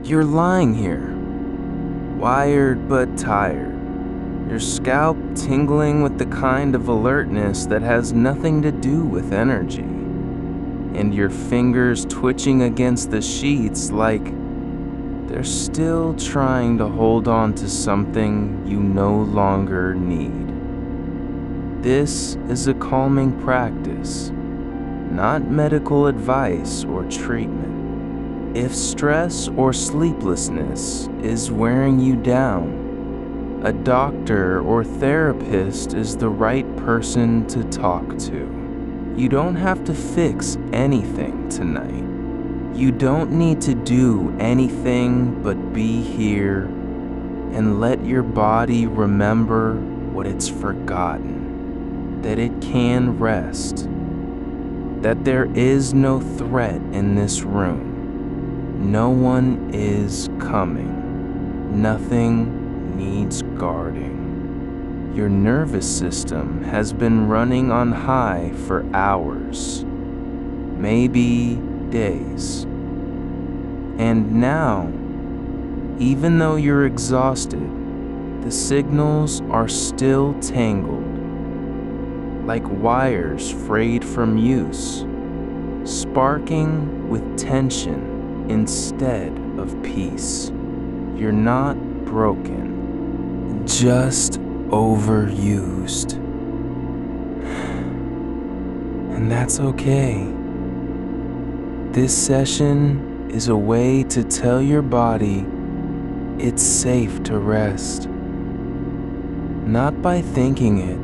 You're lying here, wired but tired. Your scalp tingling with the kind of alertness that has nothing to do with energy. And your fingers twitching against the sheets like they're still trying to hold on to something you no longer need. This is a calming practice, not medical advice or treatment. If stress or sleeplessness is wearing you down, a doctor or therapist is the right person to talk to. You don't have to fix anything tonight. You don't need to do anything but be here and let your body remember what it's forgotten, that it can rest, that there is no threat in this room. No one is coming. Nothing needs guarding. Your nervous system has been running on high for hours, maybe days. And now, even though you're exhausted, the signals are still tangled, like wires frayed from use, sparking with tension instead of peace. You're not broken, just overused. And that's okay. This session is a way to tell your body it's safe to rest. Not by thinking it,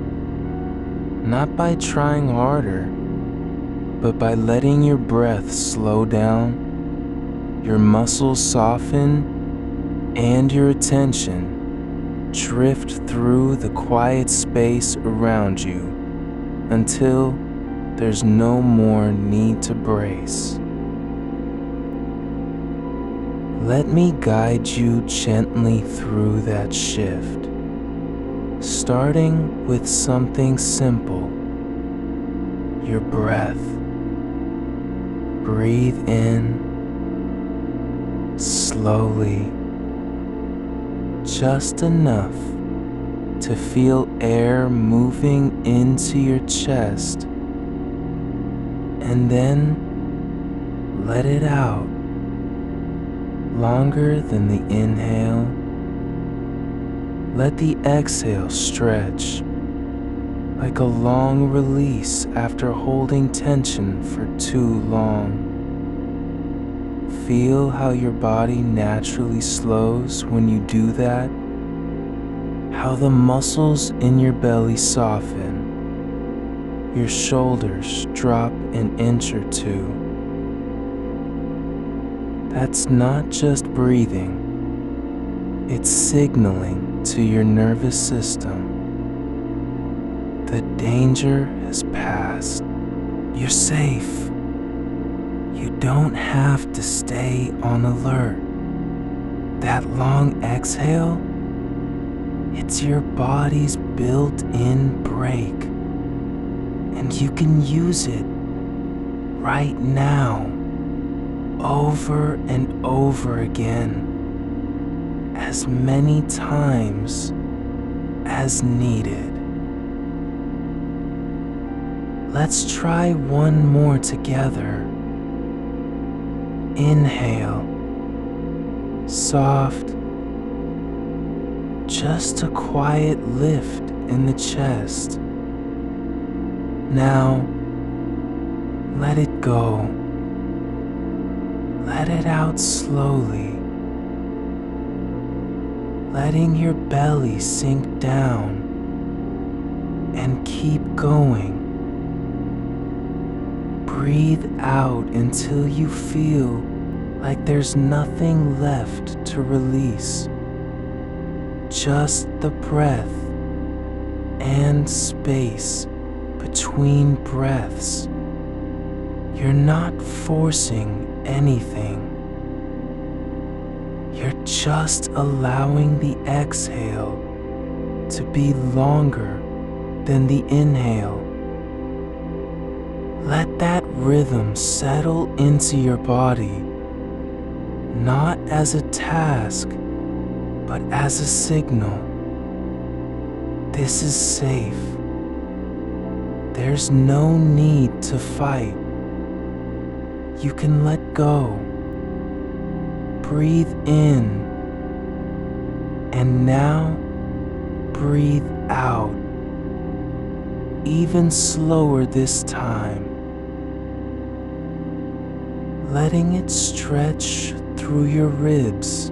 not by trying harder, but by letting your breath slow down, your muscles soften, and your attention drift through the quiet space around you until there's no more need to brace. Let me guide you gently through that shift, starting with something simple, your breath. Breathe in slowly, just enough to feel air moving into your chest, and then let it out, longer than the inhale. Let the exhale stretch, like a long release after holding tension for too long. Feel how your body naturally slows when you do that, how the muscles in your belly soften, your shoulders drop an inch or two. That's not just breathing, it's signaling to your nervous system. The danger has passed. You're safe. You don't have to stay on alert. That long exhale, it's your body's built-in break, and you can use it right now, over and over again, as many times as needed. Let's try one more together. Inhale, soft, just a quiet lift in the chest. Now, let it go. Let it out slowly, letting your belly sink down, and keep going. Breathe out until you feel like there's nothing left to release. Just the breath and space between breaths. You're not forcing anything. You're just allowing the exhale to be longer than the inhale. Let that rhythm settle into your body, not as a task, but as a signal. This is safe. There's no need to fight. You can let go. Breathe in. And now breathe out. Even slower this time. Letting it stretch through your ribs,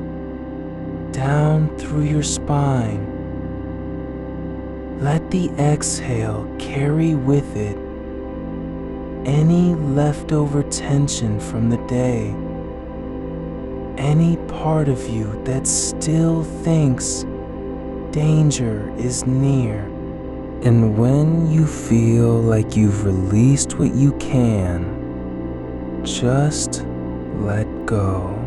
down through your spine. Let the exhale carry with it any leftover tension from the day, any part of you that still thinks danger is near. And when you feel like you've released what you can, just let go.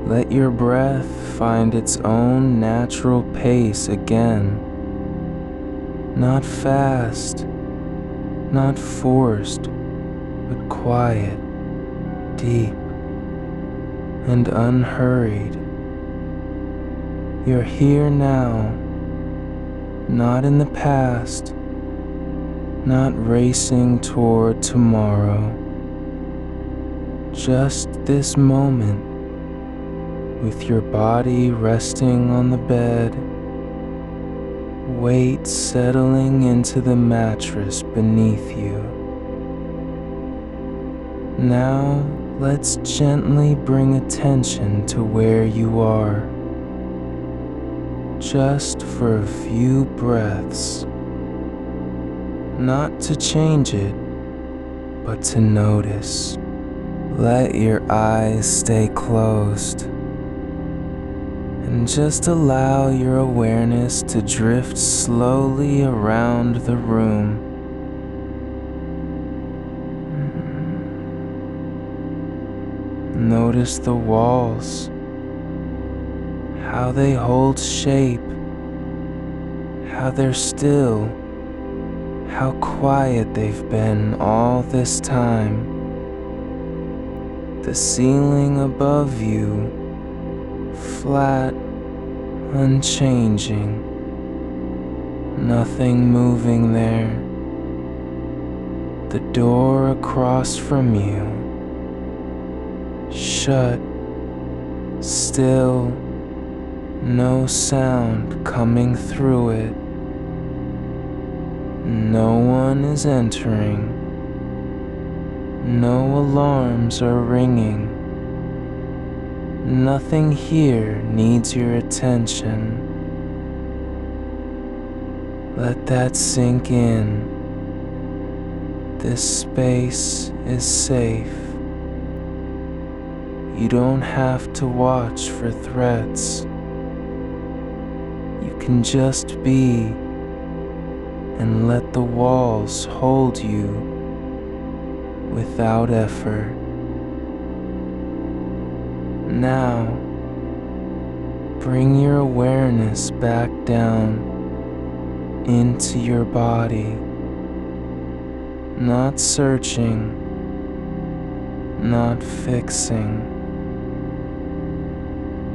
Let your breath find its own natural pace again. Not fast, not forced, but quiet, deep, and unhurried. You're here now, not in the past, not racing toward tomorrow. Just this moment, with your body resting on the bed, weight settling into the mattress beneath you. Now, let's gently bring attention to where you are, just for a few breaths. Not to change it, but to notice. Let your eyes stay closed, and just allow your awareness to drift slowly around the room. Notice the walls, how they hold shape, how they're still, how quiet they've been all this time. The ceiling above you, flat, unchanging, nothing moving there. The door across from you, shut, still, no sound coming through it. No one is entering. No alarms are ringing. Nothing here needs your attention. Let that sink in. This space is safe. You don't have to watch for threats. You can just be and let the walls hold you without effort. Now, bring your awareness back down into your body, not searching, not fixing,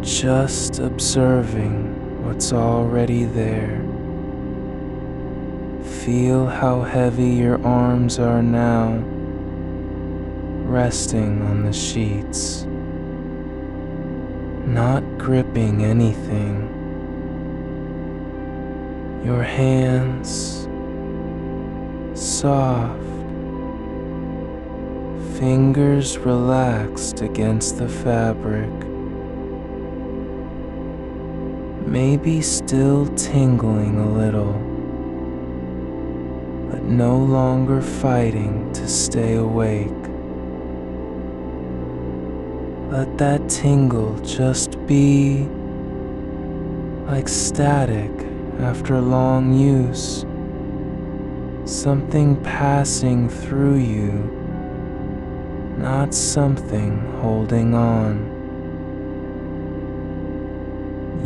just observing what's already there. Feel how heavy your arms are now, resting on the sheets, not gripping anything. Your hands, soft, fingers relaxed against the fabric, maybe still tingling a little, but no longer fighting to stay awake. Let that tingle just be like static after long use, something passing through you, not something holding on.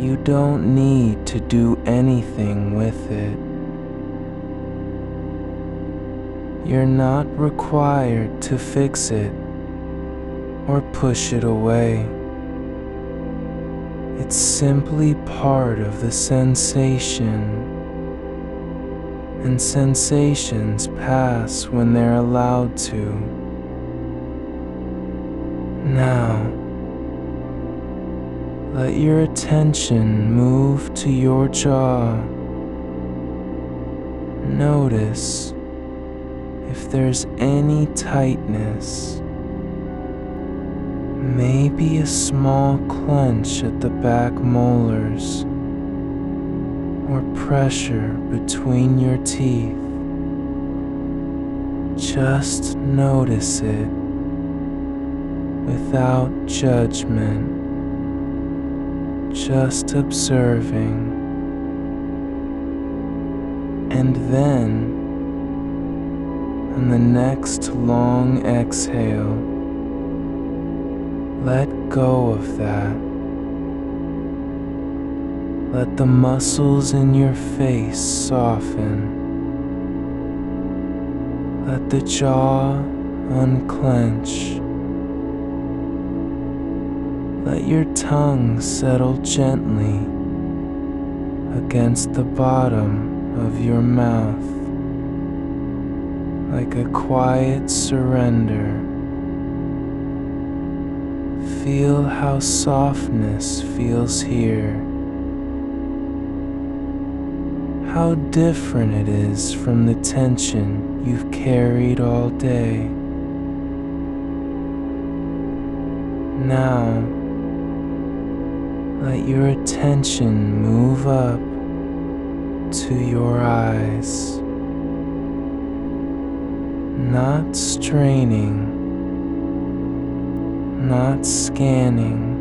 You don't need to do anything with it. You're not required to fix it or push it away. It's simply part of the sensation, and sensations pass when they're allowed to. Now, let your attention move to your jaw. Notice if there's any tightness, maybe a small clench at the back molars, or pressure between your teeth. Just notice it without judgment, just observing. And then, on the next long exhale, let go of that. Let the muscles in your face soften. Let the jaw unclench. Let your tongue settle gently against the bottom of your mouth, like a quiet surrender. Feel how softness feels here, how different it is from the tension you've carried all day. Now, let your attention move up to your eyes, not straining, not scanning,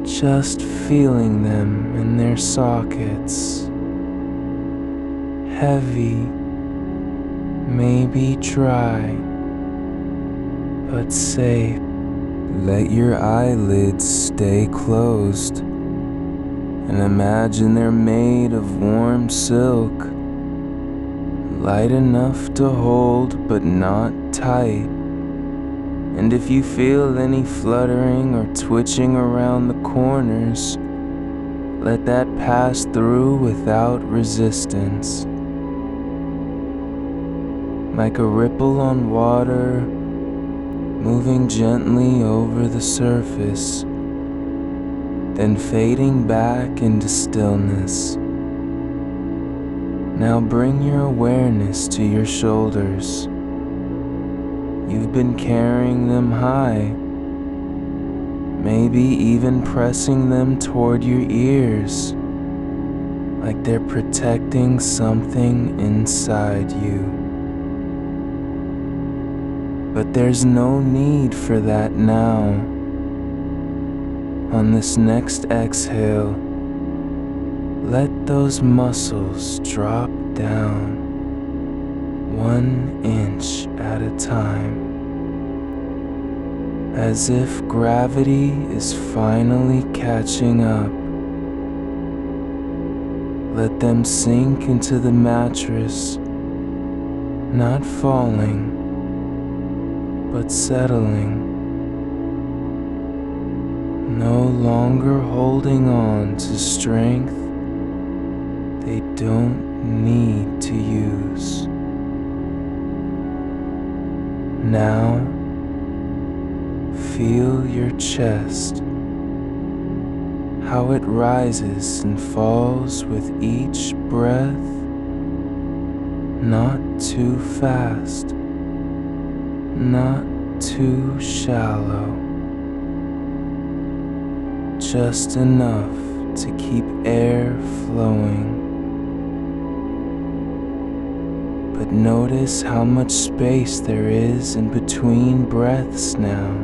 just feeling them in their sockets, heavy, maybe dry, but safe. Let your eyelids stay closed and imagine they're made of warm silk, light enough to hold but not tight. And if you feel any fluttering or twitching around the corners, let that pass through without resistance. Like a ripple on water, moving gently over the surface, then fading back into stillness. Now bring your awareness to your shoulders. You've been carrying them high, maybe even pressing them toward your ears, like they're protecting something inside you. But there's no need for that now. On this next exhale, let those muscles drop down 1 inch at a time, as if gravity is finally catching up. Let them sink into the mattress, not falling, but settling, no longer holding on to strength they don't need to use. Now, feel your chest, how it rises and falls with each breath, not too fast, not too shallow, just enough to keep air flowing. But notice how much space there is in between breaths now.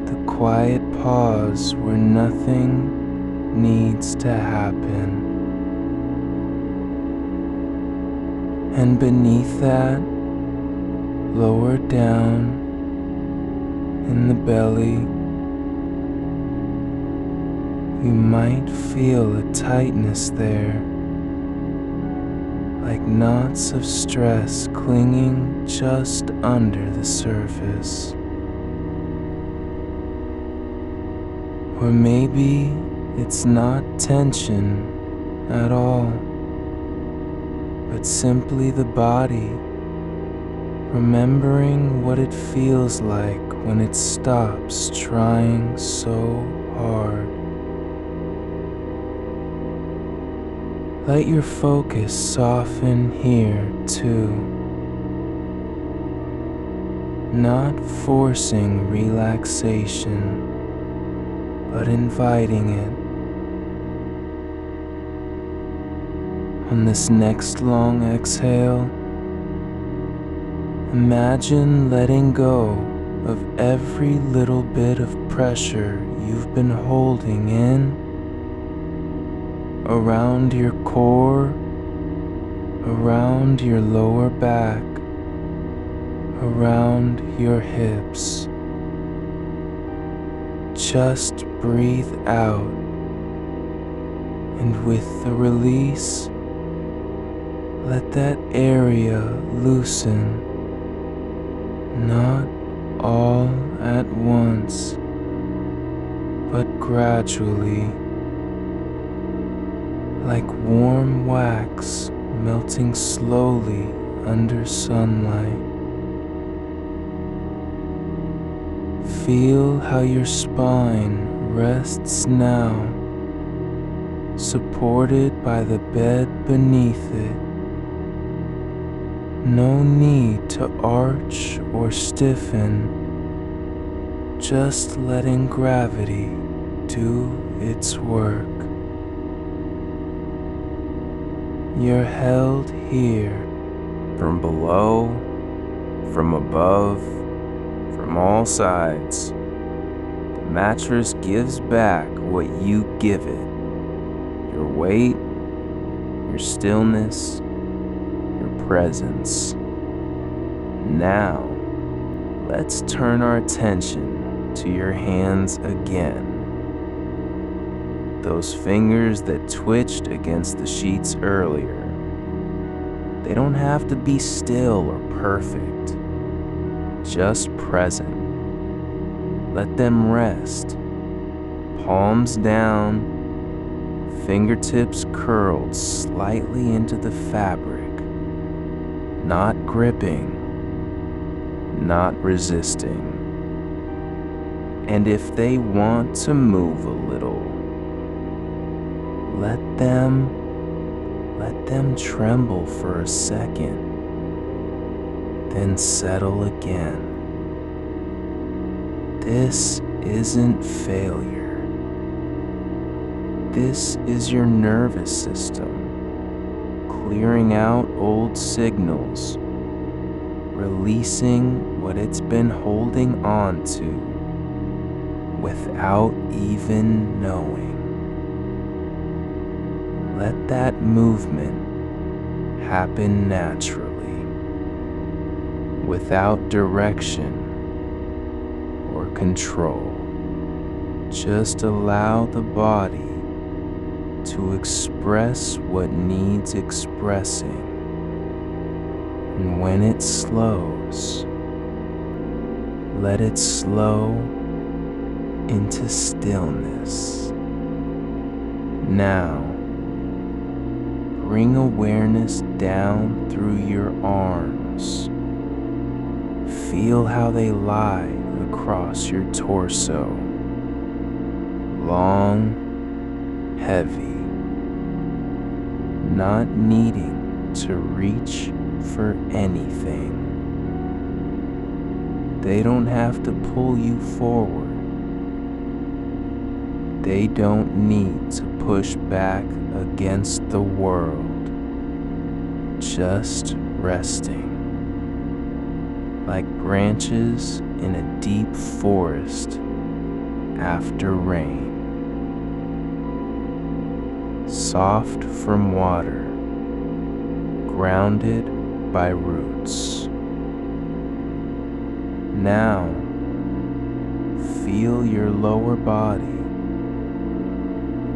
The quiet pause where nothing needs to happen. And beneath that, lower down in the belly, you might feel a tightness there, like knots of stress clinging just under the surface. Or maybe it's not tension at all, but simply the body remembering what it feels like when it stops trying so hard. Let your focus soften here too, not forcing relaxation, but inviting it. On this next long exhale, imagine letting go of every little bit of pressure you've been holding in around your core, around your lower back, around your hips. Just breathe out, and with the release, let that area loosen, not all at once, but gradually, like warm wax melting slowly under sunlight. Feel how your spine rests now, supported by the bed beneath it. No need to arch or stiffen, just letting gravity do its work. You're held here, from below, from above, from all sides. The mattress gives back what you give it. Your weight, your stillness, your presence. Now, let's turn our attention to your hands again. Those fingers that twitched against the sheets earlier. They don't have to be still or perfect, just present. Let them rest. Palms down, fingertips curled slightly into the fabric, not gripping, not resisting. And if they want to move a little, let them tremble for a second, then settle again. This isn't failure. This is your nervous system clearing out old signals, releasing what it's been holding on to without even knowing. Let that movement happen naturally, without direction or control. Just allow the body to express what needs expressing. And when it slows, let it slow into stillness. Now, bring awareness down through your arms. Feel how they lie across your torso. Long, heavy, not needing to reach for anything. They don't have to pull you forward. They don't need to push back against the world. Just resting, like branches in a deep forest after rain. Soft from water, grounded by roots. Now, feel your lower body,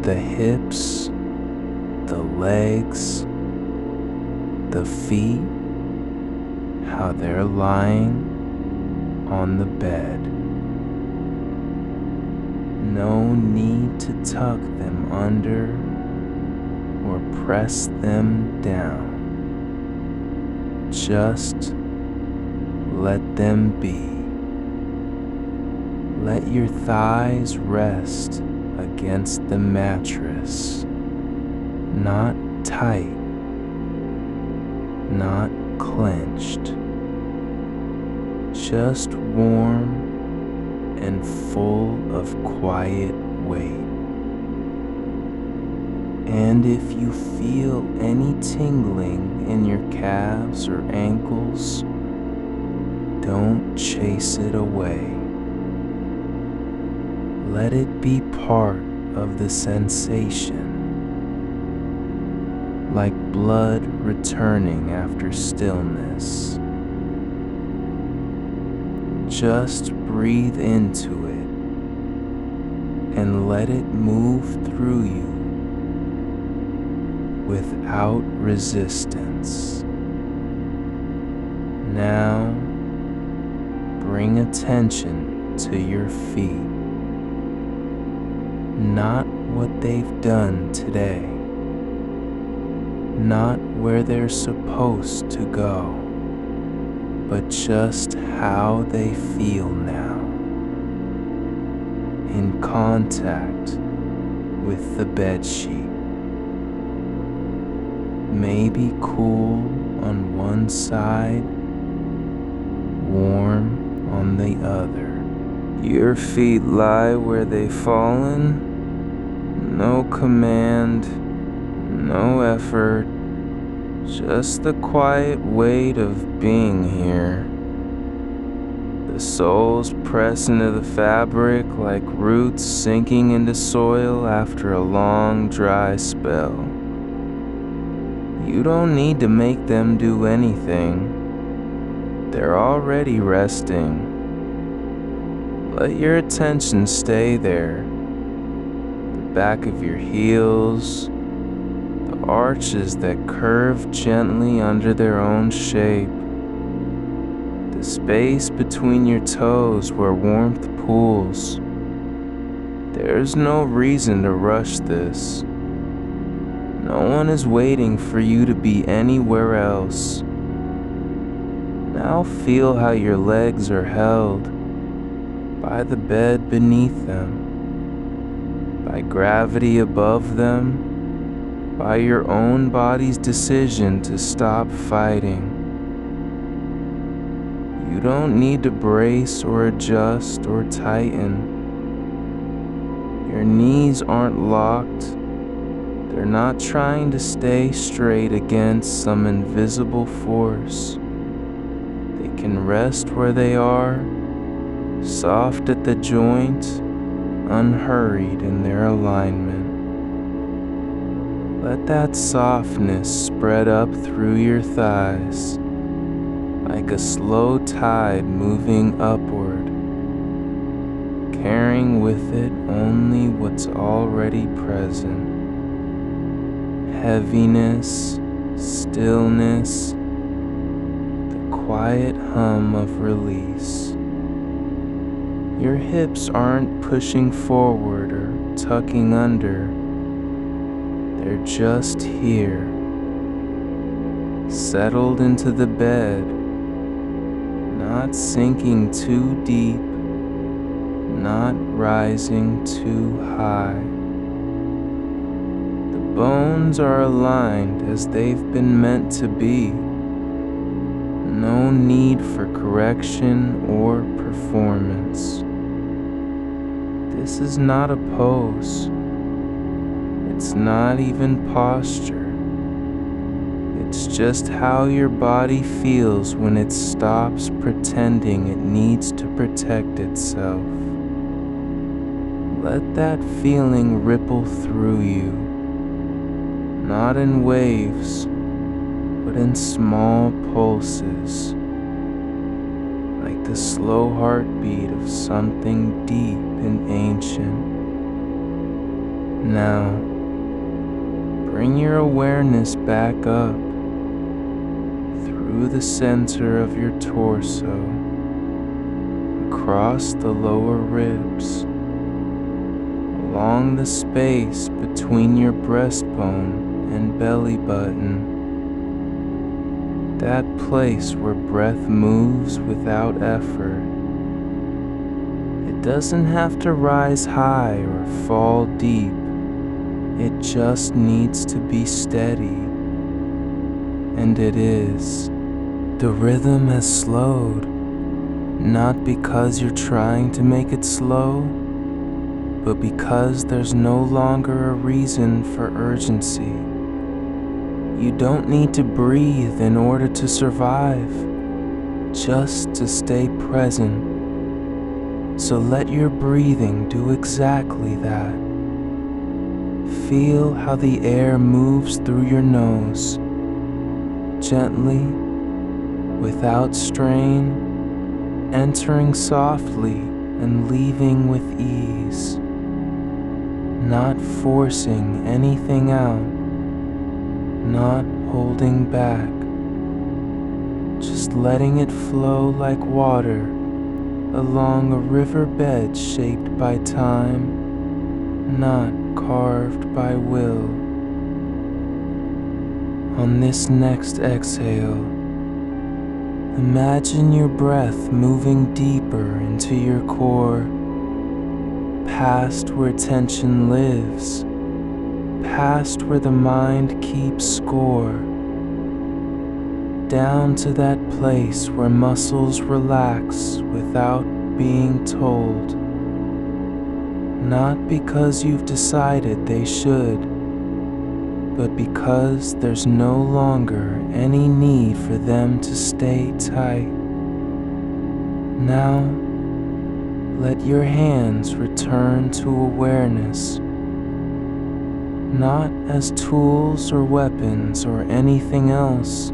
the hips, the legs, the feet, how they're lying on the bed. No need to tuck them under or press them down. Just let them be. Let your thighs rest against the mattress, not tight, not clenched, just warm and full of quiet weight. And if you feel any tingling in your calves or ankles, don't chase it away. Let it be part of the sensation, like blood returning after stillness. Just breathe into it and let it move through you without resistance. Now, bring attention to your feet. Not what they've done today, not where they're supposed to go, but just how they feel now, in contact with the bedsheet. Maybe cool on one side, warm on the other. Your feet lie where they've fallen. No command, no effort, just the quiet weight of being here. The soles press into the fabric like roots sinking into soil after a long dry spell. You don't need to make them do anything. They're already resting. Let your attention stay there. The back of your heels, the arches that curve gently under their own shape, the space between your toes where warmth pools. There's no reason to rush this. No one is waiting for you to be anywhere else. Now feel how your legs are held by the bed beneath them, by gravity above them, by your own body's decision to stop fighting. You don't need to brace or adjust or tighten. Your knees aren't locked. They're not trying to stay straight against some invisible force. They can rest where they are, soft at the joint, unhurried in their alignment. Let that softness spread up through your thighs, like a slow tide moving upward, carrying with it only what's already present. Heaviness, stillness, the quiet hum of release. Your hips aren't pushing forward or tucking under. They're just here, settled into the bed, not sinking too deep, not rising too high. The bones are aligned as they've been meant to be. No need for correction or performance. This is not a pose. It's not even posture. It's just how your body feels when it stops pretending it needs to protect itself. Let that feeling ripple through you, not in waves, but in small pulses, like the slow heartbeat of something deep and ancient. Now, bring your awareness back up, through the center of your torso, across the lower ribs, along the space between your breastbone and belly button. That place where breath moves without effort. It doesn't have to rise high or fall deep. It just needs to be steady. And it is. The rhythm has slowed, not because you're trying to make it slow, but because there's no longer a reason for urgency. You don't need to breathe in order to survive, just to stay present. So let your breathing do exactly that. Feel how the air moves through your nose, gently, without strain, entering softly and leaving with ease, not forcing anything out, not holding back, just letting it flow like water along a riverbed shaped by time, not carved by will. On this next exhale, imagine your breath moving deeper into your core, past where tension lives, past where the mind keeps score, down to that place where muscles relax without being told, not because you've decided they should, but because there's no longer any need for them to stay tight. Now, let your hands return to awareness, not as tools or weapons or anything else,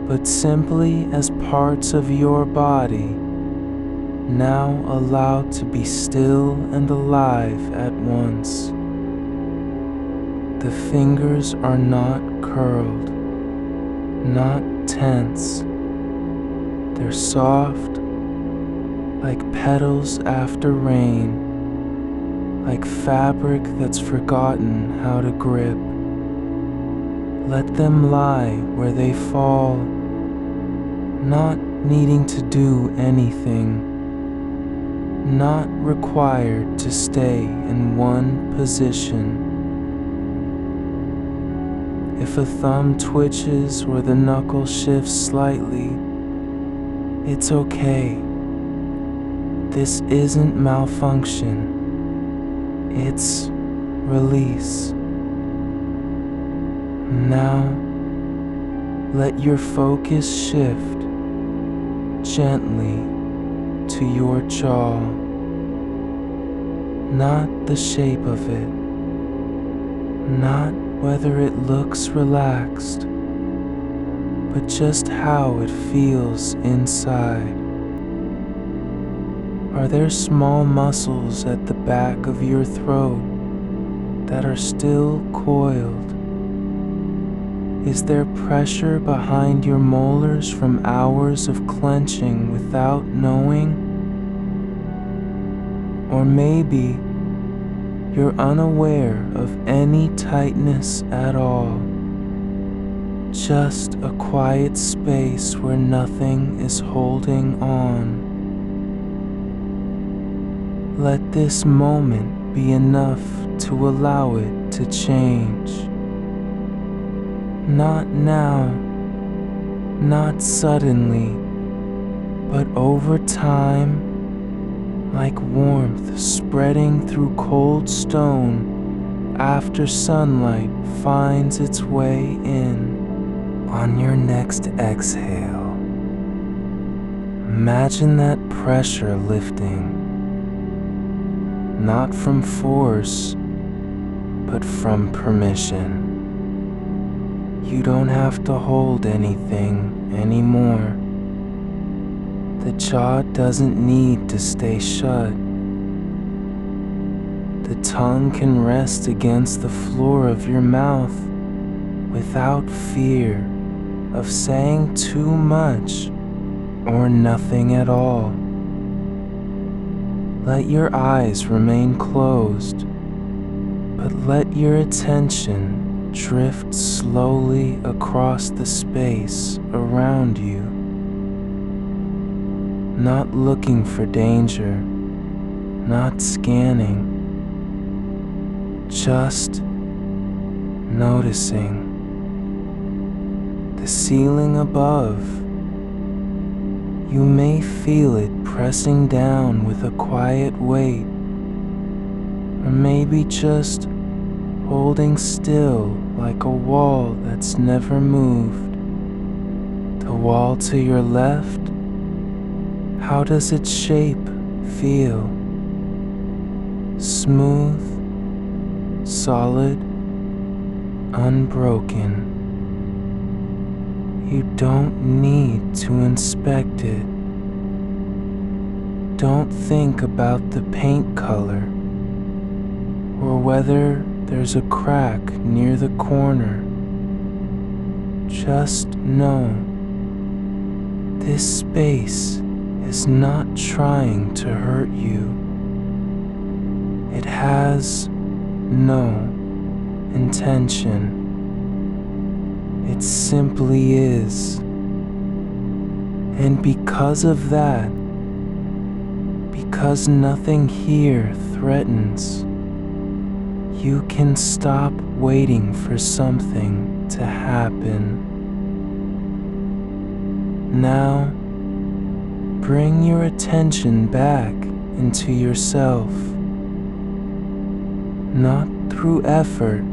but simply as parts of your body, now allowed to be still and alive at once. The fingers are not curled, not tense. They're soft, like petals after rain, like fabric that's forgotten how to grip. Let them lie where they fall, not needing to do anything, not required to stay in one position. If a thumb twitches or the knuckle shifts slightly, it's okay. This isn't malfunction. It's release. Now, let your focus shift gently to your jaw. Not the shape of it, not whether it looks relaxed, but just how it feels inside. Are there small muscles at the back of your throat that are still coiled? Is there pressure behind your molars from hours of clenching without knowing? Or maybe you're unaware of any tightness at all, just a quiet space where nothing is holding on. Let this moment be enough to allow it to change. Not now, not suddenly, but over time, like warmth spreading through cold stone after sunlight finds its way in. On your next exhale, imagine that pressure lifting, not from force, but from permission. You don't have to hold anything anymore. The jaw doesn't need to stay shut. The tongue can rest against the floor of your mouth without fear, of saying too much or nothing at all. Let your eyes remain closed, but let your attention drift slowly across the space around you, not looking for danger, not scanning, just noticing. The ceiling above, you may feel it pressing down with a quiet weight, or maybe just holding still like a wall that's never moved. The wall to your left, how does its shape feel? Smooth, solid, unbroken. You don't need to inspect it. Don't think about the paint color or whether there's a crack near the corner. Just know this space is not trying to hurt you. It has no intention. It simply is. And because of that, because nothing here threatens, you can stop waiting for something to happen. Now, bring your attention back into yourself, not through effort,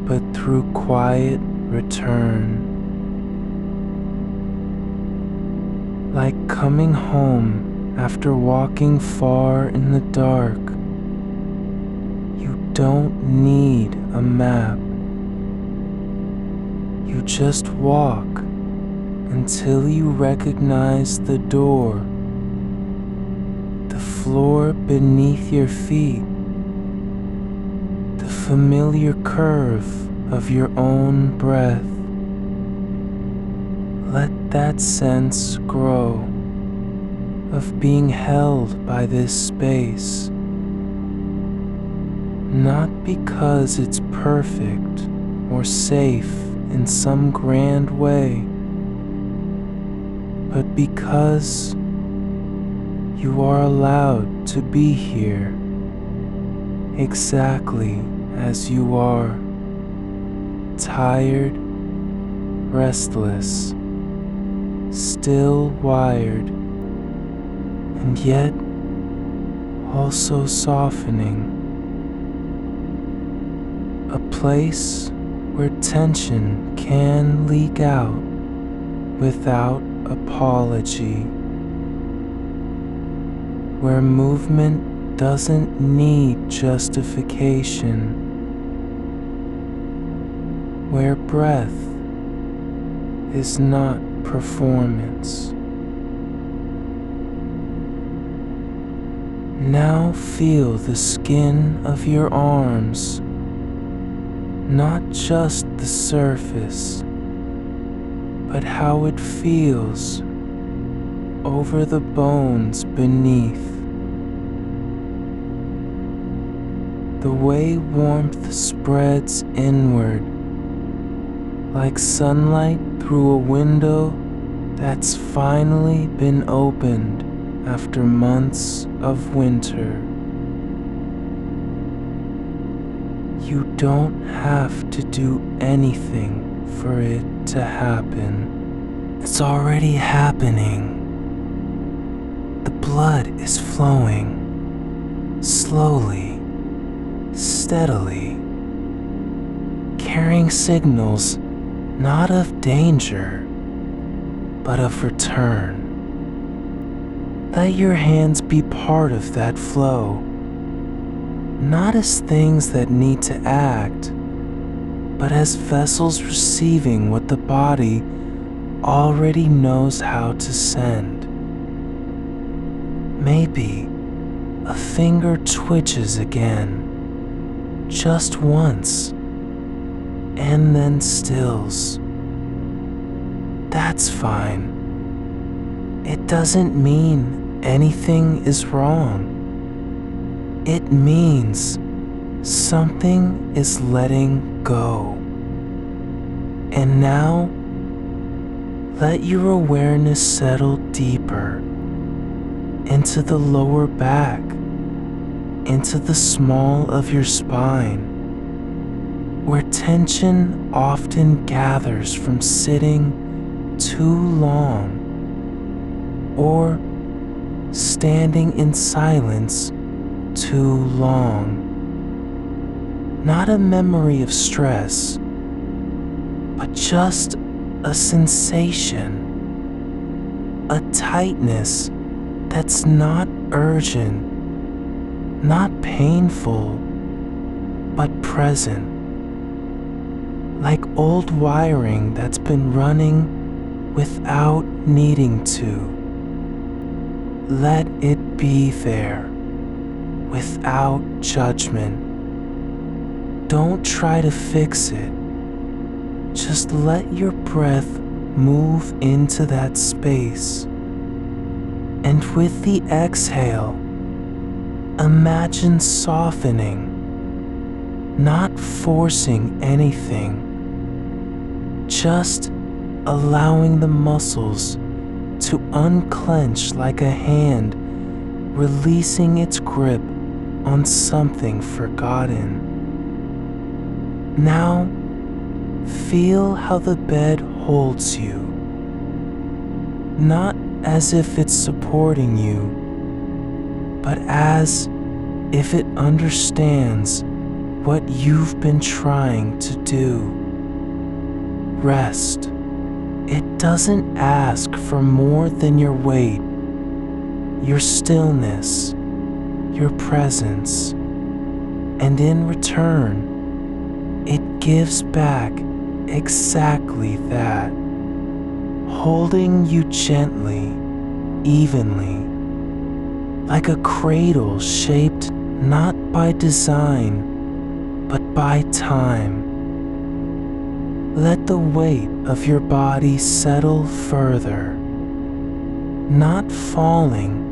but through quiet return. Like coming home after walking far in the dark. You don't need a map. You just walk until you recognize the door, the floor beneath your feet, the familiar curve of your own breath. Let that sense grow of being held by this space, not because it's perfect or safe in some grand way, but because you are allowed to be here exactly as you are, tired, restless, still wired, and yet also softening. A place where tension can leak out without apology, where movement doesn't need justification, where breath is not performance. Now feel the skin of your arms, not just the surface, but how it feels over the bones beneath. The way warmth spreads inward, like sunlight through a window that's finally been opened after months of winter. You don't have to do anything for it to happen. It's already happening. The blood is flowing, slowly, steadily, carrying signals not of danger, but of return. Let your hands be part of that flow, not as things that need to act, but as vessels receiving what the body already knows how to send. Maybe a finger twitches again, just once, and then stills. That's fine. It doesn't mean anything is wrong. It means something is letting go. And now, let your awareness settle deeper into the lower back, into the small of your spine, where tension often gathers from sitting too long or standing in silence too long. Not a memory of stress, but just a sensation, a tightness that's not urgent, not painful, but present, like old wiring that's been running without needing to. Let it be there, without judgment. Don't try to fix it. Just let your breath move into that space. And with the exhale, imagine softening, not forcing anything, just allowing the muscles to unclench like a hand releasing its grip on something forgotten. Now, feel how the bed holds you, not as if it's supporting you, but as if it understands what you've been trying to do. Rest. It doesn't ask for more than your weight, your stillness, your presence, and in return, it gives back exactly that, holding you gently, evenly, like a cradle shaped not by design, but by time. Let the weight of your body settle further, not falling,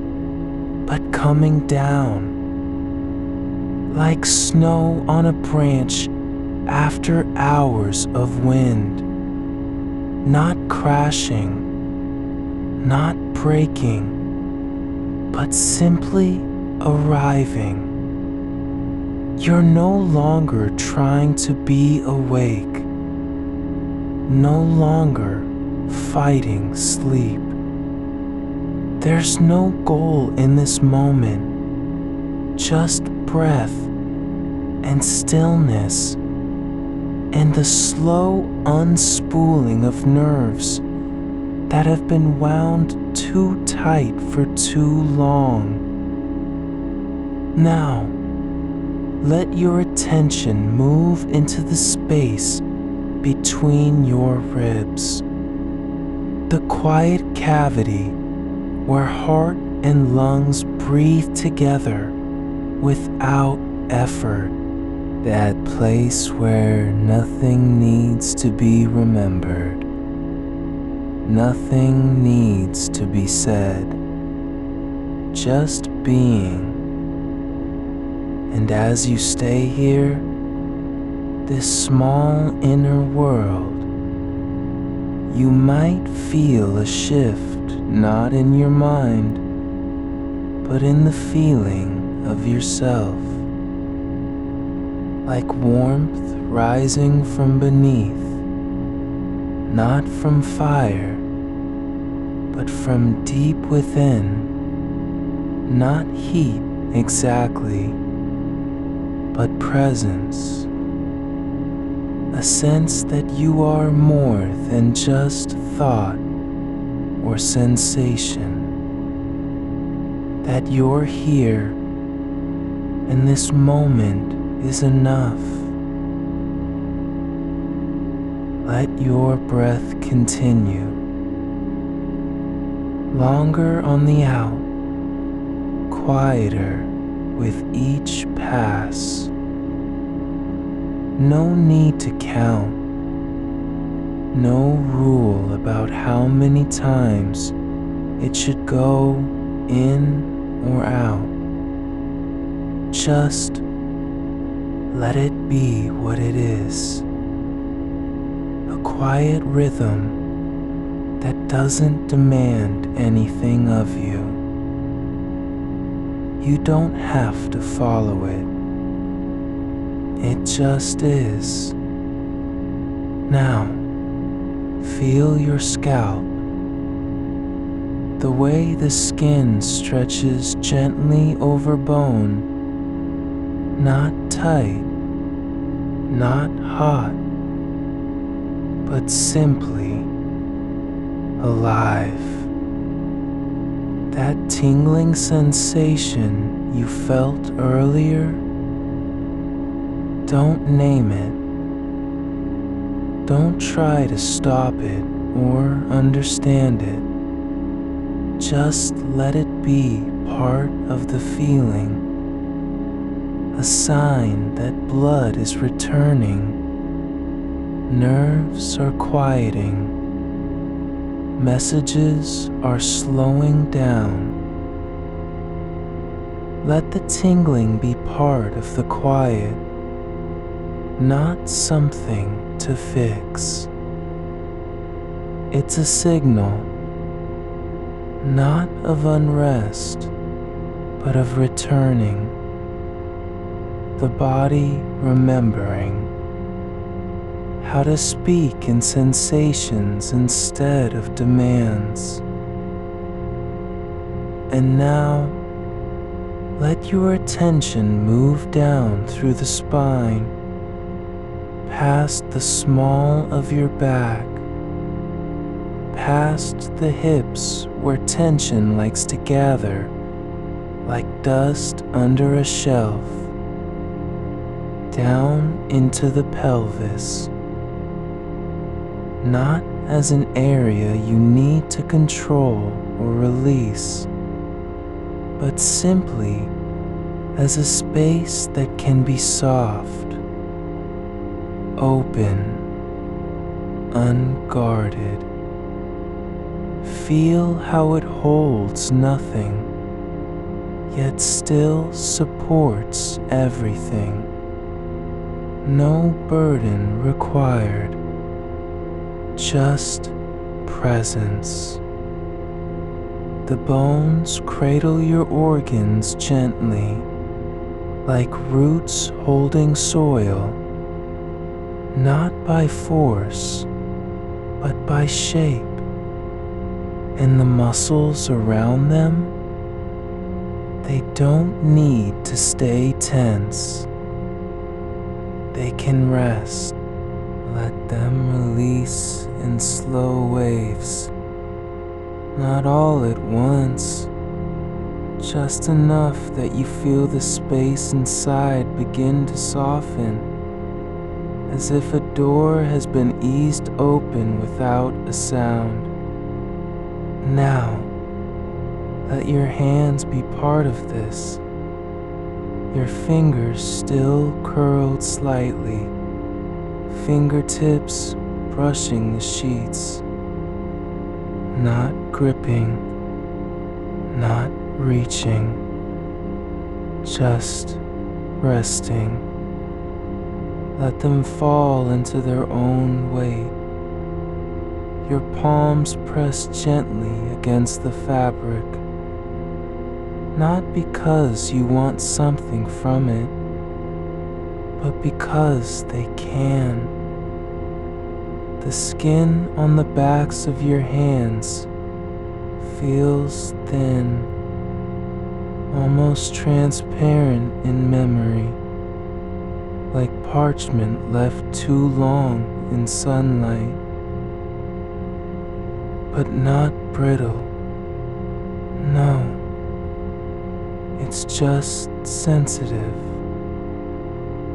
but coming down, like snow on a branch after hours of wind, not crashing, not breaking, but simply arriving. You're no longer trying to be awake, no longer fighting sleep. There's no goal in this moment, just breath and stillness and the slow unspooling of nerves that have been wound too tight for too long. Now, let your attention move into the space between your ribs, the quiet cavity where heart and lungs breathe together without effort, that place where nothing needs to be remembered, nothing needs to be said, just being. And as you stay here, this small inner world, you might feel a shift, not in your mind, but in the feeling of yourself, like warmth rising from beneath, not from fire, but from deep within, not heat exactly, but presence, a sense that you are more than just thought or sensation, that you're here and this moment is enough. Let your breath continue, longer on the out, quieter with each pass. No need to count, No rule about how many times it should go in or out. Just let it be what it is. A quiet rhythm that doesn't demand anything of you. You don't have to follow it. It just is. Now, feel your scalp. The way the skin stretches gently over bone. Not tight, not hot, but simply alive. That tingling sensation you felt earlier, don't name it. Don't try to stop it or understand it. Just let it be part of the feeling. A sign that blood is returning, nerves are quieting, messages are slowing down. Let the tingling be part of the quiet, not something to fix. It's a signal, not of unrest, but of returning. The body remembering how to speak in sensations instead of demands. And now, let your attention move down through the spine, past the small of your back, past the hips where tension likes to gather like dust under a shelf, down into the pelvis, not as an area you need to control or release, but simply as a space that can be soft, open, unguarded. Feel how it holds nothing, yet still supports everything. No burden required, just presence. The bones cradle your organs gently, like roots holding soil, not by force, but by shape. And the muscles around them, they don't need to stay tense. They can rest. Let them release in slow waves. Not all at once, just enough that you feel the space inside begin to soften, as if a door has been eased open without a sound. Now, let your hands be part of this. Your fingers still curled slightly, fingertips brushing the sheets, not gripping, not reaching, just resting. Let them fall into their own weight. Your palms press gently against the fabric, not because you want something from it, but because they can. The skin on the backs of your hands feels thin, almost transparent in memory, like parchment left too long in sunlight, but not brittle. No, it's just sensitive,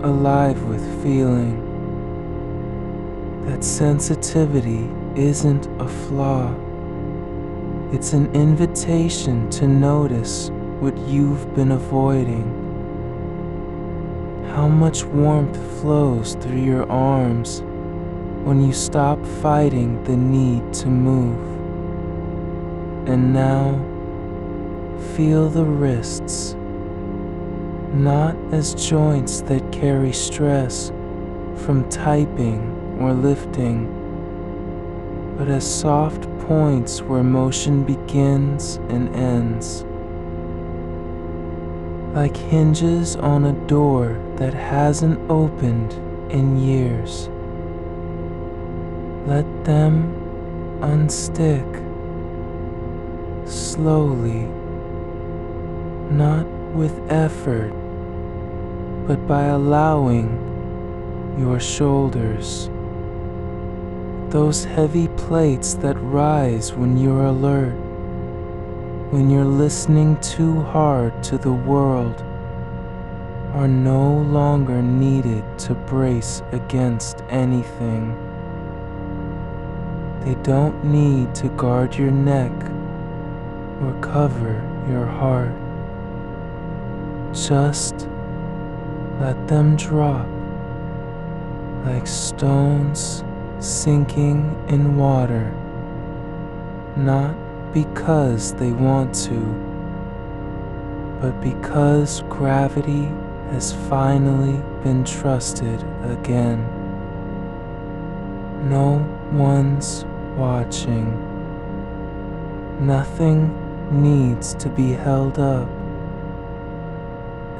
alive with feeling. That sensitivity isn't a flaw. It's an invitation to notice what you've been avoiding. How much warmth flows through your arms when you stop fighting the need to move. And now, feel the wrists, not as joints that carry stress from typing or lifting, but as soft points where motion begins and ends. Like hinges on a door that hasn't opened in years. Let them unstick slowly, not with effort, but by allowing your shoulders, those heavy plates that rise when you're alert, when you're listening too hard to the world, are no longer needed to brace against anything. They don't need to guard your neck or cover your heart. Just let them drop like stones sinking in water, not because they want to, but because gravity has finally been trusted again. No one's watching. Nothing needs to be held up.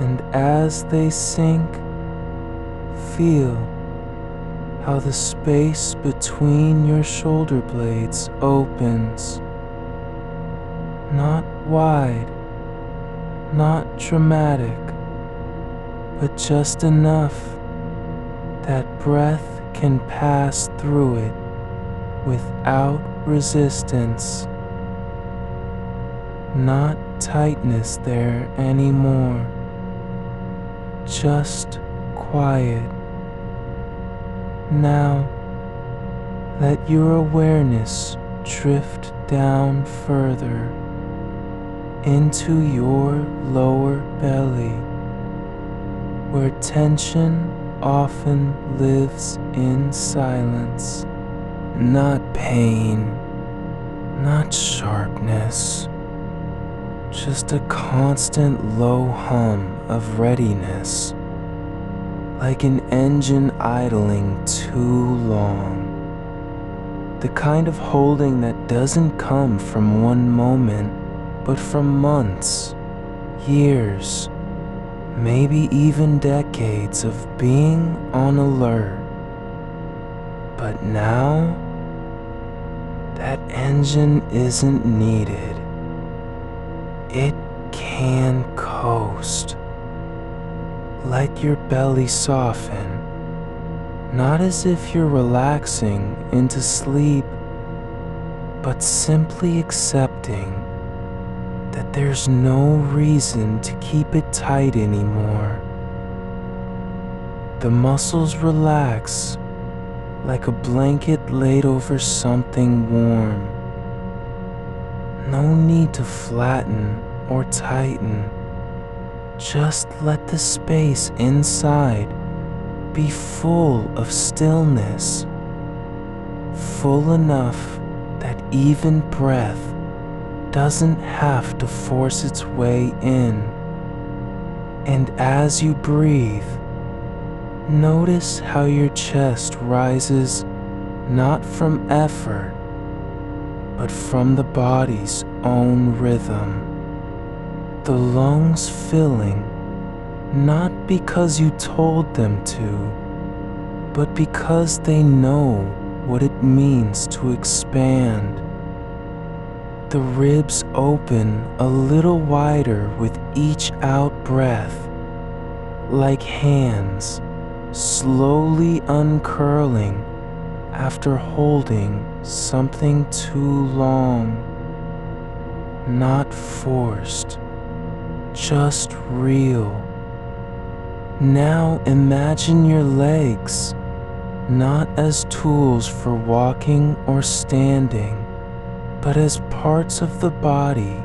And as they sink, feel how the space between your shoulder blades opens. Not wide, not dramatic, but just enough that breath can pass through it without resistance. Not tightness there anymore, just quiet. Now, let your awareness drift down further into your lower belly, where tension often lives in silence. Not pain, not sharpness, just a constant low hum of readiness, like an engine idling too long. The kind of holding that doesn't come from one moment, but from months, years, maybe even decades of being on alert. But now, that engine isn't needed. It can coast. Let your belly soften, not as if you're relaxing into sleep, but simply accepting that there's no reason to keep it tight anymore. The muscles relax like a blanket laid over something warm. No need to flatten or tighten. Just let the space inside be full of stillness, full enough that even breath doesn't have to force its way in. And as you breathe, notice how your chest rises not from effort, but from the body's own rhythm. The lungs filling, not because you told them to, but because they know what it means to expand. The ribs open a little wider with each out breath, like hands slowly uncurling after holding something too long. Not forced, just real. Now imagine your legs not as tools for walking or standing, but as parts of the body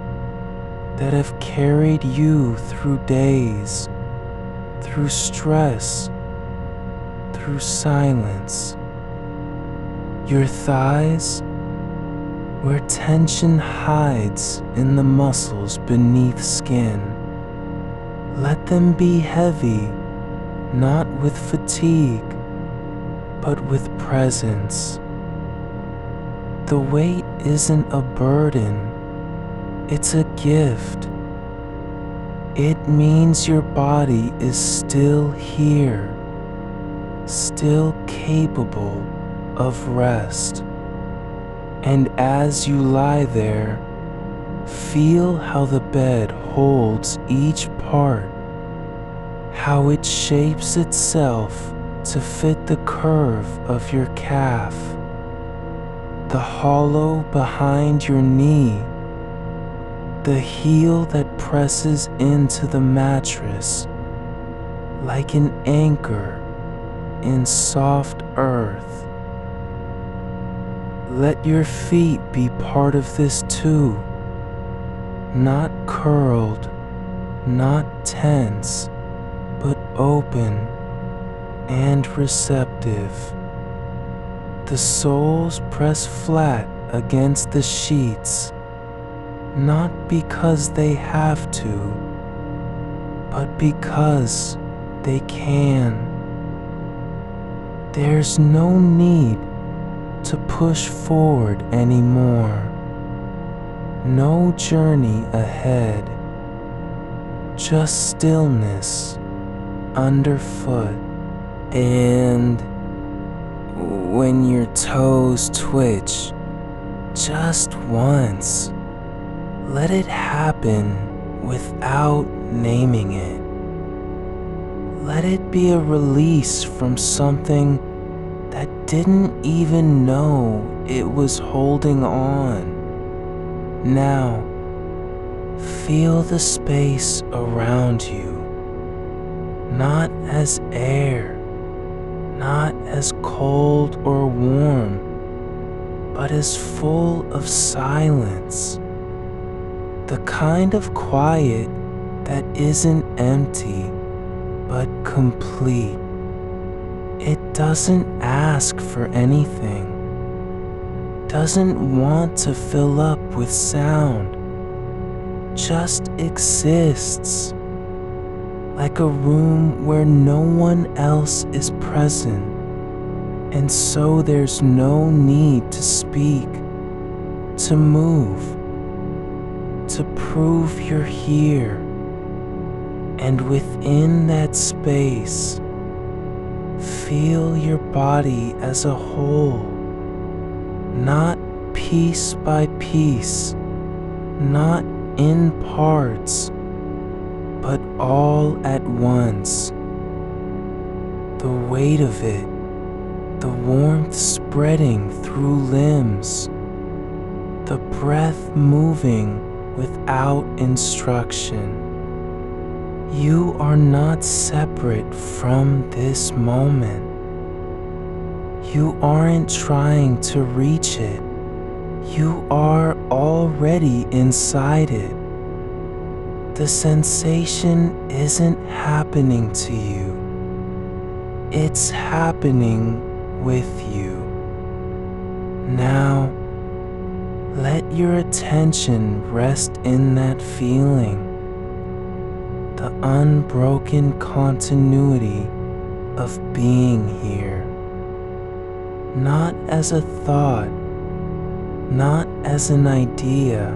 that have carried you through days, through stress, through silence. Your thighs, where tension hides in the muscles beneath skin. Let them be heavy, not with fatigue, but with presence. The weight isn't a burden, it's a gift. It means your body is still here, still capable of rest. And as you lie there, feel how the bed holds each part, how it shapes itself to fit the curve of your calf, the hollow behind your knee, the heel that presses into the mattress like an anchor in soft earth. Let your feet be part of this too, not curled, not tense, but open and receptive. The soles press flat against the sheets, not because they have to, but because they can. There's no need to push forward anymore. No journey ahead, just stillness underfoot. And when your toes twitch, just once, let it happen without naming it. Let it be a release from something that didn't even know it was holding on. Now, feel the space around you, not as air, not as cold or warm, but as full of silence. The kind of quiet that isn't empty, but complete. It doesn't ask for anything, doesn't want to fill up with sound, just exists, like a room where no one else is present, and so there's no need to speak, to move, to prove you're here. And within that space, feel your body as a whole, not piece by piece, not in parts, but all at once. The weight of it, the warmth spreading through limbs, the breath moving without instruction. You are not separate from this moment. You aren't trying to reach it. You are already inside it. The sensation isn't happening to you. It's happening with you. Now, let your attention rest in that feeling, the unbroken continuity of being here, not as a thought, not as an idea,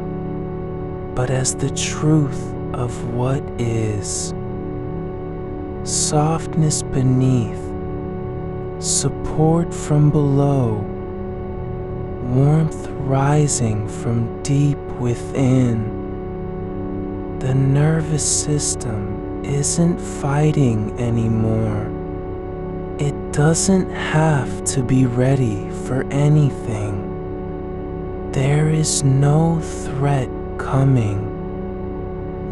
but as the truth of what is. Softness beneath, support from below, warmth rising from deep within. The nervous system isn't fighting anymore. It doesn't have to be ready for anything. There is no threat coming,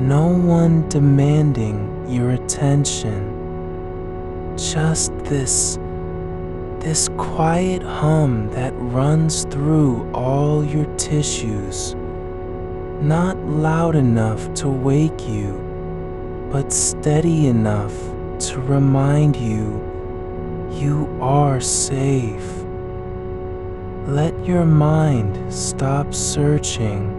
no one demanding your attention. Just this quiet hum that runs through all your tissues, not loud enough to wake you, but steady enough to remind you you are safe. Let your mind stop searching.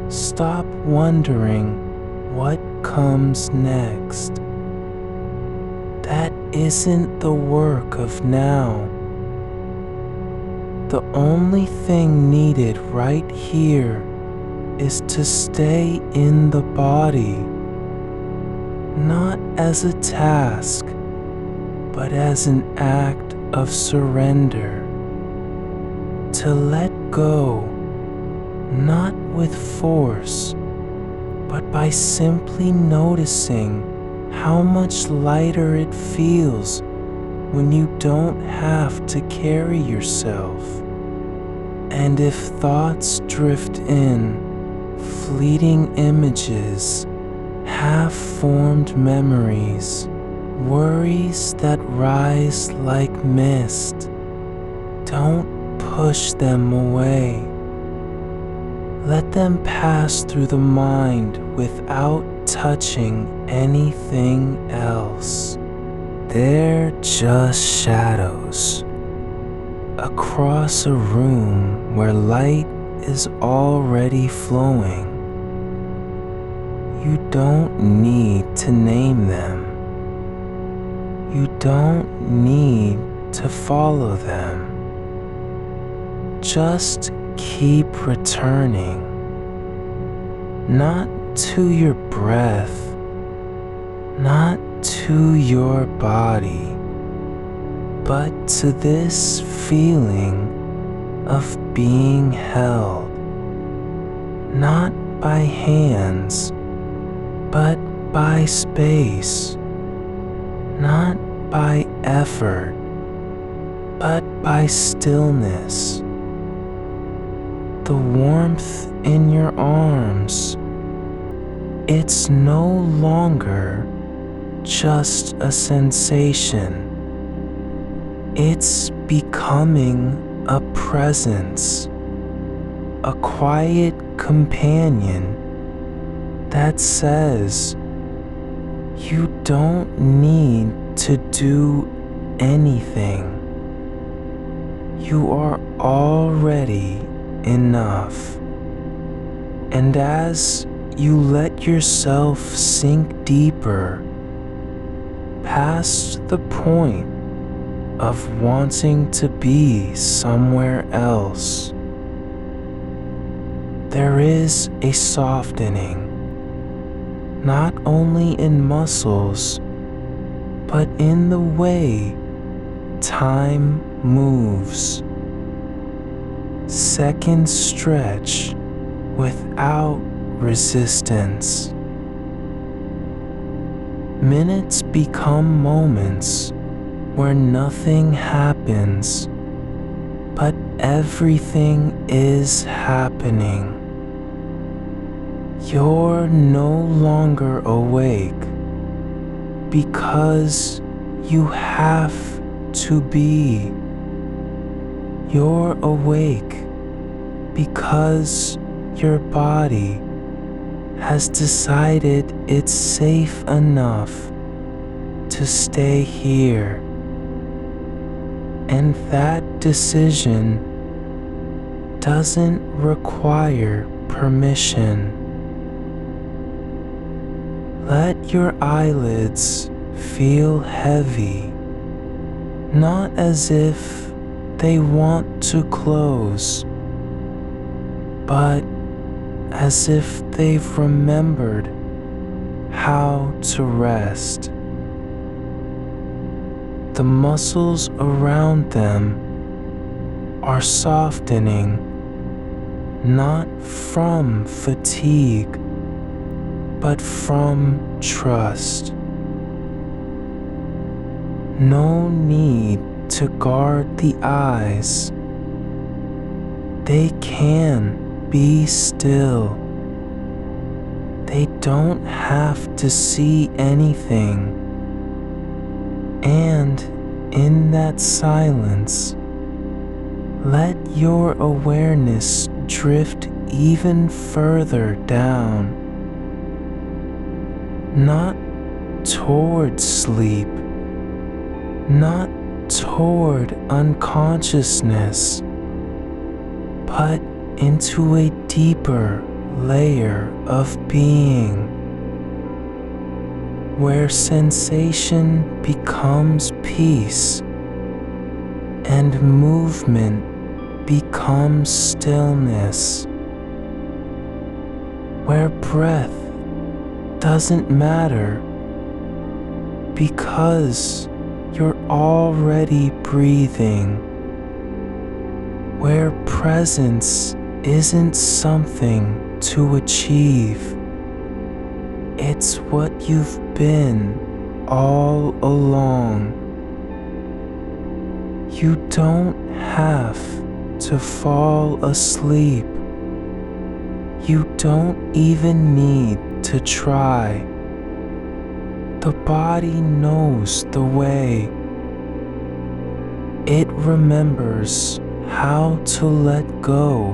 Stop wondering what comes next. That isn't the work of now. The only thing needed right here is to stay in the body, not as a task, but as an act of surrender. To let go, not with force, but by simply noticing how much lighter it feels when you don't have to carry yourself. And if thoughts drift in, fleeting images, half-formed memories, worries that rise like mist, don't push them away. Let them pass through the mind without touching anything else. They're just shadows across a room where light is already flowing. You don't need to name them. You don't need to follow them. Just keep returning, not to your breath, not to your body, but to this feeling of being held, not by hands, but by space, not by effort, but by stillness. The warmth in your arms, it's no longer just a sensation. It's becoming a presence, a quiet companion that says you don't need to do anything. You are already enough. And as you let yourself sink deeper, past the point of wanting to be somewhere else, there is a softening, not only in muscles, but in the way time moves. Seconds stretch without resistance. Minutes become moments where nothing happens, but everything is happening. You're no longer awake because you have to be. You're awake because your body has decided it's safe enough to stay here. And that decision doesn't require permission. Let your eyelids feel heavy, not as if they want to close, but as if they've remembered how to rest. The muscles around them are softening, not from fatigue, but from trust. No need to guard the eyes. They can be still. They don't have to see anything. And in that silence, let your awareness drift even further down. Not toward sleep, not toward toward unconsciousness, but into a deeper layer of being, where sensation becomes peace and movement becomes stillness, where breath doesn't matter because you're already breathing, where presence isn't something to achieve, it's what you've been all along. You don't have to fall asleep. You don't even need to try. The body knows the way. It remembers how to let go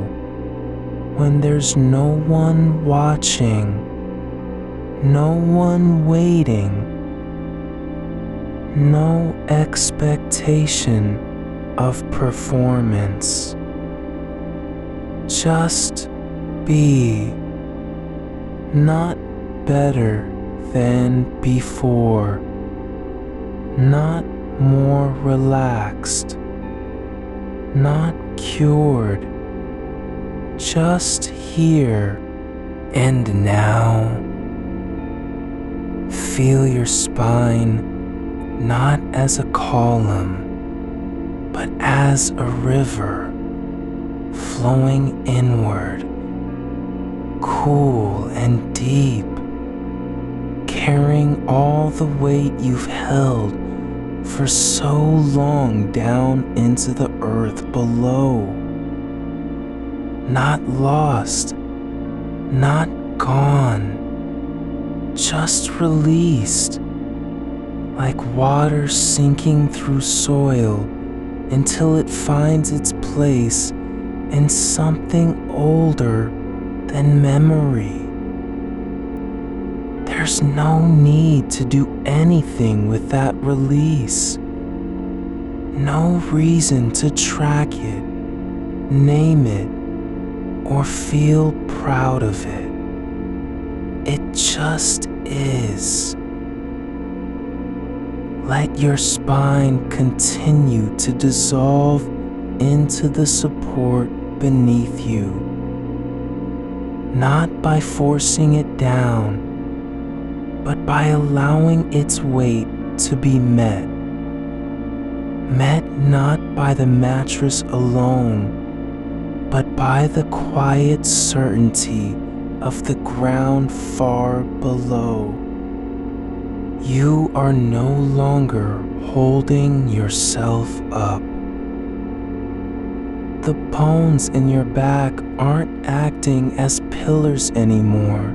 when there's no one watching, no one waiting, no expectation of performance. Just be, not better than before, not more relaxed, not cured, just here and now. Feel your spine not as a column, but as a river flowing inward, cool and deep, carrying all the weight you've held for so long down into the earth below. Not lost, not gone, just released, like water sinking through soil until it finds its place in something older than memory. There's no need to do anything with that release. No reason to track it, name it, or feel proud of it. It just is. Let your spine continue to dissolve into the support beneath you, not by forcing it down, but by allowing its weight to be met. Met not by the mattress alone, but by the quiet certainty of the ground far below. You are no longer holding yourself up. The bones in your back aren't acting as pillars anymore.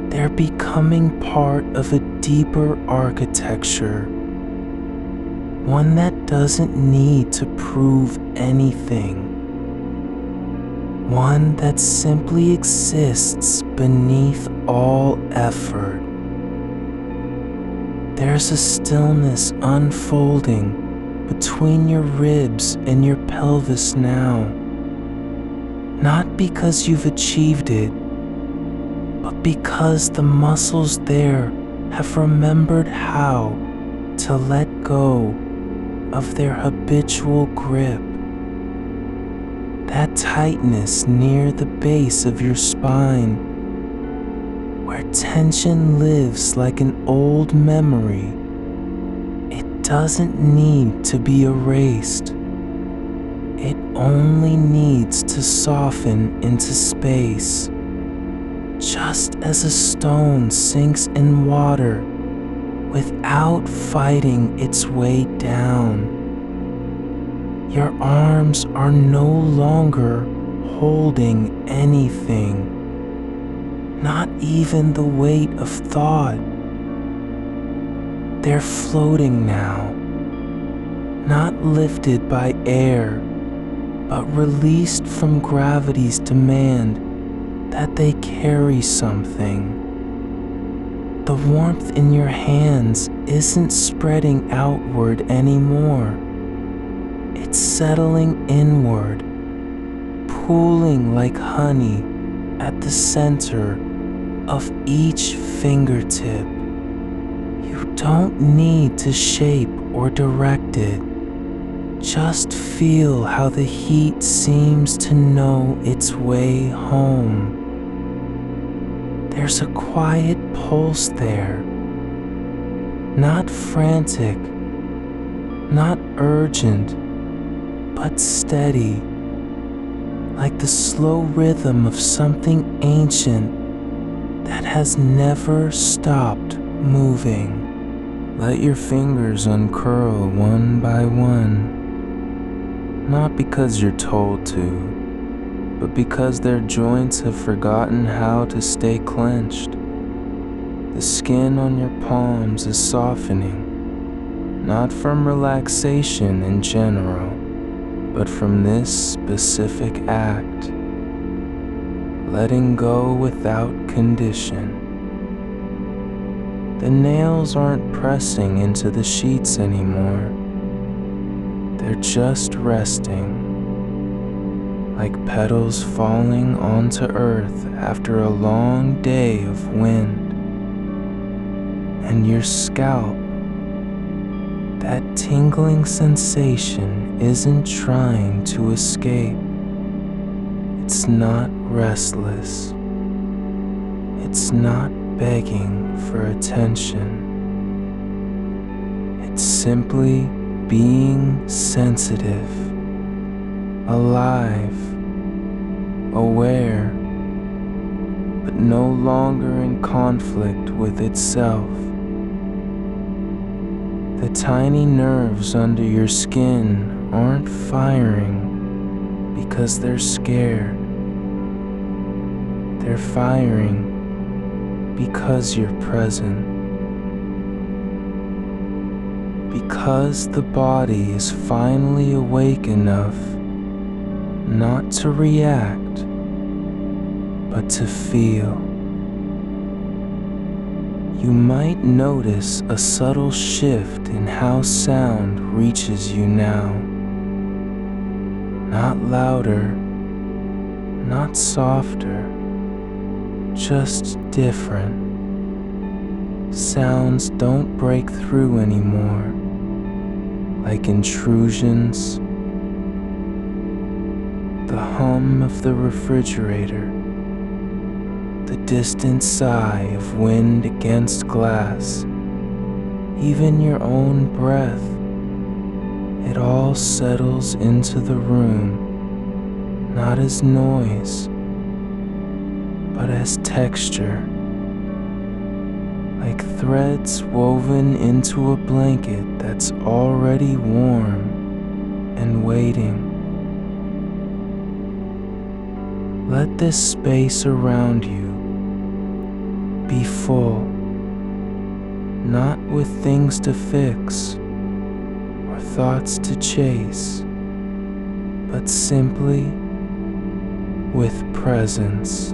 They're becoming part of a deeper architecture, one that doesn't need to prove anything, one that simply exists beneath all effort. There's a stillness unfolding between your ribs and your pelvis now, not because you've achieved it, but because the muscles there have remembered how to let go of their habitual grip. That tightness near the base of your spine, where tension lives like an old memory, it doesn't need to be erased. It only needs to soften into space, just as a stone sinks in water without fighting its way down. Your arms are no longer holding anything, not even the weight of thought. They're floating now, not lifted by air, but released from gravity's demand that they carry something. The warmth in your hands isn't spreading outward anymore. It's settling inward, pooling like honey at the center of each fingertip. You don't need to shape or direct it. Just feel how the heat seems to know its way home. There's a quiet pulse there, not frantic, not urgent, but steady, like the slow rhythm of something ancient that has never stopped moving. Let your fingers uncurl one by one, not because you're told to, but because their joints have forgotten how to stay clenched. The skin on your palms is softening, not from relaxation in general, but from this specific act, letting go without condition. The nails aren't pressing into the sheets anymore. They're just resting, like petals falling onto earth after a long day of wind. And your scalp, that tingling sensation isn't trying to escape. It's not restless. It's not begging for attention. It's simply being sensitive, alive, aware, but no longer in conflict with itself. The tiny nerves under your skin aren't firing because they're scared. They're firing because you're present. Because the body is finally awake enough not to react, but to feel. You might notice a subtle shift in how sound reaches you now. Not louder, not softer, just different. Sounds don't break through anymore, like intrusions. The hum of the refrigerator, the distant sigh of wind against glass, even your own breath, it all settles into the room, not as noise, but as texture, like threads woven into a blanket that's already warm and waiting. Let this space around you be full, not with things to fix or thoughts to chase, but simply with presence.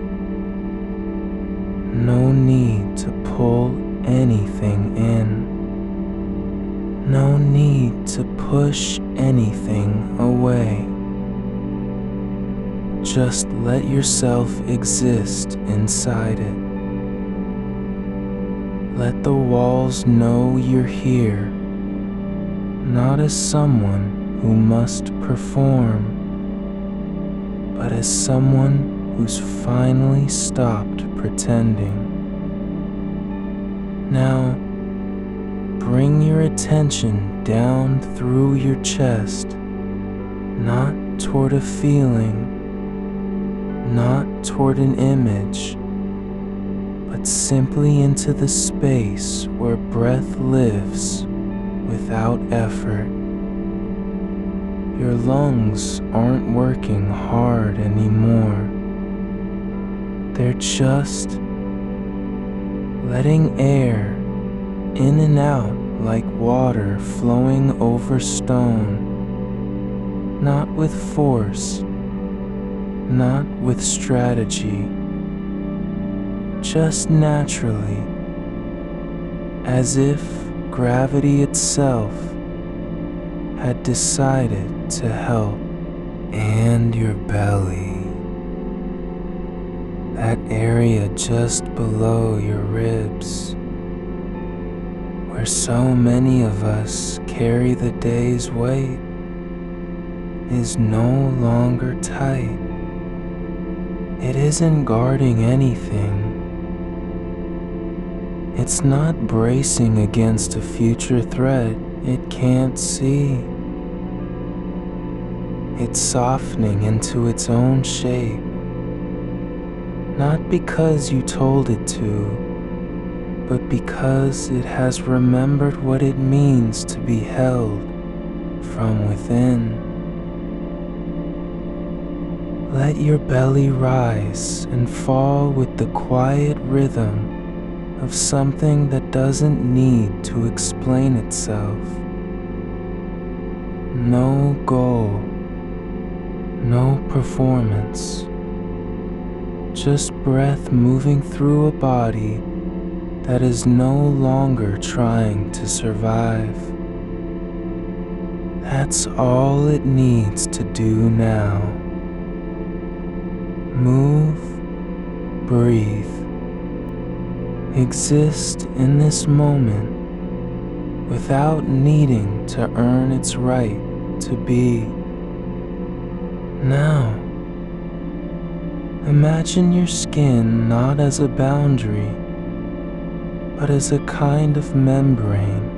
No need to pull anything in. No need to push anything away. Just let yourself exist inside it. Let the walls know you're here, not as someone who must perform, but as someone who's finally stopped pretending. Now, bring your attention down through your chest, not toward a feeling, not toward an image, but simply into the space where breath lives without effort. Your lungs aren't working hard anymore. They're just letting air in and out like water flowing over stone, not with force, not with strategy, just naturally, as if gravity itself had decided to help. And your belly, that area just below your ribs, where so many of us carry the day's weight, is no longer tight. It isn't guarding anything. It's not bracing against a future threat it can't see. It's softening into its own shape, not because you told it to, but because it has remembered what it means to be held from within. Let your belly rise and fall with the quiet rhythm of something that doesn't need to explain itself. No goal, no performance, just breath moving through a body that is no longer trying to survive. That's all it needs to do now. Move, breathe, exist in this moment without needing to earn its right to be. Now, imagine your skin not as a boundary, but as a kind of membrane,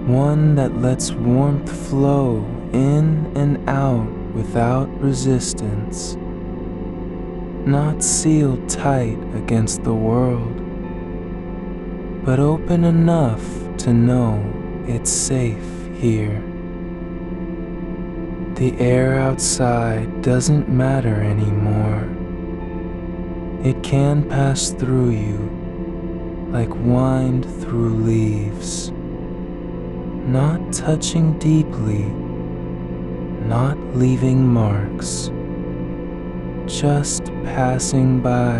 one that lets warmth flow in and out without resistance, not sealed tight against the world, but open enough to know it's safe here. The air outside doesn't matter anymore. It can pass through you like wind through leaves, not touching deeply, not leaving marks, just passing by.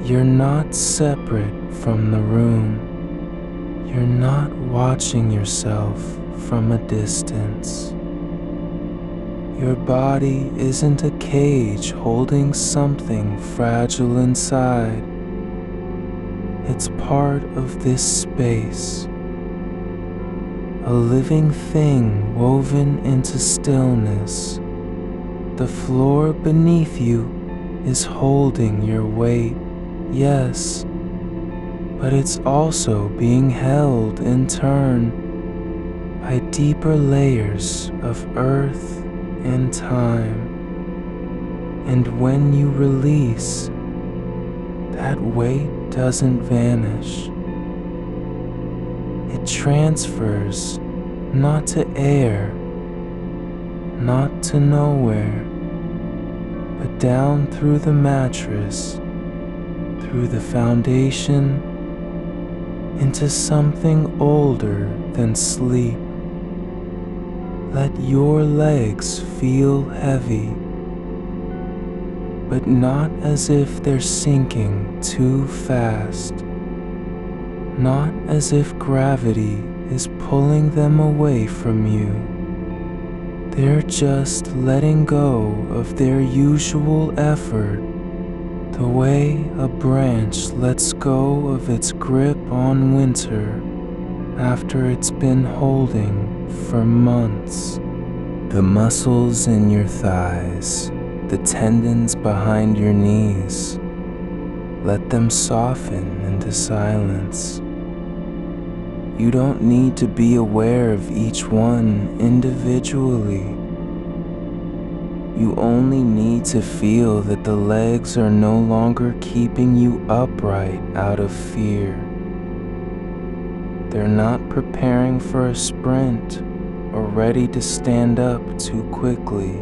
You're not separate from the room. You're not watching yourself from a distance. Your body isn't a cage holding something fragile inside. It's part of this space, a living thing woven into stillness. The floor beneath you is holding your weight, yes, but it's also being held in turn by deeper layers of earth and time. And when you release, that weight doesn't vanish. It transfers not to air, not to nowhere, but down through the mattress, through the foundation, into something older than sleep. Let your legs feel heavy, but not as if they're sinking too fast, not as if gravity is pulling them away from you. They're just letting go of their usual effort, the way a branch lets go of its grip on winter after it's been holding for months. The muscles in your thighs, the tendons behind your knees, let them soften into silence. You don't need to be aware of each one individually. You only need to feel that the legs are no longer keeping you upright out of fear. They're not preparing for a sprint or ready to stand up too quickly.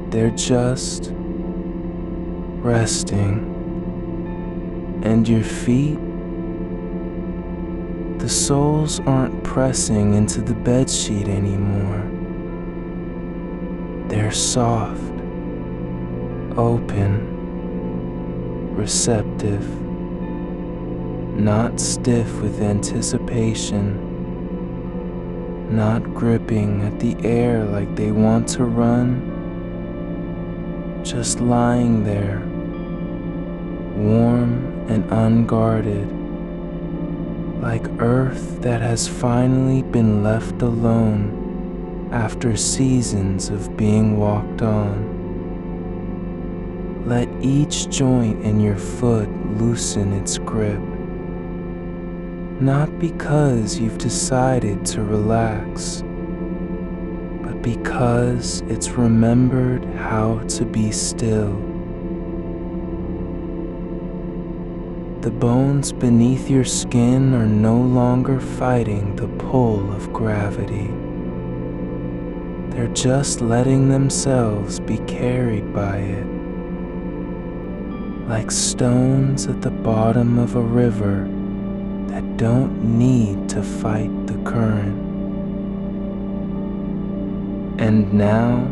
They're just resting. And your feet, the soles aren't pressing into the bedsheet anymore. They're soft, open, receptive. not stiff with anticipation, not gripping at the air like they want to run, just lying there, warm and unguarded, like earth that has finally been left alone after seasons of being walked on. Let each joint in your foot loosen its grip, not because you've decided to relax, but because it's remembered how to be still. The bones beneath your skin are no longer fighting the pull of gravity. They're just letting themselves be carried by it, like stones at the bottom of a river that don't need to fight the current. And now,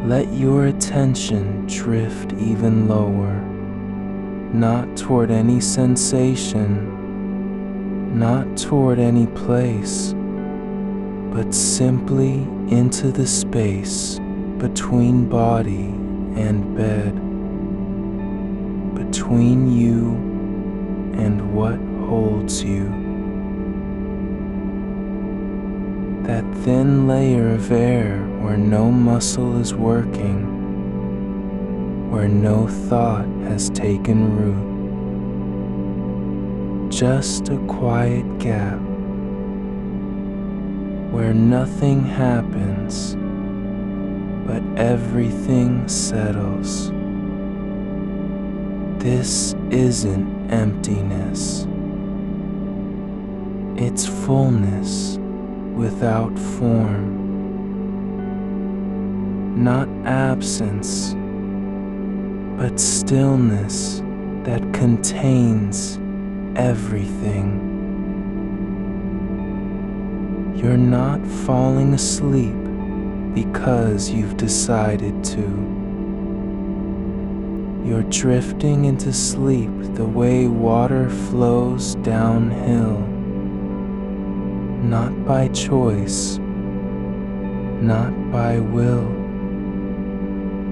let your attention drift even lower, not toward any sensation, not toward any place, but simply into the space between body and bed, between you and what holds you. That thin layer of air where no muscle is working, where no thought has taken root. Just a quiet gap where nothing happens, but everything settles. This isn't emptiness. It's fullness without form. Not absence, but stillness that contains everything. You're not falling asleep because you've decided to. You're drifting into sleep the way water flows downhill, not by choice, not by will,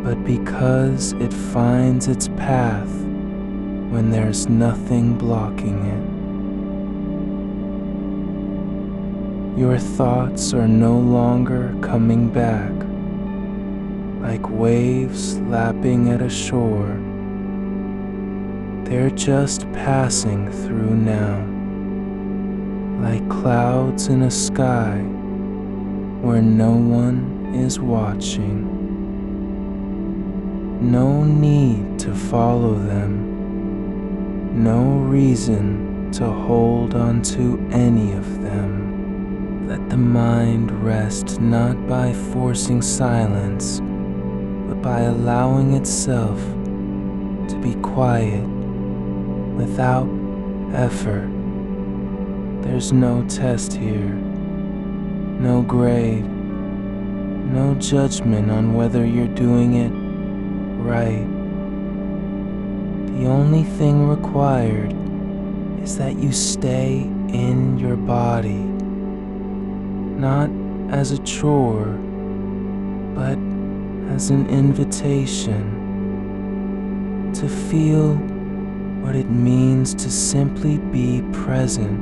but because it finds its path when there's nothing blocking it. Your thoughts are no longer coming back, like waves lapping at a shore. They're just passing through now, like clouds in a sky where no one is watching. No need to follow them, no reason to hold on to any of them. Let the mind rest not by forcing silence, but by allowing itself to be quiet without effort. There's no test here, no grade, no judgment on whether you're doing it right. The only thing required is that you stay in your body, not as a chore, but as an invitation to feel what it means to simply be present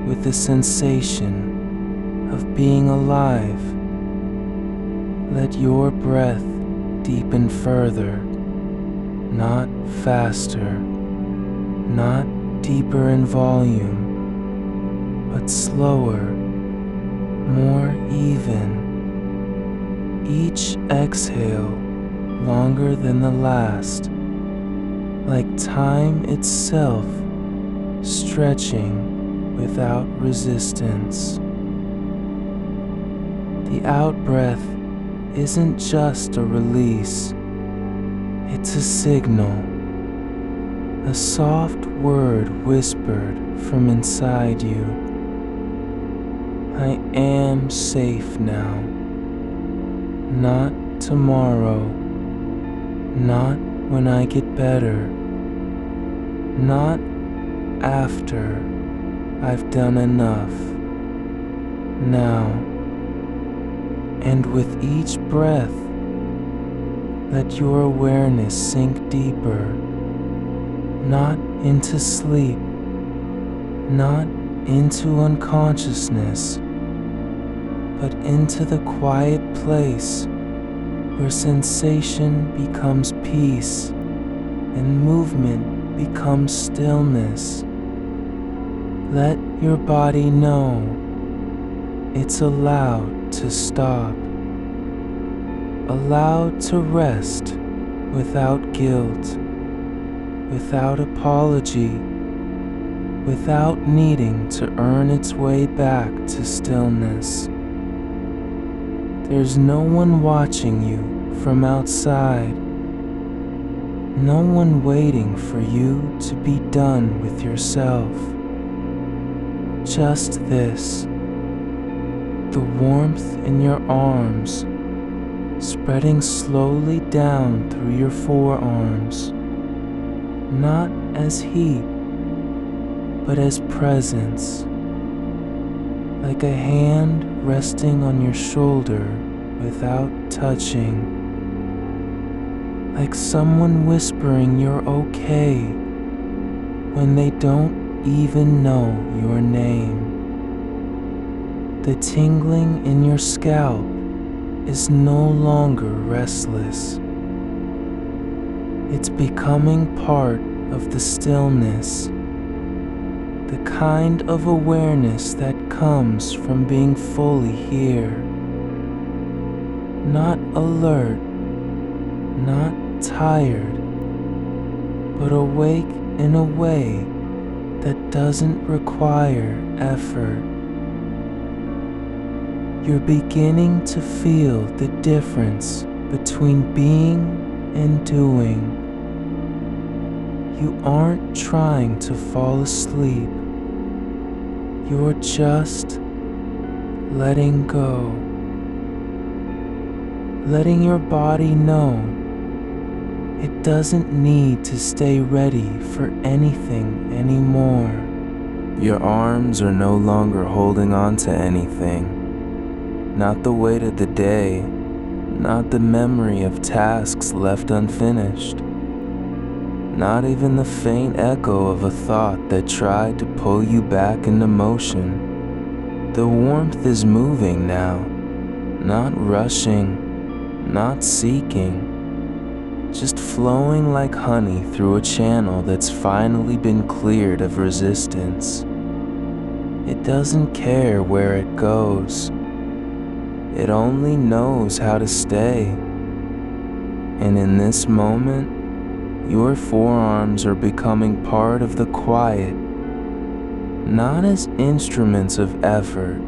with the sensation of being alive. Let your breath deepen further, not faster, not deeper in volume, but slower, more even. Each exhale longer than the last, like time itself stretching without resistance. The out-breath isn't just a release, it's a signal, a soft word whispered from inside you. I am safe now. Not tomorrow, not when I get better, not after I've done enough. Now, and with each breath, let your awareness sink deeper, not into sleep, not into unconsciousness, but into the quiet place where sensation becomes peace and movement becomes stillness. Let your body know it's allowed to stop, allowed to rest without guilt, without apology, without needing to earn its way back to stillness. There's no one watching you from outside, no one waiting for you to be done with yourself. Just this, the warmth in your arms, spreading slowly down through your forearms, not as heat, but as presence, like a hand resting on your shoulder without touching, like someone whispering you're okay when they don't even know your name. The tingling in your scalp is no longer restless. It's becoming part of the stillness, the kind of awareness that comes from being fully here. Not alert, not tired, but awake in a way that doesn't require effort. You're beginning to feel the difference between being and doing. You aren't trying to fall asleep. You're just letting go. Letting your body know it doesn't need to stay ready for anything anymore. Your arms are no longer holding on to anything. Not the weight of the day, not the memory of tasks left unfinished. Not even the faint echo of a thought that tried to pull you back into motion. The warmth is moving now, not rushing, not seeking, just flowing like honey through a channel that's finally been cleared of resistance. It doesn't care where it goes. It only knows how to stay. And in this moment, your forearms are becoming part of the quiet, not as instruments of effort,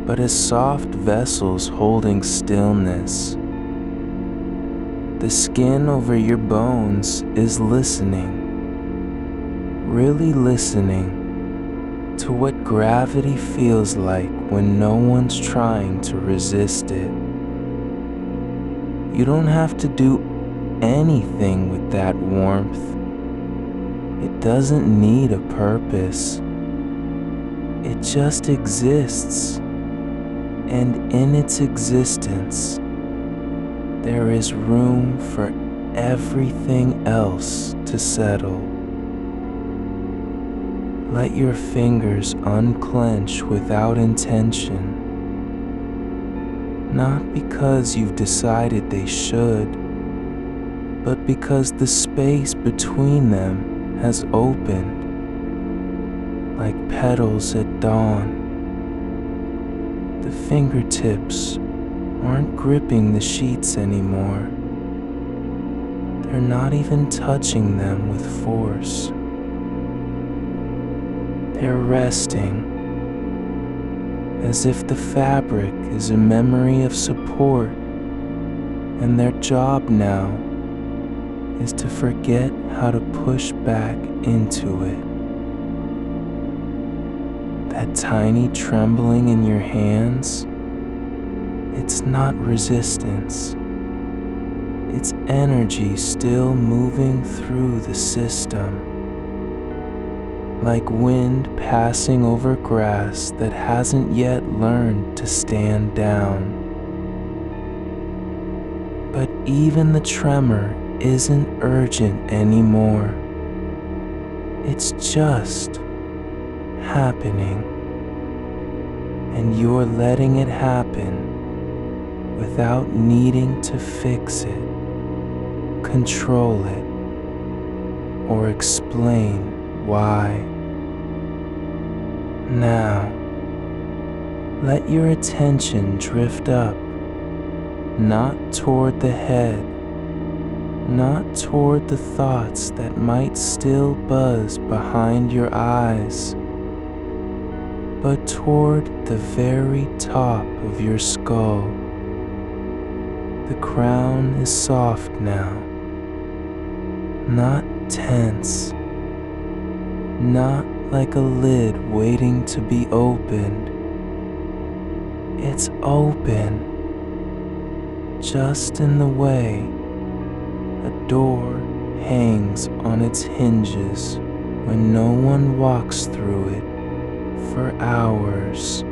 but as soft vessels holding stillness. The skin over your bones is listening, really listening to what gravity feels like when no one's trying to resist it. You don't have to do anything with that warmth. It doesn't need a purpose. It just exists. And in its existence, there is room for everything else to settle. Let your fingers unclench without intention, not because you've decided they should, but because the space between them has opened, like petals at dawn. The fingertips aren't gripping the sheets anymore. They're not even touching them with force. They're resting, as if the fabric is a memory of support, and their job now is to forget how to push back into it. That tiny trembling in your hands, it's not resistance. It's energy still moving through the system. like wind passing over grass that hasn't yet learned to stand down. But even the tremor isn't urgent anymore. It's just happening, and you're letting it happen without needing to fix it, control it, or explain why. Now, let your attention drift up, not toward the head, not toward the thoughts that might still buzz behind your eyes, but toward the very top of your skull. The crown is soft now, not tense, not like a lid waiting to be opened. It's open, just in the way a door hangs on its hinges when no one walks through it for hours.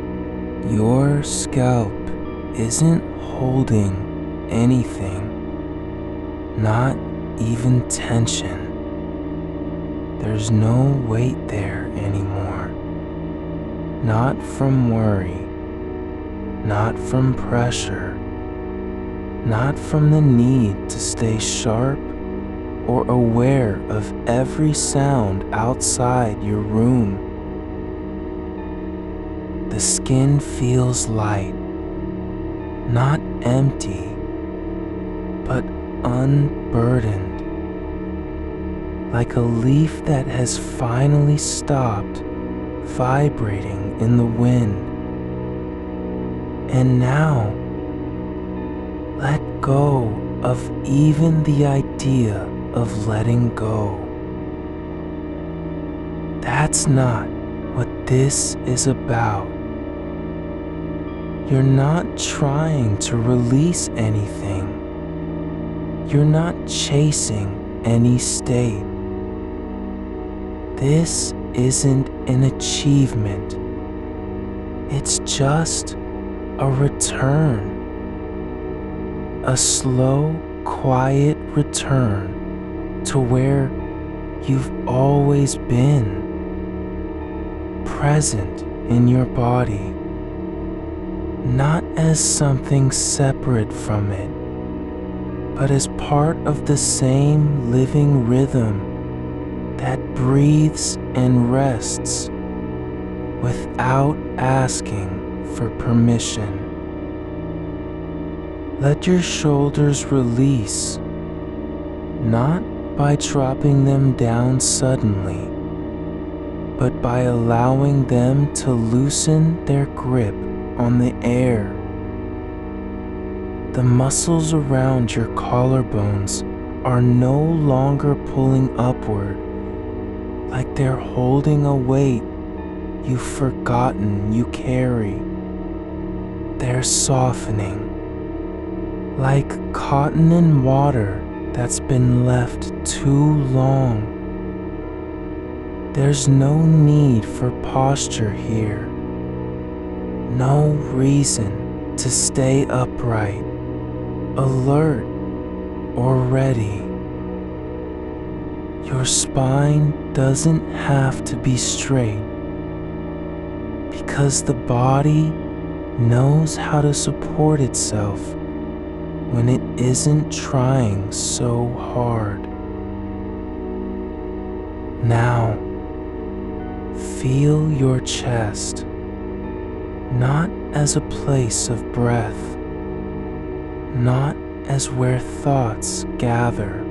Your scalp isn't holding anything, not even tension. There's no weight there anymore. Not from worry, not from pressure, not from the need to stay sharp or aware of every sound outside your room. The skin feels light, not empty, but unburdened, like a leaf that has finally stopped vibrating in the wind. And now, let go of even the idea of letting go. That's not what this is about. You're not trying to release anything. You're not chasing any state. This isn't an achievement. It's just a return. A slow, quiet return to where you've always been. Present in your body. Not as something separate from it, but as part of the same living rhythm that breathes and rests without asking for permission. Let your shoulders release, not by dropping them down suddenly, but by allowing them to loosen their grip on the air. The muscles around your collarbones are no longer pulling upward like they're holding a weight you've forgotten you carry. They're softening, like cotton in water that's been left too long. There's no need for posture here. No reason to stay upright, alert, or ready. Your spine doesn't have to be straight because the body knows how to support itself when it isn't trying so hard. Now, feel your chest, not as a place of breath, not as where thoughts gather,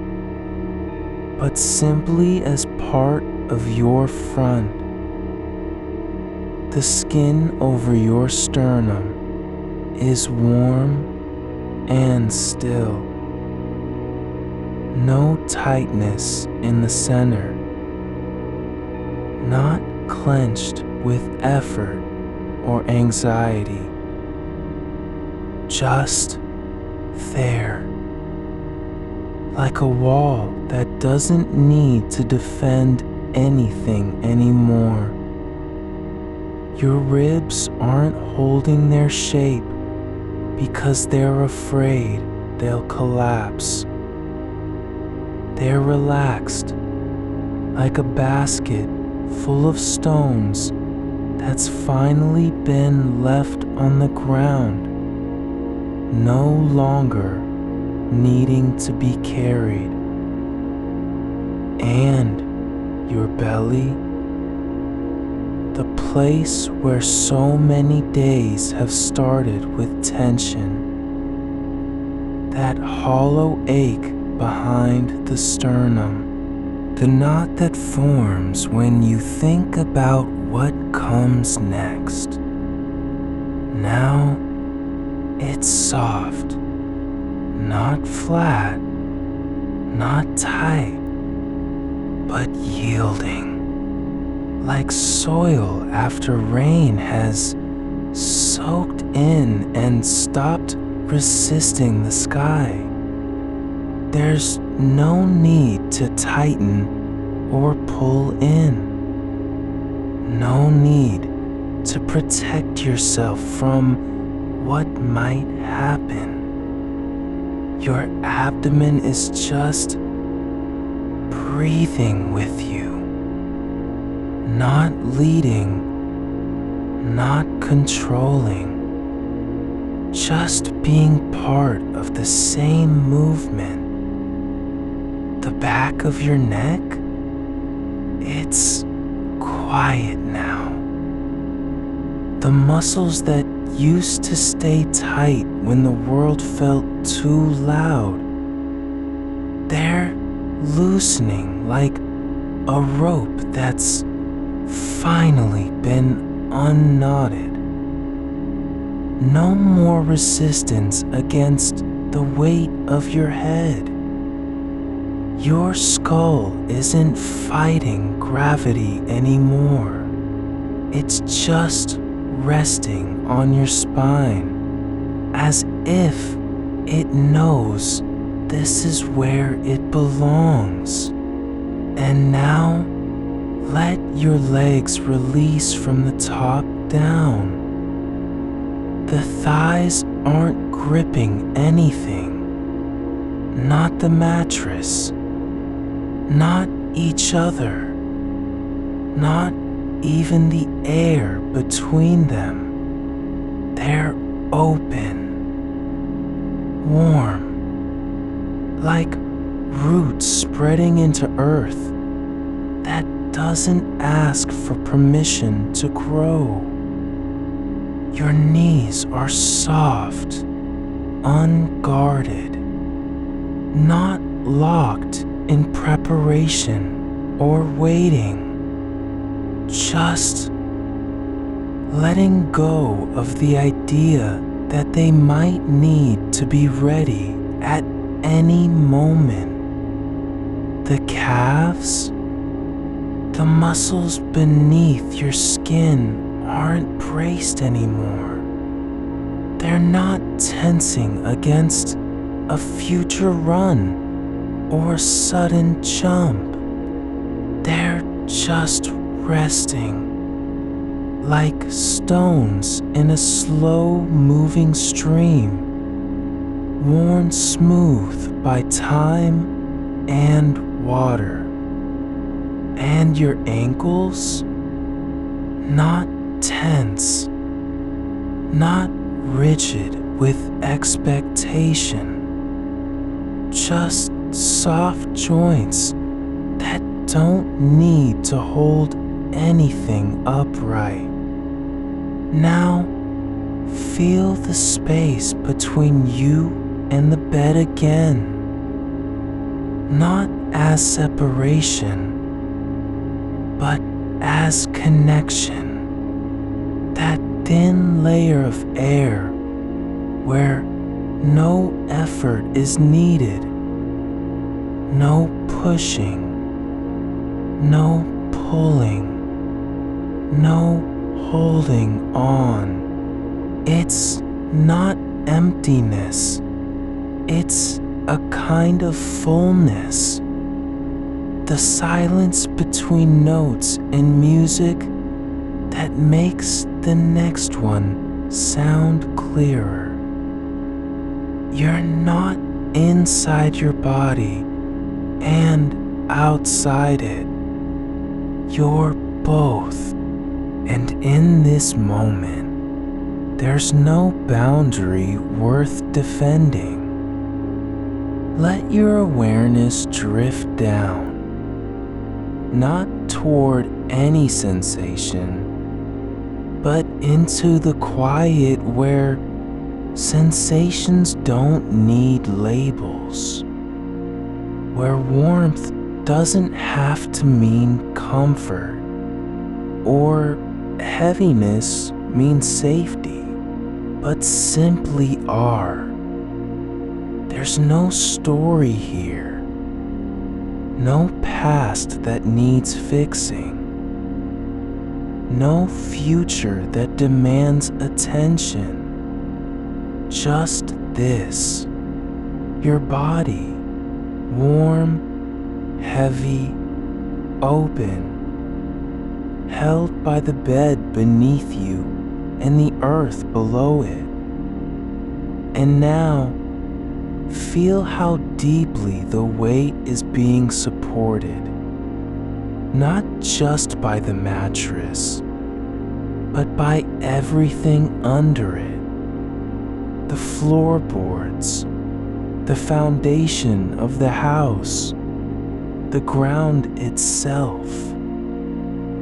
but simply as part of your front. The skin over your sternum is warm and still. No tightness in the center, not clenched with effort or anxiety. Just there, like a wall that doesn't need to defend anything anymore. Your ribs aren't holding their shape because they're afraid they'll collapse. They're relaxed, like a basket full of stones that's finally been left on the ground, no longer needing to be carried. And your belly, the place where so many days have started with tension, that hollow ache behind the sternum, the knot that forms when you think about what comes next. Now it's soft, not flat, not tight, but yielding, like soil after rain has soaked in and stopped resisting the sky. There's no need to tighten or pull in. No need to protect yourself from what might happen. Your abdomen is just breathing with you, not leading, not controlling, just being part of the same movement. The back of your neck, it's quiet now. The muscles that used to stay tight when the world felt too loud, they're loosening like a rope that's finally been unknotted. No more resistance against the weight of your head. Your skull isn't fighting gravity anymore. It's just resting on your spine, as if it knows this is where it belongs. And now, let your legs release from the top down. The thighs aren't gripping anything, not the mattress, not each other, not even the air between them. They're open, warm, like roots spreading into earth that doesn't ask for permission to grow. Your knees are soft, unguarded, not locked in preparation or waiting, just letting go of the idea that they might need to be ready at any moment. The calves, the muscles beneath your skin aren't braced anymore. They're not tensing against a future run or sudden jump. They're just resting, like stones in a slow-moving stream, worn smooth by time and water. And your ankles, not tense, not rigid with expectation, just soft joints that don't need to hold anything upright. Now, feel the space between you and the bed again, not as separation, but as connection. That thin layer of air where no effort is needed, no pushing, no pulling, no holding on. It's not emptiness, it's a kind of fullness. the silence between notes in music that makes the next one sound clearer. You're not inside your body and outside it. You're both. And in this moment, there's no boundary worth defending. Let your awareness drift down, not toward any sensation, but into the quiet where sensations don't need labels, where warmth doesn't have to mean comfort, or heaviness means safety, but simply are. There's no story here, no past that needs fixing, no future that demands attention. Just this, your body, warm, heavy, open, held by the bed beneath you and the earth below it. And now, feel how deeply the weight is being supported, not just by the mattress, but by everything under it. The floorboards, the foundation of the house, the ground itself.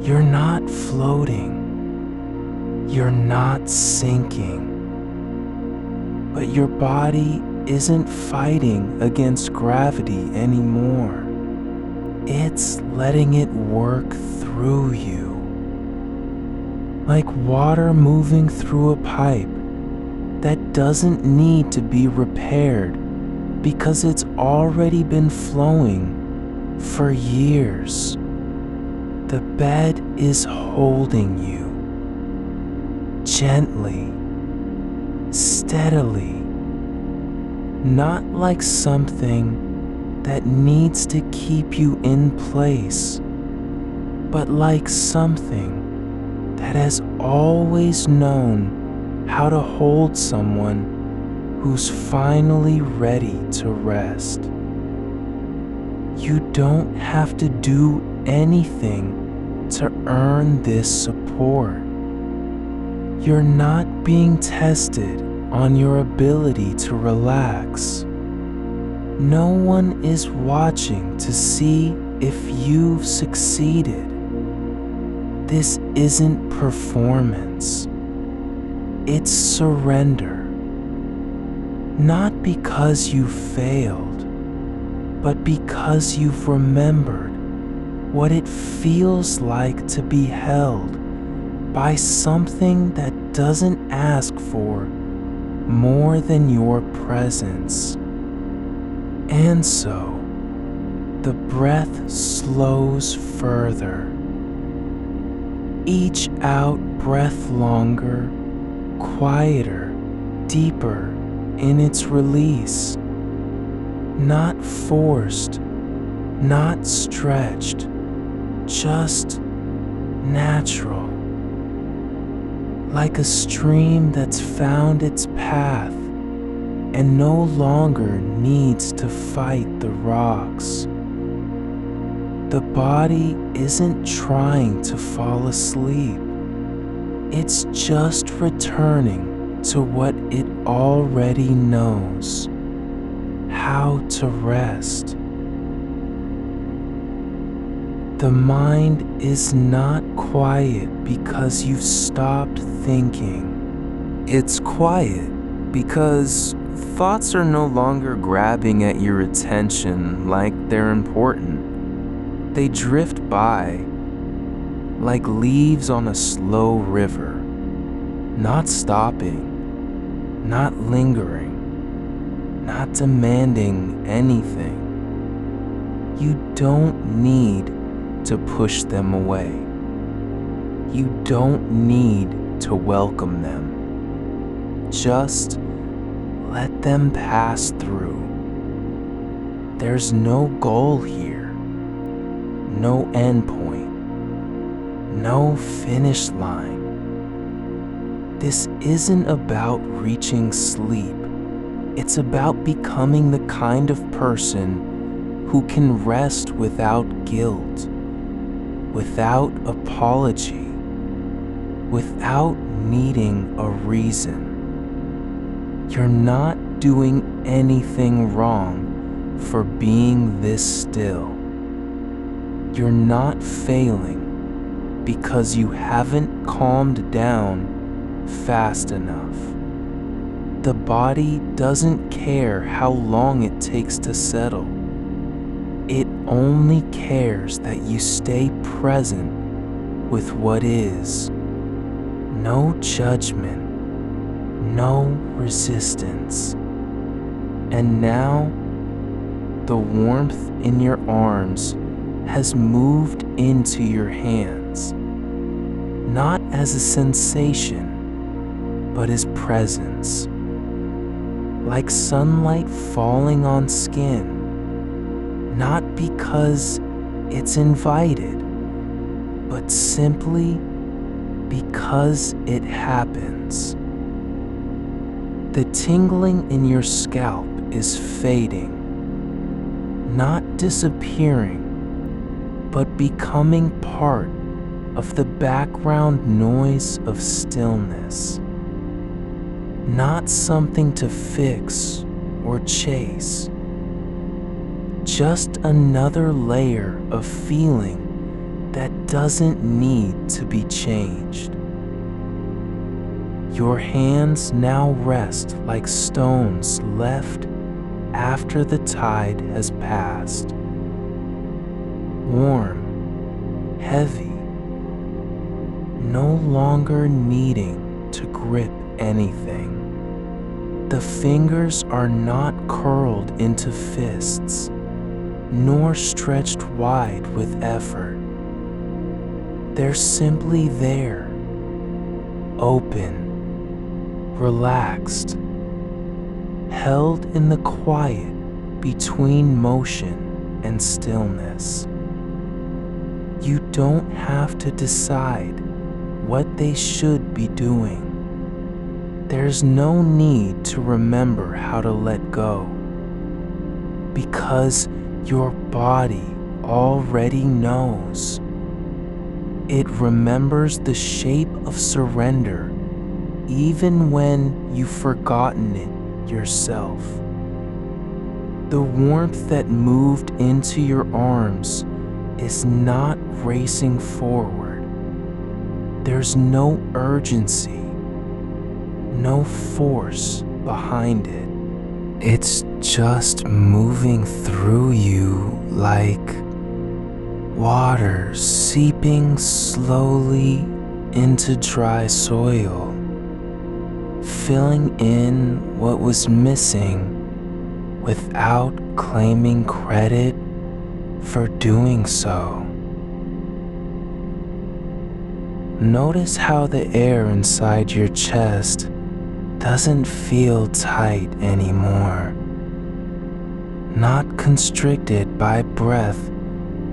You're not floating, you're not sinking, but your body isn't fighting against gravity anymore. It's letting it work through you, like water moving through a pipe that doesn't need to be repaired because it's already been flowing for years. The bed is holding you gently, steadily, not like something that needs to keep you in place, but like something that has always known how to hold someone who's finally ready to rest. You don't have to do anything to earn this support. You're not being tested on your ability to relax. No one is watching to see if you've succeeded. This isn't performance. It's surrender. Not because you failed, but because you've remembered what it feels like to be held by something that doesn't ask for more than your presence. And so, the breath slows further. Each out breath longer, quieter, deeper in its release. Not forced, not stretched, just natural. Like a stream that's found its path and no longer needs to fight the rocks. The body isn't trying to fall asleep. It's just returning to what it already knows, how to rest. The mind is not quiet because you've stopped thinking. It's quiet because thoughts are no longer grabbing at your attention like they're important. They drift by like leaves on a slow river, not stopping, not lingering, not demanding anything. You don't need to push them away. You don't need to welcome them. Just let them pass through. There's no goal here, no end point, no finish line. This isn't about reaching sleep. It's about becoming the kind of person who can rest without guilt, without apology, without needing a reason. You're not doing anything wrong for being this still. You're not failing because you haven't calmed down fast enough. The body doesn't care how long it takes to settle. It only cares that you stay present with what is. No judgment, no resistance. And now, the warmth in your arms has moved into your hands, not as a sensation, but as presence, like sunlight falling on skin, not because it's invited, but simply because it happens. The tingling in your scalp is fading, not disappearing, but becoming part of the background noise of stillness. Not something to fix or chase, just another layer of feeling that doesn't need to be changed. Your hands now rest like stones left after the tide has passed. Warm, heavy, no longer needing to grip anything. The fingers are not curled into fists, nor stretched wide with effort. They're simply there, open, relaxed, held in the quiet between motion and stillness. You don't have to decide what they should be doing. There's no need to remember how to let go, because your body already knows. It remembers the shape of surrender even when you've forgotten it yourself. The warmth that moved into your arms is not racing forward. There's no urgency, no force behind it. It's just moving through you like water seeping slowly into dry soil, filling in what was missing without claiming credit for doing so. Notice how the air inside your chest doesn't feel tight anymore, not constricted by breath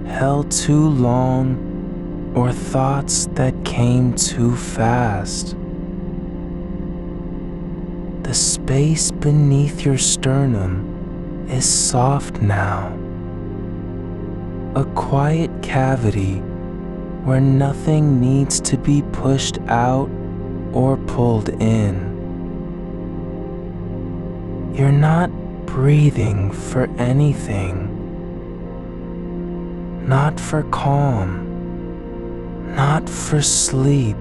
held too long or thoughts that came too fast. The space beneath your sternum is soft now, a quiet cavity where nothing needs to be pushed out or pulled in. You're not breathing for anything, not for calm, not for sleep,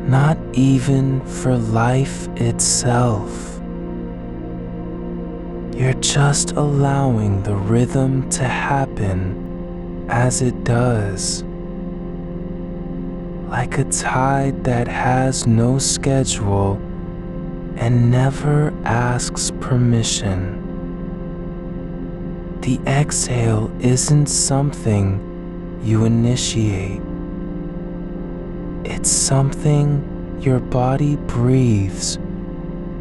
not even for life itself. You're just allowing the rhythm to happen as it does, like a tide that has no schedule and never asks permission. The exhale isn't something you initiate. It's something your body breathes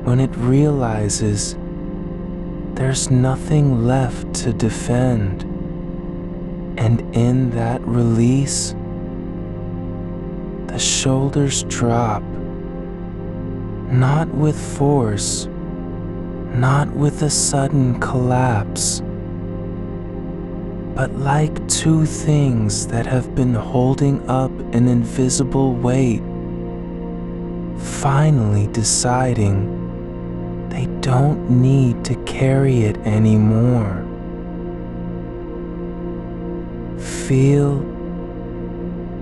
when it realizes there's nothing left to defend And in that release, the shoulders drop, not with force, not with a sudden collapse, but like two things that have been holding up an invisible weight, finally deciding they don't need to carry it anymore. Feel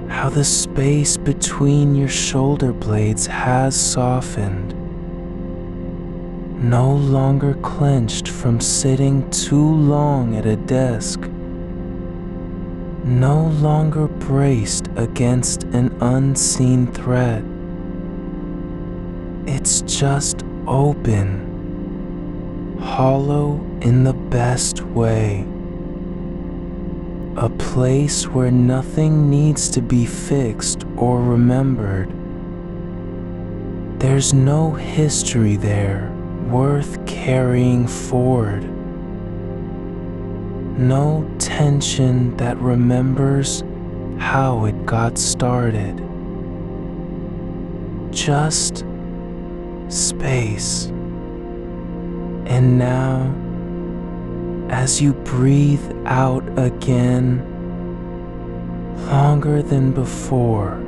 how the space between your shoulder blades has softened, no longer clenched from sitting too long at a desk, no longer braced against an unseen threat. It's just open, hollow in the best way. A place where nothing needs to be fixed or remembered. There's no history there worth carrying forward. No tension that remembers how it got started. Just space. And now, as you breathe out again, longer than before,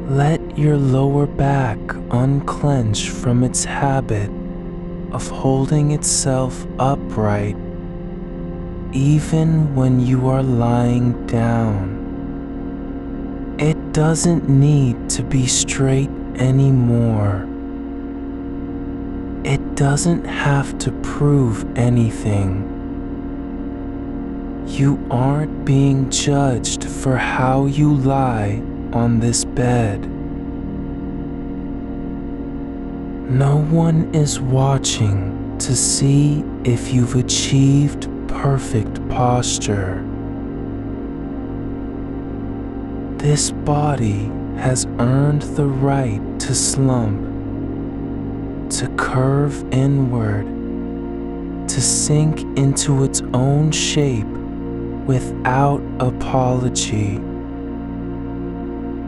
let your lower back unclench from its habit of holding itself upright even when you are lying down. It doesn't need to be straight anymore. It doesn't have to prove anything. You aren't being judged for how you lie on this bed. No one is watching to see if you've achieved perfect posture. This body has earned the right to slump, to curve inward, to sink into its own shape without apology.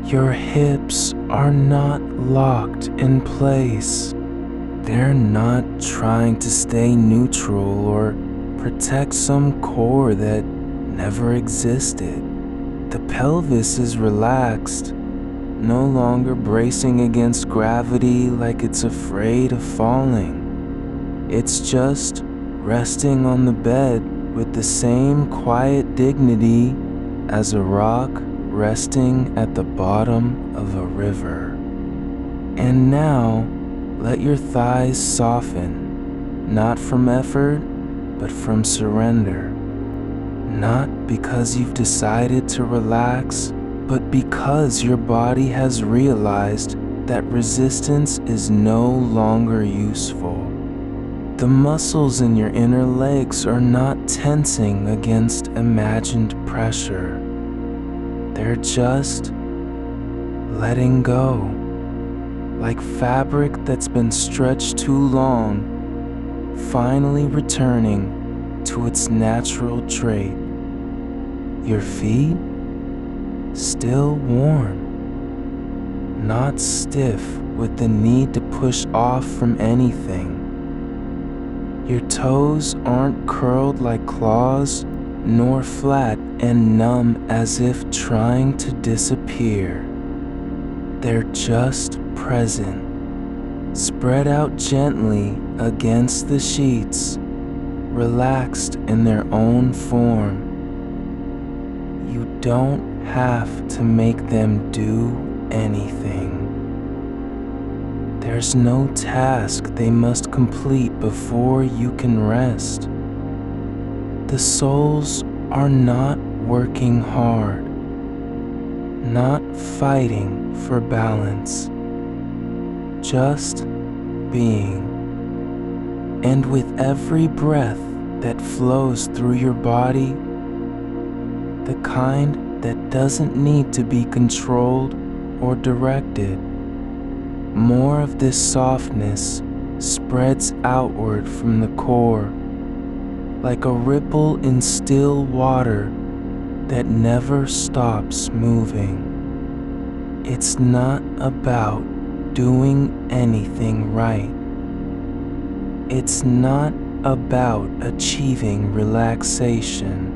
Your hips are not locked in place. They're not trying to stay neutral or protect some core that never existed. The pelvis is relaxed, no longer bracing against gravity like it's afraid of falling. It's just resting on the bed with the same quiet dignity as a rock resting at the bottom of a river. And now, let your thighs soften, not from effort, but from surrender. Not because you've decided to relax, but because your body has realized that resistance is no longer useful. The muscles in your inner legs are not tensing against imagined pressure. They're just letting go, like fabric that's been stretched too long, finally returning to its natural trait. Your feet still warm, not stiff with the need to push off from anything. Your toes aren't curled like claws, nor flat and numb as if trying to disappear. They're just present, spread out gently against the sheets, relaxed in their own form. You don't have to make them do anything. There's no task they must complete before you can rest. The souls are not working hard, not fighting for balance, just being. And with every breath that flows through your body, the kind that doesn't need to be controlled or directed, more of this softness spreads outward from the core, like a ripple in still water that never stops moving. It's not about doing anything right. It's not about achieving relaxation.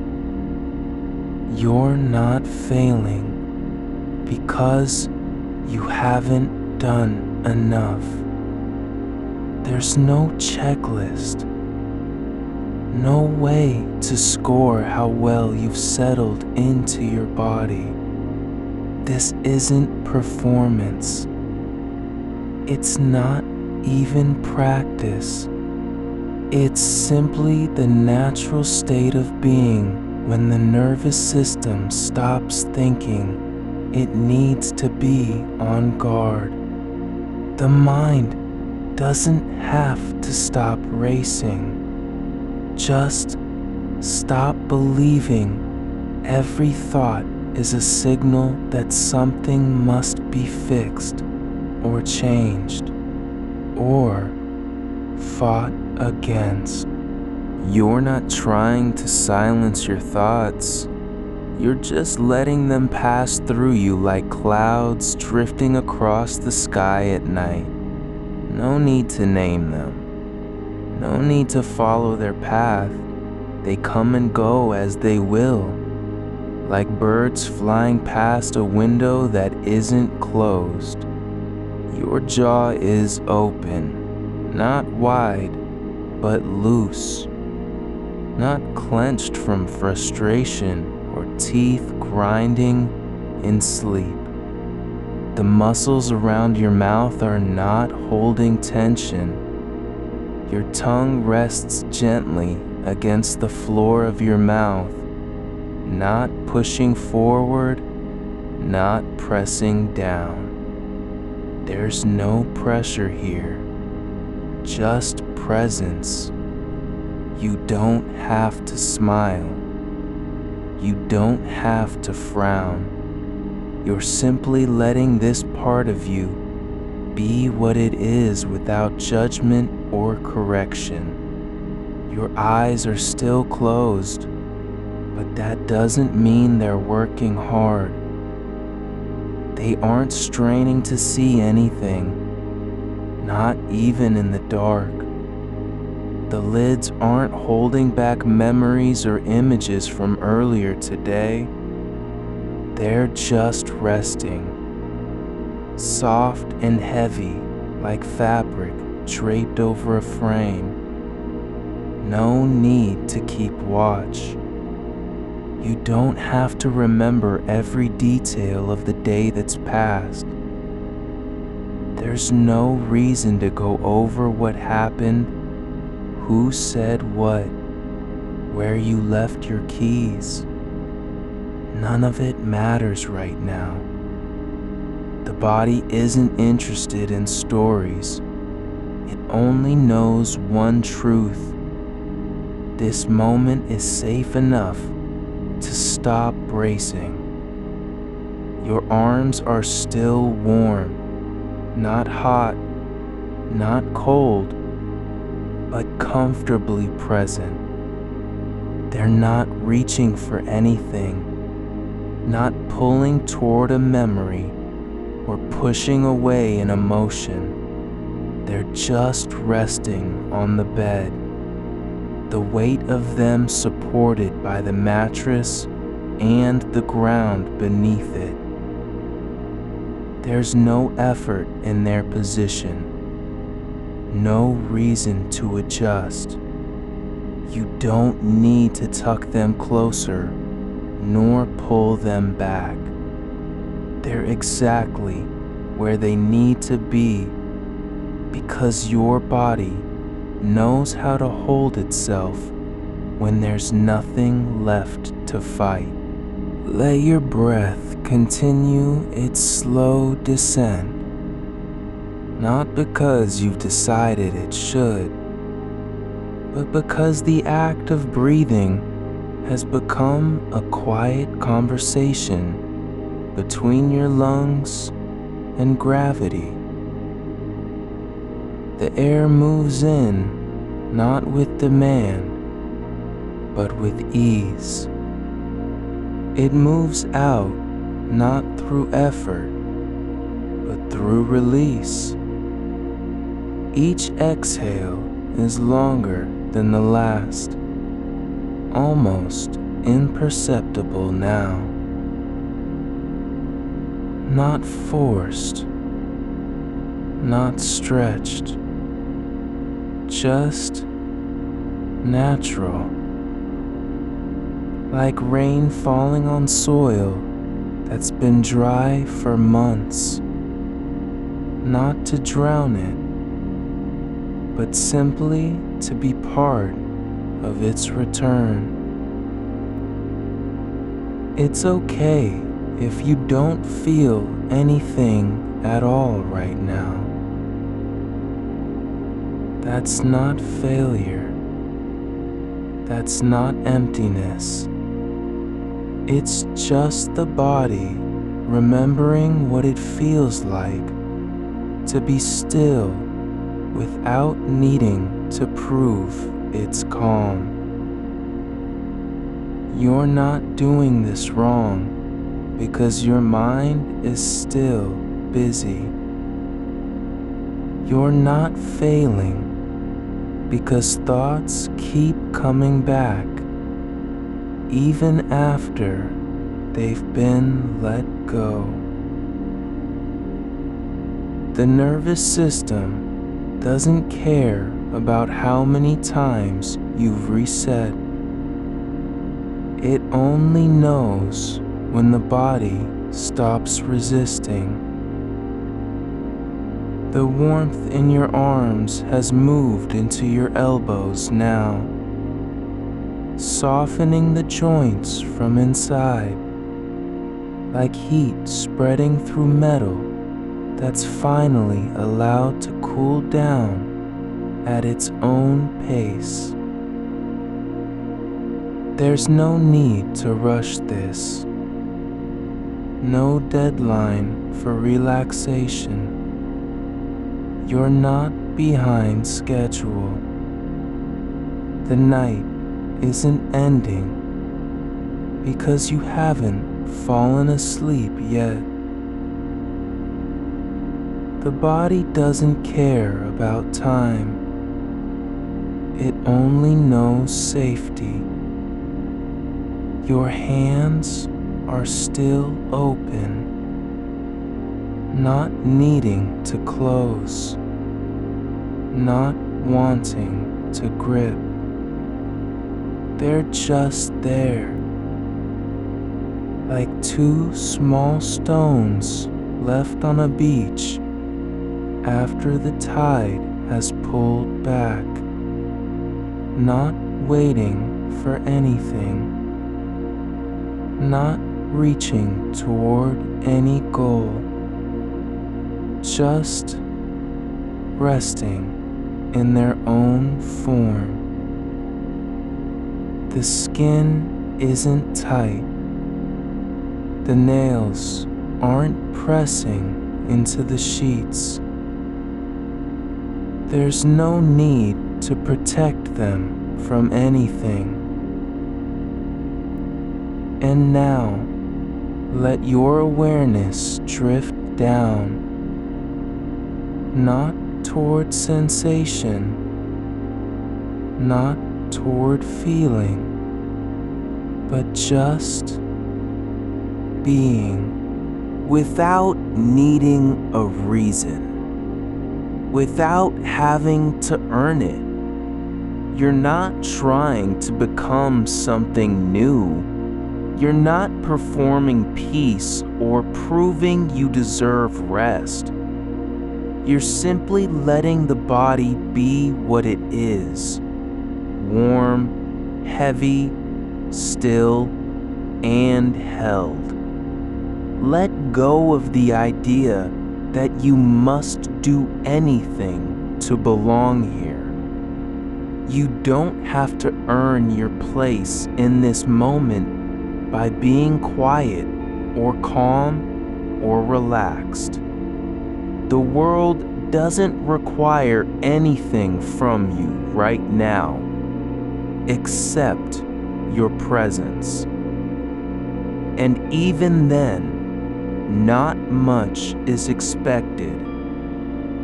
You're not failing because you haven't done enough. There's no checklist, no way to score how well you've settled into your body. This isn't performance. It's not even practice. It's simply the natural state of being when the nervous system stops thinking it needs to be on guard. The mind doesn't have to stop racing. Just stop believing every thought is a signal that something must be fixed or changed or fought against. You're not trying to silence your thoughts. You're just letting them pass through you like clouds drifting across the sky at night. No need to name them. No need to follow their path. They come and go as they will, like birds flying past a window that isn't closed. Your jaw is open, not wide, but loose, not clenched from frustration or teeth grinding in sleep. The muscles around your mouth are not holding tension. Your tongue rests gently against the floor of your mouth, not pushing forward, not pressing down. There's no pressure here, just presence. You don't have to smile. You don't have to frown. You're simply letting this part of you be what it is without judgment or correction. Your eyes are still closed, but that doesn't mean they're working hard. They aren't straining to see anything, not even in the dark. The lids aren't holding back memories or images from earlier today. They're just resting, soft and heavy like fabric draped over a frame. No need to keep watch. You don't have to remember every detail of the day that's passed. There's no reason to go over what happened, who said what, where you left your keys. None of it matters right now. The body isn't interested in stories. It only knows one truth. This moment is safe enough to stop bracing. Your arms are still warm, not hot, not cold, but comfortably present. They're not reaching for anything, not pulling toward a memory or pushing away an emotion. They're just resting on the bed, the weight of them supported by the mattress and the ground beneath it. There's no effort in their position, no reason to adjust. You don't need to tuck them closer, nor pull them back. They're exactly where they need to be because your body knows how to hold itself when there's nothing left to fight. Let your breath continue its slow descent, not because you've decided it should, but because the act of breathing has become a quiet conversation between your lungs and gravity. The air moves in, not with demand, but with ease. It moves out not through effort, but through release. Each exhale is longer than the last, almost imperceptible now. Not forced, not stretched, just natural. Like rain falling on soil that's been dry for months. Not to drown it, but simply to be part of its return. It's okay if you don't feel anything at all right now. That's not failure. That's not emptiness. It's just the body remembering what it feels like to be still without needing to prove it's calm. You're not doing this wrong because your mind is still busy. You're not failing because thoughts keep coming back even after they've been let go. The nervous system doesn't care about how many times you've reset. It only knows when the body stops resisting. The warmth in your arms has moved into your elbows now, softening the joints from inside, like heat spreading through metal that's finally allowed to cool down at its own pace. There's no need to rush this. No deadline for relaxation. You're not behind schedule. The night isn't ending because you haven't fallen asleep yet. The body doesn't care about time. It only knows safety. Your hands are still open, not needing to close, not wanting to grip. They're just there, like two small stones left on a beach after the tide has pulled back, not waiting for anything, not reaching toward any goal, just resting in their own form. The skin isn't tight. The nails aren't pressing into the sheets. There's no need to protect them from anything. And now, let your awareness drift down, not toward sensation, not toward feeling, but just being, without needing a reason, without having to earn it. You're not trying to become something new. You're not performing peace or proving you deserve rest. You're simply letting the body be what it is. Warm, heavy, still, and held. Let go of the idea that you must do anything to belong here. You don't have to earn your place in this moment by being quiet or calm or relaxed. The world doesn't require anything from you right now, except your presence. And even then, not much is expected.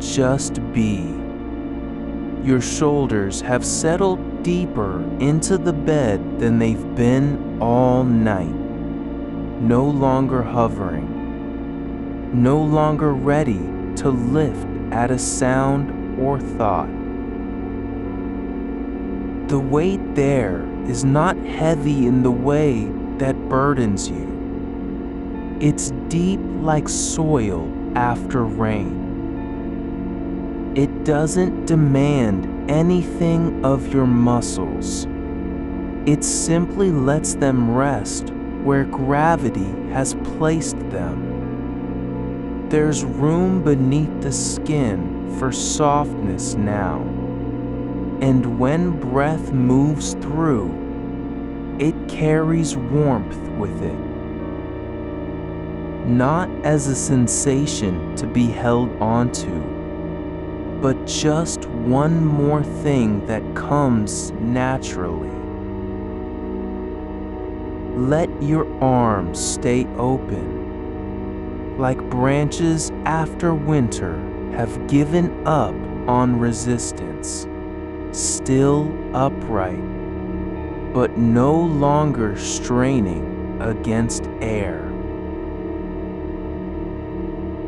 Just be. Your shoulders have settled deeper into the bed than they've been all night. No longer hovering. No longer ready to lift at a sound or thought. The weight there is not heavy in the way that burdens you. It's deep like soil after rain. It doesn't demand anything of your muscles. It simply lets them rest where gravity has placed them. There's room beneath the skin for softness now. And when breath moves through, it carries warmth with it. Not as a sensation to be held onto, but just one more thing that comes naturally. Let your arms stay open, like branches after winter have given up on resistance, still upright, but no longer straining against air.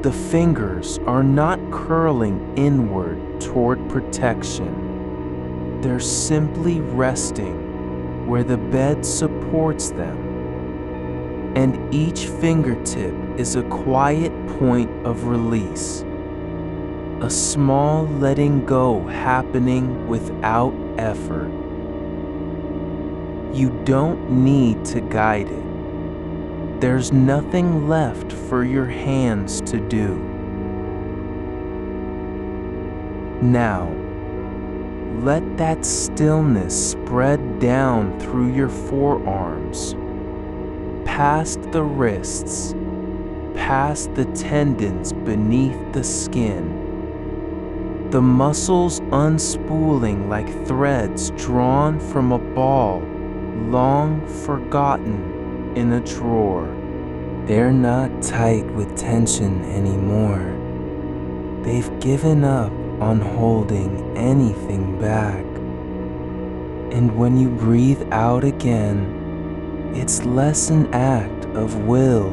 The fingers are not curling inward toward protection. They're simply resting where the bed supports them. And each fingertip is a quiet point of release. A small letting go happening without effort. You don't need to guide it. There's nothing left for your hands to do. Now, let that stillness spread down through your forearms, past the wrists, past the tendons beneath the skin, the muscles unspooling like threads drawn from a ball long forgotten in a drawer. They're not tight with tension anymore. They've given up on holding anything back. And when you breathe out again, it's less an act of will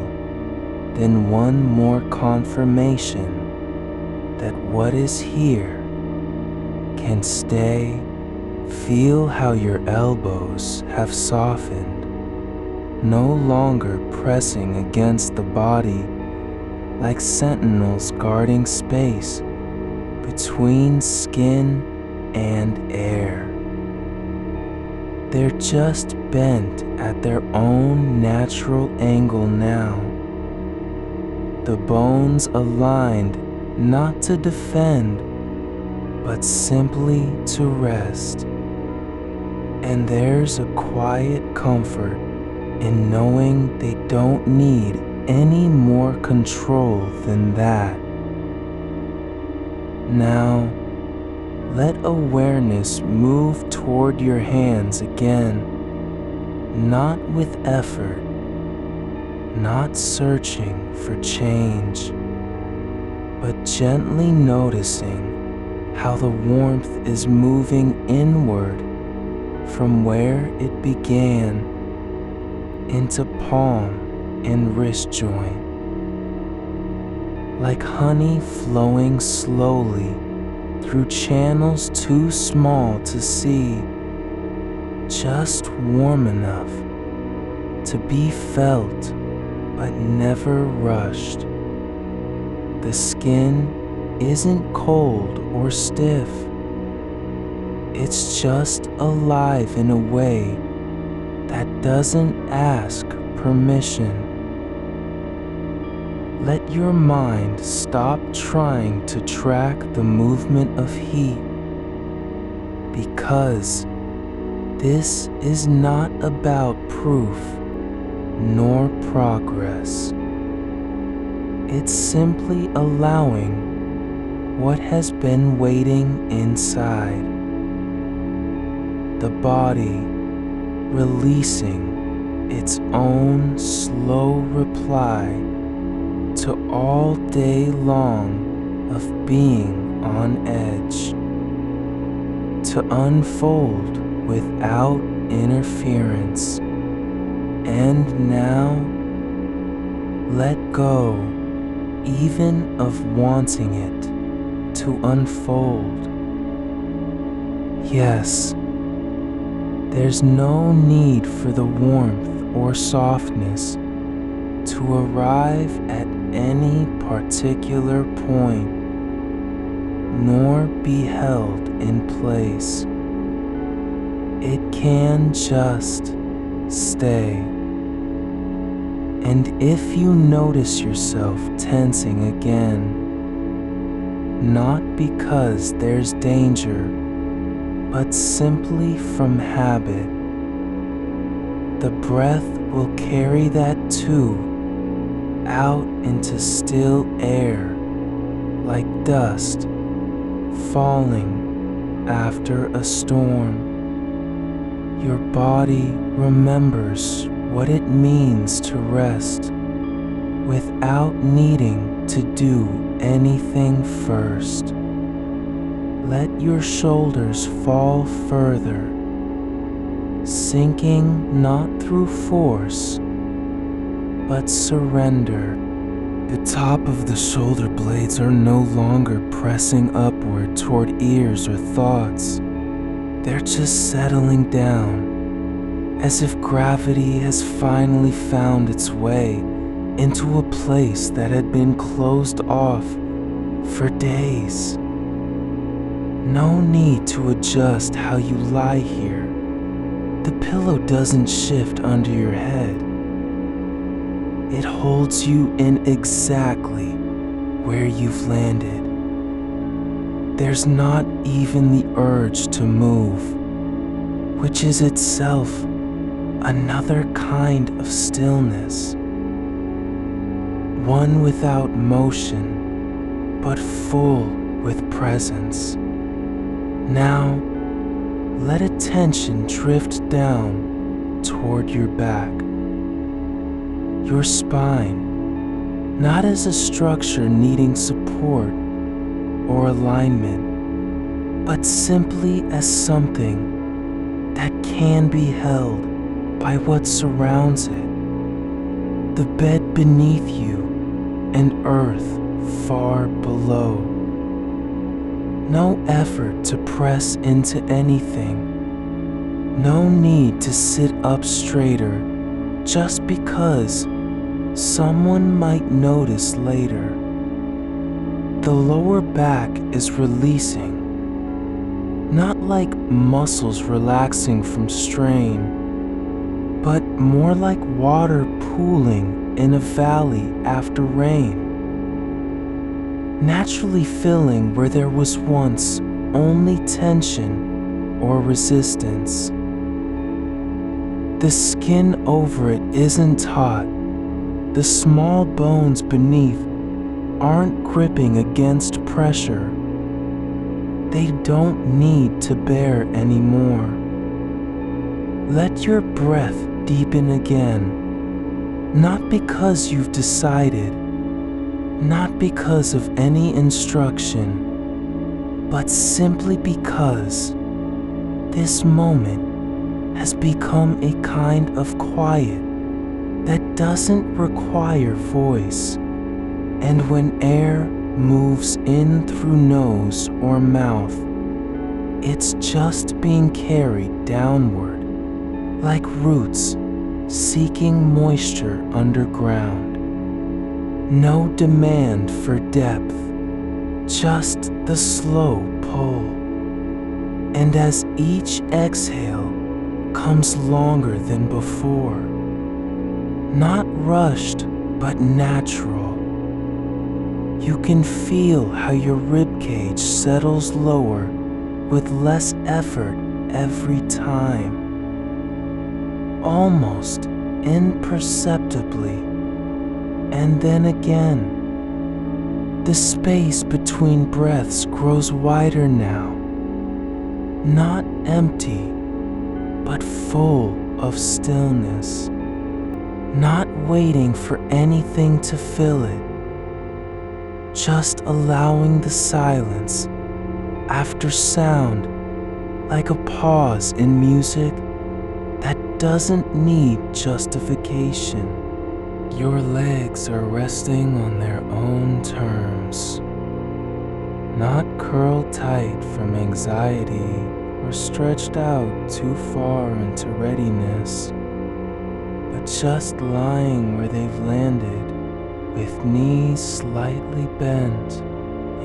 than one more confirmation that what is here can stay. Feel how your elbows have softened, no longer pressing against the body like sentinels guarding space between skin and air. They're just bent at their own natural angle now. The bones aligned not to defend, but simply to rest. And there's a quiet comfort in knowing they don't need any more control than that. Now, let awareness move toward your hands again, not with effort, not searching for change, but gently noticing how the warmth is moving inward from where it began into palm and wrist joint, like honey flowing slowly through channels too small to see, just warm enough to be felt but never rushed. The skin isn't cold or stiff. It's just alive in a way that doesn't ask permission. Let your mind stop trying to track the movement of heat, because this is not about proof nor progress. It's simply allowing what has been waiting inside. The body releasing its own slow reply to all day long of being on edge, to unfold without interference. And now, let go even of wanting it to unfold. Yes, there's no need for the warmth or softness to arrive at any particular point, nor be held in place. It can just stay. And if you notice yourself tensing again, not because there's danger, but simply from habit, the breath will carry that too out into still air, like dust falling after a storm. Your body remembers what it means to rest without needing to do anything first. Let your shoulders fall further, sinking not through force, but surrender. The top of the shoulder blades are no longer pressing upward toward ears or thoughts. They're just settling down, as if gravity has finally found its way into a place that had been closed off for days. No need to adjust how you lie here. The pillow doesn't shift under your head. It holds you in exactly where you've landed. There's not even the urge to move, which is itself another kind of stillness. One without motion, but full with presence. Now, let attention drift down toward your back. Your spine, not as a structure needing support or alignment, but simply as something that can be held by what surrounds it. The bed beneath you and earth far below. No effort to press into anything. No need to sit up straighter just because someone might notice later. The lower back is releasing, not like muscles relaxing from strain, but more like water pooling in a valley after rain, naturally filling where there was once only tension or resistance. The skin over it isn't taut. The small bones beneath aren't gripping against pressure. They don't need to bear anymore. Let your breath deepen again, not because you've decided, not because of any instruction, but simply because this moment has become a kind of quiet that doesn't require voice. And when air moves in through nose or mouth, it's just being carried downward, like roots seeking moisture underground. No demand for depth, just the slow pull. And as each exhale comes longer than before, not rushed but natural, you can feel how your ribcage settles lower with less effort every time, almost imperceptibly. And then again, the space between breaths grows wider now, not empty, but full of stillness, not waiting for anything to fill it, just allowing the silence after sound, like a pause in music that doesn't need justification. Your legs are resting on their own terms, not curled tight from anxiety or stretched out too far into readiness, but just lying where they've landed, with knees slightly bent,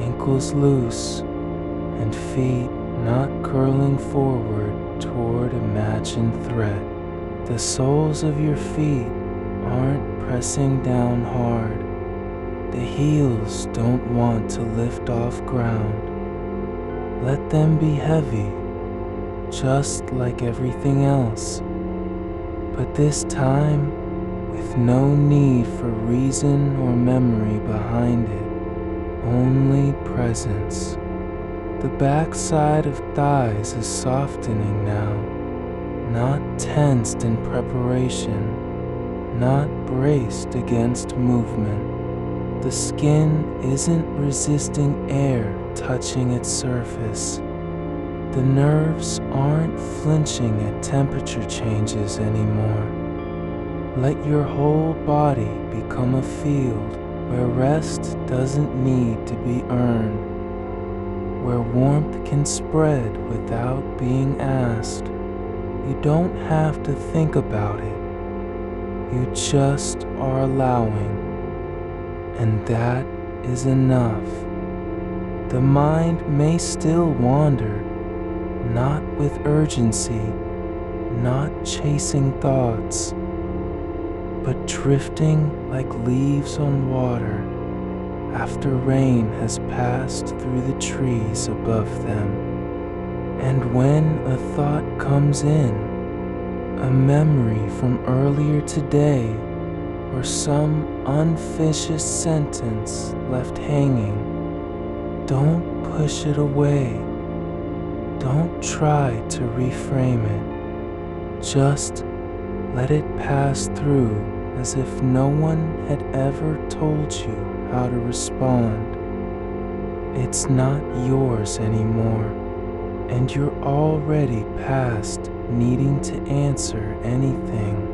ankles loose, and feet not curling forward toward imagined threat. The soles of your feet aren't pressing down hard. The heels don't want to lift off ground. Let them be heavy, just like everything else, but this time with no need for reason or memory behind it, only presence. The backside of thighs is softening now, not tensed in preparation, not braced against movement. The skin isn't resisting air touching its surface. The nerves aren't flinching at temperature changes anymore. Let your whole body become a field where rest doesn't need to be earned, where warmth can spread without being asked. You don't have to think about it. You just are allowing, and that is enough. The mind may still wander, not with urgency, not chasing thoughts, but drifting like leaves on water after rain has passed through the trees above them. And when a thought comes in, a memory from earlier today, or some unfinished sentence left hanging, don't push it away. Don't try to reframe it. Just let it pass through as if no one had ever told you how to respond. It's not yours anymore, and you're already past needing to answer anything.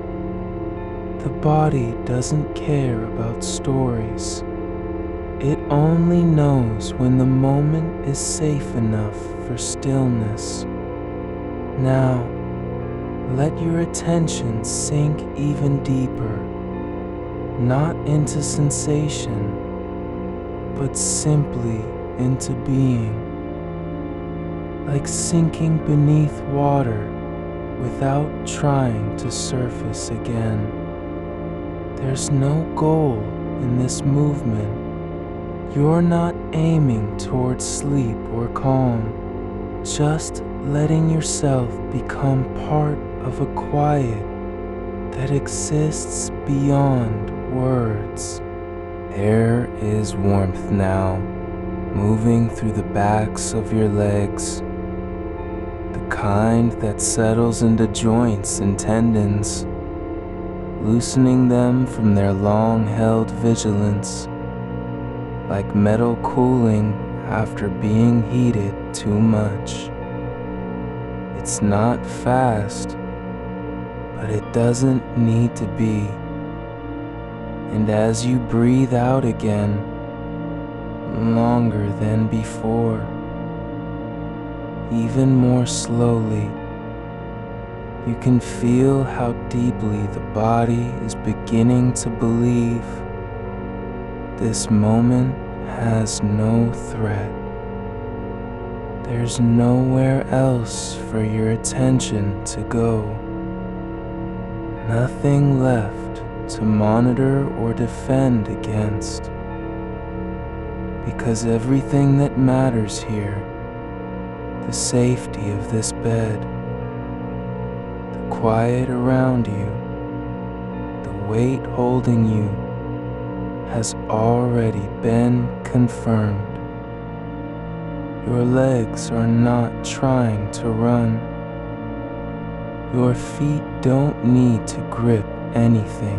The body doesn't care about stories. It only knows when the moment is safe enough for stillness. Now, let your attention sink even deeper, not into sensation, but simply into being, like sinking beneath water without trying to surface again. There's no goal in this movement. You're not aiming towards sleep or calm, just letting yourself become part of a quiet that exists beyond words. There is warmth now, moving through the backs of your legs, the kind that settles into joints and tendons, loosening them from their long-held vigilance, like metal cooling after being heated too much. It's not fast, but it doesn't need to be. And as you breathe out again, longer than before, even more slowly, you can feel how deeply the body is beginning to believe this moment has no threat. There's nowhere else for your attention to go. Nothing left to monitor or defend against. Because everything that matters here, the safety of this bed, the quiet around you, the weight holding you, has already been confirmed. Your legs are not trying to run. Your feet don't need to grip anything.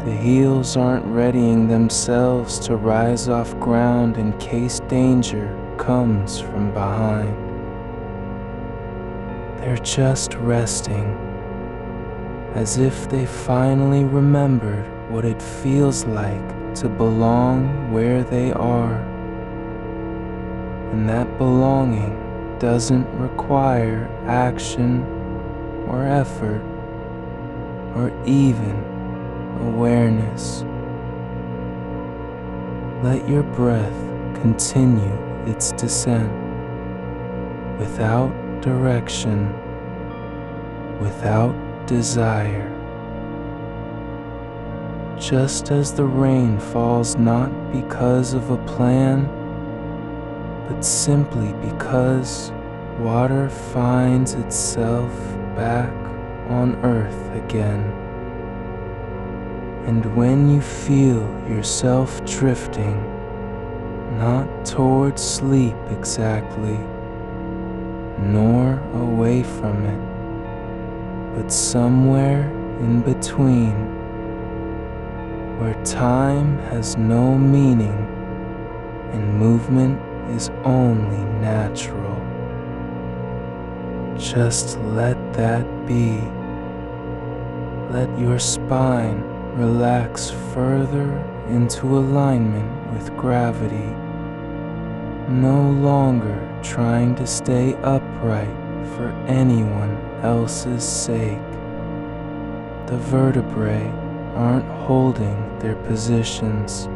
The heels aren't readying themselves to rise off ground in case danger comes from behind. They're just resting, as if they finally remembered what it feels like to belong where they are. And that belonging doesn't require action or effort or even awareness. Let your breath continue its descent without direction, without desire. Just as the rain falls not because of a plan, but simply because water finds itself back on earth again. And when you feel yourself drifting, not towards sleep exactly, nor away from it, but somewhere in between, where time has no meaning and movement is only natural. Just let that be. Let your spine relax further into alignment with gravity, no longer trying to stay upright for anyone else's sake. The vertebrae aren't holding their positions.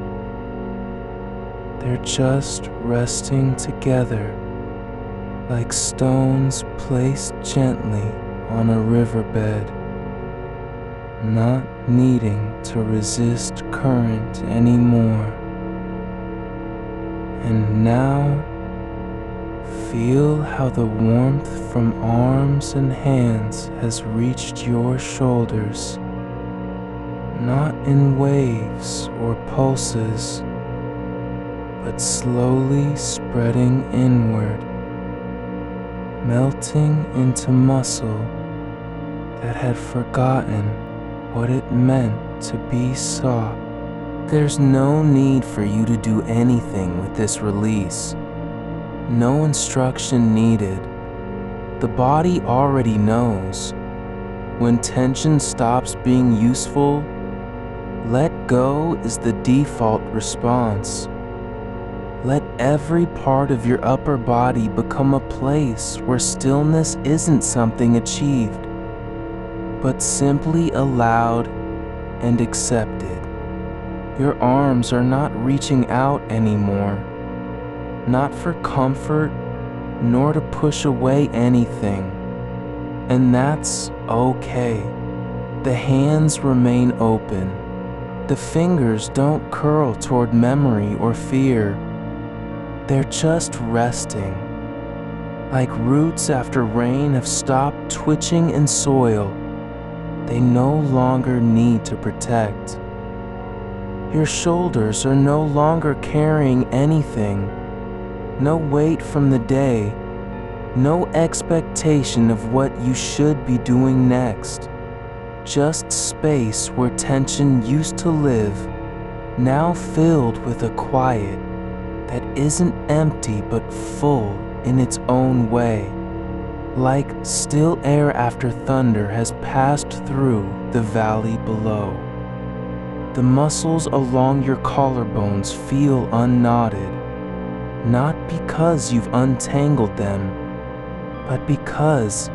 They're just resting together like stones placed gently on a riverbed, not needing to resist current anymore. And now, feel how the warmth from arms and hands has reached your shoulders, not in waves or pulses, but slowly spreading inward, melting into muscle that had forgotten what it meant to be soft. There's no need for you to do anything with this release. No instruction needed. The body already knows. When tension stops being useful, let go is the default response. Let every part of your upper body become a place where stillness isn't something achieved, but simply allowed and accepted. Your arms are not reaching out anymore, not for comfort, nor to push away anything. And that's okay. The hands remain open. The fingers don't curl toward memory or fear. They're just resting, like roots after rain have stopped twitching in soil. They no longer need to protect. Your shoulders are no longer carrying anything. No weight from the day. No expectation of what you should be doing next. Just space where tension used to live, now filled with a quiet that isn't empty but full in its own way. Like still air after thunder has passed through the valley below. The muscles along your collarbones feel unknotted, not because you've untangled them, but because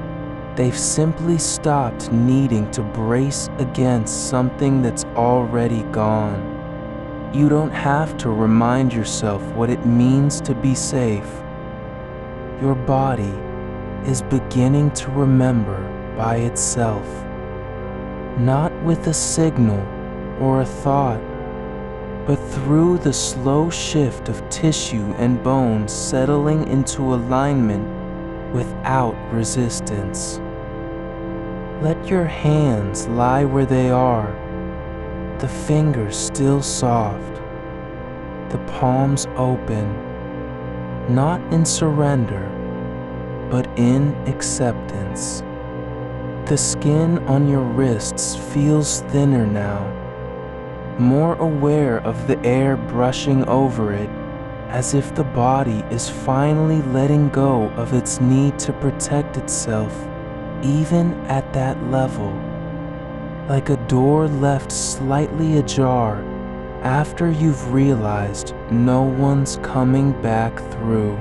they've simply stopped needing to brace against something that's already gone. You don't have to remind yourself what it means to be safe. Your body is beginning to remember by itself, not with a signal or a thought, but through the slow shift of tissue and bones settling into alignment without resistance. Let your hands lie where they are, the fingers still soft, the palms open, not in surrender, but in acceptance. The skin on your wrists feels thinner now, more aware of the air brushing over it, as if the body is finally letting go of its need to protect itself, even at that level. Like a door left slightly ajar after you've realized no one's coming back through.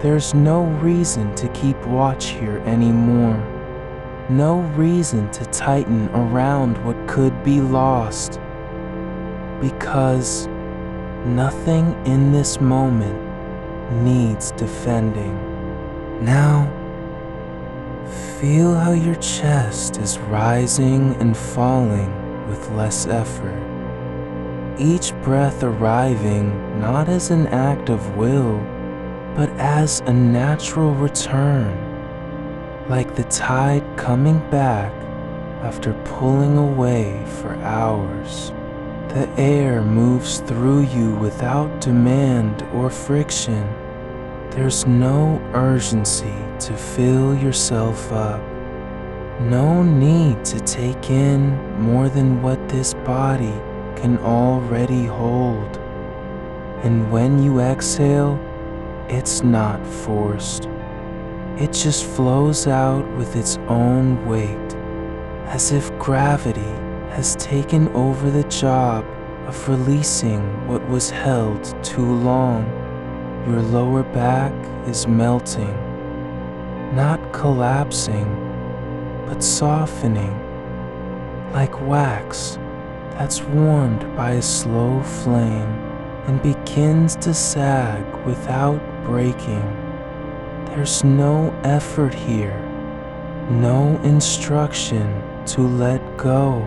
There's no reason to keep watch here anymore. No reason to tighten around what could be lost. Because nothing in this moment needs defending. Now, feel how your chest is rising and falling with less effort. Each breath arriving not as an act of will, but as a natural return, like the tide coming back after pulling away for hours. The air moves through you without demand or friction. There's no urgency to fill yourself up. No need to take in more than what this body can already hold. And when you exhale, it's not forced. It just flows out with its own weight, as if gravity has taken over the job of releasing what was held too long. Your lower back is melting, not collapsing, but softening, like wax that's warmed by a slow flame and begins to sag without breaking. There's no effort here, no instruction to let go,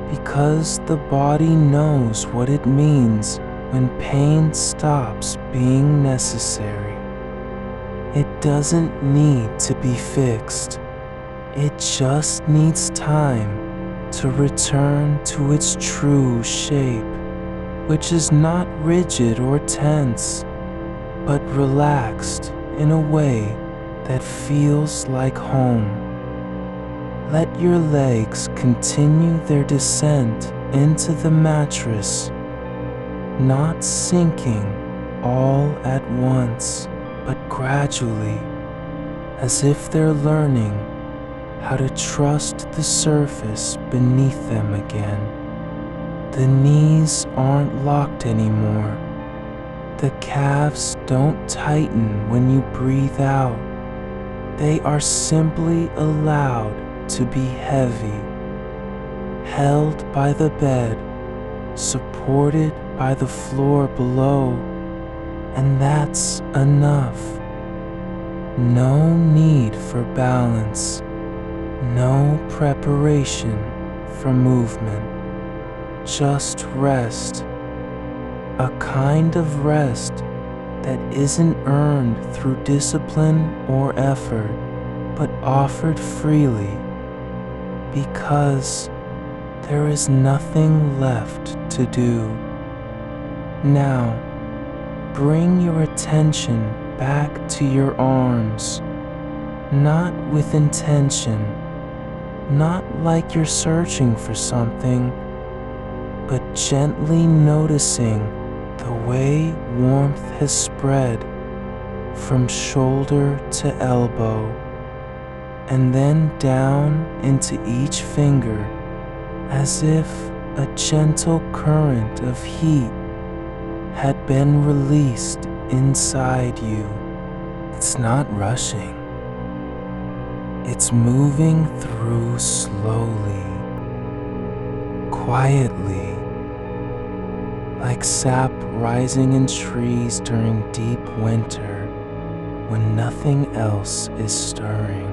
because the body knows what it means when pain stops being necessary. It doesn't need to be fixed. It just needs time to return to its true shape, which is not rigid or tense, but relaxed in a way that feels like home. Let your legs continue their descent into the mattress, not sinking all at once, but gradually, as if they're learning how to trust the surface beneath them again. The knees aren't locked anymore. The calves don't tighten when you breathe out. They are simply allowed to be heavy, held by the bed, supported by the floor below, and that's enough. No need for balance, no preparation for movement, just rest, a kind of rest that isn't earned through discipline or effort, but offered freely, because there is nothing left to do. Now, bring your attention back to your arms, not with intention, not like you're searching for something, but gently noticing the way warmth has spread from shoulder to elbow, and then down into each finger, as if a gentle current of heat had been released inside you. It's not rushing. It's moving through slowly, quietly, like sap rising in trees during deep winter when nothing else is stirring.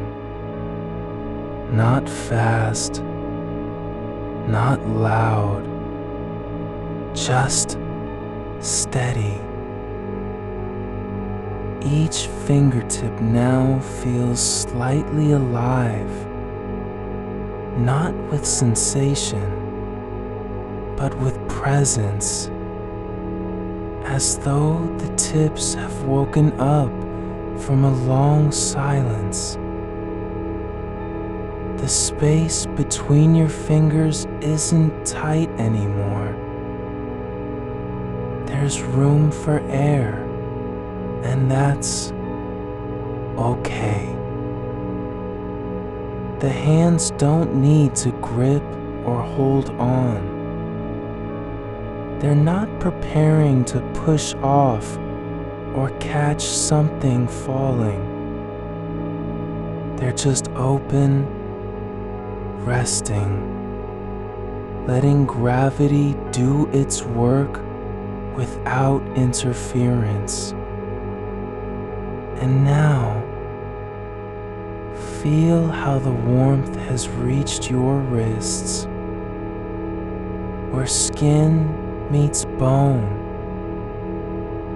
Not fast, not loud, just steady. Each fingertip now feels slightly alive, not with sensation, but with presence, as though the tips have woken up from a long silence. The space between your fingers isn't tight anymore. There's room for air, and that's okay. The hands don't need to grip or hold on. They're not preparing to push off or catch something falling. They're just open, resting, letting gravity do its work without interference. And now, feel how the warmth has reached your wrists, where skin meets bone,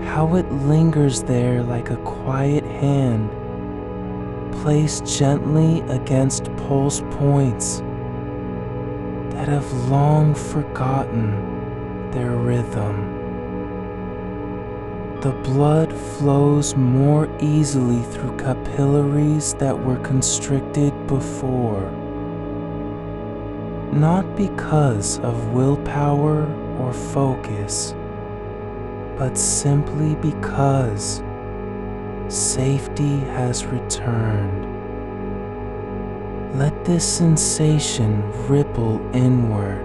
how it lingers there like a quiet hand placed gently against pulse points that have long forgotten their rhythm. The blood flows more easily through capillaries that were constricted before, not because of willpower or focus, but simply because safety has returned. Let this sensation ripple inward,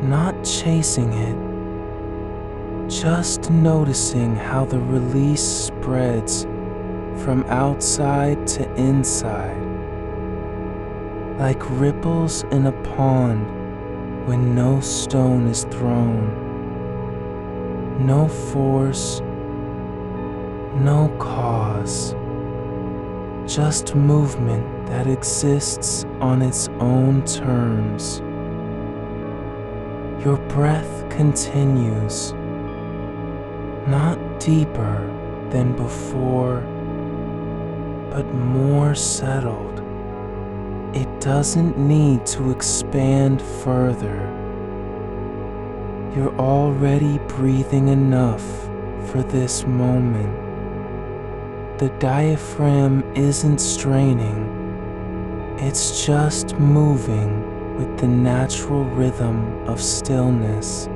not chasing it, just noticing how the release spreads from outside to inside, like ripples in a pond when no stone is thrown. No force, no cause, just movement that exists on its own terms. Your breath continues, not deeper than before, but more settled. It doesn't need to expand further. You're already breathing enough for this moment. The diaphragm isn't straining, it's just moving with the natural rhythm of stillness.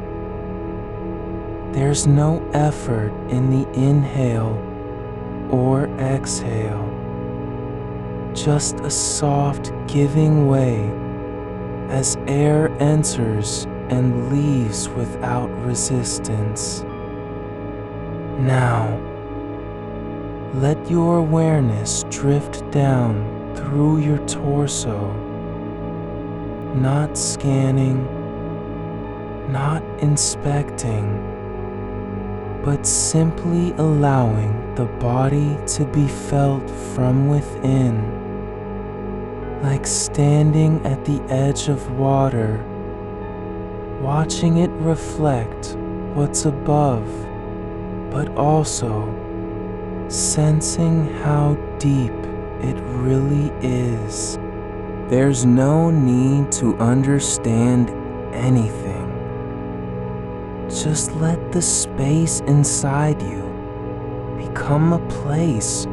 There's no effort in the inhale or exhale, just a soft giving way as air enters and leaves without resistance. Now, let your awareness drift down through your torso, not scanning, not inspecting, but simply allowing the body to be felt from within, like standing at the edge of water, watching it reflect what's above, but also sensing how deep it really is. There's no need to understand anything. Just let the space inside you become a place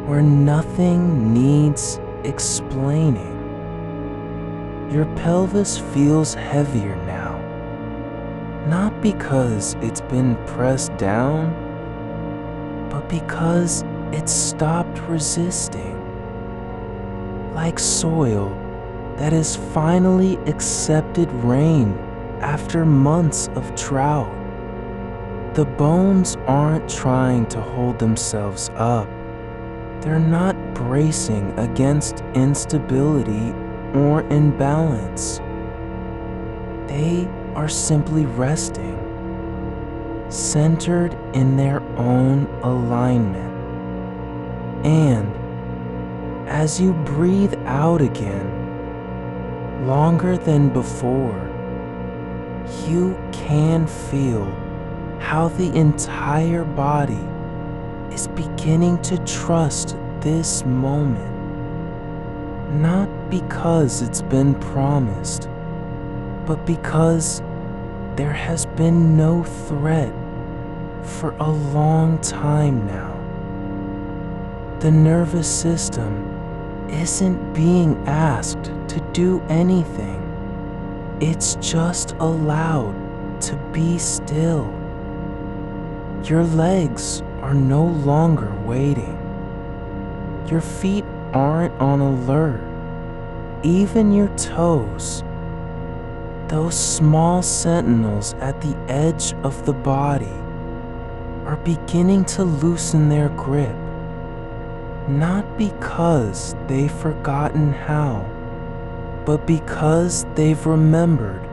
where nothing needs explaining. Your pelvis feels heavier now, not because it's been pressed down, but because it stopped resisting. Like soil that has finally accepted rain after months of drought. The bones aren't trying to hold themselves up. They're not bracing against instability or imbalance. They are simply resting, centered in their own alignment. And as you breathe out again, longer than before, you can feel how the entire body is beginning to trust this moment. Not because it's been promised, but because there has been no threat for a long time now. The nervous system isn't being asked to do anything. It's just allowed to be still. Your legs are no longer waiting. Your feet aren't on alert. Even your toes, those small sentinels at the edge of the body, are beginning to loosen their grip. Not because they've forgotten how, but because they've remembered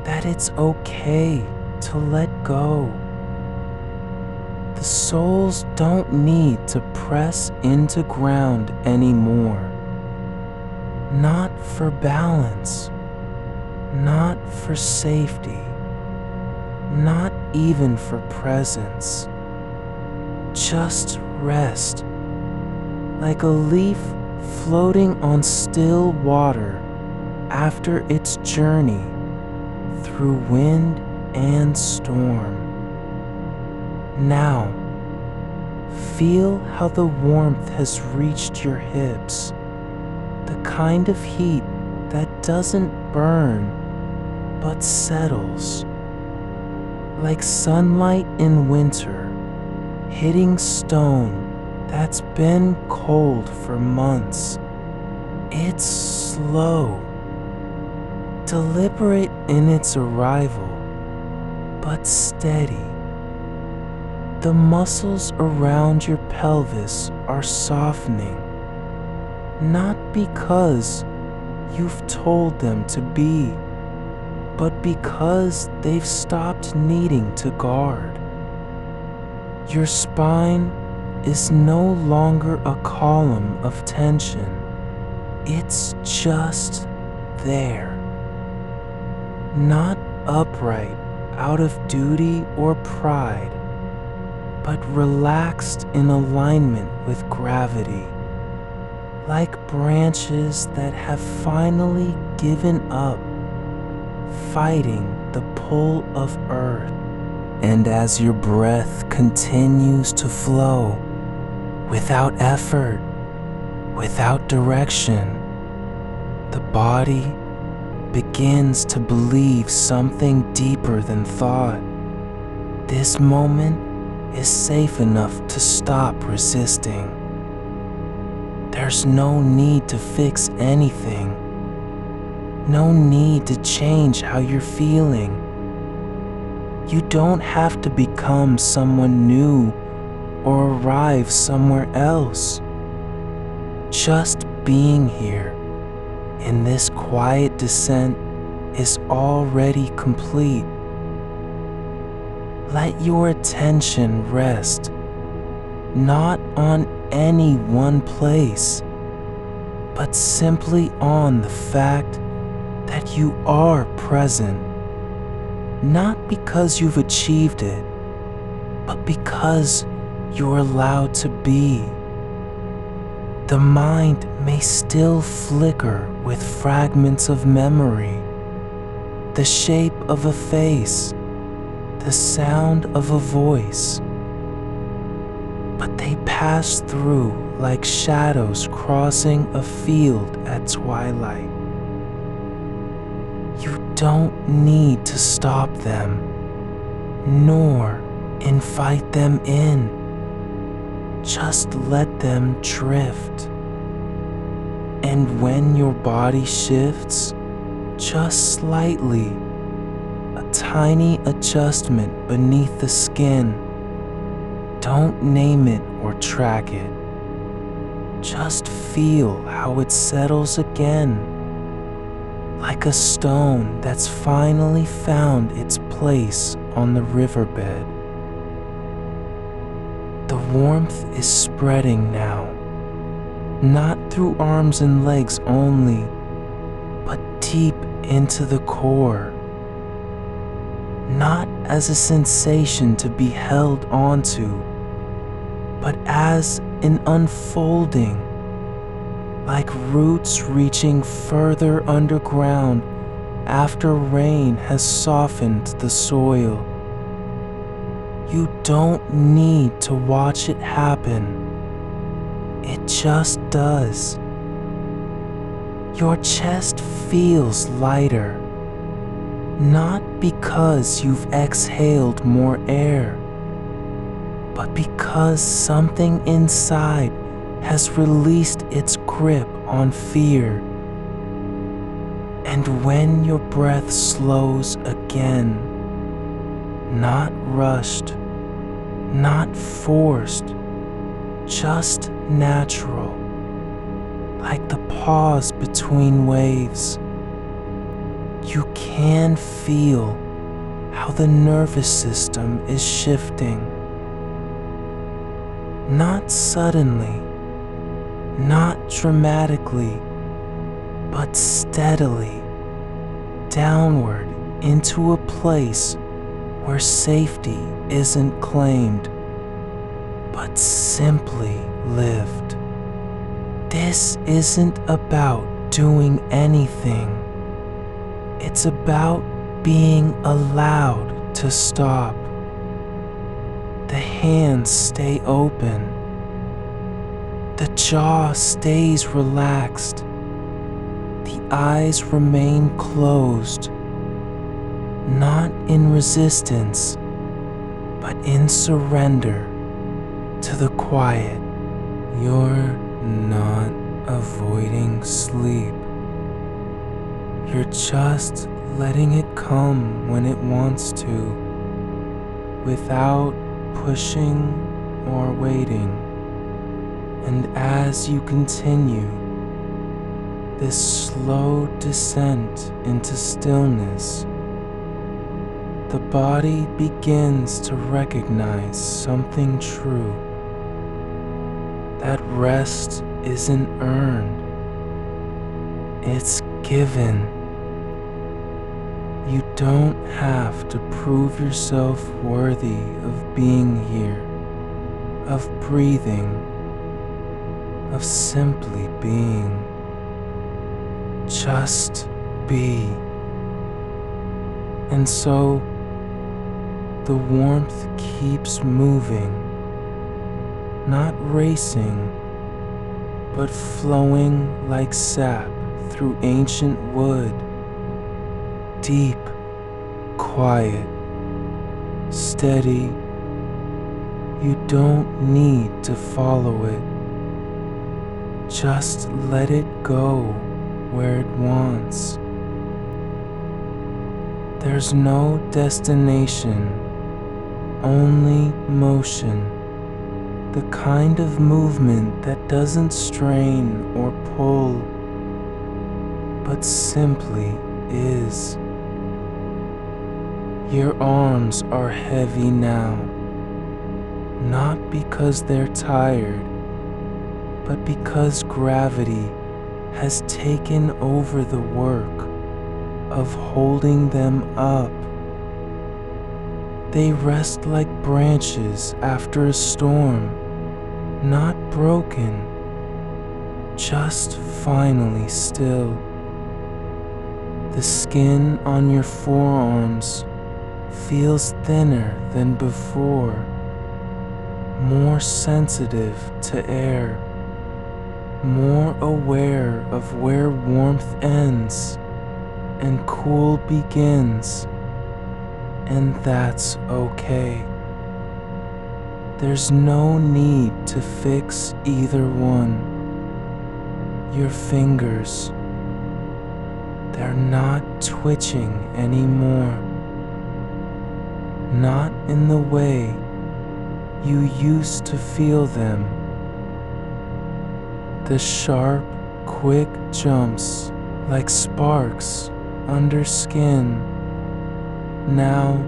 that it's okay to let go. The soles don't need to press into ground anymore. Not for balance, not for safety, not even for presence. Just rest, like a leaf floating on still water after its journey through wind and storm. Now, feel how the warmth has reached your hips, the kind of heat that doesn't burn but settles, like sunlight in winter hitting stone that's been cold for months. It's slow, deliberate in its arrival, but steady. The muscles around your pelvis are softening, not because you've told them to be, but because they've stopped needing to guard. Your spine is no longer a column of tension. It's just there. Not upright out of duty or pride, but relaxed in alignment with gravity, like branches that have finally given up fighting the pull of earth. And as your breath continues to flow, without effort, without direction, the body begins to believe something deeper than thought. This moment is safe enough to stop resisting. There's no need to fix anything. No need to change how you're feeling. You don't have to become someone new or arrive somewhere else. Just being here in this quiet descent is already complete. Let your attention rest, not on any one place, but simply on the fact that you are present, not because you've achieved it, but because you're allowed to be. The mind may still flicker with fragments of memory, the shape of a face, the sound of a voice, but they pass through like shadows crossing a field at twilight. You don't need to stop them, nor invite them in. Just let them drift. And when your body shifts, just slightly, a tiny adjustment beneath the skin, don't name it or track it. Just feel how it settles again, like a stone that's finally found its place on the riverbed. The warmth is spreading now, not through arms and legs only, but deep into the core. Not as a sensation to be held onto, but as an unfolding, like roots reaching further underground after rain has softened the soil. You don't need to watch it happen. It just does. Your chest feels lighter, not because you've exhaled more air, but because something inside has released its grip on fear. And when your breath slows again, not rushed, not forced, just natural, like the pause between waves, you can feel how the nervous system is shifting. Not suddenly, not dramatically, but steadily, downward into a place where safety isn't claimed, but simply lived. This isn't about doing anything. It's about being allowed to stop. The hands stay open. The jaw stays relaxed. The eyes remain closed, not in resistance, but in surrender to the quiet. You're not avoiding sleep. You're just letting it come when it wants to, without pushing or waiting. And as you continue this slow descent into stillness, the body begins to recognize something true. That rest isn't earned, it's given. You don't have to prove yourself worthy of being here, of breathing, of simply being. Just be. And so, the warmth keeps moving, not racing, but flowing like sap through ancient wood. Deep, quiet, steady. You don't need to follow it. Just let it go where it wants. There's no destination, only motion. The kind of movement that doesn't strain or pull, but simply is. Your arms are heavy now, not because they're tired, but because gravity has taken over the work of holding them up. They rest like branches after a storm, not broken, just finally still. The skin on your forearms feels thinner than before, more sensitive to air, more aware of where warmth ends and cool begins, and that's okay. There's no need to fix either one. Your fingers, they're not twitching anymore. Not in the way you used to feel them. The sharp, quick jumps like sparks under skin. Now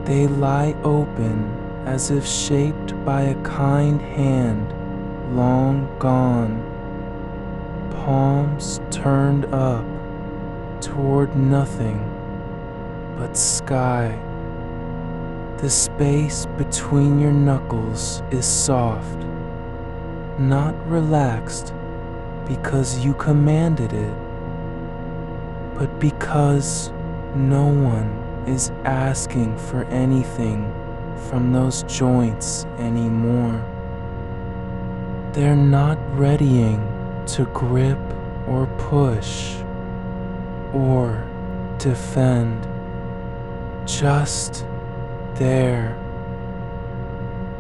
they lie open as if shaped by a kind hand long gone. Palms turned up toward nothing but sky. The space between your knuckles is soft, not relaxed because you commanded it, but because no one is asking for anything from those joints anymore. They're not readying to grip or push or defend. Just there.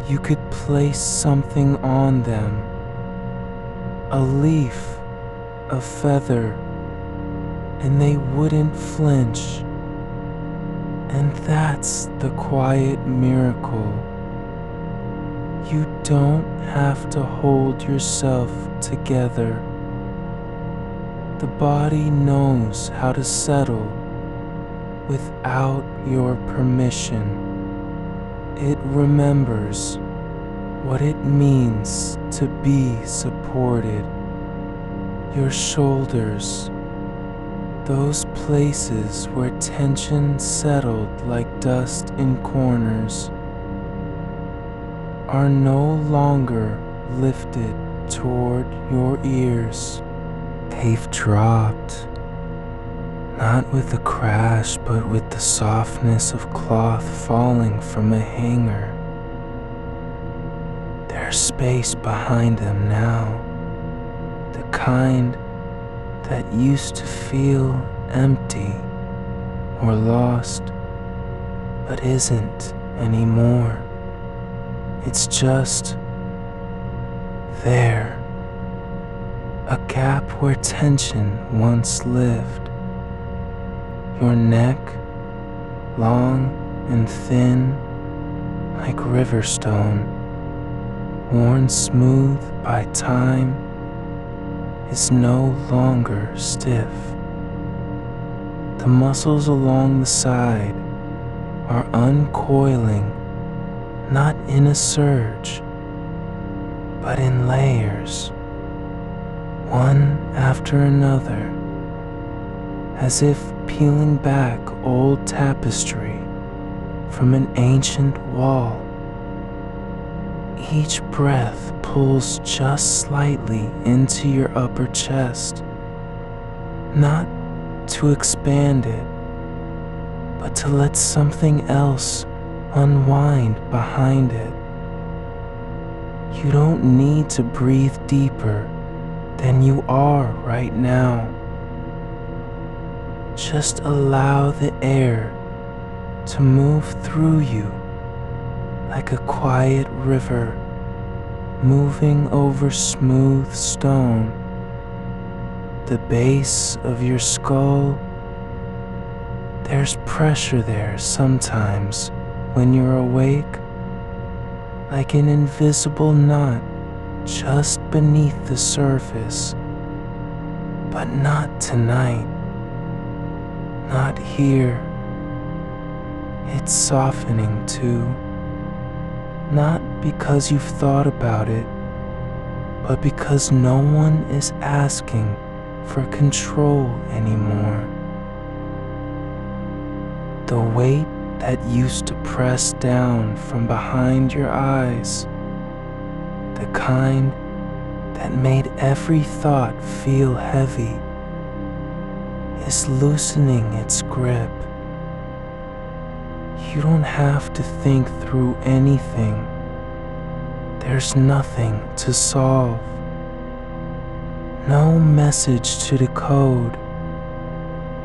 You could place something on them, a leaf, a feather, and they wouldn't flinch. And that's the quiet miracle. You don't have to hold yourself together. The body knows how to settle without your permission. It remembers what it means to be supported. Your shoulders, those places where tension settled like dust in corners, are no longer lifted toward your ears. They've dropped, not with a crash, but with the softness of cloth falling from a hanger. There's space behind them now, the kind that used to feel empty or lost, but isn't anymore. It's just there, a gap where tension once lived. Your neck, long and thin like river stone, worn smooth by time, is no longer stiff. The muscles along the side are uncoiling, not in a surge, but in layers, one after another, as if peeling back old tapestry from an ancient wall. Each breath pulls just slightly into your upper chest, not to expand it, but to let something else unwind behind it. You don't need to breathe deeper than you are right now. Just allow the air to move through you like a quiet river moving over smooth stone. The base of your skull, there's pressure there sometimes when you're awake, like an invisible knot just beneath the surface. But not tonight, not here. It's softening too, not because you've thought about it, but because no one is asking for control anymore. The weight that used to press down from behind your eyes, the kind that made every thought feel heavy, is loosening its grip. You don't have to think through anything. There's nothing to solve, no message to decode,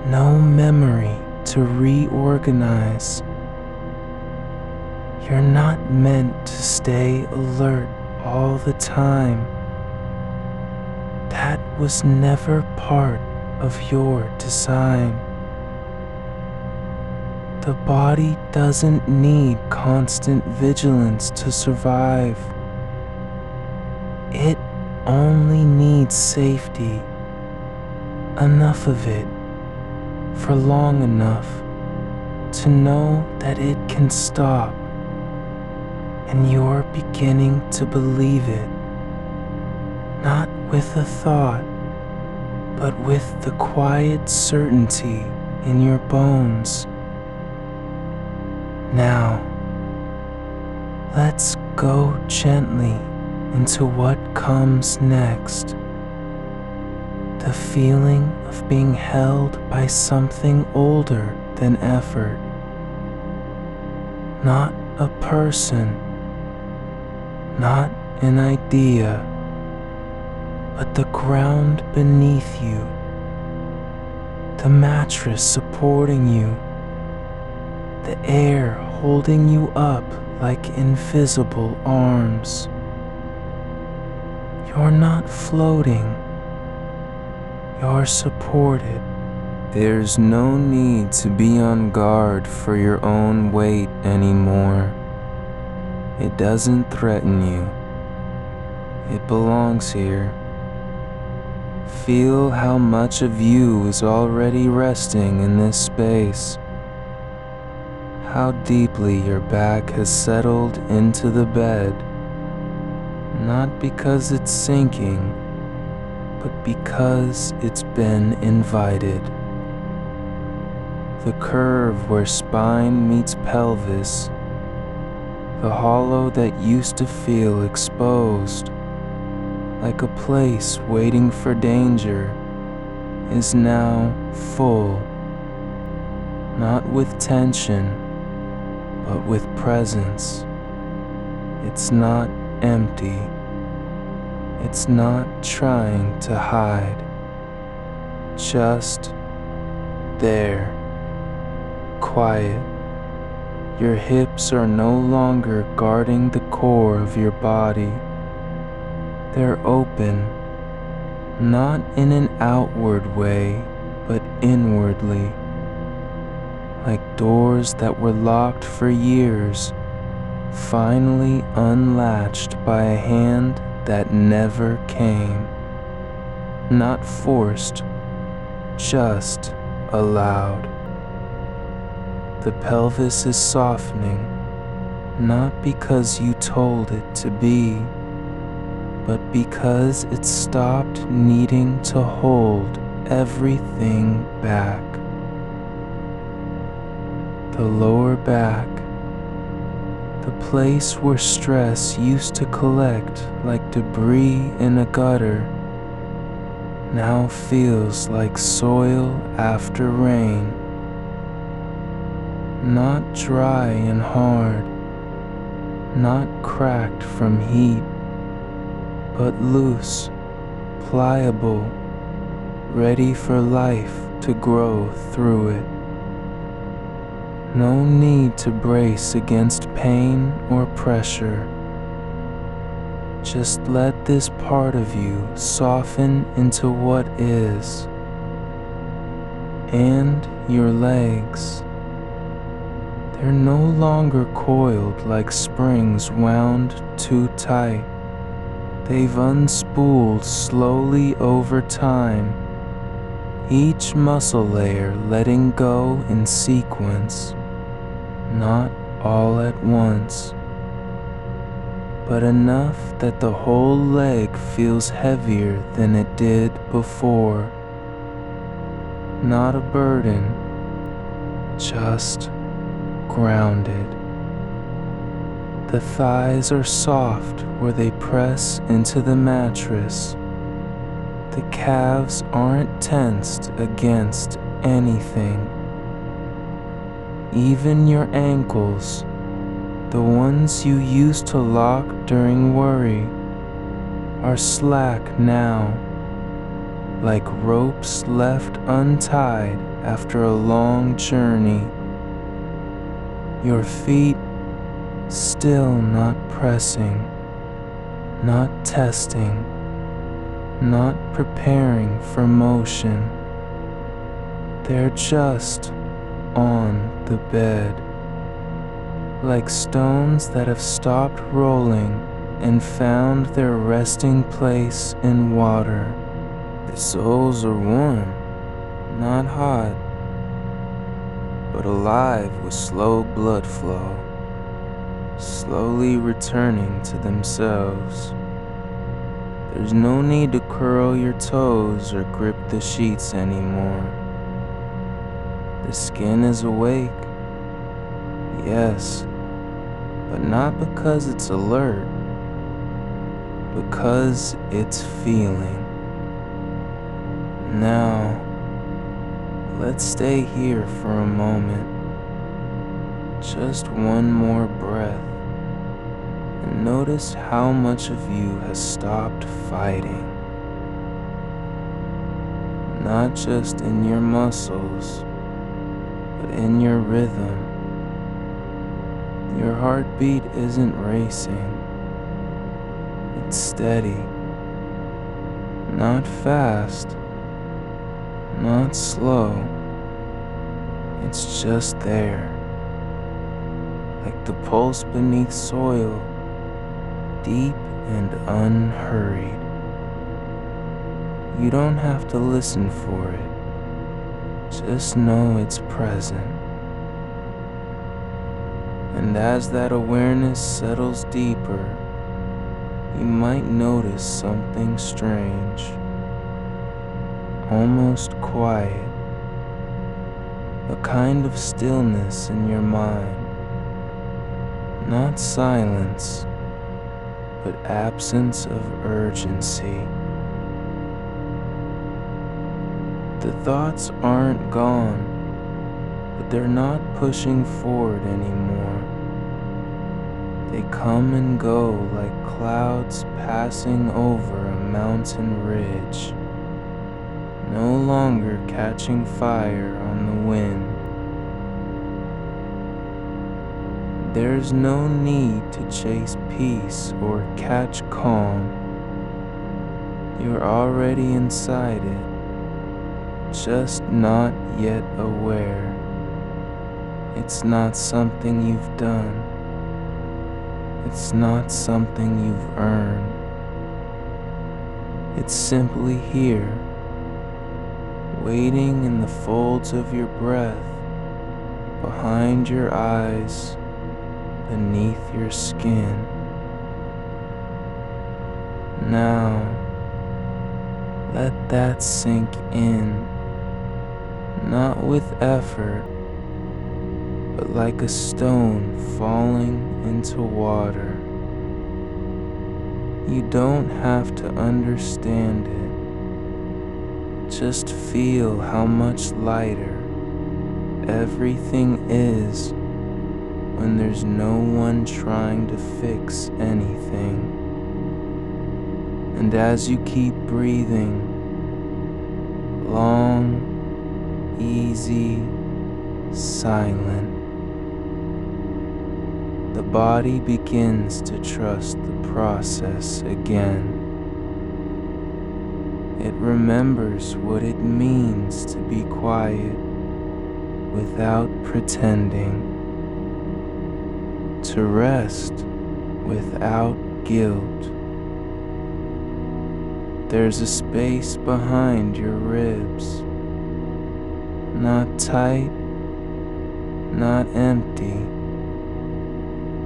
no memory to reorganize. You're not meant to stay alert all the time. That was never part of your design. The body doesn't need constant vigilance to survive. It only needs safety, enough of it, for long enough to know that it can stop. And you're beginning to believe it, not with a thought, but with the quiet certainty in your bones. Now, let's go gently into what comes next. The feeling of being held by something older than effort. Not a person, not an idea, but the ground beneath you, the mattress supporting you, the air holding you up like invisible arms. You're not floating, you're supported. There's no need to be on guard for your own weight anymore. It doesn't threaten you. It belongs here. Feel how much of you is already resting in this space. How deeply your back has settled into the bed. Not because it's sinking, but because it's been invited. The curve where spine meets pelvis, the hollow that used to feel exposed, like a place waiting for danger, is now full, not with tension, but with presence. It's not empty. It's not trying to hide. Just there. Quiet. Your hips are no longer guarding the core of your body. They're open, not in an outward way, but inwardly, like doors that were locked for years, finally unlatched by a hand that never came. Not forced, just allowed. The pelvis is softening, not because you told it to be, but because it stopped needing to hold everything back. The lower back, the place where stress used to collect like debris in a gutter, now feels like soil after rain. Not dry and hard, not cracked from heat, but loose, pliable, ready for life to grow through it. No need to brace against pain or pressure. Just let this part of you soften into what is. And your legs. They're no longer coiled like springs wound too tight. They've unspooled slowly over time, each muscle layer letting go in sequence, not all at once, but enough that the whole leg feels heavier than it did before. Not a burden, just grounded. The thighs are soft where they press into the mattress. The calves aren't tensed against anything. Even your ankles, the ones you used to lock during worry, are slack now, like ropes left untied after a long journey. Your feet still not pressing, not testing, not preparing for motion. They're just on the bed, like stones that have stopped rolling and found their resting place in water. The soles are warm, not hot, but alive with slow blood flow, slowly returning to themselves. There's no need to curl your toes or grip the sheets anymore. The skin is awake, yes, but not because it's alert, because it's feeling. Now, let's stay here for a moment. Just one more breath. And notice how much of you has stopped fighting. not just in your muscles, but in your rhythm. Your heartbeat isn't racing, it's steady, not fast, not slow, it's just there, like the pulse beneath soil, deep and unhurried. You don't have to listen for it, just know it's present. And as that awareness settles deeper, you might notice something strange, almost quiet, a kind of stillness in your mind. Not silence, but absence of urgency. The thoughts aren't gone, but they're not pushing forward anymore. They come and go like clouds passing over a mountain ridge, no longer catching fire on the wind. There's no need to chase peace or catch calm. You're already inside it, just not yet aware. It's not something you've done. It's not something you've earned. It's simply here, waiting in the folds of your breath, behind your eyes, beneath your skin. Now, let that sink in, not with effort, but like a stone falling into water. You don't have to understand it. Just feel how much lighter everything is when there's no one trying to fix anything. And as you keep breathing, long, easy, silent, the body begins to trust the process again. It remembers what it means to be quiet without pretending, to rest without guilt. There's a space behind your ribs, not tight, not empty,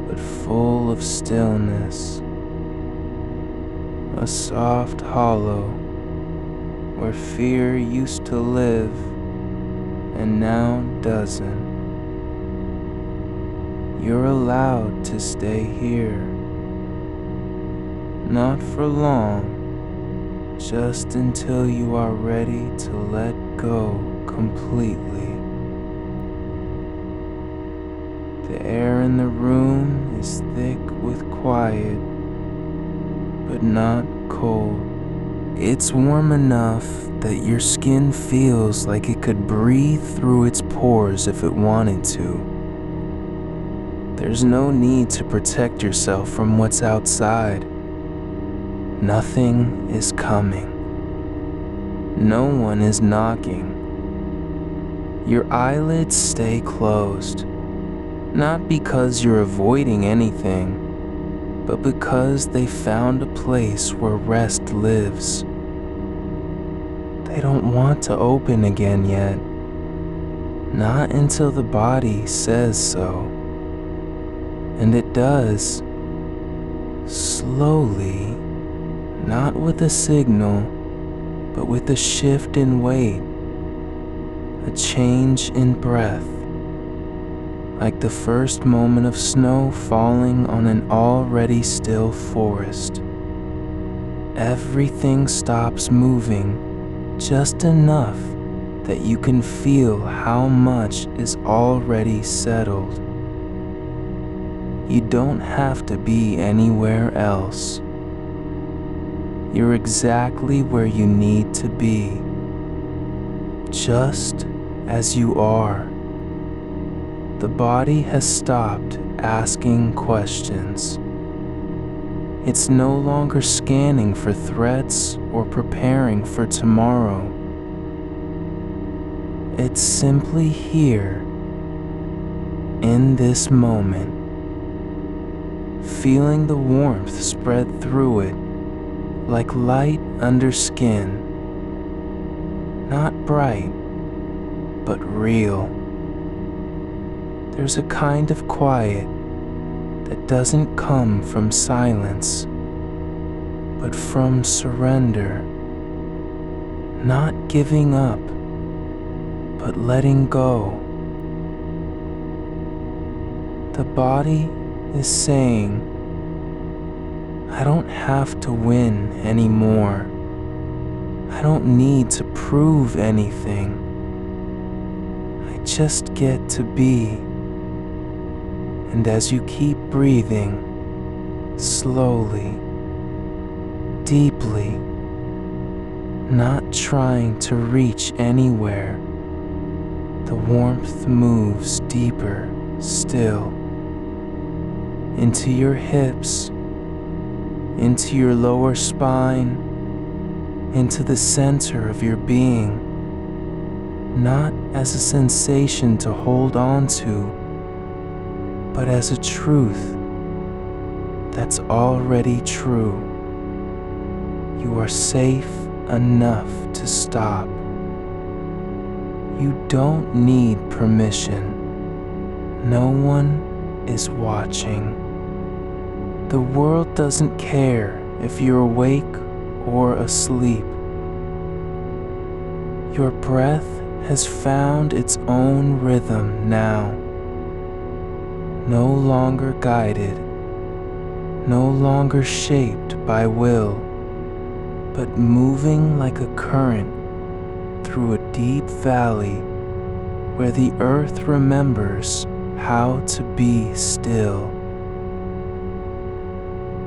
but full of stillness, a soft hollow where fear used to live and now doesn't. You're allowed to stay here, not for long, just until you are ready to let go completely. The air in the room is thick with quiet, but not cold. It's warm enough that your skin feels like it could breathe through its pores if it wanted to. There's no need to protect yourself from what's outside. Nothing is coming. No one is knocking. Your eyelids stay closed. Not because you're avoiding anything, but because they found a place where rest lives. They don't want to open again yet, not until the body says so. And it does, slowly, not with a signal, but with a shift in weight, a change in breath. Like the first moment of snow falling on an already still forest. Everything stops moving just enough that you can feel how much is already settled. You don't have to be anywhere else. You're exactly where you need to be, just as you are. The body has stopped asking questions. It's no longer scanning for threats or preparing for tomorrow. It's simply here, in this moment, feeling the warmth spread through it like light under skin. Not bright, but real. There's a kind of quiet that doesn't come from silence, but from surrender. Not giving up, but letting go. The body is saying, I don't have to win anymore. I don't need to prove anything. I just get to be. And as you keep breathing, slowly, deeply, not trying to reach anywhere, the warmth moves deeper still, into your hips, into your lower spine, into the center of your being, not as a sensation to hold on to, but as a truth that's already true. You are safe enough to stop. You don't need permission. No one is watching. The world doesn't care if you're awake or asleep. Your breath has found its own rhythm now. No longer guided, no longer shaped by will, but moving like a current through a deep valley where the earth remembers how to be still.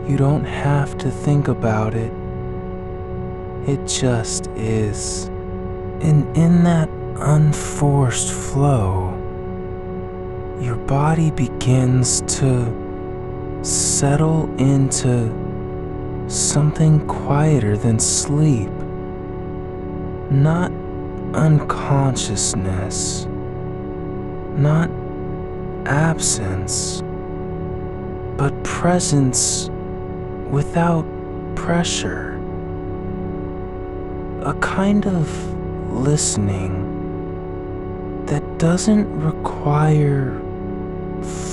You don't have to think about it. It just is. And in that unforced flow, your body begins to settle into something quieter than sleep. Not unconsciousness, not absence, but presence without pressure. A kind of listening that doesn't require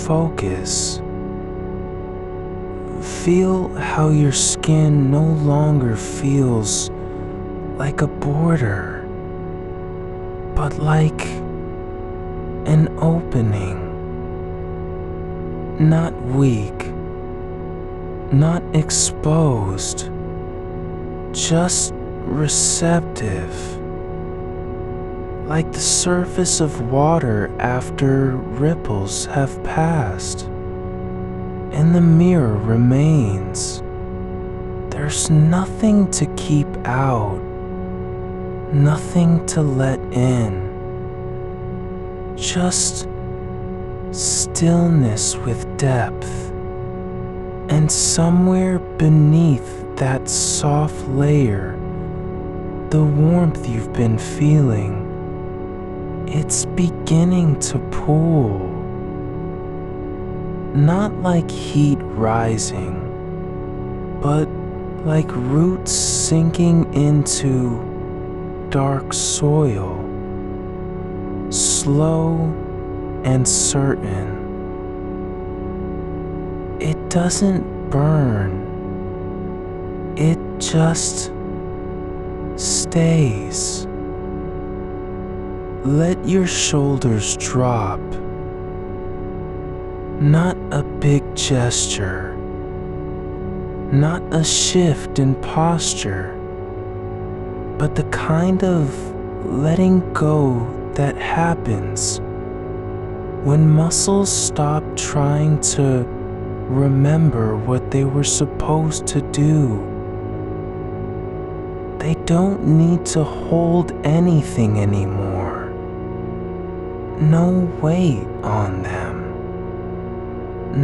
focus. Feel how your skin no longer feels like a border, but like an opening. Not weak, not exposed, just receptive. Like the surface of water after ripples have passed, and the mirror remains. There's nothing to keep out, nothing to let in. Just stillness with depth, and somewhere beneath that soft layer, the warmth you've been feeling, it's beginning to pool. Not like heat rising, but like roots sinking into dark soil, slow and certain. It doesn't burn, it just stays. Let your shoulders drop. Not a big gesture, not a shift in posture, but the kind of letting go that happens when muscles stop trying to remember what they were supposed to do. They don't need to hold anything anymore. No weight on them.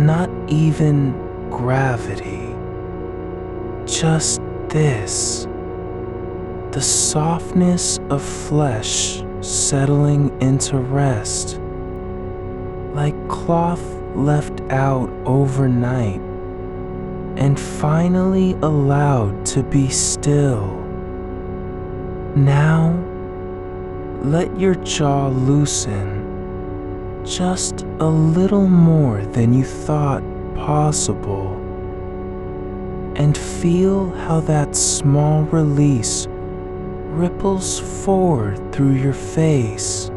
Not even gravity. Just this. The softness of flesh settling into rest. Like cloth left out overnight and finally allowed to be still. Now, let your jaw loosen just a little more than you thought possible, and feel how that small release ripples forward through your face.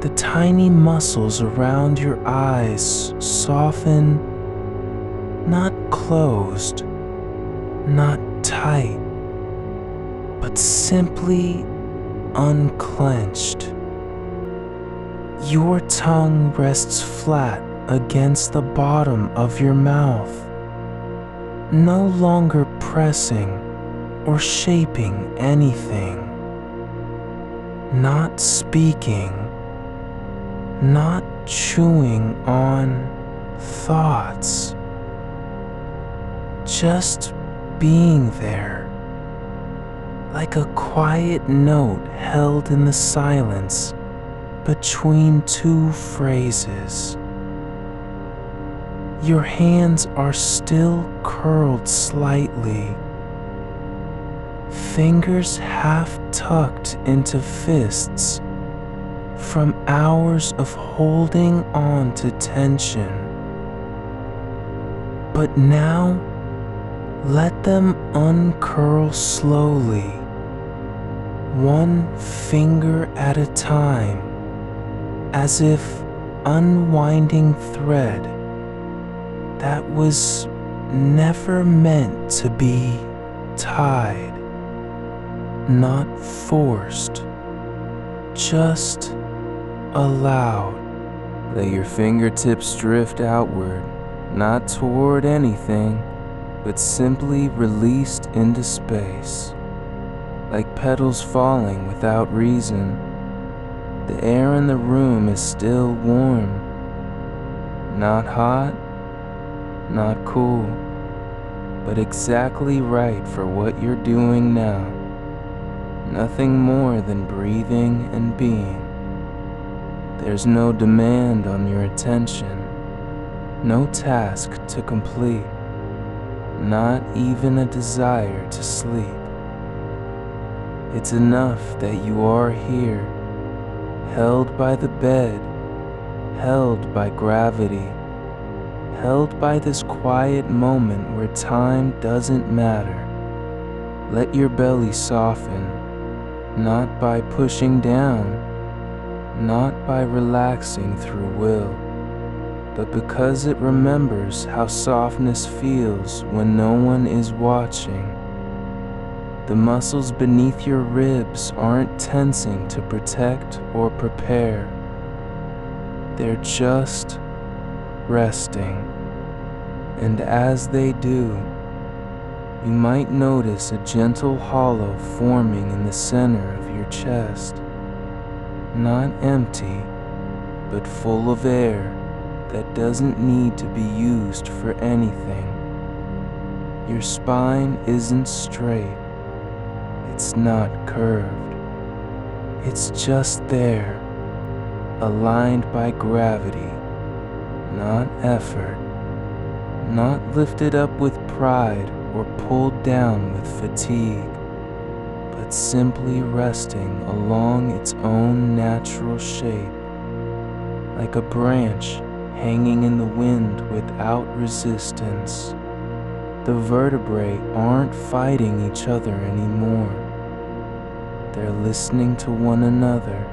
The tiny muscles around your eyes soften, not closed, not tight, but simply unclenched. Your tongue rests flat against the bottom of your mouth, no longer pressing or shaping anything, not speaking, not chewing on thoughts, just being there, like a quiet note held in the silence between two phrases. Your hands are still curled slightly, fingers half tucked into fists from hours of holding on to tension. But now, let them uncurl slowly, one finger at a time, as if unwinding thread that was never meant to be tied, not forced, just allowed. Let your fingertips drift outward, not toward anything, but simply released into space, like petals falling without reason. The air in the room is still warm, not hot, not cool, but exactly right for what you're doing now. Nothing more than breathing and being. There's no demand on your attention, no task to complete, not even a desire to sleep. It's enough that you are here, held by the bed, held by gravity, held by this quiet moment where time doesn't matter. Let your belly soften, not by pushing down, not by relaxing through will, but because it remembers how softness feels when no one is watching. The muscles beneath your ribs aren't tensing to protect or prepare. They're just resting. And as they do, you might notice a gentle hollow forming in the center of your chest. Not empty, but full of air that doesn't need to be used for anything. Your spine isn't straight. It's not curved. It's just there, aligned by gravity, not effort, not lifted up with pride or pulled down with fatigue, but simply resting along its own natural shape, like a branch hanging in the wind without resistance. The vertebrae aren't fighting each other anymore. They're listening to one another.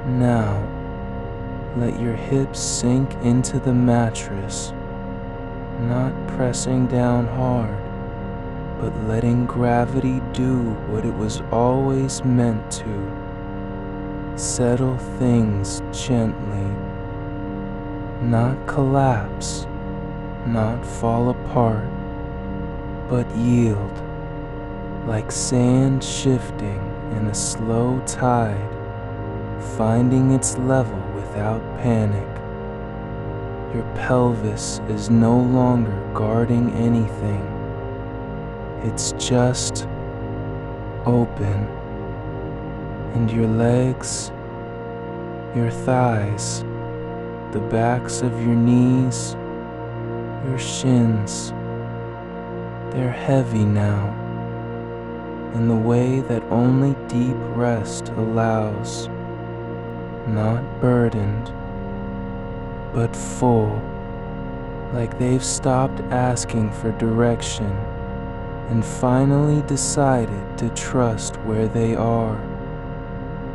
Now, let your hips sink into the mattress, not pressing down hard, but letting gravity do what it was always meant to. Settle things gently, not collapse, not fall apart, but yield, like sand shifting in a slow tide, finding its level without panic. Your pelvis is no longer guarding anything. It's just open, and your legs, your thighs, the backs of your knees, your shins, they're heavy now, in the way that only deep rest allows, not burdened, but full, like they've stopped asking for direction and finally decided to trust where they are.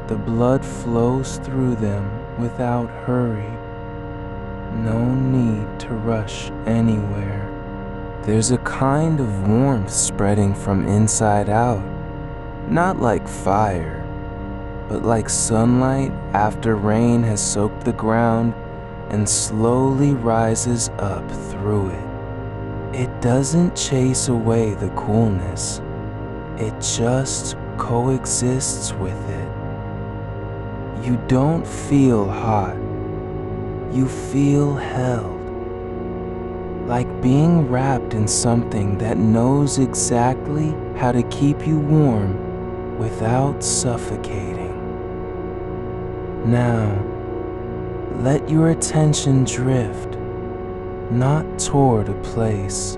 The blood flows through them without hurry. No need to rush anywhere. There's a kind of warmth spreading from inside out, not like fire, but like sunlight after rain has soaked the ground and slowly rises up through it. It doesn't chase away the coolness, it just coexists with it. You don't feel hot, you feel held, like being wrapped in something that knows exactly how to keep you warm without suffocating. Now, let your attention drift, not toward a place,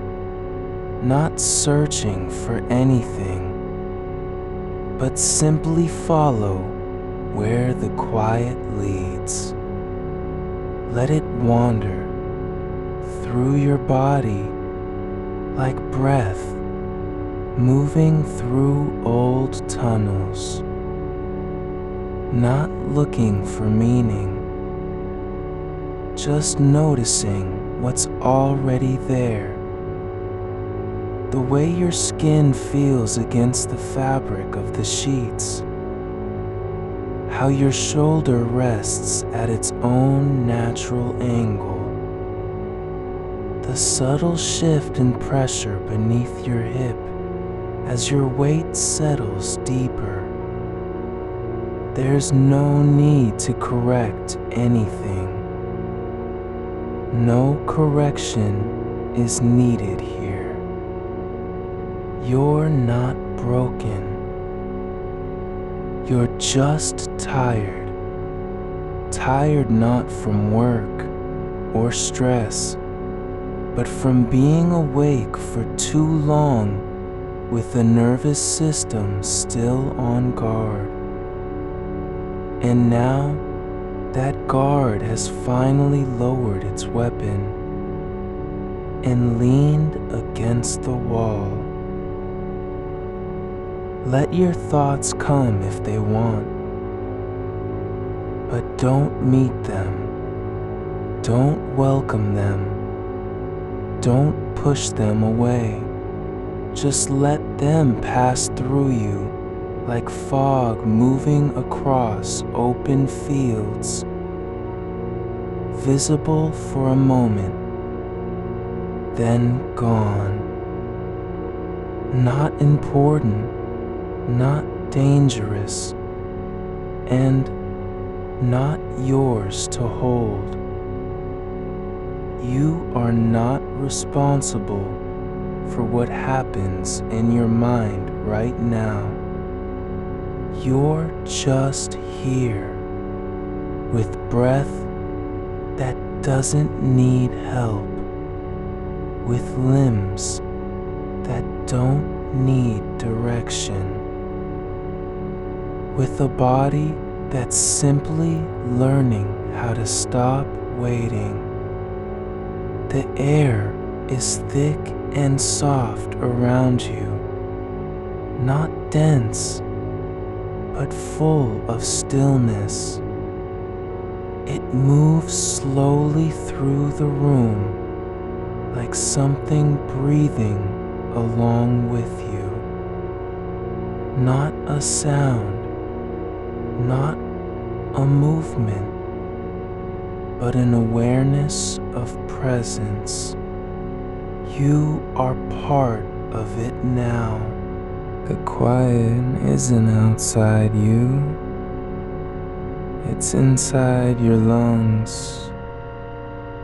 not searching for anything, but simply follow where the quiet leads. Let it wander through your body like breath moving through old tunnels, not looking for meaning, just noticing what's already there. The way your skin feels against the fabric of the sheets, how your shoulder rests at its own natural angle, the subtle shift in pressure beneath your hip as your weight settles deeper. There's no need to correct anything. No correction is needed here. You're not broken. You're just tired. Tired not from work or stress, but from being awake for too long with the nervous system still on guard. And now that guard has finally lowered its weapon and leaned against the wall. Let your thoughts come if they want, but don't meet them. Don't welcome them. Don't push them away. Just let them pass through you like fog moving across open fields, visible for a moment, then gone. Not important, not dangerous, and not yours to hold. You are not responsible for what happens in your mind right now. You're just here with breath that doesn't need help, with limbs that don't need direction, with a body that's simply learning how to stop waiting. The air is thick and soft around you, not dense, but full of stillness. It moves slowly through the room, like something breathing along with you. Not a sound, not a movement, but an awareness of presence. You are part of it now. The quiet isn't outside you. It's inside your lungs,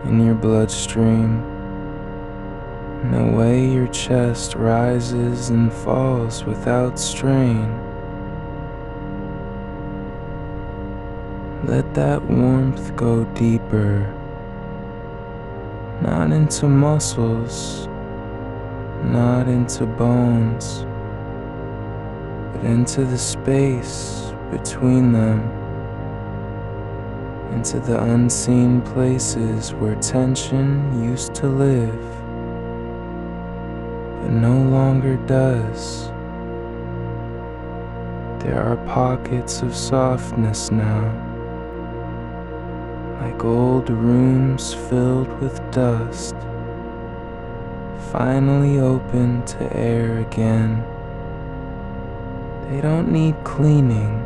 in your bloodstream, in the way your chest rises and falls without strain. Let that warmth go deeper, not into muscles, not into bones, but into the space between them, into the unseen places where tension used to live, but no longer does. There are pockets of softness now, like old rooms filled with dust, finally open to air again. They don't need cleaning,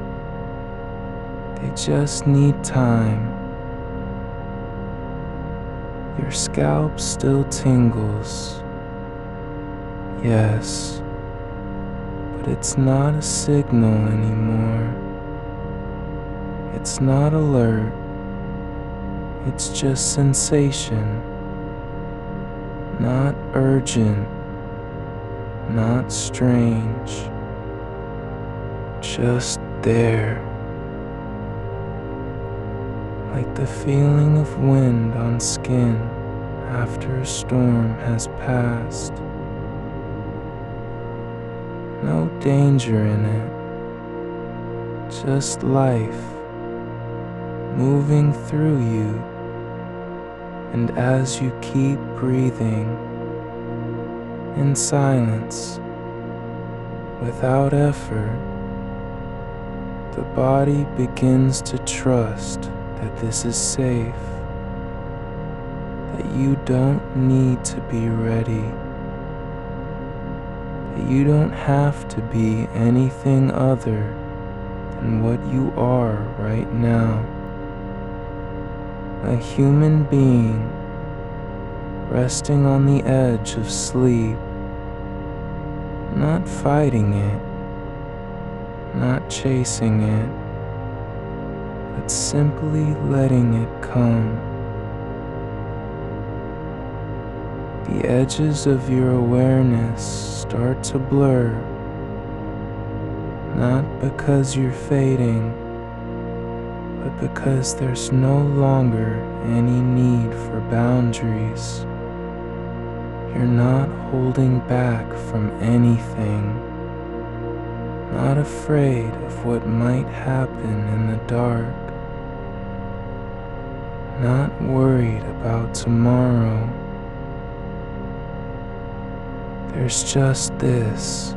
they just need time. Your scalp still tingles, yes, but it's not a signal anymore. It's not alert, it's just sensation, not urgent, not strange, just there. Like the feeling of wind on skin after a storm has passed. No danger in it, just life moving through you, and as you keep breathing in silence, without effort, the body begins to trust that this is safe, that you don't need to be ready, that you don't have to be anything other than what you are right now. A human being resting on the edge of sleep, not fighting it, not chasing it, but simply letting it come. The edges of your awareness start to blur, not because you're fading, but because there's no longer any need for boundaries. You're not holding back from anything, not afraid of what might happen in the dark, not worried about tomorrow. There's just this,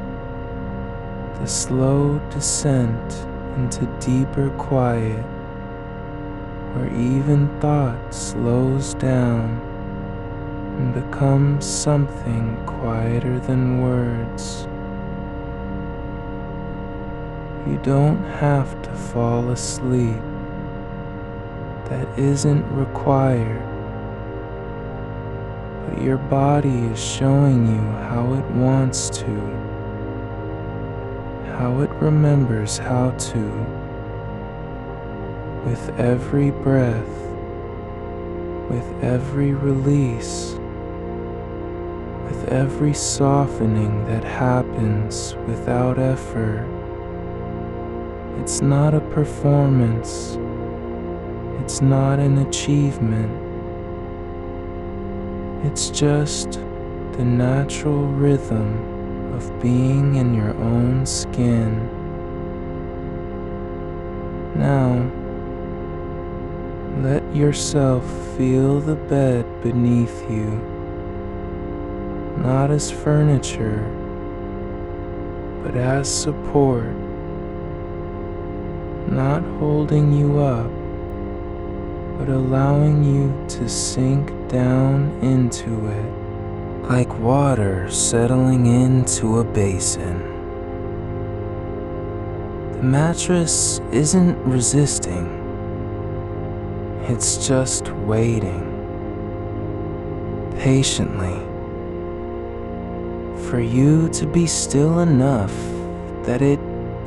the slow descent into deeper quiet, where even thought slows down and becomes something quieter than words. You don't have to fall asleep. That isn't required. But your body is showing you how it wants to, how it remembers how to. With every breath, with every release, with every softening that happens without effort. It's not a performance. It's not an achievement. It's just the natural rhythm of being in your own skin. Now, let yourself feel the bed beneath you, not as furniture, but as support, not holding you up, but allowing you to sink down into it, like water settling into a basin. The mattress isn't resisting. It's just waiting, patiently, for you to be still enough that it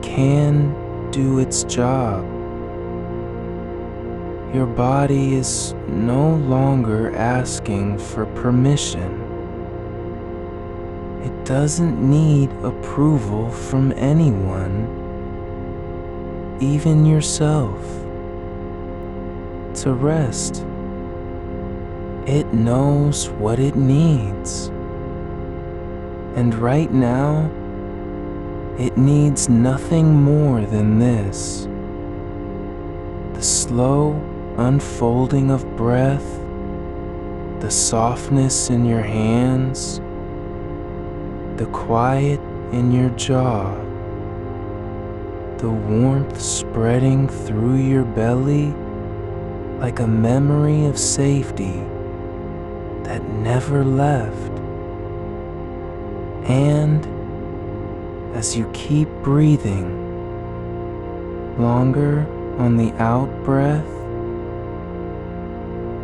can do its job. Your body is no longer asking for permission. It doesn't need approval from anyone, even yourself, to rest. It knows what it needs. And right now, it needs nothing more than this: the slow unfolding of breath, the softness in your hands, the quiet in your jaw, the warmth spreading through your belly like a memory of safety that never left. And as you keep breathing longer on the out breath,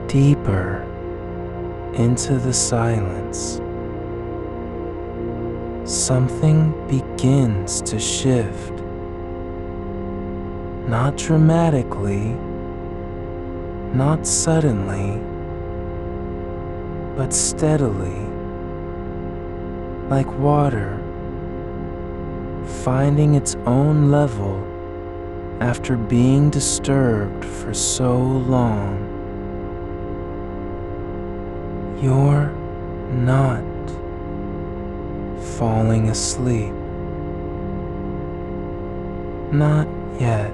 deeper into the silence, something begins to shift. Not dramatically, not suddenly, but steadily, like water finding its own level after being disturbed for so long. You're not falling asleep. Not yet.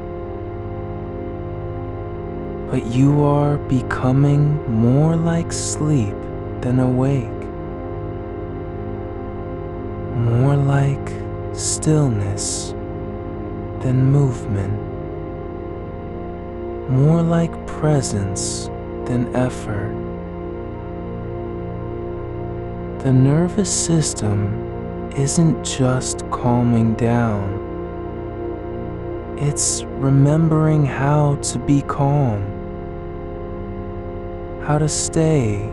But you are becoming more like sleep than awake. More like stillness than movement. More like presence than effort. The nervous system isn't just calming down. It's remembering how to be calm. How to stay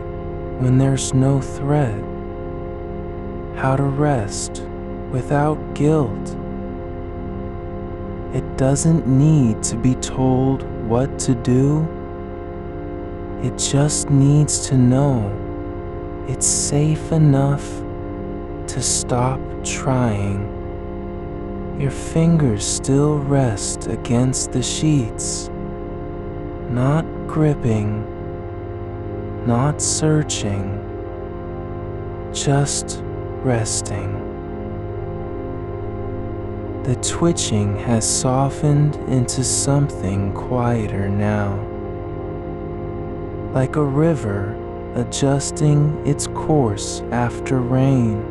when there's no threat. How to rest without guilt. It doesn't need to be told what to do. It just needs to know it's safe enough to stop trying. Your fingers still rest against the sheets, not gripping, not searching, just resting. The twitching has softened into something quieter now, like a river adjusting its course after rain.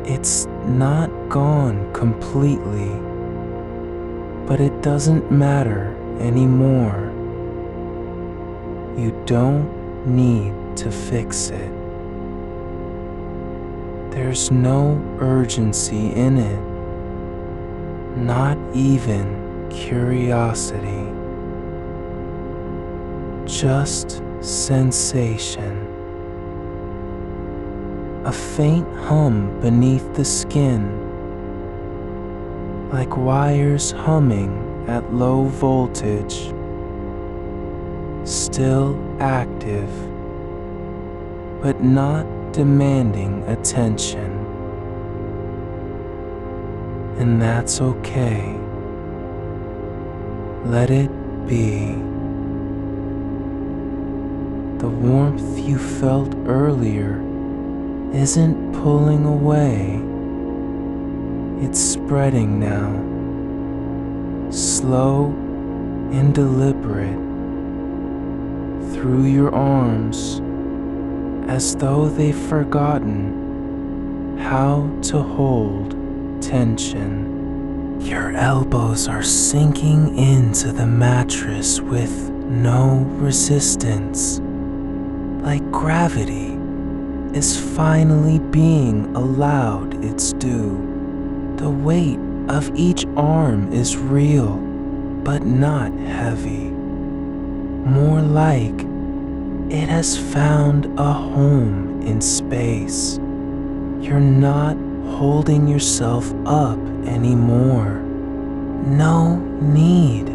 It's not gone completely, but it doesn't matter anymore. You don't need to fix it. There's no urgency in it, not even curiosity. Just sensation. A faint hum beneath the skin, like wires humming at low voltage. Still active, but not demanding attention. And that's okay. Let it be. The warmth you felt earlier isn't pulling away. It's spreading now, slow and deliberate, through your arms, as though they've forgotten how to hold tension. Your elbows are sinking into the mattress with no resistance, like gravity is finally being allowed its due. The weight of each arm is real, but not heavy. More like It has found a home in space. You're not holding yourself up anymore. No need.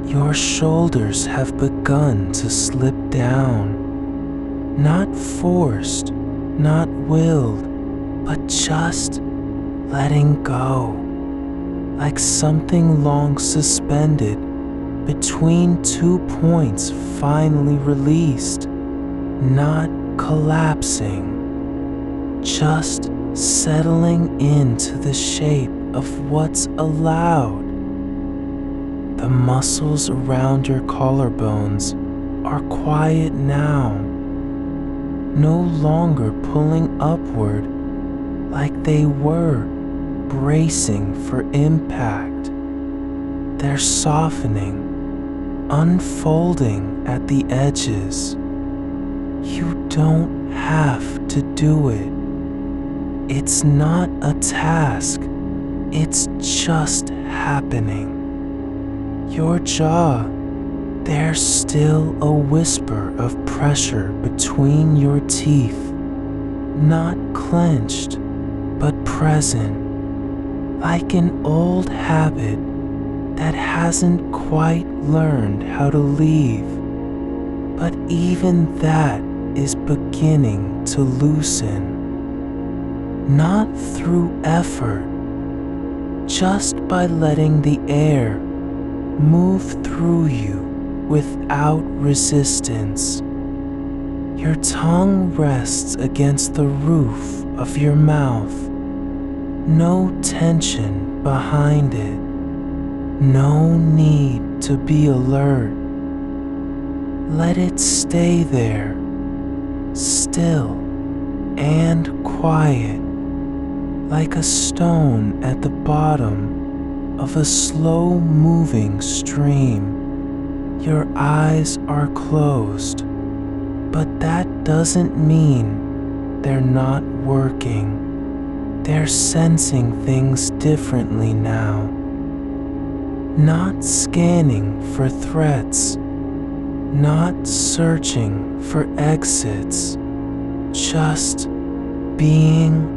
Your shoulders have begun to slip down. Not forced, not willed, but just letting go. Like something long suspended between 2 points finally released. Not collapsing. Just settling into the shape of what's allowed. The muscles around your collarbones are quiet now, no longer pulling upward like they were, bracing for impact. They're softening, unfolding at the edges. You don't have to do it. It's not a task, it's just happening. Your jaw, there's still a whisper of pressure between your teeth, not clenched, but present, like an old habit that hasn't quite learned how to leave. But even that is beginning to loosen. Not through effort, just by letting the air move through you without resistance. Your tongue rests against the roof of your mouth. No tension behind it. No need to be alert. Let it stay there, still and quiet, like a stone at the bottom of a slow-moving stream. Your eyes are closed, but that doesn't mean they're not working. They're sensing things differently now. Not scanning for threats, not searching for exits, just being.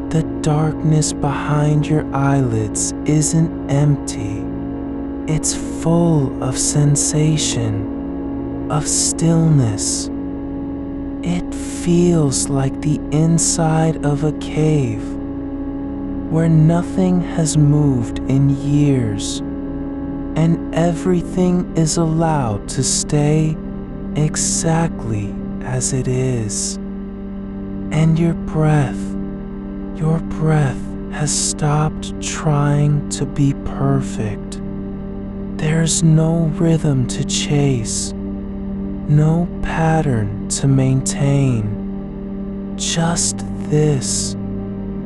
The darkness behind your eyelids isn't empty. It's full of sensation, of stillness. It feels like the inside of a cave where nothing has moved in years and everything is allowed to stay exactly as it is. And your breath has stopped trying to be perfect. There's no rhythm to chase, no pattern to maintain. Just this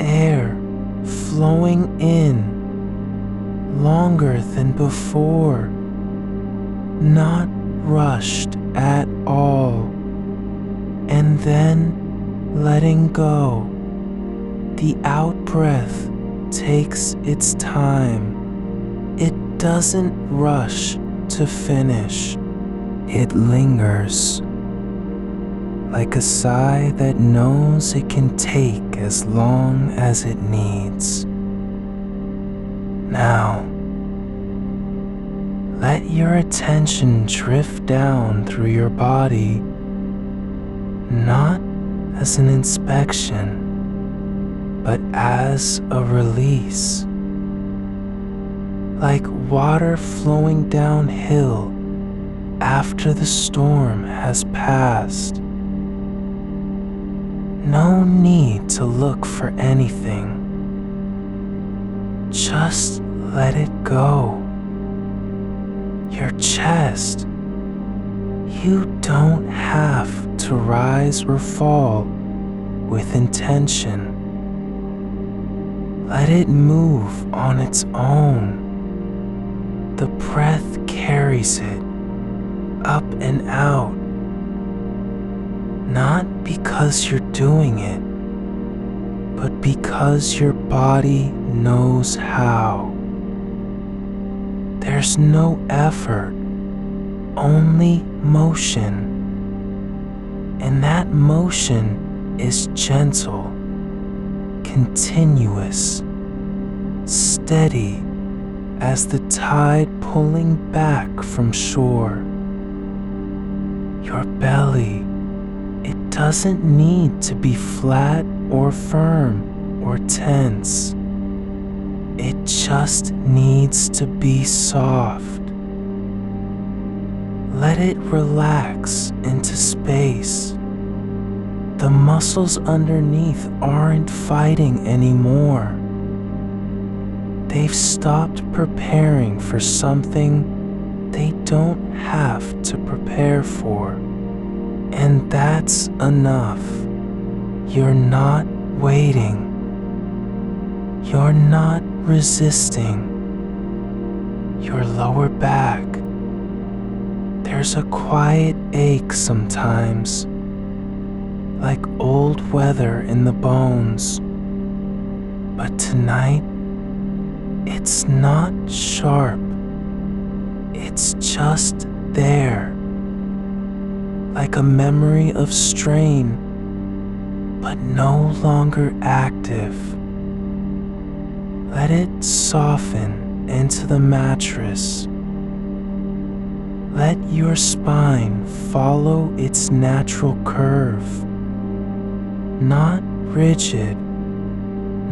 air flowing in longer than before, not rushed at all, and then letting go. The out-breath takes its time. It doesn't rush to finish. It lingers, like a sigh that knows it can take as long as it needs. Now, let your attention drift down through your body, not as an inspection, but as a release. Like water flowing downhill after the storm has passed. No need to look for anything. Just let it go. Your chest. You don't have to rise or fall with intention. Let it move on its own. The breath carries it up and out, not because you're doing it, but because your body knows how. There's no effort, only motion, And that motion is gentle, continuous, steady as the tide pulling back from shore. Your belly, it doesn't need to be flat or firm or tense. It just needs to be soft. Let it relax into space. The muscles underneath aren't fighting anymore. They've stopped preparing for something they don't have to prepare for. And that's enough. You're not waiting. You're not resisting. Your lower back, there's a quiet ache sometimes, like old weather in the bones. But tonight, it's not sharp. It's just there, like a memory of strain, but no longer active. Let it soften into the mattress. Let your spine follow its natural curve. Not rigid,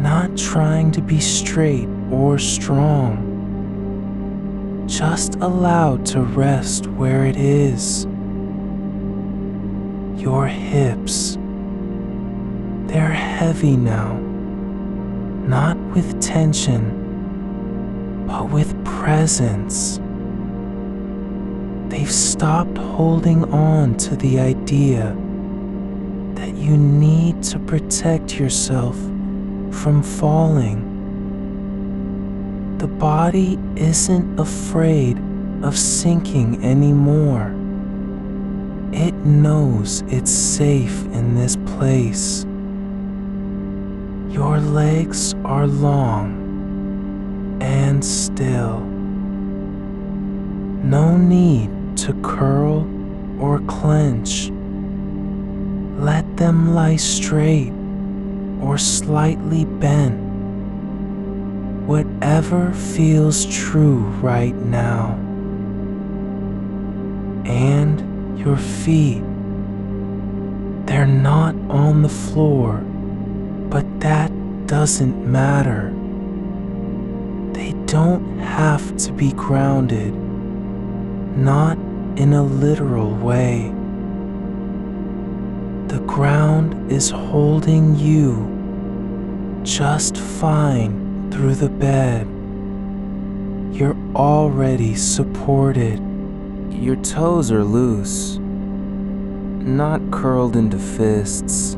not trying to be straight or strong. Just allowed to rest where it is. Your hips, they're heavy now, not with tension, but with presence. They've stopped holding on to the idea that you need to protect yourself from falling. The body isn't afraid of sinking anymore. It knows it's safe in this place. Your legs are long and still. No need to curl or clench. Let them lie straight or slightly bent. Whatever feels true right now. And your feet, they're not on the floor, but that doesn't matter. They don't have to be grounded, not in a literal way. The ground is holding you just fine through the bed. You're already supported. Your toes are loose, not curled into fists,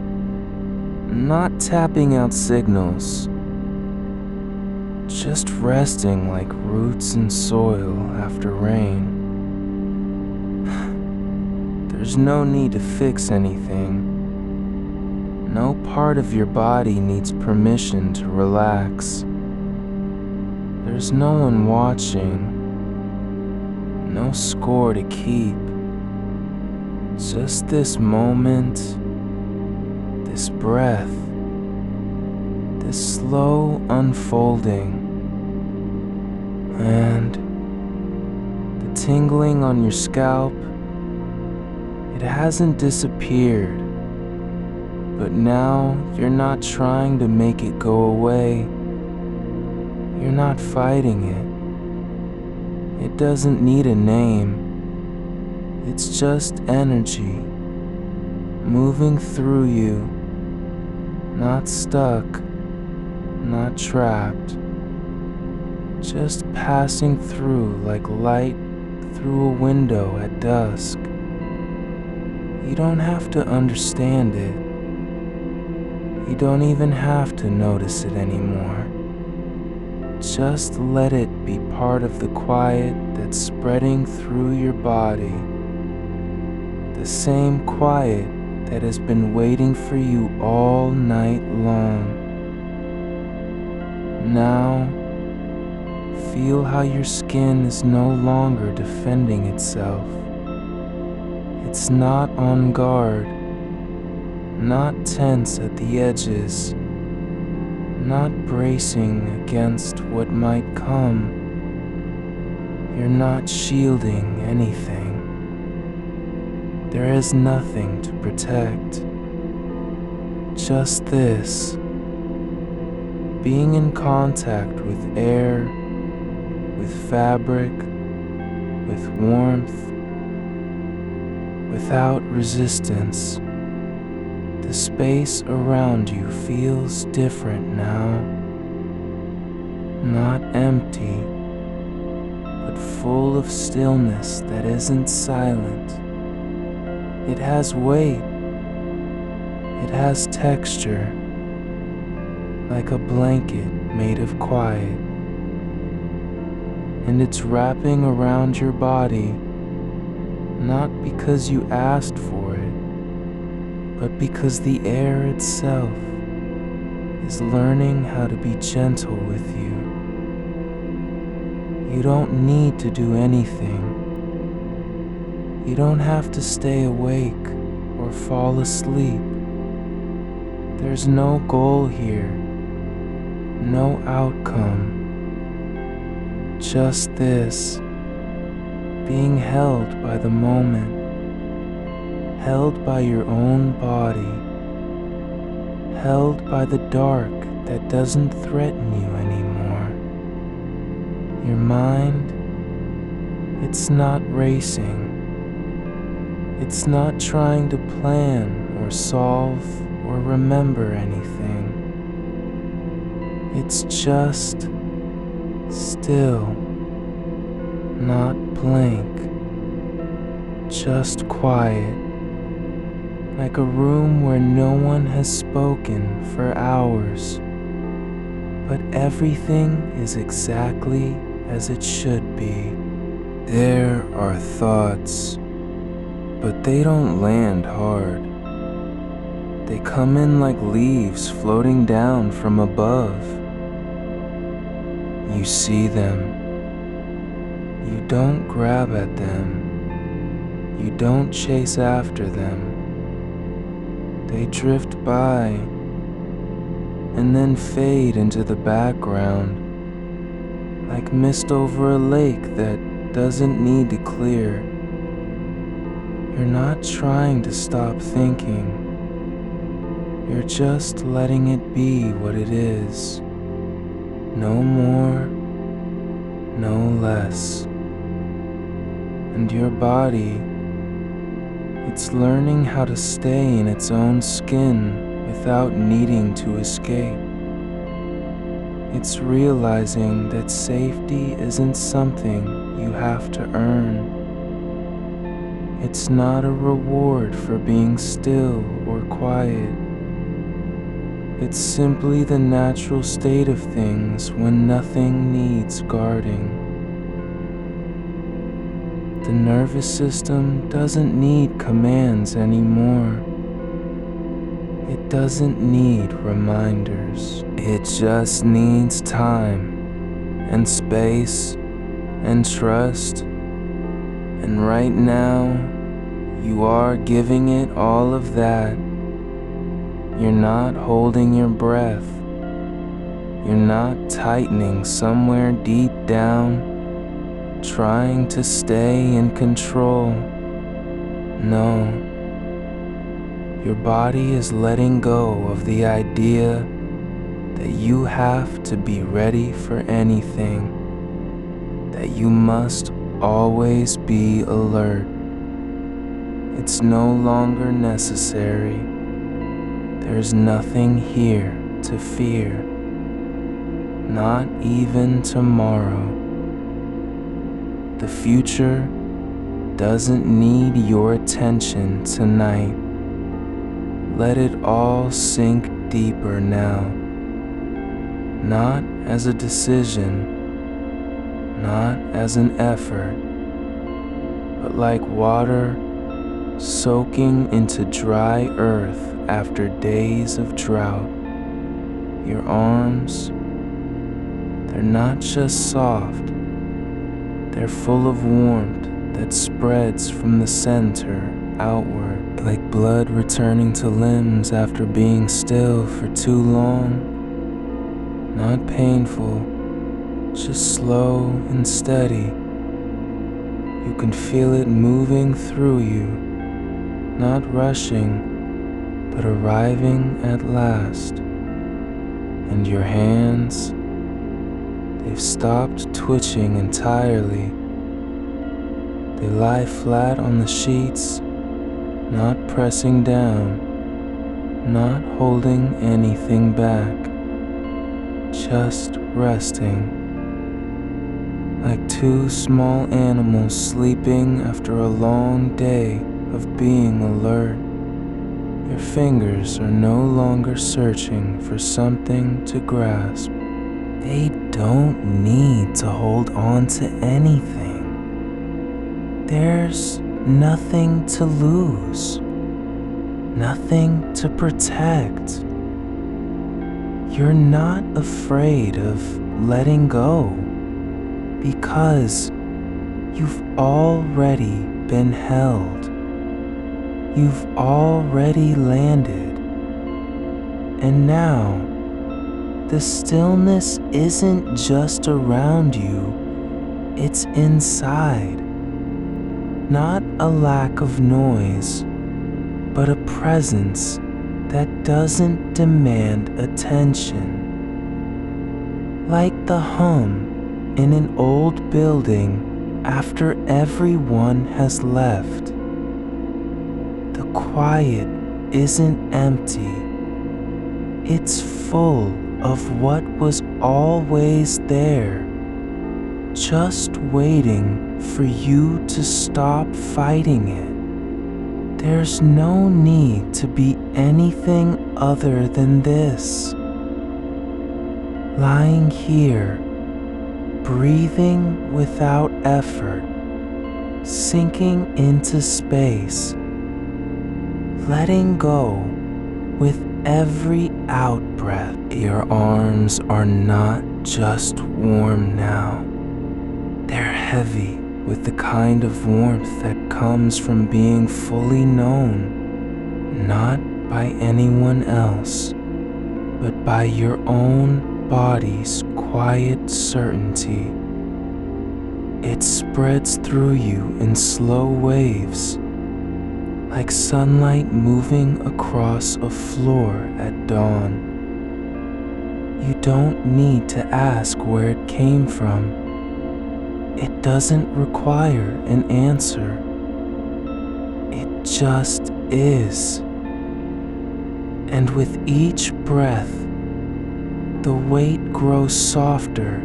not tapping out signals, just resting like roots in soil after rain. There's no need to fix anything. No part of your body needs permission to relax. There's no one watching, no score to keep. Just this moment, this breath, this slow unfolding, and the tingling on your scalp. It hasn't disappeared, but now you're not trying to make it go away. You're not fighting it. It doesn't need a name. It's just energy, moving through you, not stuck, not trapped, just passing through like light through a window at dusk. You don't have to understand it. You don't even have to notice it anymore. Just let it be part of the quiet that's spreading through your body. The same quiet that has been waiting for you all night long. Now, feel how your skin is no longer defending itself. It's not on guard. not tense at the edges, not bracing against what might come. You're not shielding anything. There is nothing to protect. Just this, being in contact with air, with fabric, with warmth, without resistance. The space around you feels different now. Not empty, but full of stillness that isn't silent. It has weight. It has texture, like a blanket made of quiet. And it's wrapping around your body, not because you asked for it, but because the air itself is learning how to be gentle with you. You don't need to do anything. You don't have to stay awake or fall asleep. There's no goal here, no outcome. Just this, being held by the moment, held by your own body, held by the dark that doesn't threaten you anymore. Your mind, it's not racing. It's not trying to plan or solve or remember anything. It's just still, not blank, just quiet, like a room where no one has spoken for hours, but everything is exactly as it should be. There are thoughts, but they don't land hard. They come in like leaves floating down from above. You see them. You don't grab at them. You don't chase after them. They drift by and then fade into the background, like mist over a lake that doesn't need to clear. You're not trying to stop thinking. You're just letting it be what it is. No more, no less. And your body, it's learning how to stay in its own skin without needing to escape. It's realizing that safety isn't something you have to earn. It's not a reward for being still or quiet. It's simply the natural state of things when nothing needs guarding. The nervous system doesn't need commands anymore. It doesn't need reminders. It just needs time and space and trust. And right now, you are giving it all of that. You're not holding your breath. You're not tightening somewhere deep down, trying to stay in control. No. Your body is letting go of the idea that you have to be ready for anything, that you must always be alert. It's no longer necessary. There's nothing here to fear, not even tomorrow. The future doesn't need your attention tonight. Let it all sink deeper now, not as a decision, not as an effort, but like water soaking into dry earth after days of drought. Your arms, they're not just soft, they're full of warmth that spreads from the center outward, like blood returning to limbs after being still for too long. Not painful, just slow and steady. You can feel it moving through you, not rushing, but arriving at last. And your hands, they've stopped twitching entirely. They lie flat on the sheets, not pressing down, not holding anything back, just resting. Like two small animals sleeping after a long day of being alert. Your fingers are no longer searching for something to grasp. They don't need to hold on to anything. There's nothing to lose, nothing to protect. You're not afraid of letting go because you've already been held. You've already landed. And now, the stillness isn't just around you, it's inside. Not a lack of noise, but a presence that doesn't demand attention. Like the hum in an old building after everyone has left. The quiet isn't empty. It's full of what was always there, just waiting for you to stop fighting it. There's no need to be anything other than this. Lying here, breathing without effort, sinking into space, letting go with every out-breath. Your arms are not just warm now. They're heavy with the kind of warmth that comes from being fully known, not by anyone else, but by your own body's quiet certainty. It spreads through you in slow waves, like sunlight moving across a floor at dawn. You don't need to ask where it came from. It doesn't require an answer. It just is. And with each breath, the weight grows softer,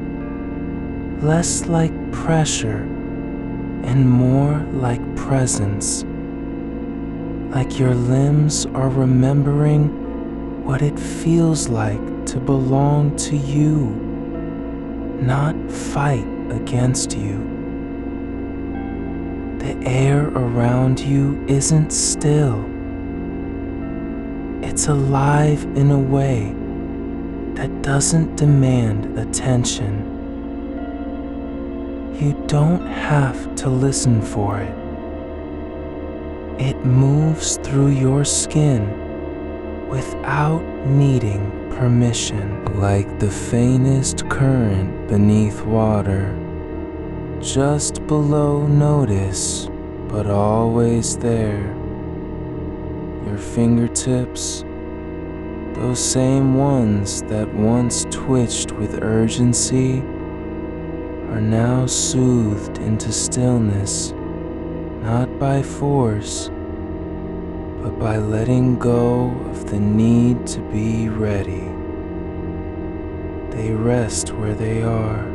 less like pressure and more like presence. Like your limbs are remembering what it feels like to belong to you, not fight against you. The air around you isn't still. It's alive in a way that doesn't demand attention. You don't have to listen for it. It moves through your skin without needing permission, like the faintest current beneath water, just below notice, but always there. Your fingertips, those same ones that once twitched with urgency, are now soothed into stillness, not by force, but by letting go of the need to be ready. They rest where they are,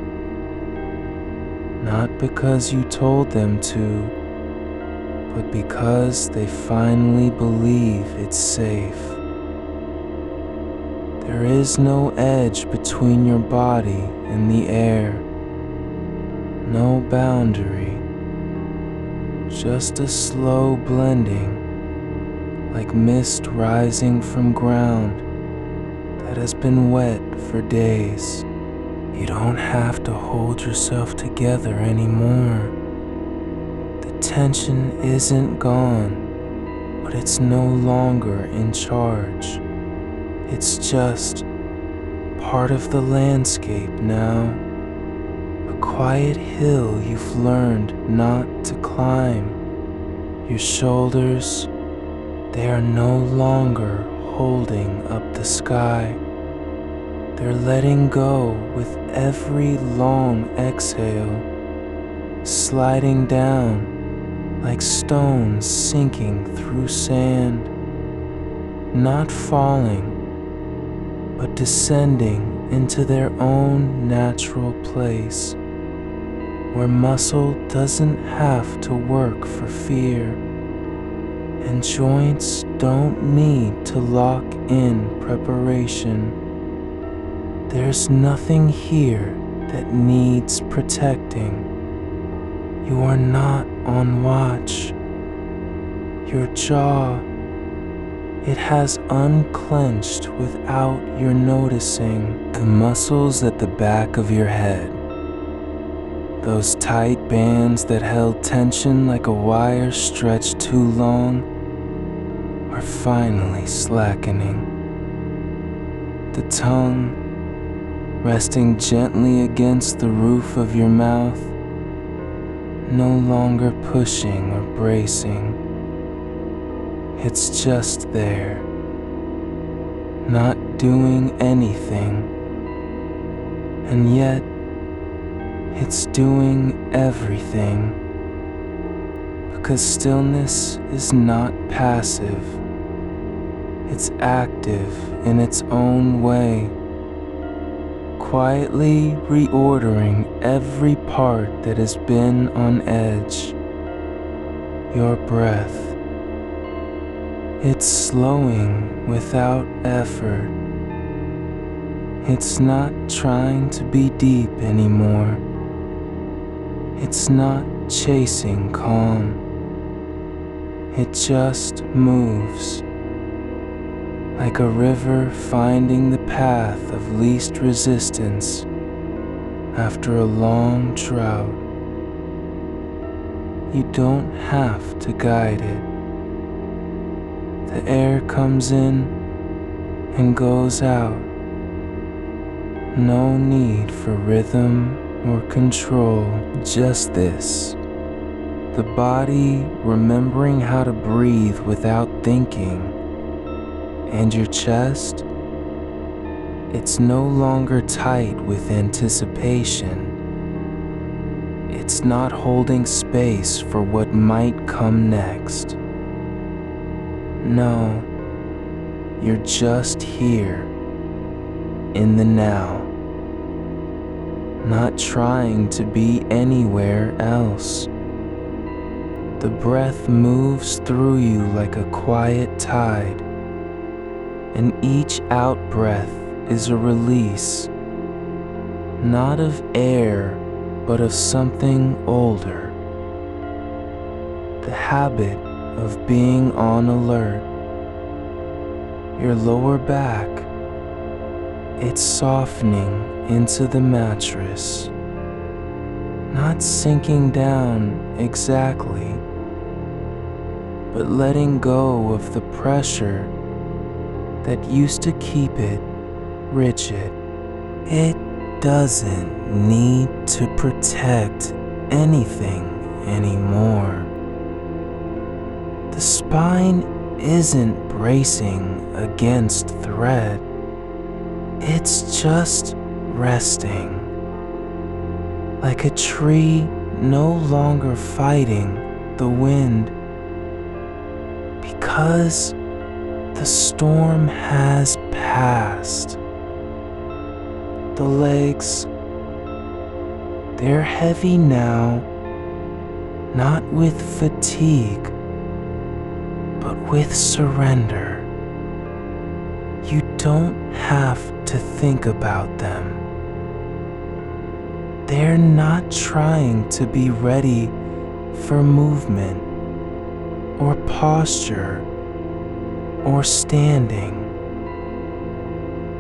not because you told them to, but because they finally believe it's safe. There is no edge between your body and the air, no boundary, just a slow blending, like mist rising from ground that has been wet for days. You don't have to hold yourself together anymore. The tension isn't gone. but it's no longer in charge. It's just part of the landscape now. A quiet hill you've learned not to climb. Your shoulders, they are no longer holding up the sky. They're letting go with every long exhale, sliding down like stones sinking through sand, not falling, but descending into their own natural place, where muscle doesn't have to work for fear, and joints don't need to lock in preparation. There's nothing here that needs protecting. You are not on watch. Your jaw, it has unclenched without your noticing. The muscles at the back of your head, those tight bands that held tension like a wire stretched too long, are finally slackening. The tongue, resting gently against the roof of your mouth, no longer pushing or bracing. It's just there, not doing anything, and yet it's doing everything, because stillness is not passive. It's active in its own way, quietly reordering every part that has been on edge. Your breath, it's slowing without effort. It's not trying to be deep anymore. It's not chasing calm. It just moves, like a river finding the path of least resistance after a long drought. You don't have to guide it. The air comes in and goes out. No need for rhythm or control, just this. The body remembering how to breathe without thinking. And your chest, it's no longer tight with anticipation. It's not holding space for what might come next. No, you're just here, in the now, not trying to be anywhere else. The breath moves through you like a quiet tide, and each out-breath is a release, not of air, but of something older. The habit of being on alert. Your lower back, it's softening into the mattress, not sinking down exactly, but letting go of the pressure that used to keep it rigid. It doesn't need to protect anything anymore. The spine isn't bracing against threat. It's just resting, like a tree no longer fighting the wind, because the storm has passed. The legs, they're heavy now, not with fatigue, but with surrender. You don't have to think about them. They're not trying to be ready for movement or posture or standing.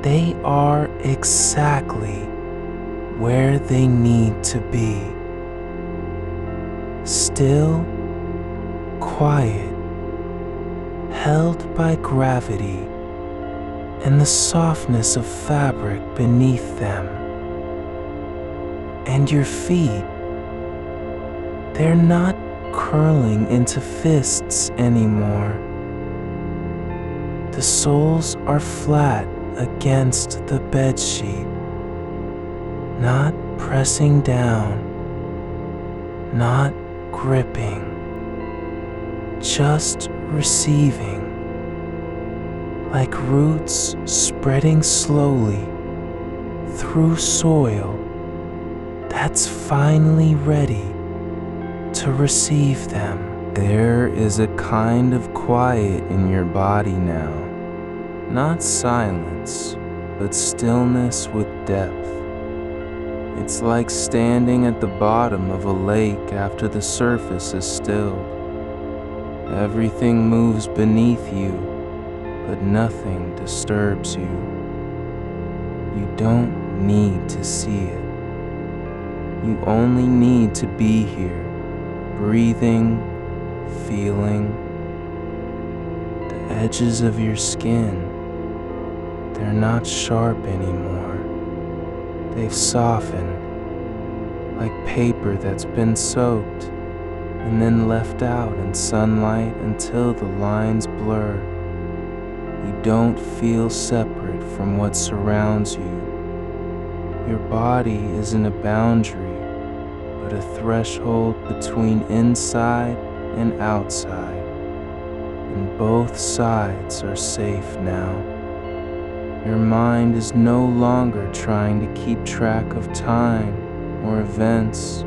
They are exactly where they need to be. Still, quiet, held by gravity and the softness of fabric beneath them. And your feet, they're not curling into fists anymore. The soles are flat against the bedsheet, not pressing down, not gripping, just receiving, like roots spreading slowly through soil that's finally ready to receive them. There is a kind of quiet in your body now, not silence, but stillness with depth. It's like standing at the bottom of a lake after the surface is stilled. Everything moves beneath you, but nothing disturbs you. You don't need to see it. You only need to be here, breathing, feeling. The edges of your skin, they're not sharp anymore. They've softened, like paper that's been soaked and then left out in sunlight until the lines blur. You don't feel separate from what surrounds you. Your body isn't a boundary, but a threshold between inside and outside, and both sides are safe now. Your mind is no longer trying to keep track of time or events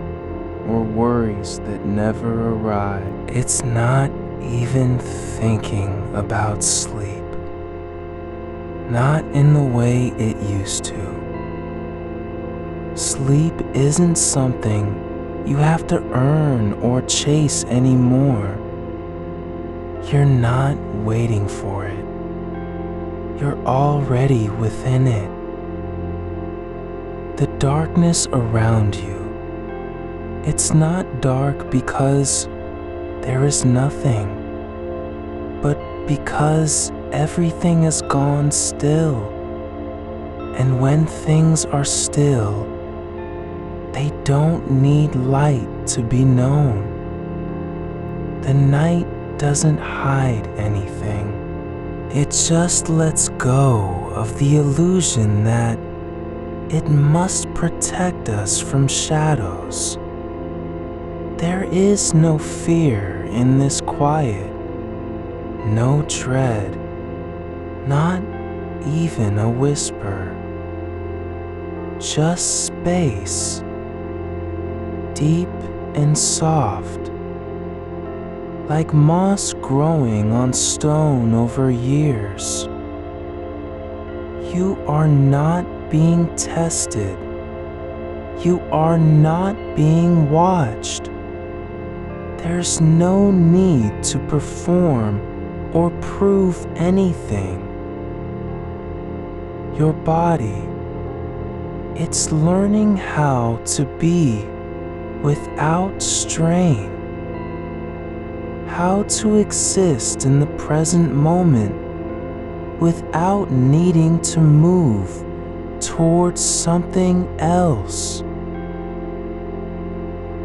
or worries that never arrive. It's not even thinking about sleep, not in the way it used to. Sleep isn't something you have to earn or chase anymore. You're not waiting for it. You're already within it. The darkness around you, it's not dark because there is nothing, but because everything has gone still. And when things are still, they don't need light to be known. The night doesn't hide anything. It just lets go of the illusion that it must protect us from shadows. There is no fear in this quiet, no dread, not even a whisper. Just space, deep and soft, like moss growing on stone over years. You are not being tested. You are not being watched. There's no need to perform or prove anything. Your body, it's learning how to be without strain, how to exist in the present moment without needing to move towards something else.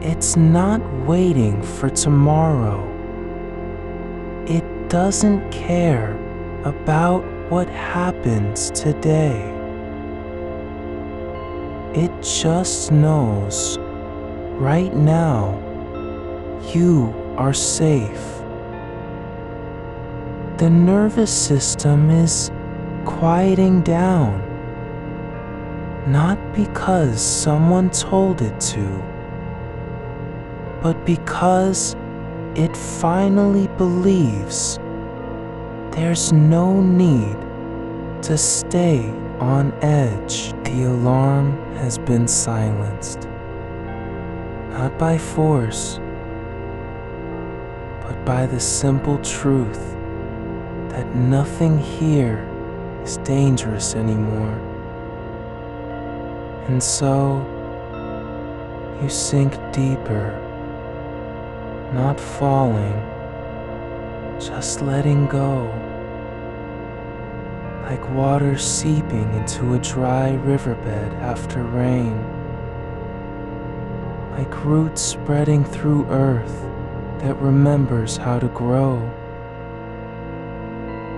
It's not waiting for tomorrow. It doesn't care about what happens today. It just knows right now you are safe. The nervous system is quieting down, not because someone told it to, but because it finally believes there's no need to stay on edge. The alarm has been silenced, not by force, but by the simple truth that nothing here is dangerous anymore. And so you sink deeper, not falling, just letting go, like water seeping into a dry riverbed after rain, like roots spreading through earth that remembers how to grow.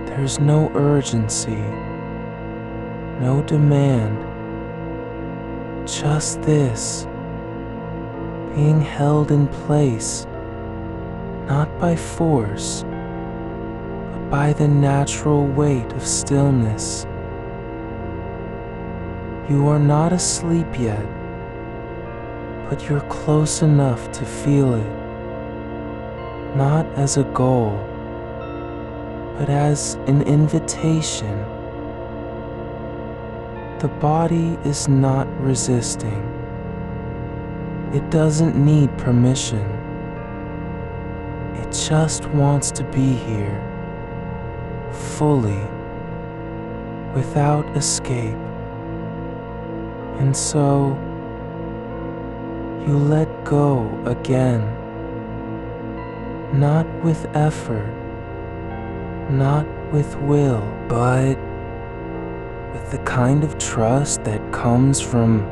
There's no urgency, no demand, just this, being held in place, not by force, but by the natural weight of stillness. You are not asleep yet, but you're close enough to feel it, not as a goal, but as an invitation. The body is not resisting. It doesn't need permission. It just wants to be here, fully, without escape. And so, you let go again, not with effort, not with will, but with the kind of trust that comes from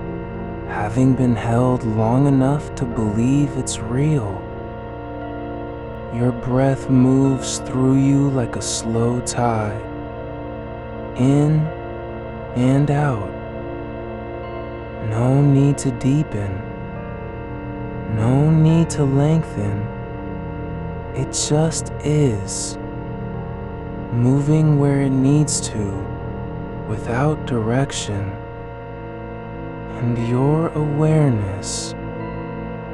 having been held long enough to believe it's real. Your breath moves through you like a slow tide, in and out. No need to deepen, no need to lengthen. It just is, moving where it needs to, without direction. And your awareness,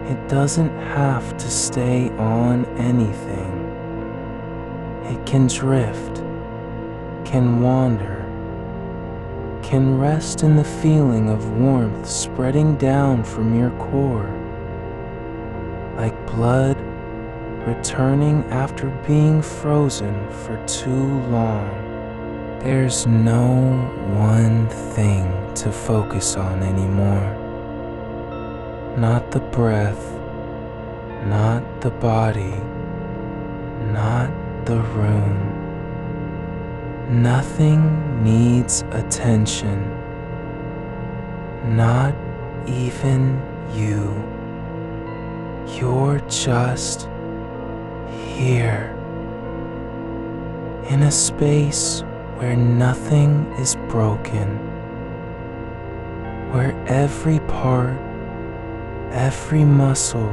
it doesn't have to stay on anything. It can drift, can wander, can rest in the feeling of warmth spreading down from your core, like blood returning after being frozen for too long. There's no one thing to focus on anymore. Not the breath, not the body, not the room. Nothing needs attention, not even you. You're just here, in a space where nothing is broken, where every part, every muscle,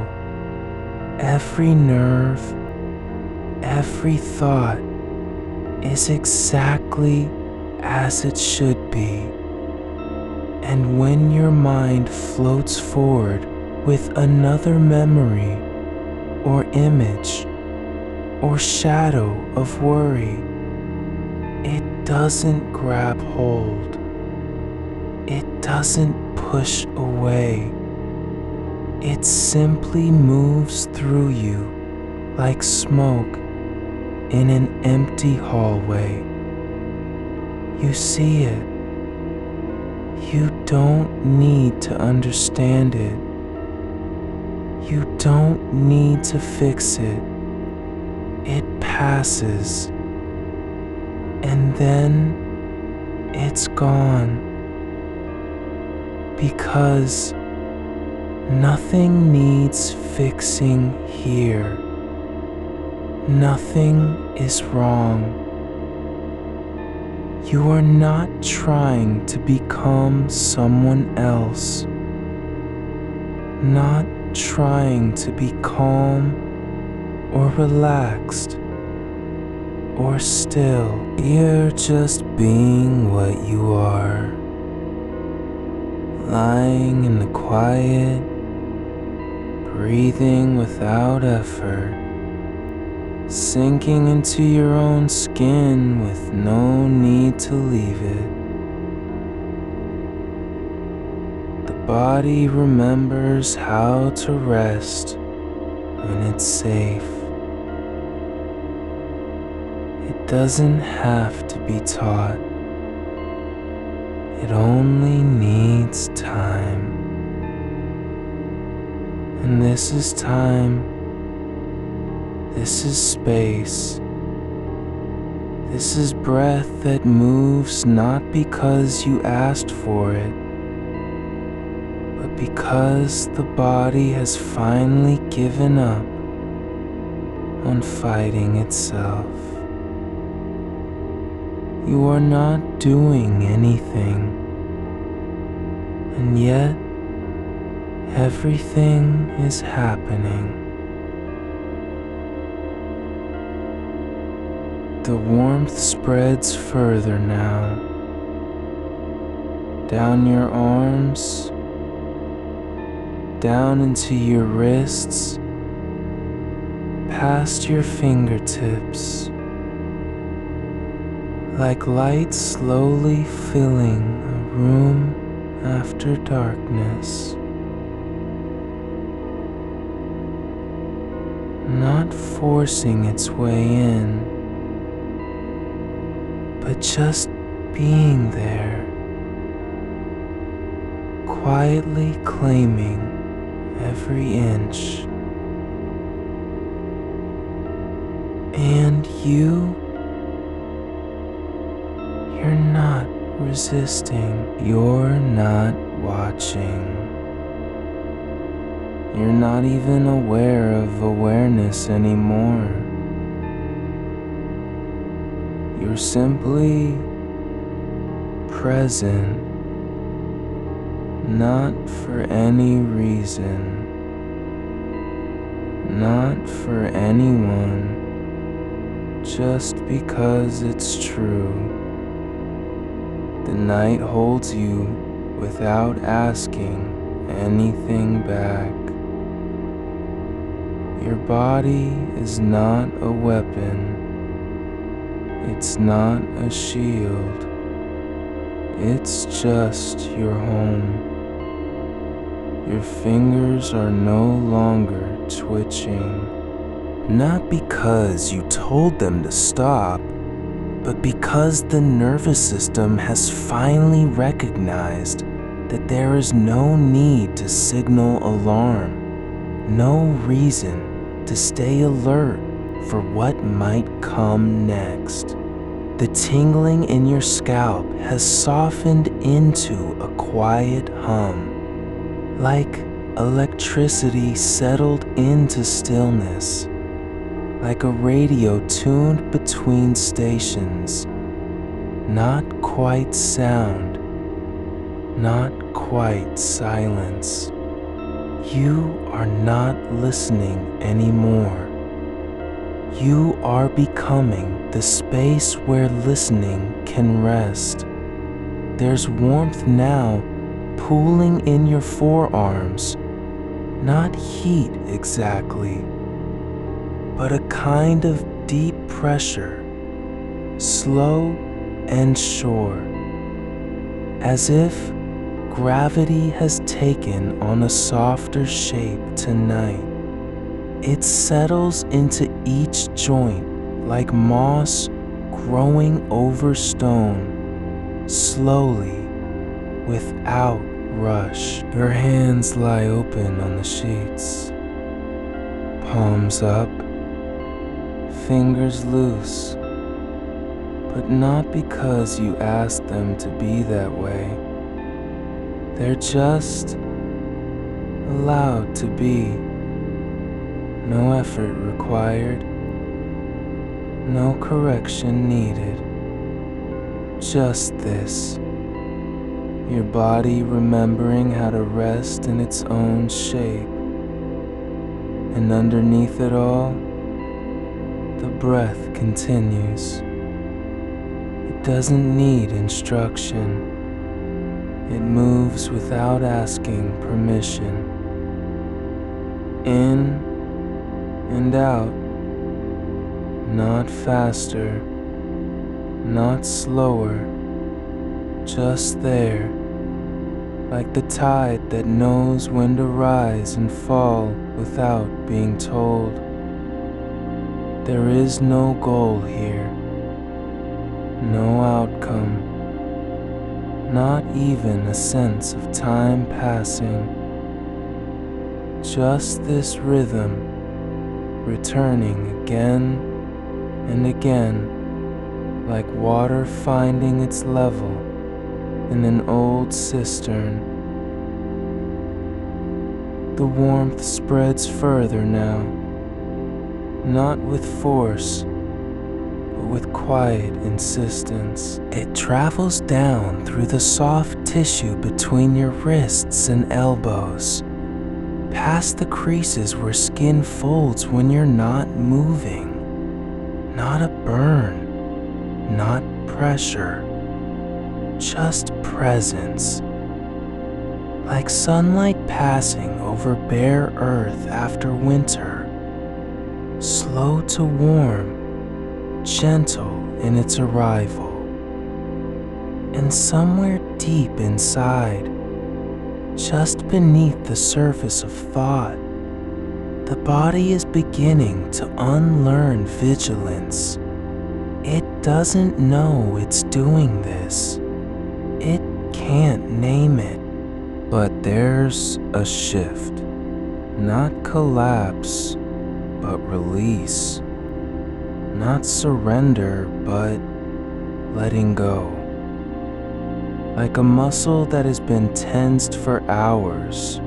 every nerve, every thought is exactly as it should be. And when your mind floats forward with another memory or image or shadow of worry, it doesn't grab hold. It doesn't push away. It simply moves through you like smoke in an empty hallway. You see it. You don't need to understand it. You don't need to fix it. It passes, and then it's gone, because nothing needs fixing here. Nothing is wrong. You are not trying to become someone else, not trying to be calm or relaxed or still. You're just being what you are, lying in the quiet, breathing without effort, sinking into your own skin with no need to leave it. The body remembers how to rest when it's safe. It doesn't have to be taught. It only needs time. And this is time. This is space. This is breath that moves not because you asked for it, but because the body has finally given up on fighting itself. You are not doing anything, and yet everything is happening. The warmth spreads further now, down your arms, down into your wrists, past your fingertips, like light slowly filling a room after darkness. Not forcing its way in, but just being there, quietly claiming every inch. And you're not resisting, you're not watching. You're not even aware of awareness anymore. You're simply present, not for any reason, not for anyone, just because it's true. The night holds you without asking anything back. Your body is not a weapon. It's not a shield. It's just your home. Your fingers are no longer twitching. Not because you told them to stop, but because the nervous system has finally recognized that there is no need to signal alarm, no reason to stay alert for what might come next. The tingling in your scalp has softened into a quiet hum, like electricity settled into stillness, like a radio tuned between stations. Not quite sound, not quite silence. You are not listening anymore. You are becoming the space where listening can rest. There's warmth now pooling in your forearms, not heat exactly, but a kind of deep pressure, slow and sure, as if gravity has taken on a softer shape tonight. It settles into each joint like moss growing over stone, slowly, without rush. Your hands lie open on the sheets, palms up, fingers loose, but not because you asked them to be that way. They're just allowed to be. No effort required, no correction needed. Just this, your body remembering how to rest in its own shape. And underneath it all, the breath continues. It doesn't need instruction. It moves without asking permission. In and out, not faster, not slower, just there, like the tide that knows when to rise and fall without being told. There is no goal here, no outcome, not even a sense of time passing, just this rhythm returning again and again, like water finding its level in an old cistern. The warmth spreads further now, not with force, but with quiet insistence. It travels down through the soft tissue between your wrists and elbows, past the creases where skin folds when you're not moving. Not a burn, not pressure, just presence. Like sunlight passing over bare earth after winter, slow to warm, gentle in its arrival. And somewhere deep inside, just beneath the surface of thought, the body is beginning to unlearn vigilance. It doesn't know it's doing this. It can't name it. But there's a shift, not collapse, but release. Not surrender, but letting go. Like a muscle that has been tensed for hours,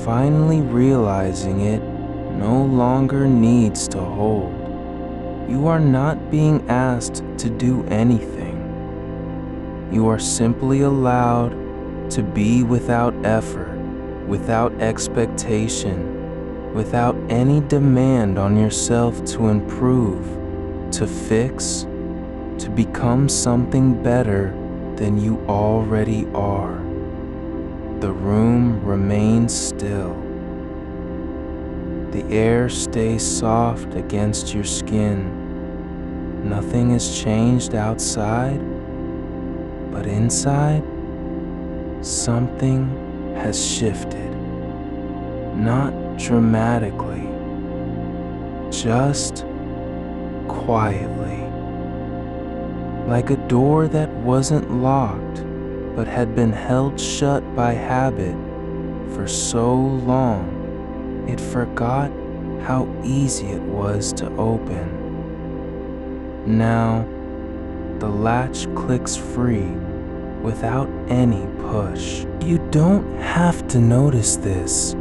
finally realizing it no longer needs to hold. You are not being asked to do anything. You are simply allowed to be without effort, without expectation, without any demand on yourself to improve, to fix, to become something better than you already are. The room remains still. The air stays soft against your skin. Nothing has changed outside, but inside, something has shifted. Not dramatically, just quietly. Like a door that wasn't locked, but had been held shut by habit for so long, it forgot how easy it was to open. Now, the latch clicks free without any push. You don't have to notice this.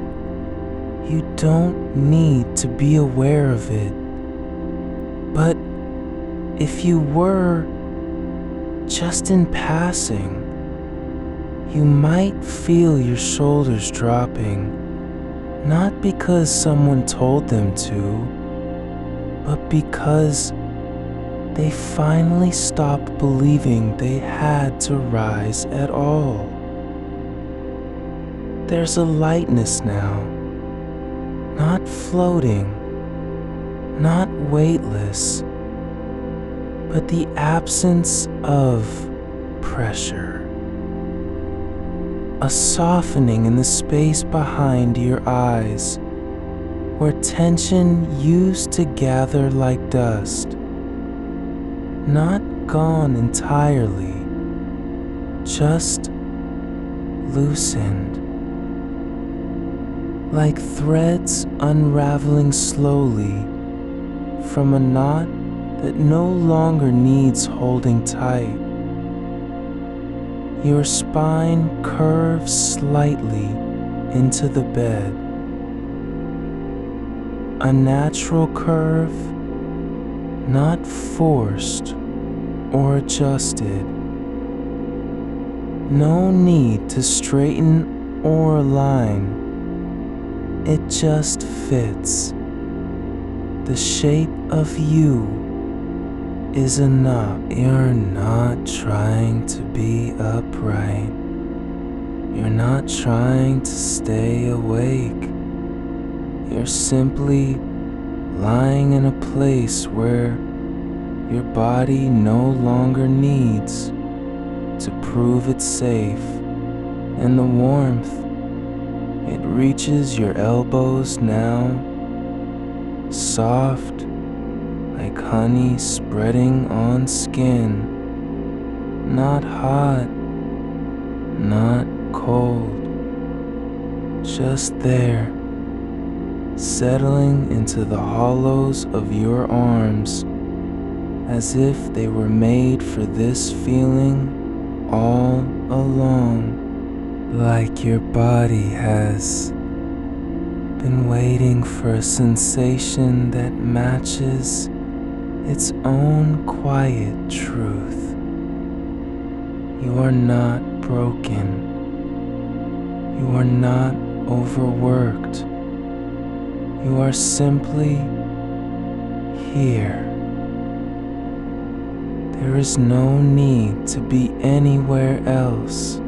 You don't need to be aware of it. But if you were, just in passing, you might feel your shoulders dropping, not because someone told them to, but because they finally stopped believing they had to rise at all. There's a lightness now, not floating, not weightless, but the absence of pressure. A softening in the space behind your eyes, where tension used to gather like dust. Not gone entirely, just loosened. Like threads unraveling slowly from a knot that no longer needs holding tight. Your spine curves slightly into the bed. A natural curve, not forced or adjusted. No need to straighten or align. It just fits. The shape of you is enough. You're not trying to be upright. You're not trying to stay awake. You're simply lying in a place where your body no longer needs to prove it's safe, and the warmth, it reaches your elbows now, soft like honey spreading on skin, not hot, not cold, just there, settling into the hollows of your arms, as if they were made for this feeling all along, like your body has been waiting for a sensation that matches its own quiet truth. You are not broken. You are not overworked. You are simply here. There is no need to be anywhere else.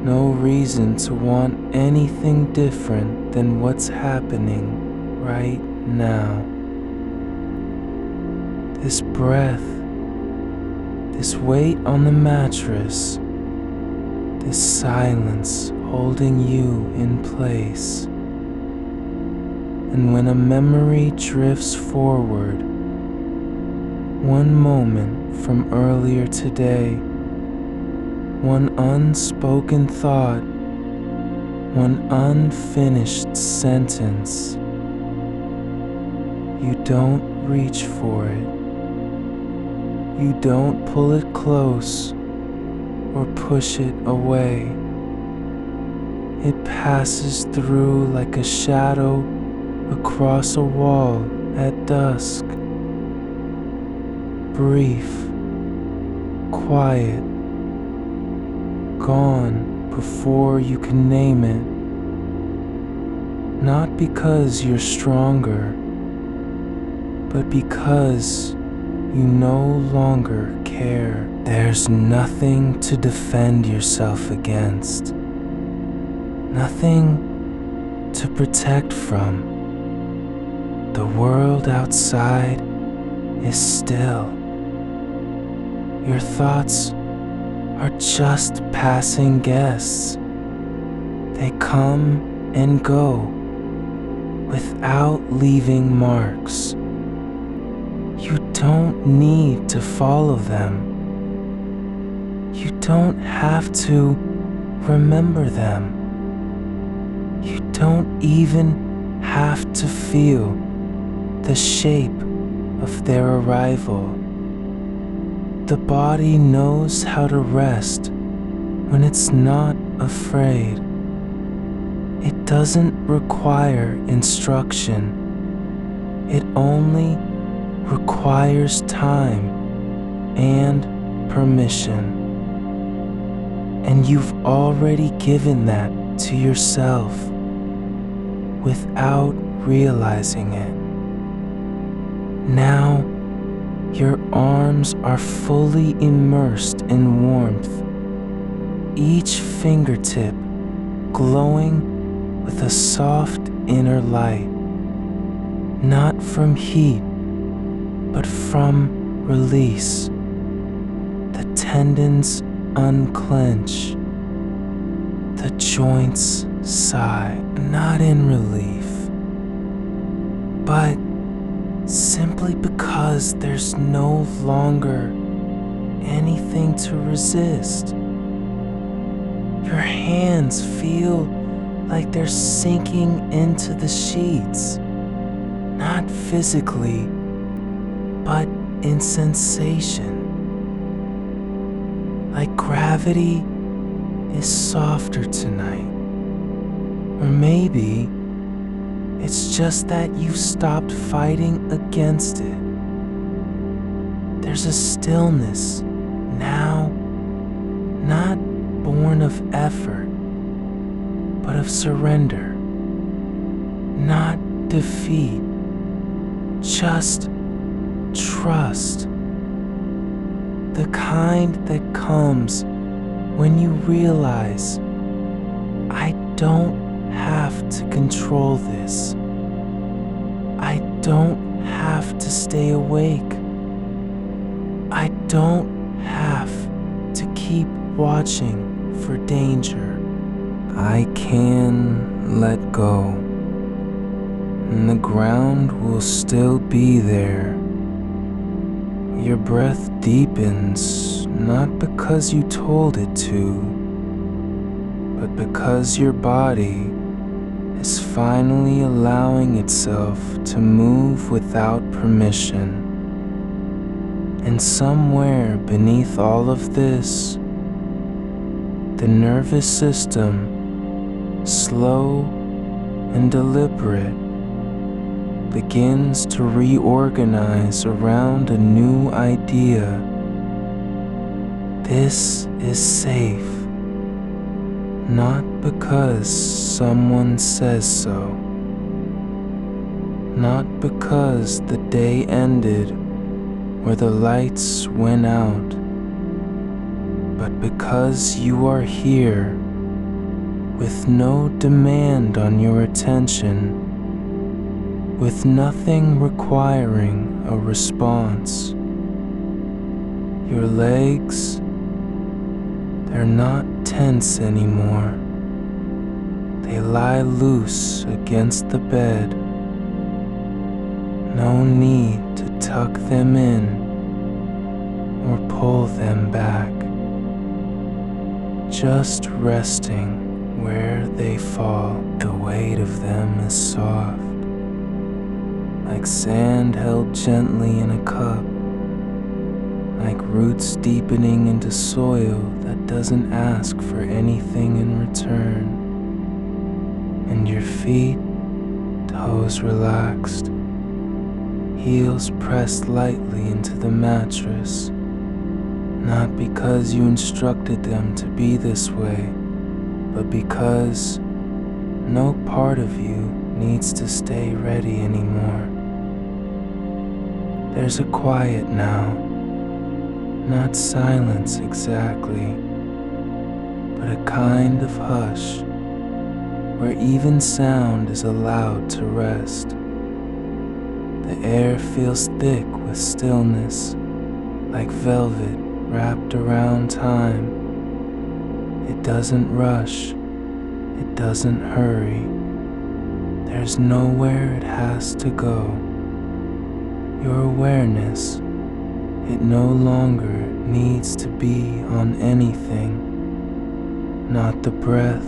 No reason to want anything different than what's happening right now. This breath, this weight on the mattress, this silence holding you in place. And when a memory drifts forward, one moment from earlier today, one unspoken thought, one unfinished sentence, you don't reach for it. You don't pull it close or push it away. It passes through like a shadow across a wall at dusk. Brief, quiet, gone before you can name it. Not because you're stronger, but because you no longer care. There's nothing to defend yourself against, nothing to protect from. The world outside is still. Your thoughts are just passing guests. They come and go without leaving marks. You don't need to follow them. You don't have to remember them. You don't even have to feel the shape of their arrival. The body knows how to rest when it's not afraid. It doesn't require instruction. It only requires time and permission. And you've already given that to yourself without realizing it. Now, your arms are fully immersed in warmth, each fingertip glowing with a soft inner light, not from heat, but from release. The tendons unclench, the joints sigh, not in relief, but simply because there's no longer anything to resist. Your hands feel like they're sinking into the sheets, not physically, but in sensation. Like gravity is softer tonight. Or maybe it's just that you've stopped fighting against it. There's a stillness now, not born of effort, but of surrender, not defeat, just trust. The kind that comes when you realize, I don't have to control this. I don't have to stay awake. I don't have to keep watching for danger. I can let go, and the ground will still be there. Your breath deepens, not because you told it to, but because your body is finally allowing itself to move without permission. And somewhere beneath all of this, the nervous system, slow and deliberate, begins to reorganize around a new idea. This is safe, not because someone says so, not because the day ended or the lights went out, but because you are here with no demand on your attention, with nothing requiring a response. Your legs, they're not tense anymore. They lie loose against the bed. No need to tuck them in or pull them back. Just resting where they fall. The weight of them is soft, like sand held gently in a cup, like roots deepening into soil that doesn't ask for anything in return. And your feet, toes relaxed, heels pressed lightly into the mattress, not because you instructed them to be this way, but because no part of you needs to stay ready anymore. There's a quiet now, not silence exactly, but a kind of hush where even sound is allowed to rest. The air feels thick with stillness, like velvet wrapped around time. It doesn't rush, it doesn't hurry. There's nowhere it has to go. Your awareness, it no longer needs to be on anything. Not the breath,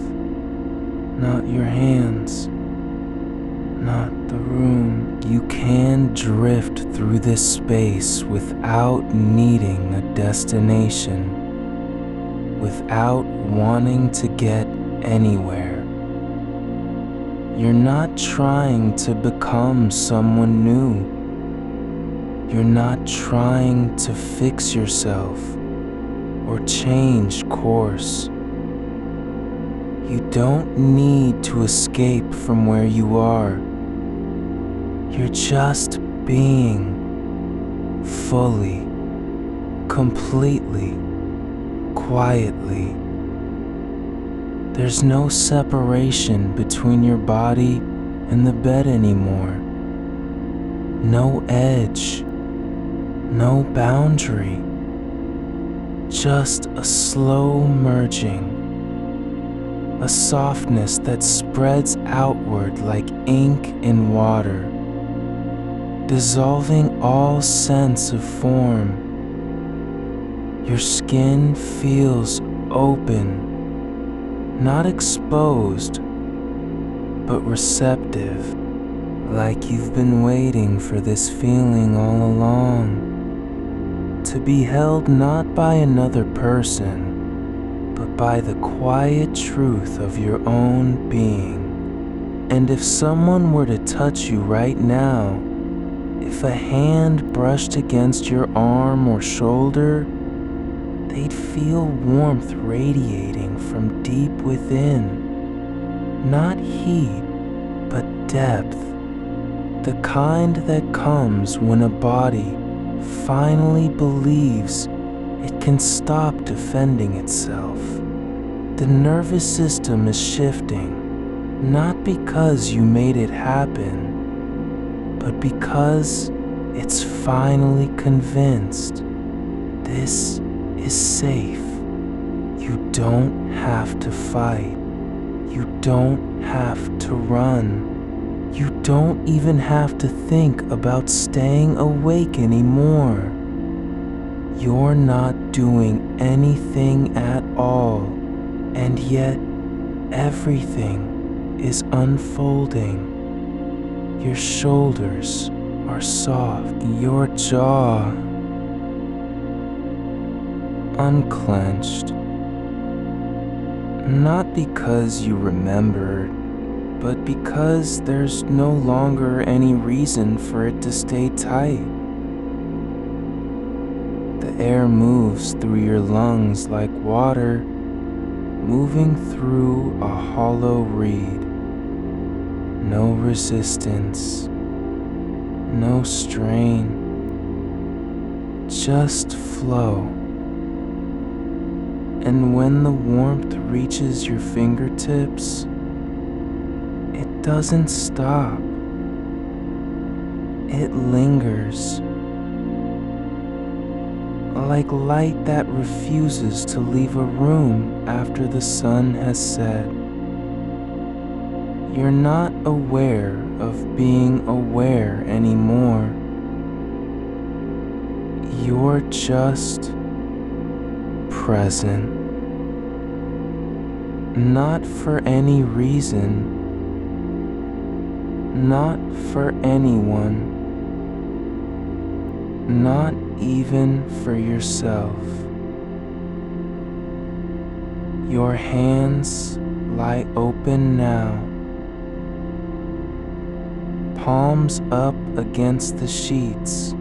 not your hands, not the room. You can drift through this space without needing a destination, without wanting to get anywhere. You're not trying to become someone new. You're not trying to fix yourself or change course. You don't need to escape from where you are. You're just being fully, completely, quietly. There's no separation between your body and the bed anymore. No edge, no boundary. Just a slow merging. A softness that spreads outward like ink in water, dissolving all sense of form. Your skin feels open, not exposed, but receptive, like you've been waiting for this feeling all along. To be held not by another person, but by the quiet truth of your own being. And if someone were to touch you right now, if a hand brushed against your arm or shoulder, they'd feel warmth radiating from deep within. Not heat, but depth. The kind that comes when a body finally believes it can stop defending itself. The nervous system is shifting, not because you made it happen, but because it's finally convinced this is safe. You don't have to fight. You don't have to run. You don't even have to think about staying awake anymore. You're not doing anything at all, and yet everything is unfolding. Your shoulders are soft. Your jaw, unclenched. Not because you remembered, but because there's no longer any reason for it to stay tight. The air moves through your lungs like water moving through a hollow reed. No resistance, no strain, just flow. And when the warmth reaches your fingertips, it doesn't stop. It lingers, like light that refuses to leave a room after the sun has set. You're not aware of being aware anymore. You're just present. Not for any reason, not for anyone, not even for yourself. Your hands lie open now, palms up against the sheets,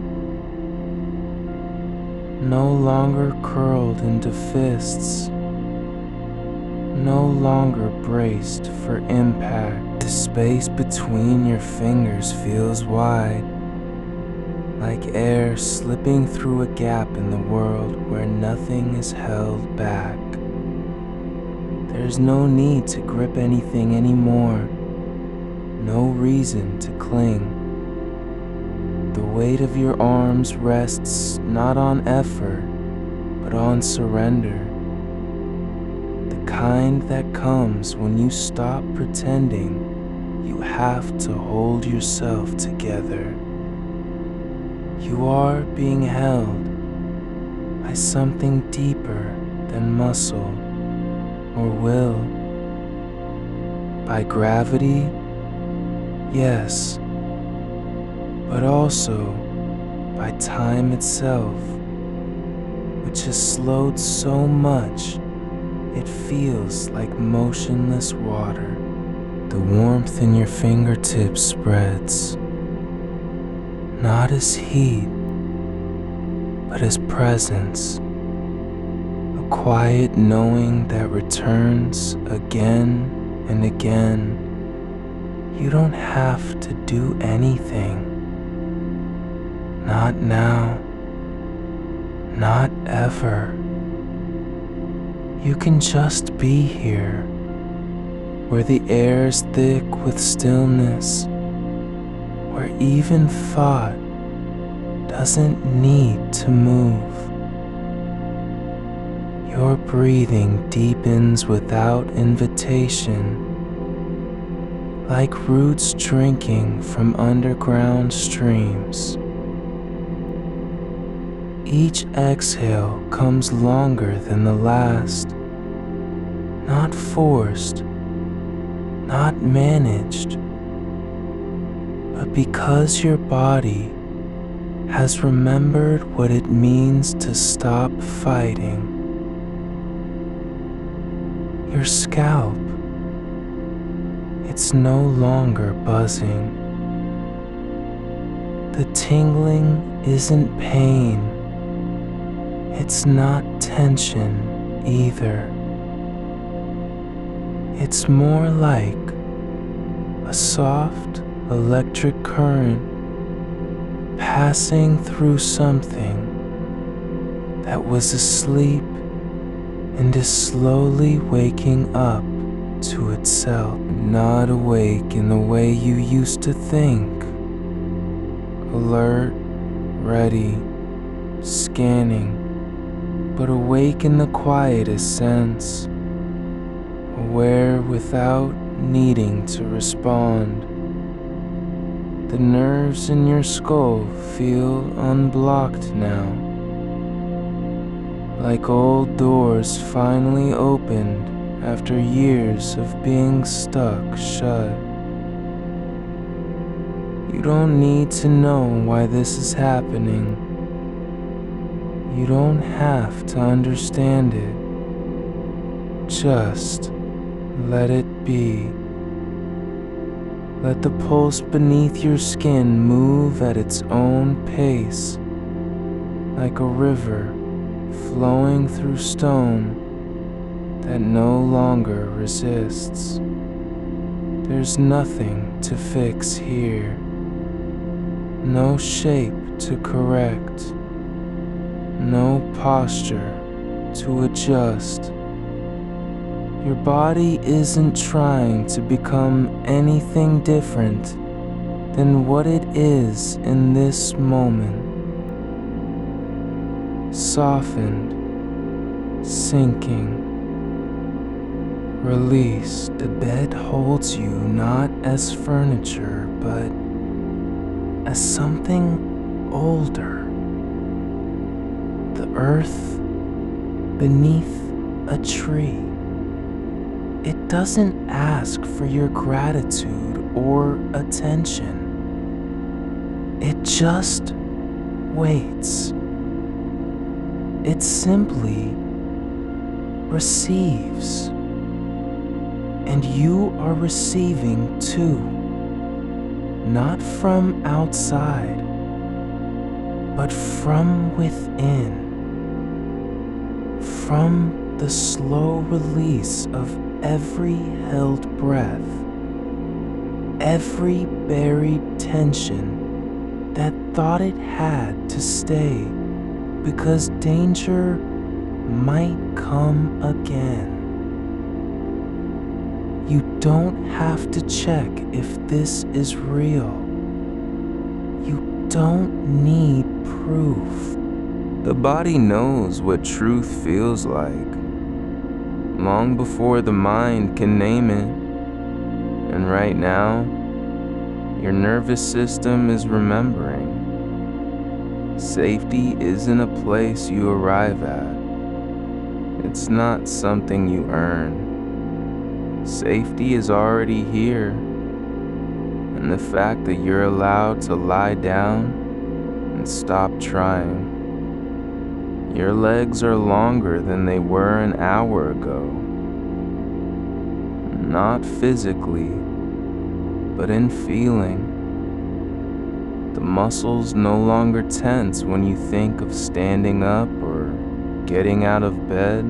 no longer curled into fists, no longer braced for impact. The space between your fingers feels wide, like air slipping through a gap in the world where nothing is held back. There's no need to grip anything anymore, no reason to cling. The weight of your arms rests not on effort, but on surrender. The kind that comes when you stop pretending you have to hold yourself together. You are being held by something deeper than muscle or will. By gravity, yes, but also by time itself, which has slowed so much it feels like motionless water. The warmth in your fingertips spreads, not as heat, but as presence, a quiet knowing that returns again and again. You don't have to do anything. Not now, not ever. You can just be here, where the air's thick with stillness, where even thought doesn't need to move. Your breathing deepens without invitation, like roots drinking from underground streams. Each exhale comes longer than the last, not forced, not managed, but because your body has remembered what it means to stop fighting. Your scalp, it's no longer buzzing. The tingling isn't pain. It's not tension either. It's more like a soft electric current passing through something that was asleep and is slowly waking up to itself. Not awake in the way you used to think. Alert, ready, scanning, but awake in the quietest sense, aware without needing to respond. The nerves in your skull feel unblocked now, like old doors finally opened after years of being stuck shut. You don't need to know why this is happening. You don't have to understand it. Just let it be. Let the pulse beneath your skin move at its own pace, like a river flowing through stone that no longer resists. There's nothing to fix here, no shape to correct, no posture to adjust. Your body isn't trying to become anything different than what it is in this moment. Softened, sinking, released. The bed holds you not as furniture, but as something older. The earth beneath a tree. It doesn't ask for your gratitude or attention. It just waits. It simply receives. And you are receiving too, not from outside, but from within. From the slow release of every held breath, every buried tension that thought it had to stay because danger might come again. You don't have to check if this is real. You don't need proof. The body knows what truth feels like, long before the mind can name it. And right now, your nervous system is remembering. Safety isn't a place you arrive at. It's not something you earn. Safety is already here. And the fact that you're allowed to lie down and stop trying. Your legs are longer than they were an hour ago. Not physically, but in feeling. The muscles no longer tense when you think of standing up or getting out of bed.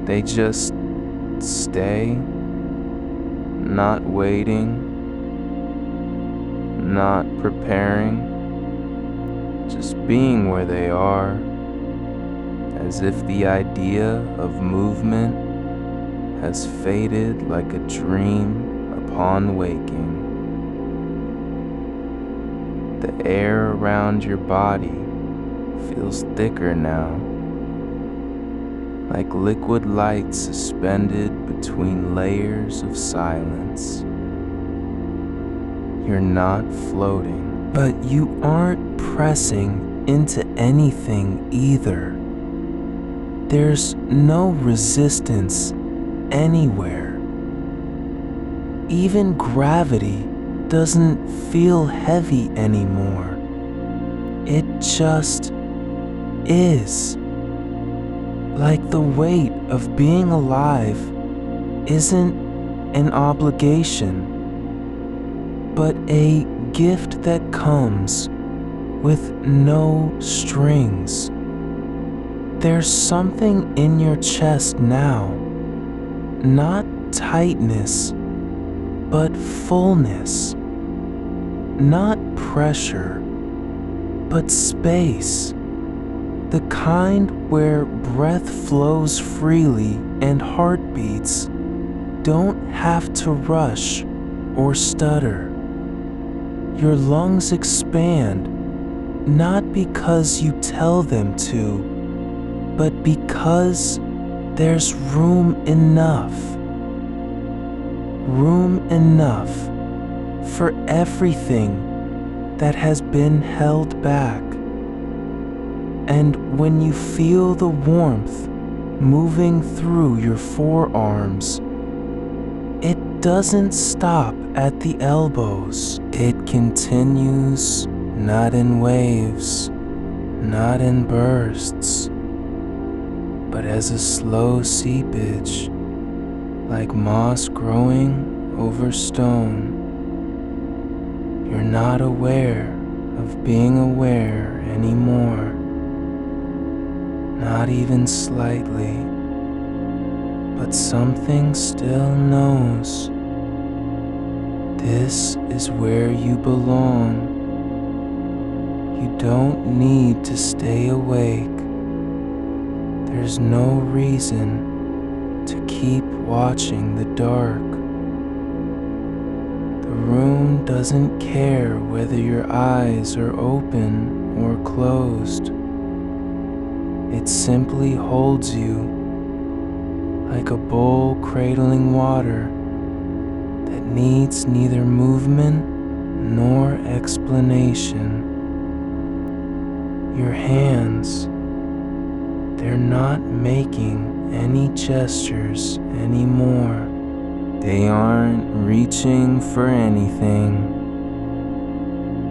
They just stay, not waiting, not preparing. Just being where they are, as if the idea of movement has faded like a dream upon waking. The air around your body feels thicker now, like liquid light suspended between layers of silence. You're not floating. But you aren't pressing into anything either. There's no resistance anywhere. Even gravity doesn't feel heavy anymore. It just is. Like the weight of being alive isn't an obligation, but a gift that comes with no strings. There's something in your chest now, not tightness, but fullness. Not pressure, but space. The kind where breath flows freely and heartbeats don't have to rush or stutter. Your lungs expand, not because you tell them to, but because there's room enough. Room enough for everything that has been held back. And when you feel the warmth moving through your forearms, it doesn't stop at the elbows. It continues, not in waves, not in bursts, but as a slow seepage, like moss growing over stone. You're not aware of being aware anymore, not even slightly, but something still knows. This is where you belong. You don't need to stay awake. There's no reason to keep watching the dark. The room doesn't care whether your eyes are open or closed. It simply holds you like a bowl cradling water that needs neither movement nor explanation. Your hands, they're not making any gestures anymore. They aren't reaching for anything.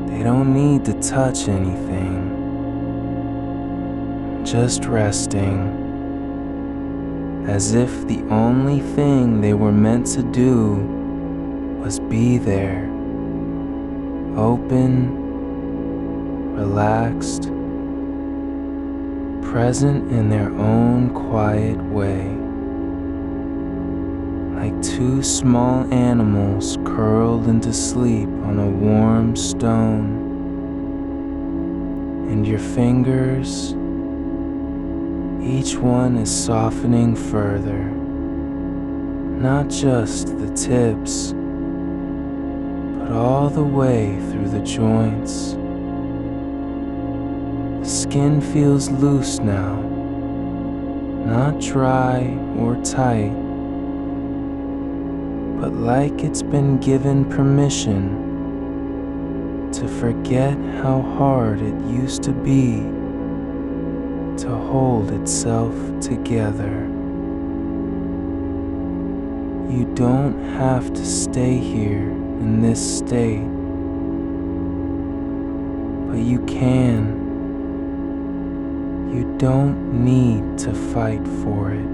They don't need to touch anything. Just resting, as if the only thing they were meant to do was be there, open, relaxed, present in their own quiet way, like two small animals curled into sleep on a warm stone. And your fingers, each one is softening further, not just the tips, but all the way through the joints. The skin feels loose now, not dry or tight, but like it's been given permission to forget how hard it used to be to hold itself together. You don't have to stay here in this state, but you can. You don't need to fight for it.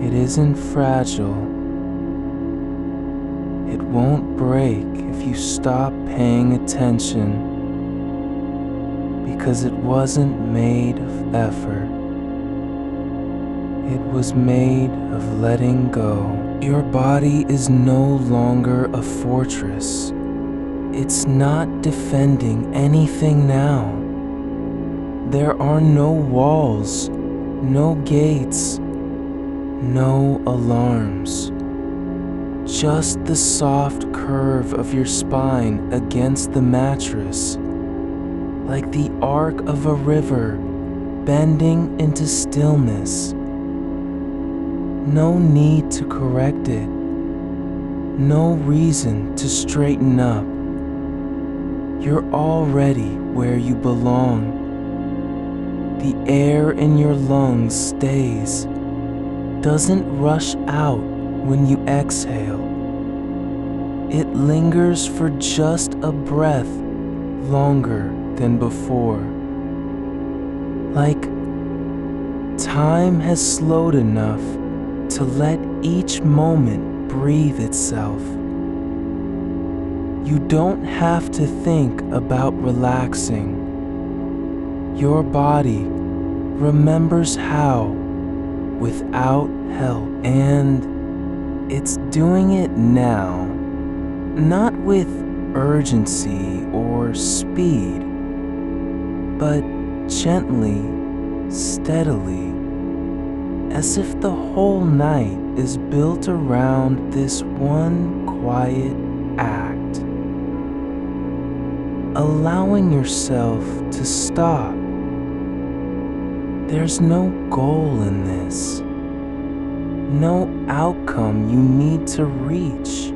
It isn't fragile. It won't break if you stop paying attention, because it wasn't made of effort. It was made of letting go. Your body is no longer a fortress. It's not defending anything now. There are no walls, no gates, no alarms. Just the soft curve of your spine against the mattress, like the arc of a river bending into stillness. No need to correct it. No reason to straighten up. You're already where you belong. The air in your lungs stays, doesn't rush out when you exhale. It lingers for just a breath longer than before. Like time has slowed enough to let each moment breathe itself. You don't have to think about relaxing. Your body remembers how without help, and it's doing it now, not with urgency or speed, but gently, steadily, as if the whole night is built around this one quiet act. Allowing yourself to stop. There's no goal in this, no outcome you need to reach,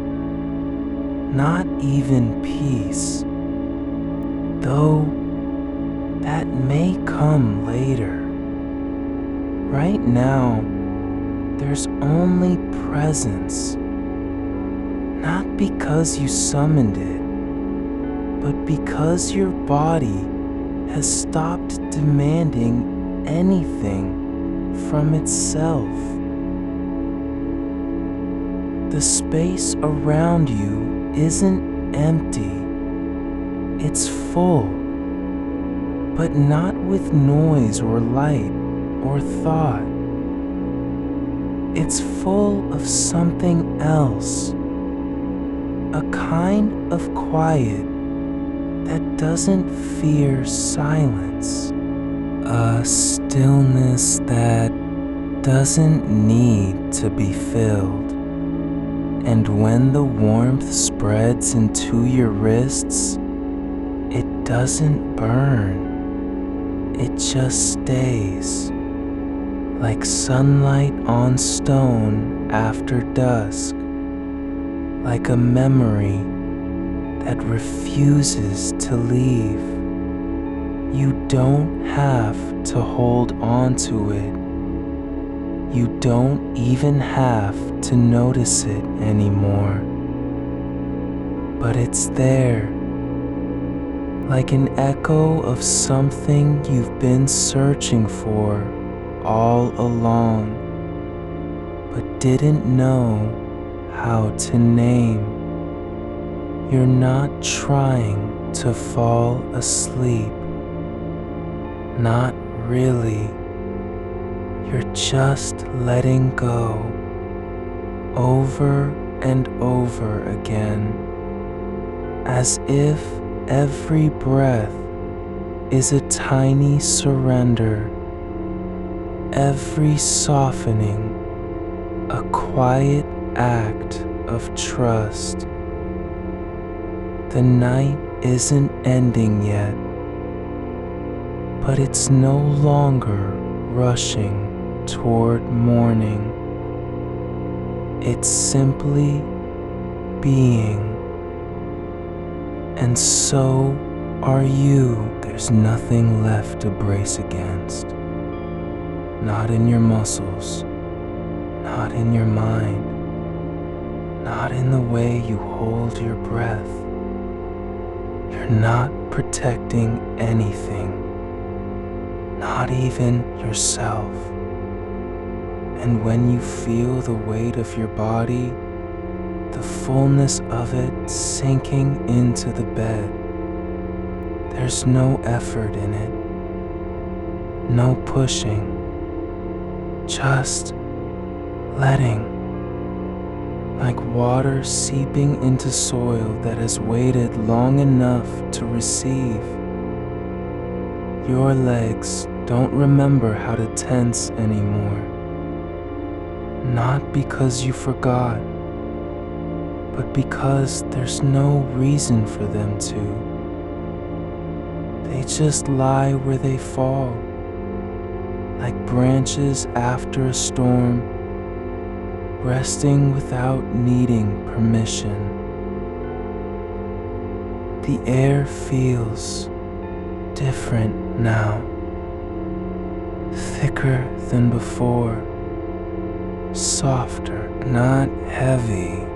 not even peace, though that may come later. Right now, there's only presence, not because you summoned it, but because your body has stopped demanding anything from itself. The space around you isn't empty. It's full, but not with noise or light or thought. It's full of something else, a kind of quiet that doesn't fear silence, a stillness that doesn't need to be filled. And when the warmth spreads into your wrists, it doesn't burn, it just stays, like sunlight on stone after dusk, like a memory that refuses to leave. You don't have to hold on to it. You don't even have to notice it anymore. But it's there, like an echo of something you've been searching for all along, but didn't know how to name. You're not trying to fall asleep. Not really. You're just letting go over and over again, as if every breath is a tiny surrender, every softening a quiet act of trust. The night isn't ending yet, but it's no longer rushing toward morning. It's simply being. And so are you. There's nothing left to brace against. Not in your muscles, not in your mind, not in the way you hold your breath. You're not protecting anything, not even yourself. And when you feel the weight of your body, the fullness of it sinking into the bed, there's no effort in it, no pushing, just letting, like water seeping into soil that has waited long enough to receive. Your legs don't remember how to tense anymore. Not because you forgot, but because there's no reason for them to. They just lie where they fall, like branches after a storm, resting without needing permission. The air feels different now, thicker than before. Softer, not heavy,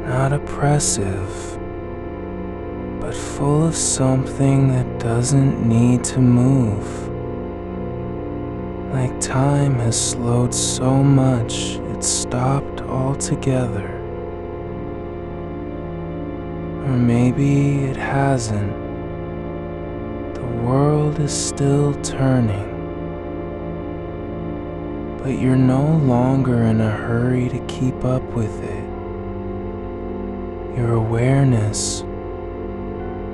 not oppressive, but full of something that doesn't need to move. Like time has slowed so much, it's stopped altogether. Or maybe it hasn't. The world is still turning. But you're no longer in a hurry to keep up with it. Your awareness,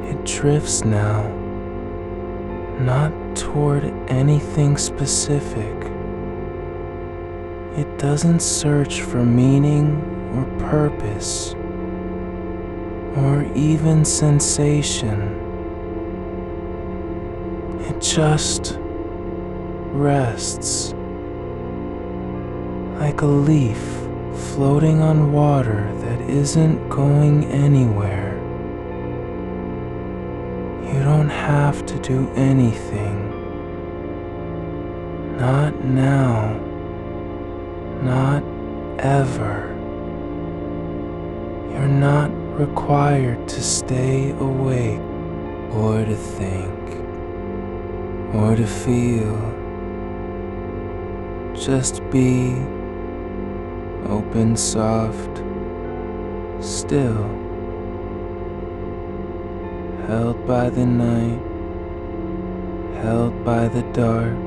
it drifts now, not toward anything specific. It doesn't search for meaning or purpose, or even sensation. It just rests. Like a leaf floating on water that isn't going anywhere. You don't have to do anything. Not now. Not ever. You're not required to stay awake or to think or to feel. Just be open, soft, still, held by the night, held by the dark,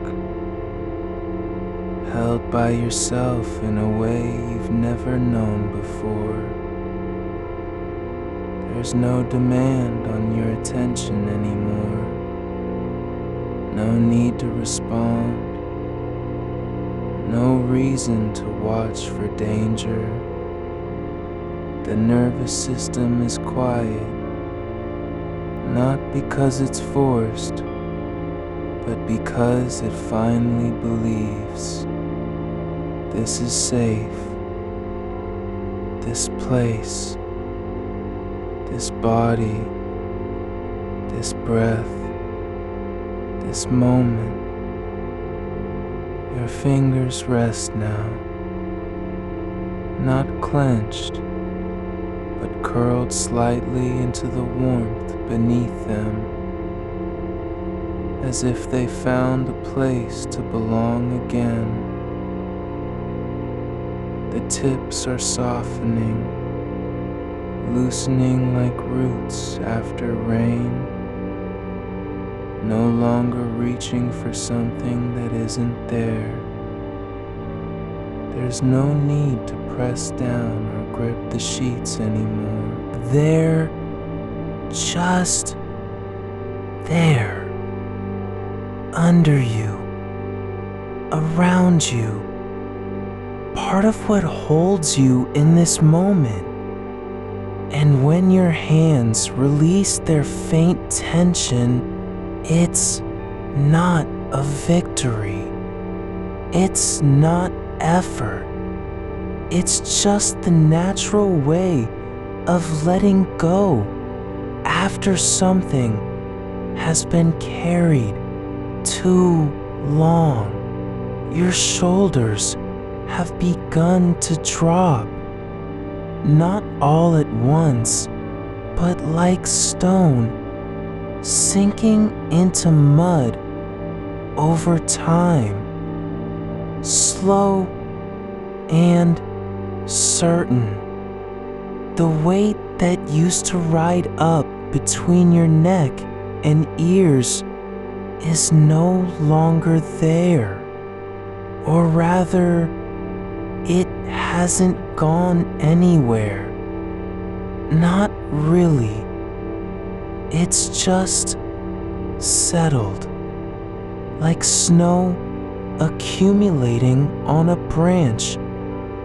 held by yourself in a way you've never known before. There's no demand on your attention anymore. No need to respond. No reason to watch for danger. The nervous system is quiet, not because it's forced, but because it finally believes this is safe. This place, this body, this breath, this moment. Your fingers rest now, not clenched, but curled slightly into the warmth beneath them, as if they found a place to belong again. The tips are softening, loosening like roots after rain, no longer reaching for something that isn't there. There's no need to press down or grip the sheets anymore. They're just there, under you, around you, part of what holds you in this moment. And when your hands release their faint tension, it's not a victory. It's not effort. It's just the natural way of letting go after something has been carried too long. Your shoulders have begun to drop, not all at once, but like stone sinking into mud over time, slow and certain. The weight that used to ride up between your neck and ears is no longer there, or rather, it hasn't gone anywhere. Not really. It's just settled, like snow accumulating on a branch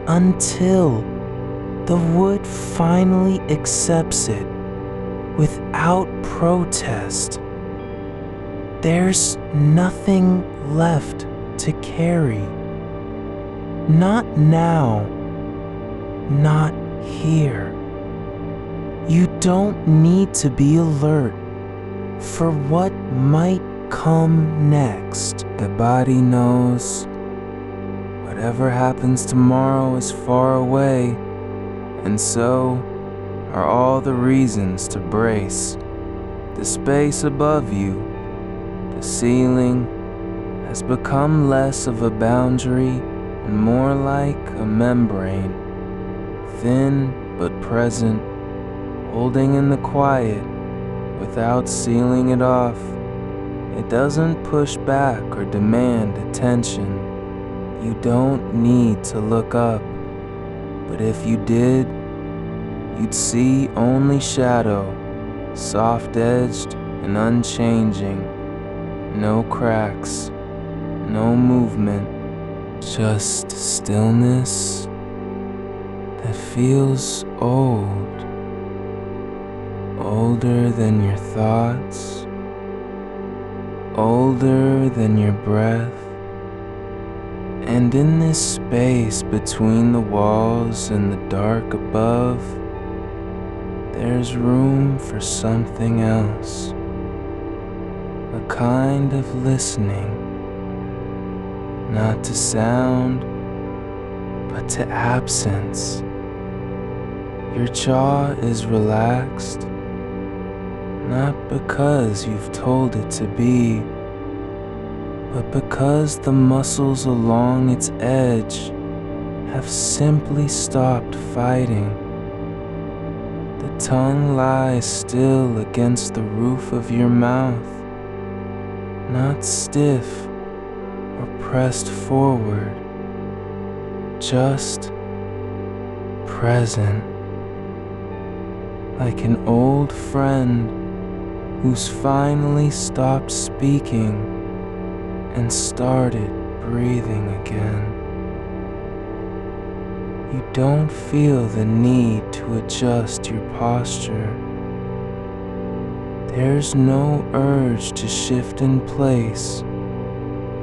until the wood finally accepts it without protest. There's nothing left to carry. Not now, not here. You don't need to be alert for what might come next. The body knows whatever happens tomorrow is far away, and so are all the reasons to brace. The space above you, the ceiling, has become less of a boundary and more like a membrane, thin but present, holding in the quiet without sealing it off. It doesn't push back or demand attention. You don't need to look up, but if you did, you'd see only shadow, soft-edged and unchanging. No cracks, no movement, just stillness that feels old. Older than your thoughts, older than your breath. And in this space between the walls and the dark above, there's room for something else, a kind of listening, not to sound, but to absence. Your jaw is relaxed, not because you've told it to be, but because the muscles along its edge have simply stopped fighting. The tongue lies still against the roof of your mouth, not stiff or pressed forward, just present, like an old friend who's finally stopped speaking and started breathing again. You don't feel the need to adjust your posture. There's no urge to shift in place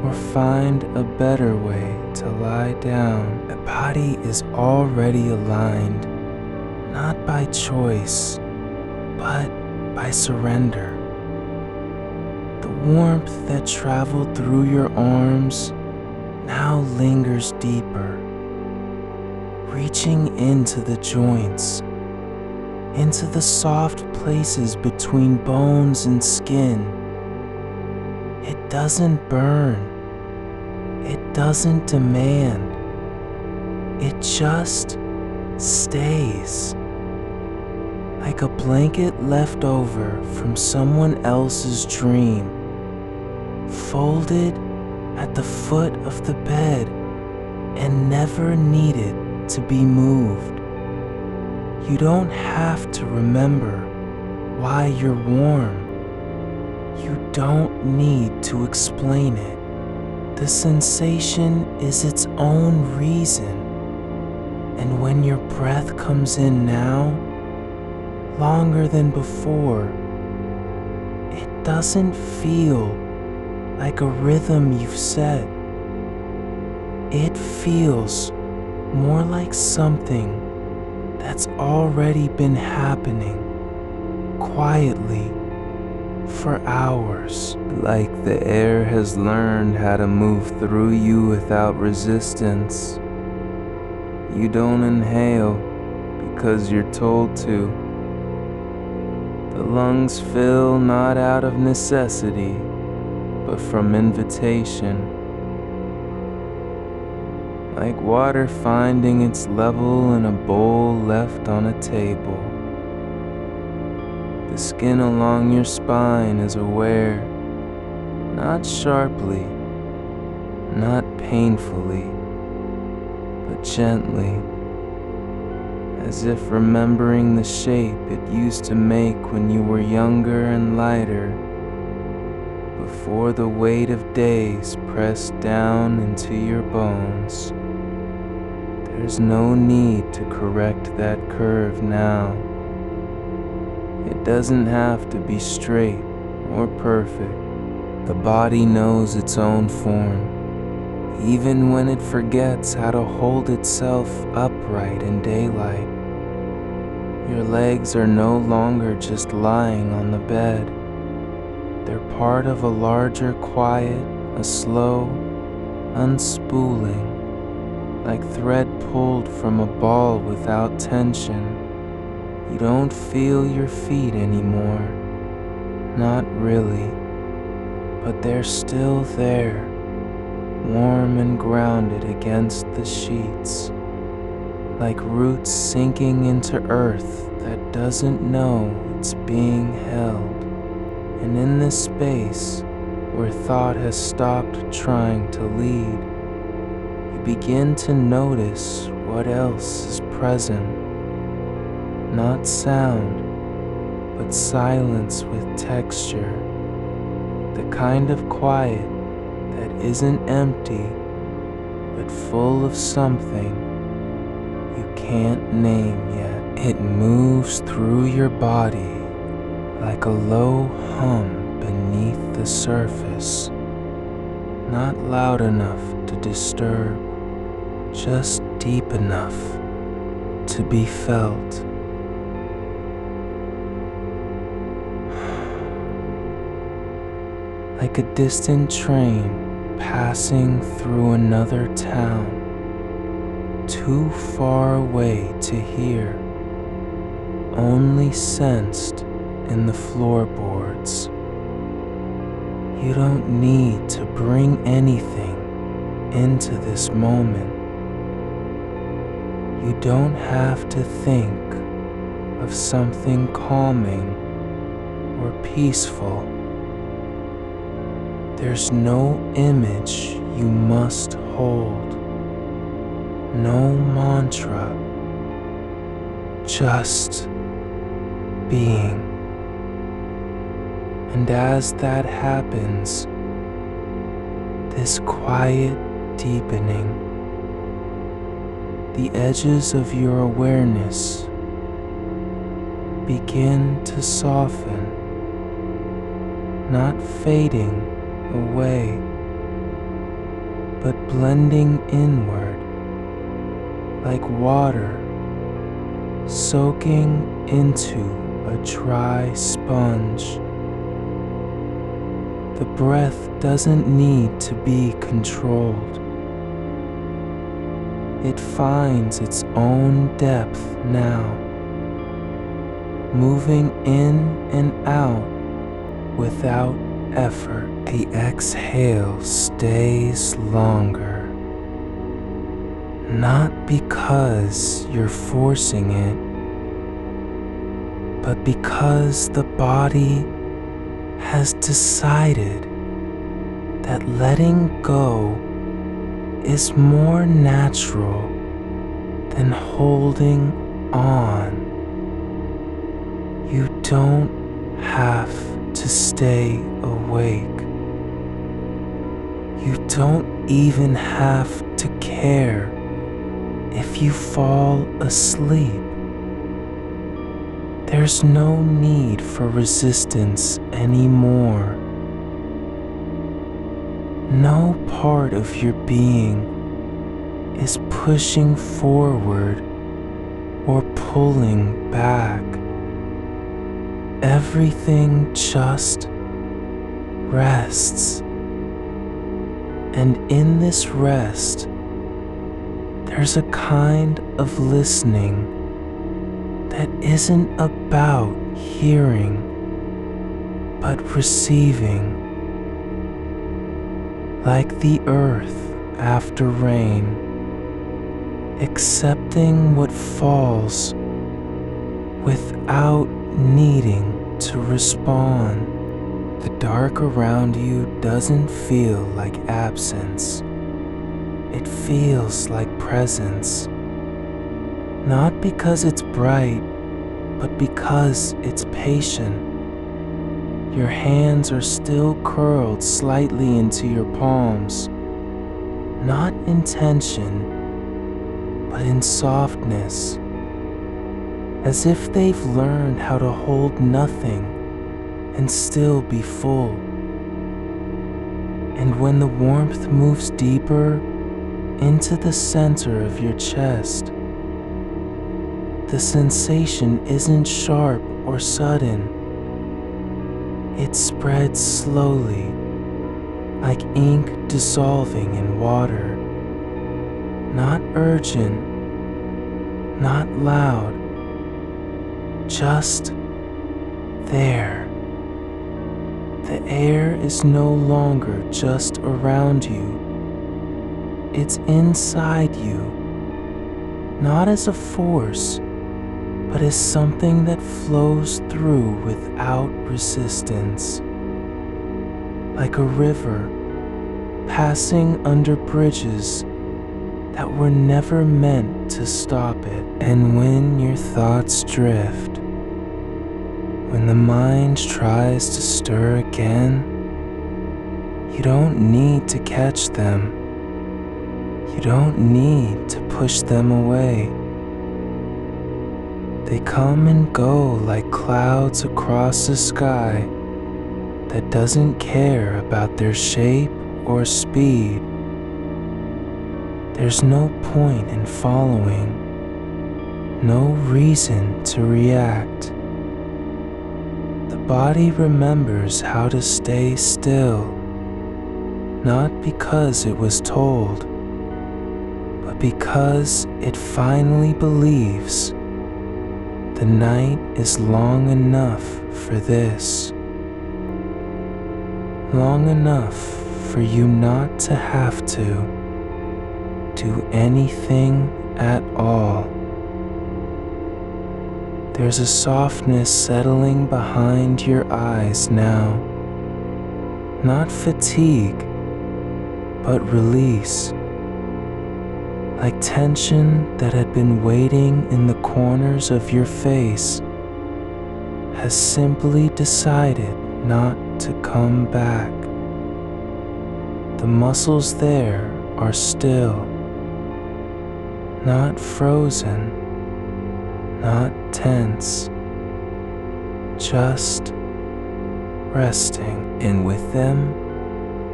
or find a better way to lie down. The body is already aligned, not by choice, but by surrender. The warmth that traveled through your arms now lingers deeper, reaching into the joints, into the soft places between bones and skin. It doesn't burn. It doesn't demand. It just stays. Like a blanket left over from someone else's dream, folded at the foot of the bed and never needed to be moved. You don't have to remember why you're warm. You don't need to explain it. The sensation is its own reason. And when your breath comes in now, longer than before, it doesn't feel like a rhythm you've set. It feels more like something that's already been happening quietly for hours. Like the air has learned how to move through you without resistance. You don't inhale because you're told to. The lungs fill not out of necessity, but from invitation. Like water finding its level in a bowl left on a table. The skin along your spine is aware, not sharply, not painfully, but gently, as if remembering the shape it used to make when you were younger and lighter, before the weight of days pressed down into your bones. There's no need to correct that curve now. It doesn't have to be straight or perfect. The body knows its own form, even when it forgets how to hold itself upright in daylight. Your legs are no longer just lying on the bed. They're part of a larger quiet, a slow unspooling, like thread pulled from a ball without tension. You don't feel your feet anymore. Not really. But they're still there, warm and grounded against the sheets, like roots sinking into earth that doesn't know it's being held. And in this space, where thought has stopped trying to lead, you begin to notice what else is present. Not sound, but silence with texture. The kind of quiet that isn't empty, but full of something you can't name yet. It moves through your body like a low hum beneath the surface, not loud enough to disturb, just deep enough to be felt. Like a distant train passing through another town, too far away to hear, only sensed in the floorboards. You don't need to bring anything into this moment. You don't have to think of something calming or peaceful. There's no image you must hold, no mantra, just being. And as that happens, this quiet deepening, the edges of your awareness begin to soften, not fading away, but blending inward like water soaking into a dry sponge. The breath doesn't need to be controlled. It finds its own depth now, moving in and out without effort. The exhale stays longer, not because you're forcing it, but because the body has decided that letting go is more natural than holding on. You don't have to stay awake. You don't even have to care if you fall asleep. There's no need for resistance anymore. No part of your being is pushing forward or pulling back. Everything just rests. And in this rest, there's a kind of listening that isn't about hearing, but receiving. Like the earth after rain, accepting what falls without needing to respond. The dark around you doesn't feel like absence. It feels like presence. Not because it's bright, but because it's patient. Your hands are still curled slightly into your palms, not in tension, but in softness, as if they've learned how to hold nothing and still be full. And when the warmth moves deeper into the center of your chest, the sensation isn't sharp or sudden. It spreads slowly, like ink dissolving in water. Not urgent, not loud, just there. The air is no longer just around you. It's inside you, not as a force, but as something that flows through without resistance. Like a river passing under bridges that were never meant to stop it. And when your thoughts drift, when the mind tries to stir again, you don't need to catch them. You don't need to push them away. They come and go like clouds across the sky that doesn't care about their shape or speed. There's no point in following, no reason to react. The body remembers how to stay still, not because it was told, but because it finally believes The night is long enough for this. Long enough for you not to have to do anything at all. There's a softness settling behind your eyes now. Not fatigue, but release. Like tension that had been waiting in the corners of your face has simply decided not to come back. The muscles there are still, not frozen, not tense, just resting. And with them,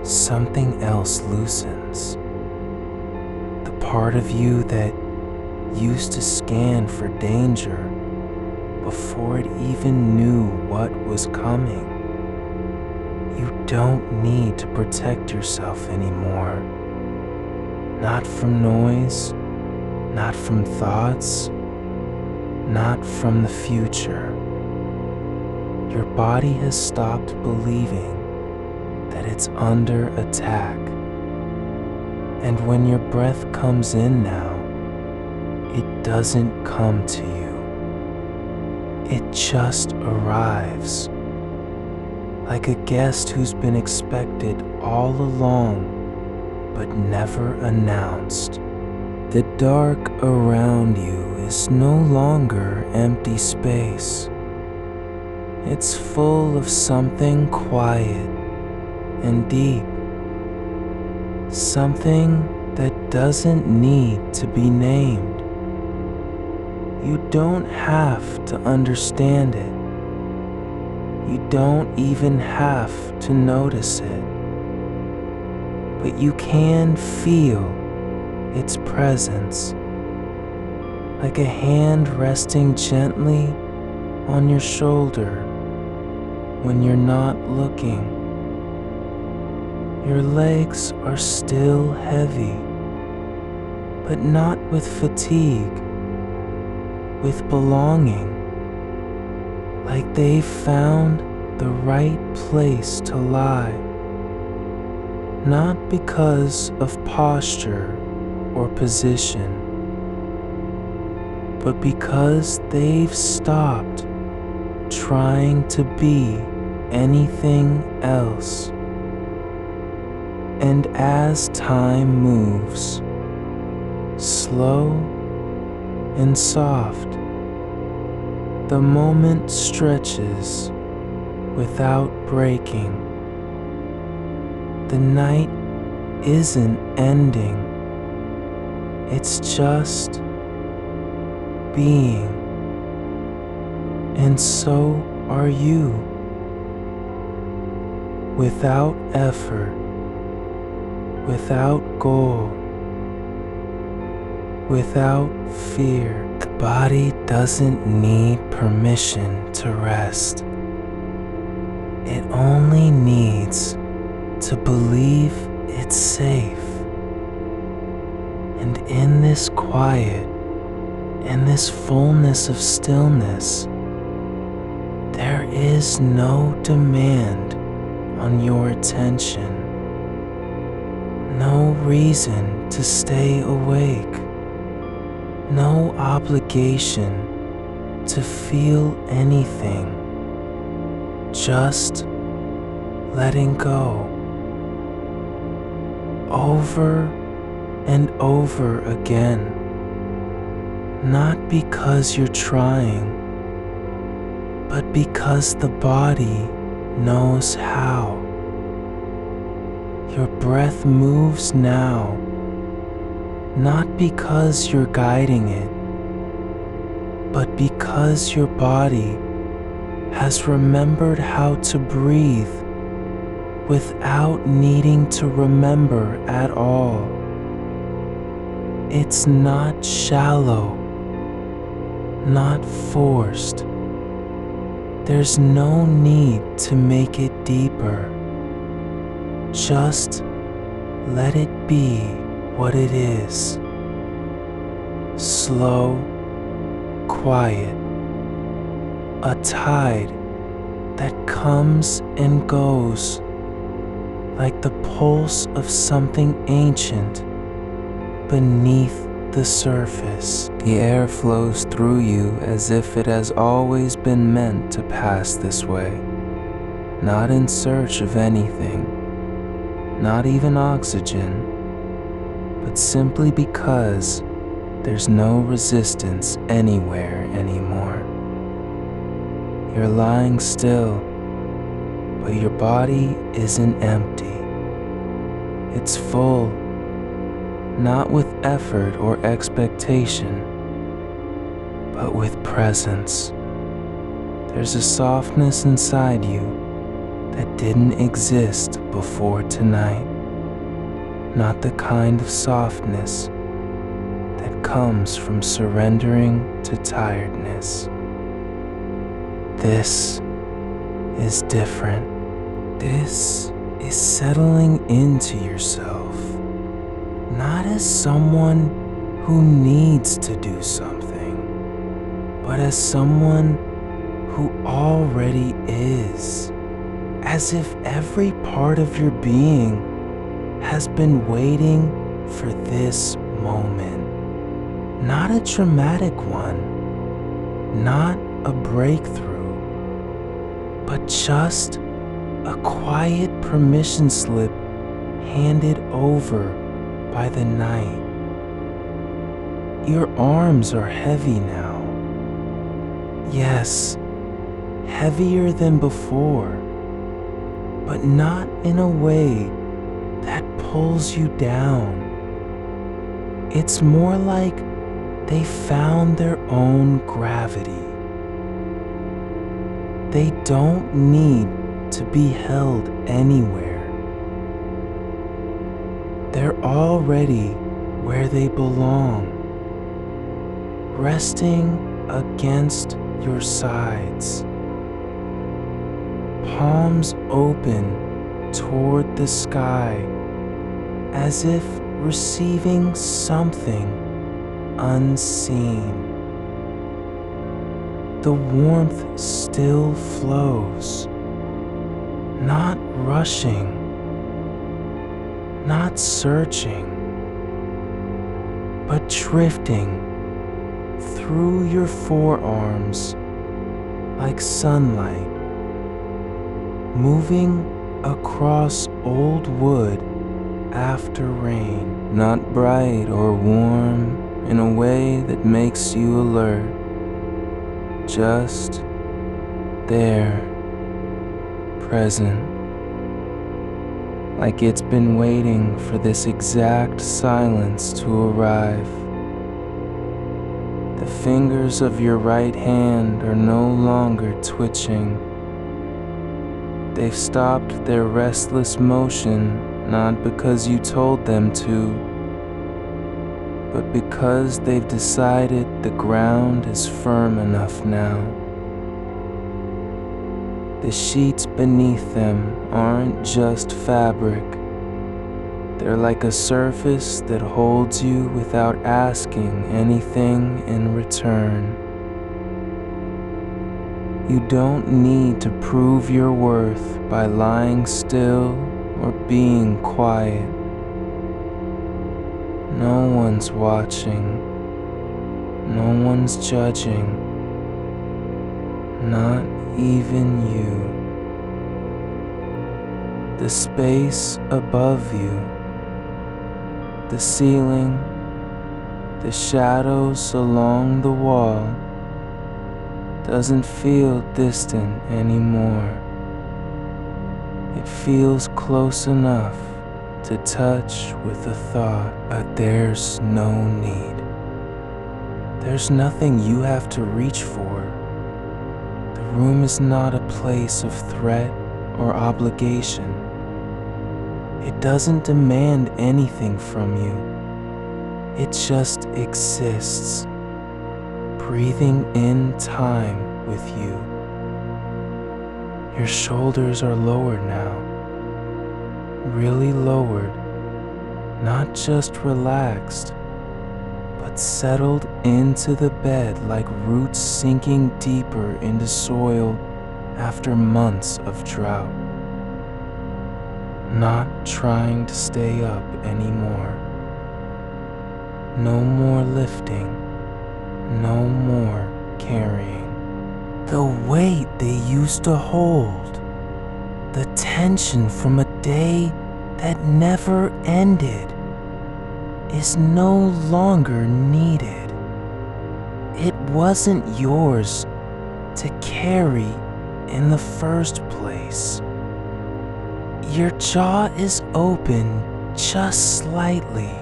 something else loosens. The part of you that used to scan for danger before it even knew what was coming. You don't need to protect yourself anymore. Not from noise, not from thoughts, not from the future. Your body has stopped believing that it's under attack. And when your breath comes in now, it doesn't come to you. It just arrives, like a guest who's been expected all along, but never announced. The dark around you is no longer empty space. It's full of something quiet and deep. Something that doesn't need to be named. You don't have to understand it. You don't even have to notice it. But you can feel its presence, like a hand resting gently on your shoulder when you're not looking. Your legs are still heavy, but not with fatigue, with belonging, like they've found the right place to lie. Not because of posture or position, but because they've stopped trying to be anything else. And as time moves, slow and soft, the moment stretches without breaking. The night isn't ending, it's just being. And so are you, without effort, without goal, without fear. The body doesn't need permission to rest. It only needs to believe it's safe. And in this quiet and this fullness of stillness, there is no demand on your attention. No reason to stay awake. No obligation to feel anything. Just letting go. Over and over again. Not because you're trying, but because the body knows how. Your breath moves now, not because you're guiding it, but because your body has remembered how to breathe without needing to remember at all. It's not shallow, not forced. There's no need to make it deeper. Just let it be what it is. Slow, quiet, a tide that comes and goes, like the pulse of something ancient beneath the surface. The air flows through you as if it has always been meant to pass this way, not in search of anything, not even oxygen, but simply because there's no resistance anywhere anymore. You're lying still, but your body isn't empty. It's full, not with effort or expectation, but with presence. There's a softness inside you that didn't exist before tonight. Not the kind of softness that comes from surrendering to tiredness. This is different. This is settling into yourself, not as someone who needs to do something, but as someone who already is, as if every part of your being has been waiting for this moment. Not a dramatic one, not a breakthrough, but just a quiet permission slip handed over by the night. Your arms are heavy now. Yes, heavier than before, but not in a way that pulls you down. It's more like they found their own gravity. They don't need to be held anywhere. They're already where they belong, resting against your sides, palms open toward the sky, as if receiving something unseen. The warmth still flows, not rushing, not searching, but drifting through your forearms like sunlight, moving across old wood after rain. Not bright or warm in a way that makes you alert, just there, present, like it's been waiting for this exact silence to arrive. The fingers of your right hand are no longer twitching. They've stopped their restless motion, not because you told them to, but because they've decided the ground is firm enough now. The sheets beneath them aren't just fabric. They're like a surface that holds you without asking anything in return. You don't need to prove your worth by lying still or being quiet. No one's watching. No one's judging. Not even you. The space above you, the ceiling, the shadows along the wall, doesn't feel distant anymore. It feels close enough to touch with a thought, but there's no need. There's nothing you have to reach for. The room is not a place of threat or obligation. It doesn't demand anything from you. It just exists, breathing in time with you. Your shoulders are lowered now, really lowered, not just relaxed, but settled into the bed like roots sinking deeper into soil after months of drought. Not trying to stay up anymore. No more lifting, no more carrying. The weight they used to hold, the tension from a day that never ended, is no longer needed. It wasn't yours to carry in the first place. Your jaw is open just slightly,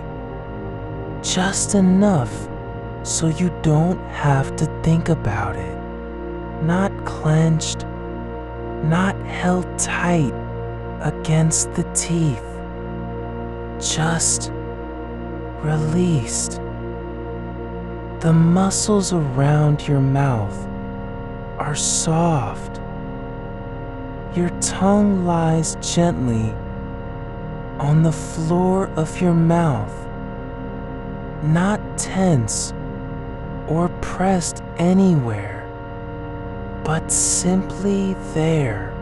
just enough so you don't have to think about it. Not clenched, not held tight against the teeth, just released. The muscles around your mouth are soft. Your tongue lies gently on the floor of your mouth, not tense or pressed anywhere, but simply there,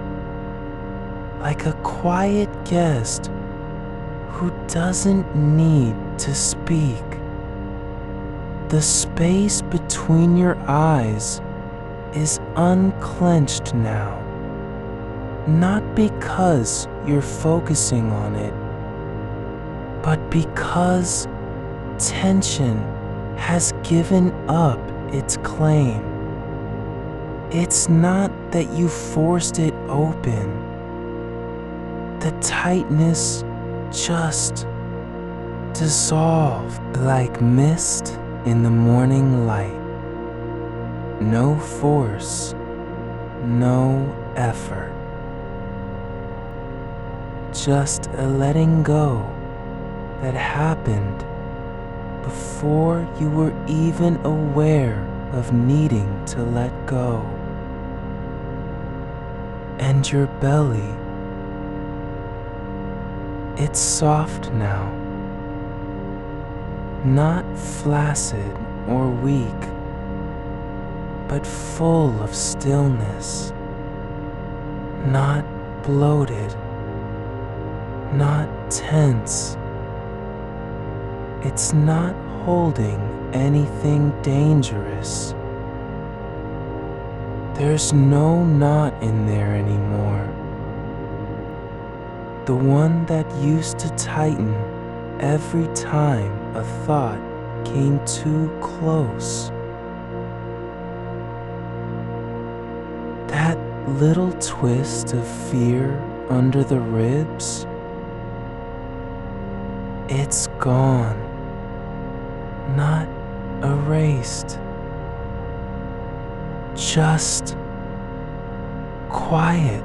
like a quiet guest who doesn't need to speak. The space between your eyes is unclenched now, not because you're focusing on it, but because tension has given up its claim. It's not that you forced it open. The tightness just dissolved like mist in the morning light. No force, no effort. Just a letting go that happened before you were even aware of needing to let go. And your belly, it's soft now, not flaccid or weak, but full of stillness, not bloated, not tense. It's not holding anything dangerous. There's no knot in there anymore. The one that used to tighten every time a thought came too close. That little twist of fear under the ribs, it's gone, not erased. Just quiet.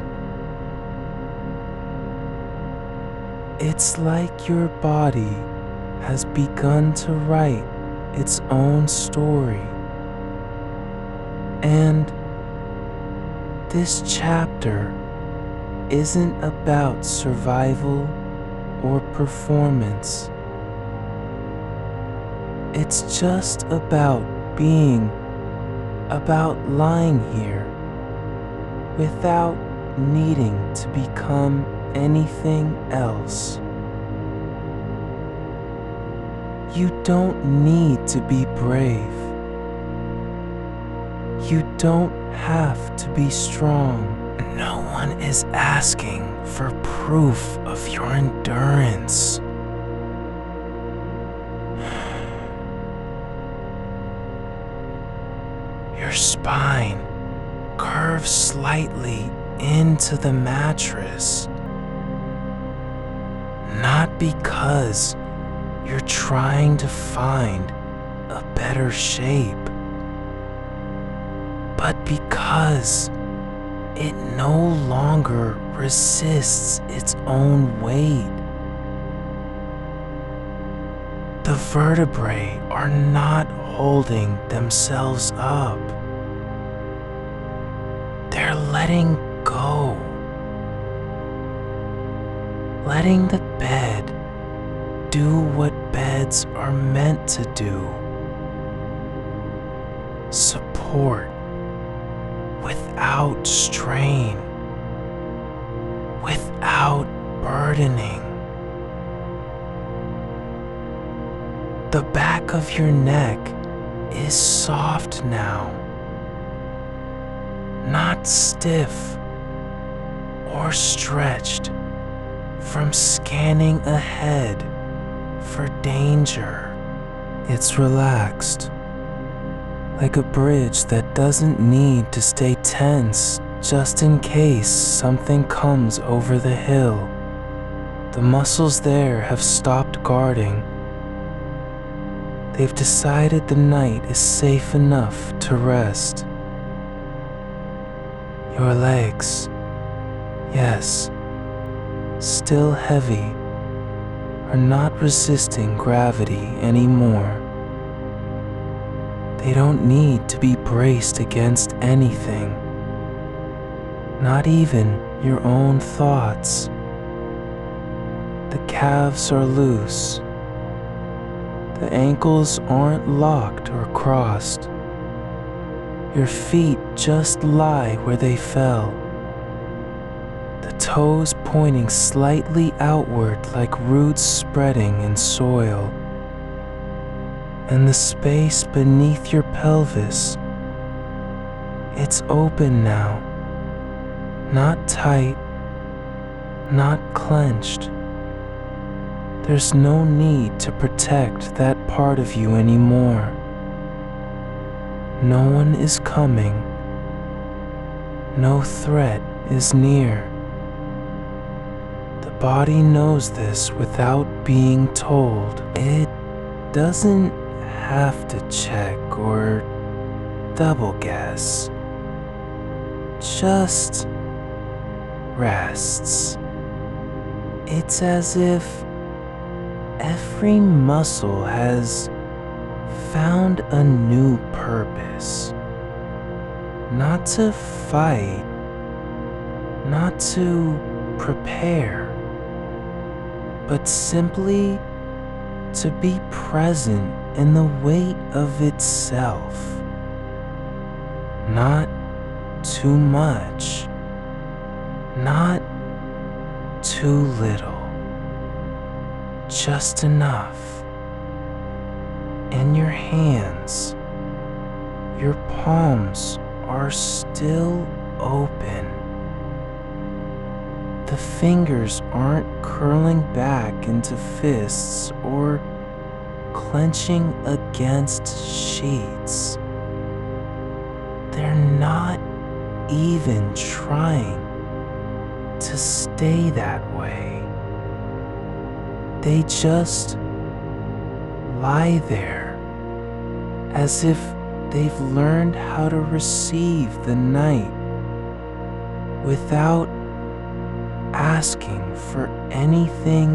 It's like your body has begun to write its own story. And this chapter isn't about survival or performance. It's just about being, about lying here without needing to become anything else. You don't need to be brave. You don't have to be strong. No one is asking for proof of your endurance. Your spine curves slightly into the mattress. Not because you're trying to find a better shape, but because it no longer resists its own weight. The vertebrae are not holding themselves up. They're letting go. Letting the bed do what beds are meant to do. support without strain, without burdening. The back of your neck is soft now, not stiff or stretched from scanning ahead for danger. It's relaxed, like a bridge that doesn't need to stay tense just in case something comes over the hill. The muscles there have stopped guarding. They've decided the night is safe enough to rest. Your legs, yes, still heavy, are not resisting gravity anymore. They don't need to be braced against anything, not even your own thoughts. The calves are loose. The ankles aren't locked or crossed. Your feet just lie where they fell. The toes pointing slightly outward like roots spreading in soil. And the space beneath your pelvis, it's open now. Not tight, not clenched. There's no need to protect that part of you anymore. No one is coming. No threat is near. The body knows this without being told. It doesn't have to check or double guess. Just rests. It's as if every muscle has found a new purpose. Not to fight, not to prepare, but simply to be present in the weight of itself. Not too much, not too little. Just enough. In your hands, your palms are still open. The fingers aren't curling back into fists or clenching against sheets. They're not even trying to stay that way. They just lie there as if they've learned how to receive the night without asking for anything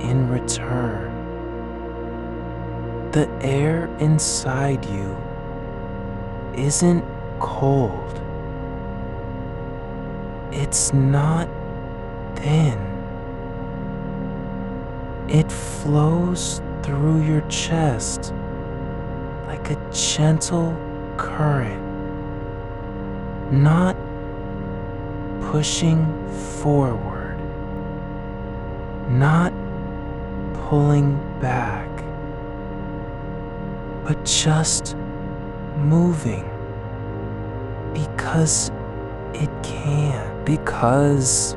in return. The air inside you isn't cold. It's not thin. It flows through your chest like a gentle current, not pushing forward, not pulling back, but just moving because it can, because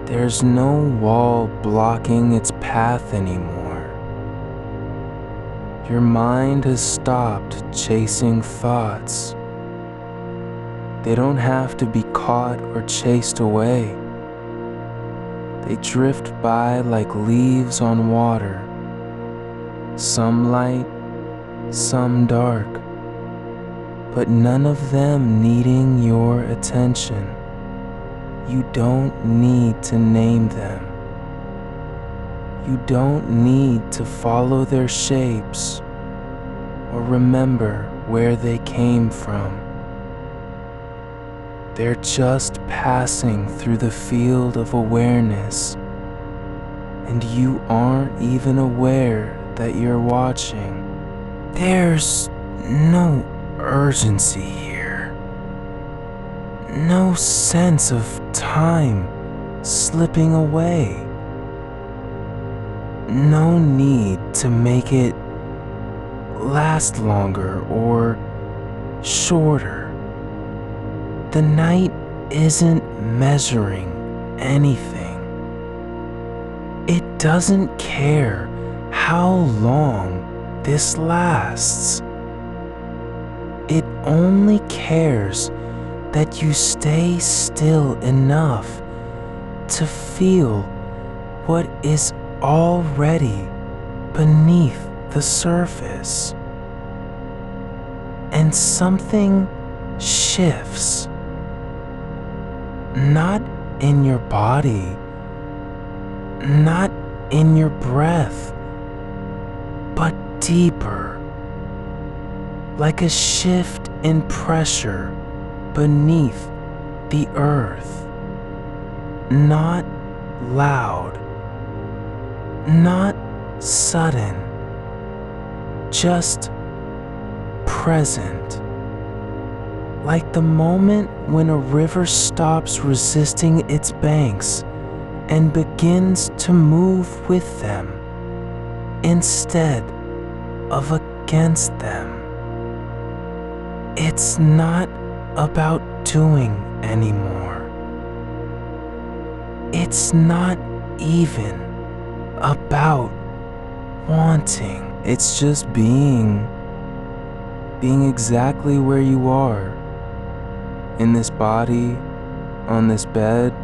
there's no wall blocking its path anymore. Your mind has stopped chasing thoughts. They don't have to be caught or chased away. They drift by like leaves on water, some light, some dark, but none of them needing your attention. You don't need to name them. You don't need to follow their shapes or remember where they came from. They're just passing through the field of awareness, and you aren't even aware that you're watching. There's no urgency here. No sense of time slipping away. No need to make it last longer or shorter. The night isn't measuring anything. It doesn't care how long this lasts. It only cares that you stay still enough to feel what is already beneath the surface. And something shifts. Not in your body, not in your breath, but deeper, like a shift in pressure beneath the earth. Not loud, not sudden, just present. Like the moment when a river stops resisting its banks and begins to move with them instead of against them. It's not about doing anymore. It's not even about wanting. It's just being exactly where you are. In this body, on this bed,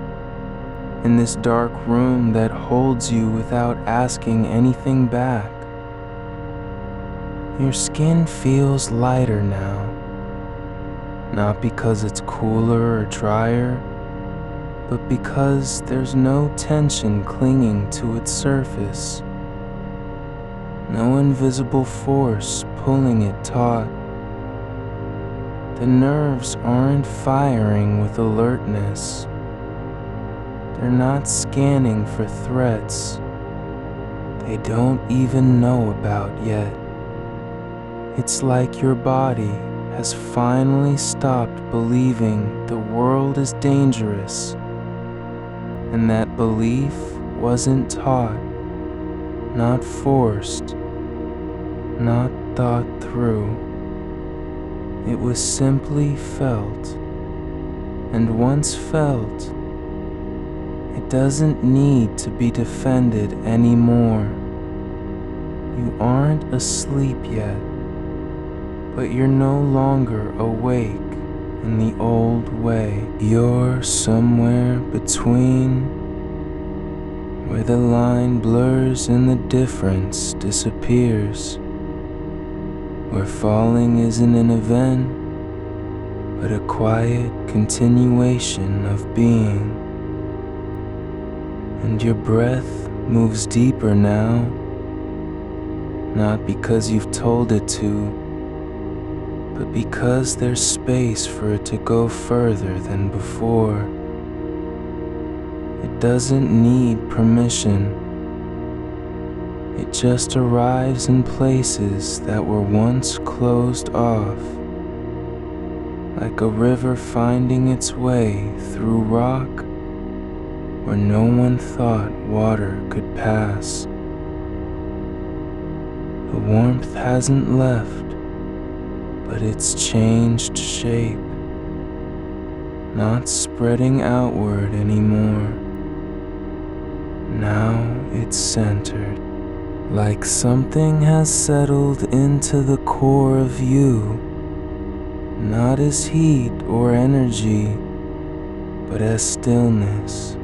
in this dark room that holds you without asking anything back. Your skin feels lighter now, not because it's cooler or drier, but because there's no tension clinging to its surface, no invisible force pulling it taut. The nerves aren't firing with alertness. They're not scanning for threats they don't even know about yet. It's like your body has finally stopped believing the world is dangerous, and that belief wasn't taught, not forced, not thought through. It was simply felt, and once felt, it doesn't need to be defended anymore. You aren't asleep yet, but you're no longer awake in the old way. You're somewhere between, where the line blurs and the difference disappears, where falling isn't an event, but a quiet continuation of being. And your breath moves deeper now, not because you've told it to, but because there's space for it to go further than before. It doesn't need permission. It just arrives in places that were once closed off, like a river finding its way through rock where no one thought water could pass. The warmth hasn't left, but it's changed shape, not spreading outward anymore. Now it's centered, like something has settled into the core of you, not as heat or energy, but as stillness,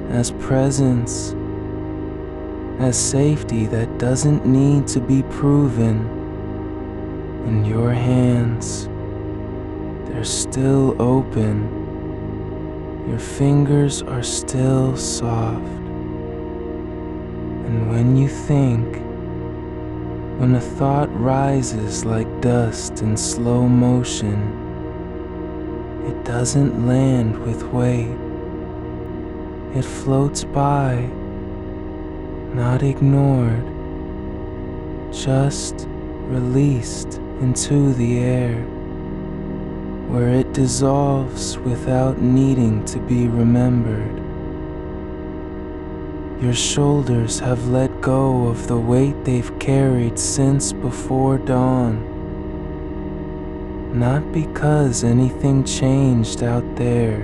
as presence, as safety that doesn't need to be proven. In your hands, they're still open. Your fingers are still soft. And when you think, when a thought rises like dust in slow motion, it doesn't land with weight. It floats by, not ignored, just released into the air, where it dissolves without needing to be remembered. Your shoulders have let go of the weight they've carried since before dawn. Not because anything changed out there.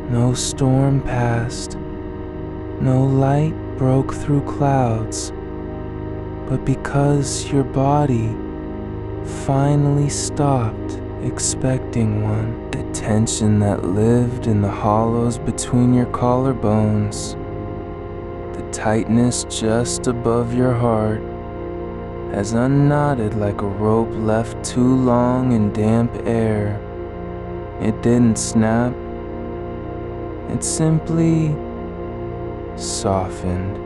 No storm passed, no light broke through clouds, but because your body finally stopped expecting one. The tension that lived in the hollows between your collarbones, the tightness just above your heart, has unknotted like a rope left too long in damp air. It didn't snap, it simply softened,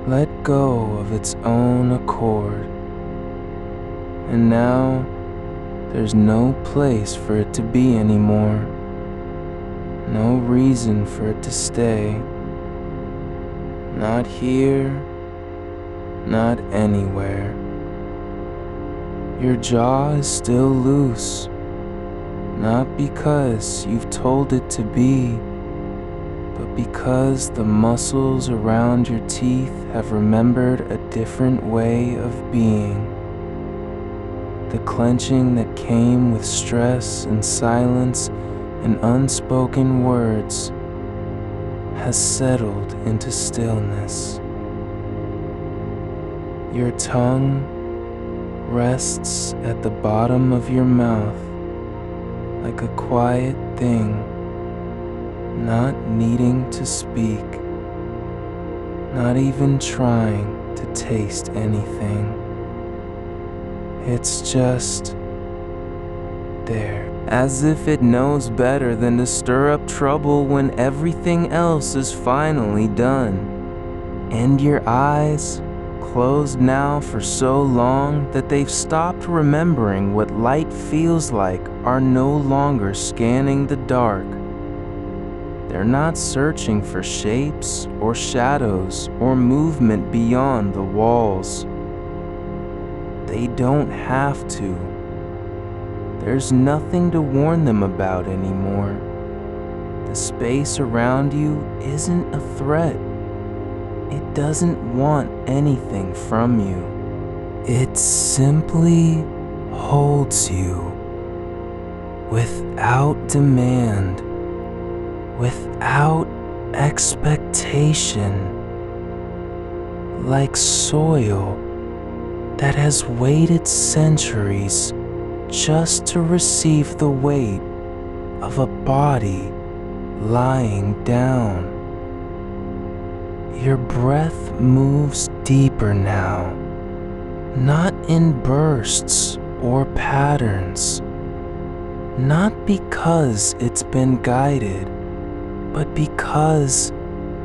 let go of its own accord. And now, there's no place for it to be anymore. No reason for it to stay. Not here, not anywhere. Your jaw is still loose, not because you've told it to be, but because the muscles around your teeth have remembered a different way of being. The clenching that came with stress and silence and unspoken words has settled into stillness. Your tongue rests at the bottom of your mouth like a quiet thing, not needing to speak, not even trying to taste anything. It's just there, as if it knows better than to stir up trouble when everything else is finally done. And your eyes, closed now for so long that they've stopped remembering what light feels like, are no longer scanning the dark. They're not searching for shapes or shadows or movement beyond the walls. They don't have to. There's nothing to warn them about anymore. The space around you isn't a threat. It doesn't want anything from you. It simply holds you without demand, without expectation, like soil that has waited centuries just to receive the weight of a body lying down. Your breath moves deeper now, not in bursts or patterns, not because it's been guided, but because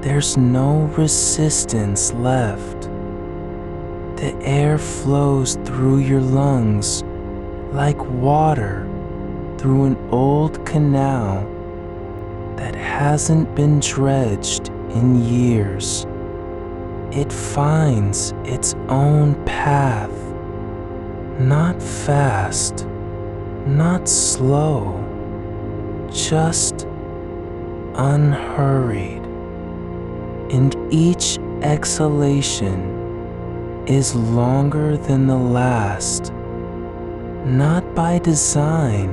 there's no resistance left. The air flows through your lungs like water through an old canal that hasn't been dredged in years. It finds its own path, not fast, not slow, just unhurried. And each exhalation is longer than the last, not by design,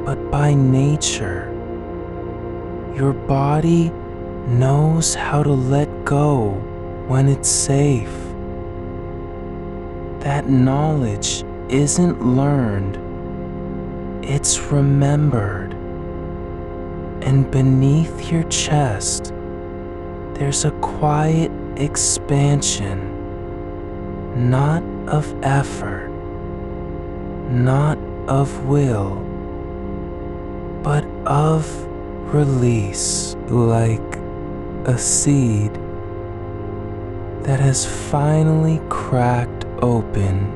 but by nature. Your body knows how to let go when it's safe. That knowledge isn't learned, it's remembered. And beneath your chest, there's a quiet expansion, not of effort, not of will, but of release, like a seed that has finally cracked open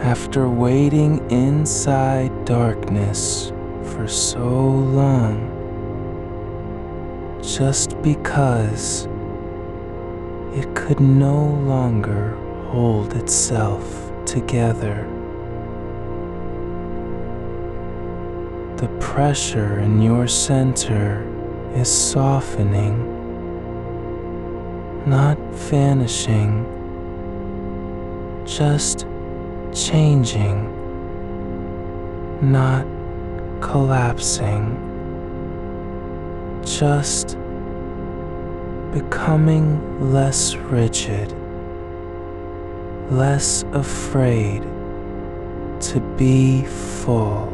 after waiting inside darkness for so long, just because it could no longer hold itself together. The pressure in your center is softening, not vanishing, just changing, not collapsing, just becoming less rigid, less afraid to be full.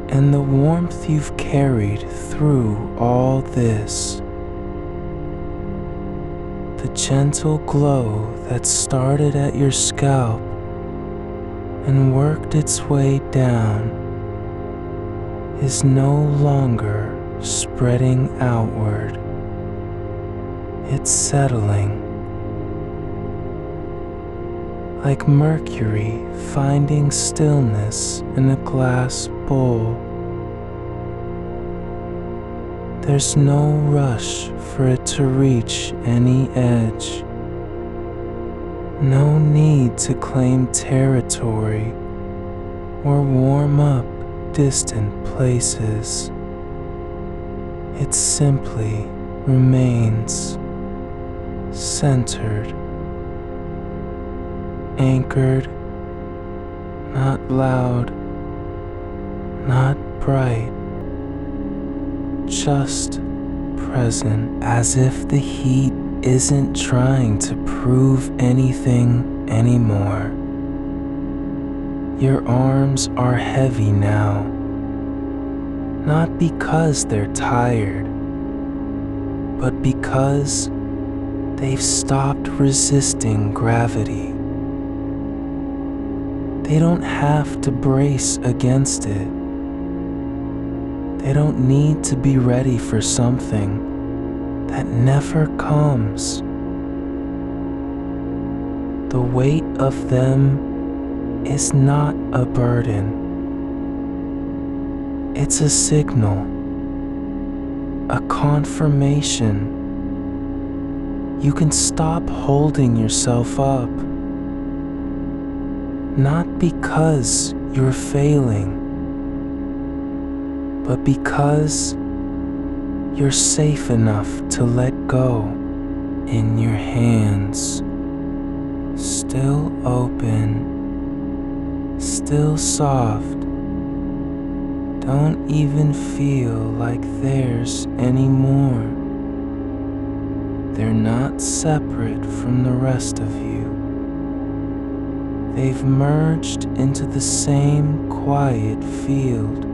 And the warmth you've carried through all this, the gentle glow that started at your scalp and worked its way down, is no longer spreading outward. It's settling, like mercury finding stillness in a glass bowl. There's no rush for it to reach any edge. No need to claim territory or warm up distant places. It simply remains centered, anchored, not loud, not bright, just present, as if the heat isn't trying to prove anything anymore. Your arms are heavy now, not because they're tired, but because they've stopped resisting gravity. They don't have to brace against it. They don't need to be ready for something that never comes. The weight of them is not a burden. It's a signal, a confirmation. You can stop holding yourself up. Not because you're failing, but because you're safe enough to let go. In your hands, still open, still soft. Don't even feel like theirs anymore. They're not separate from the rest of you. They've merged into the same quiet field,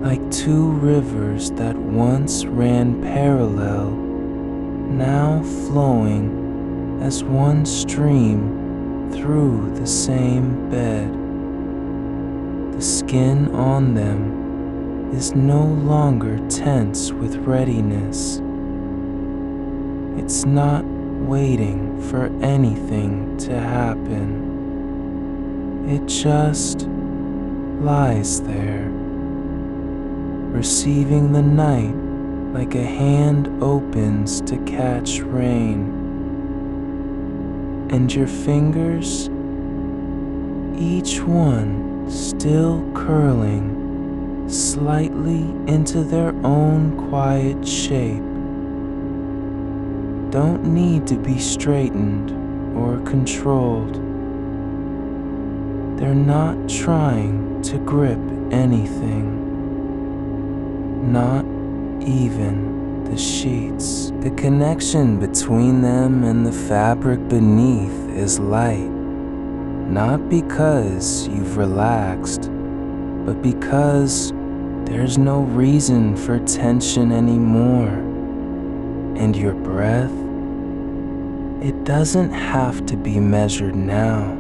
like two rivers that once ran parallel, now flowing as one stream through the same bed. The skin on them is no longer tense with readiness. It's not waiting for anything to happen. It just lies there, receiving the night like a hand opens to catch rain. And your fingers, each one still curling slightly into their own quiet shape, don't need to be straightened or controlled. They're not trying to grip anything, not even the sheets. The connection between them and the fabric beneath is light, not because you've relaxed, but because there's no reason for tension anymore. And your breath, it doesn't have to be measured now.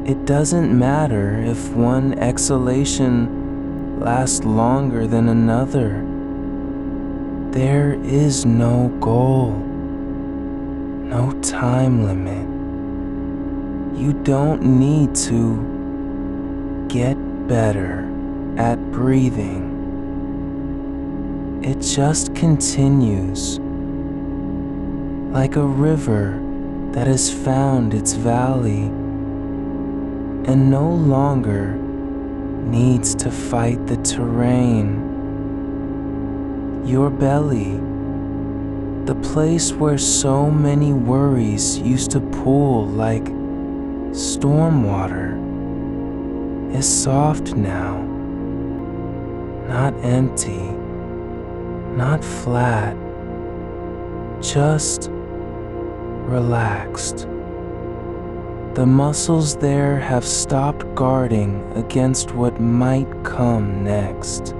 It doesn't matter if one exhalation lasts longer than another. There is no goal, no time limit. You don't need to get better at breathing. It just continues like a river that has found its valley and no longer needs to fight the terrain. Your belly, the place where so many worries used to pool like storm water, is soft now, not empty, not flat, just relaxed. The muscles there have stopped guarding against what might come next.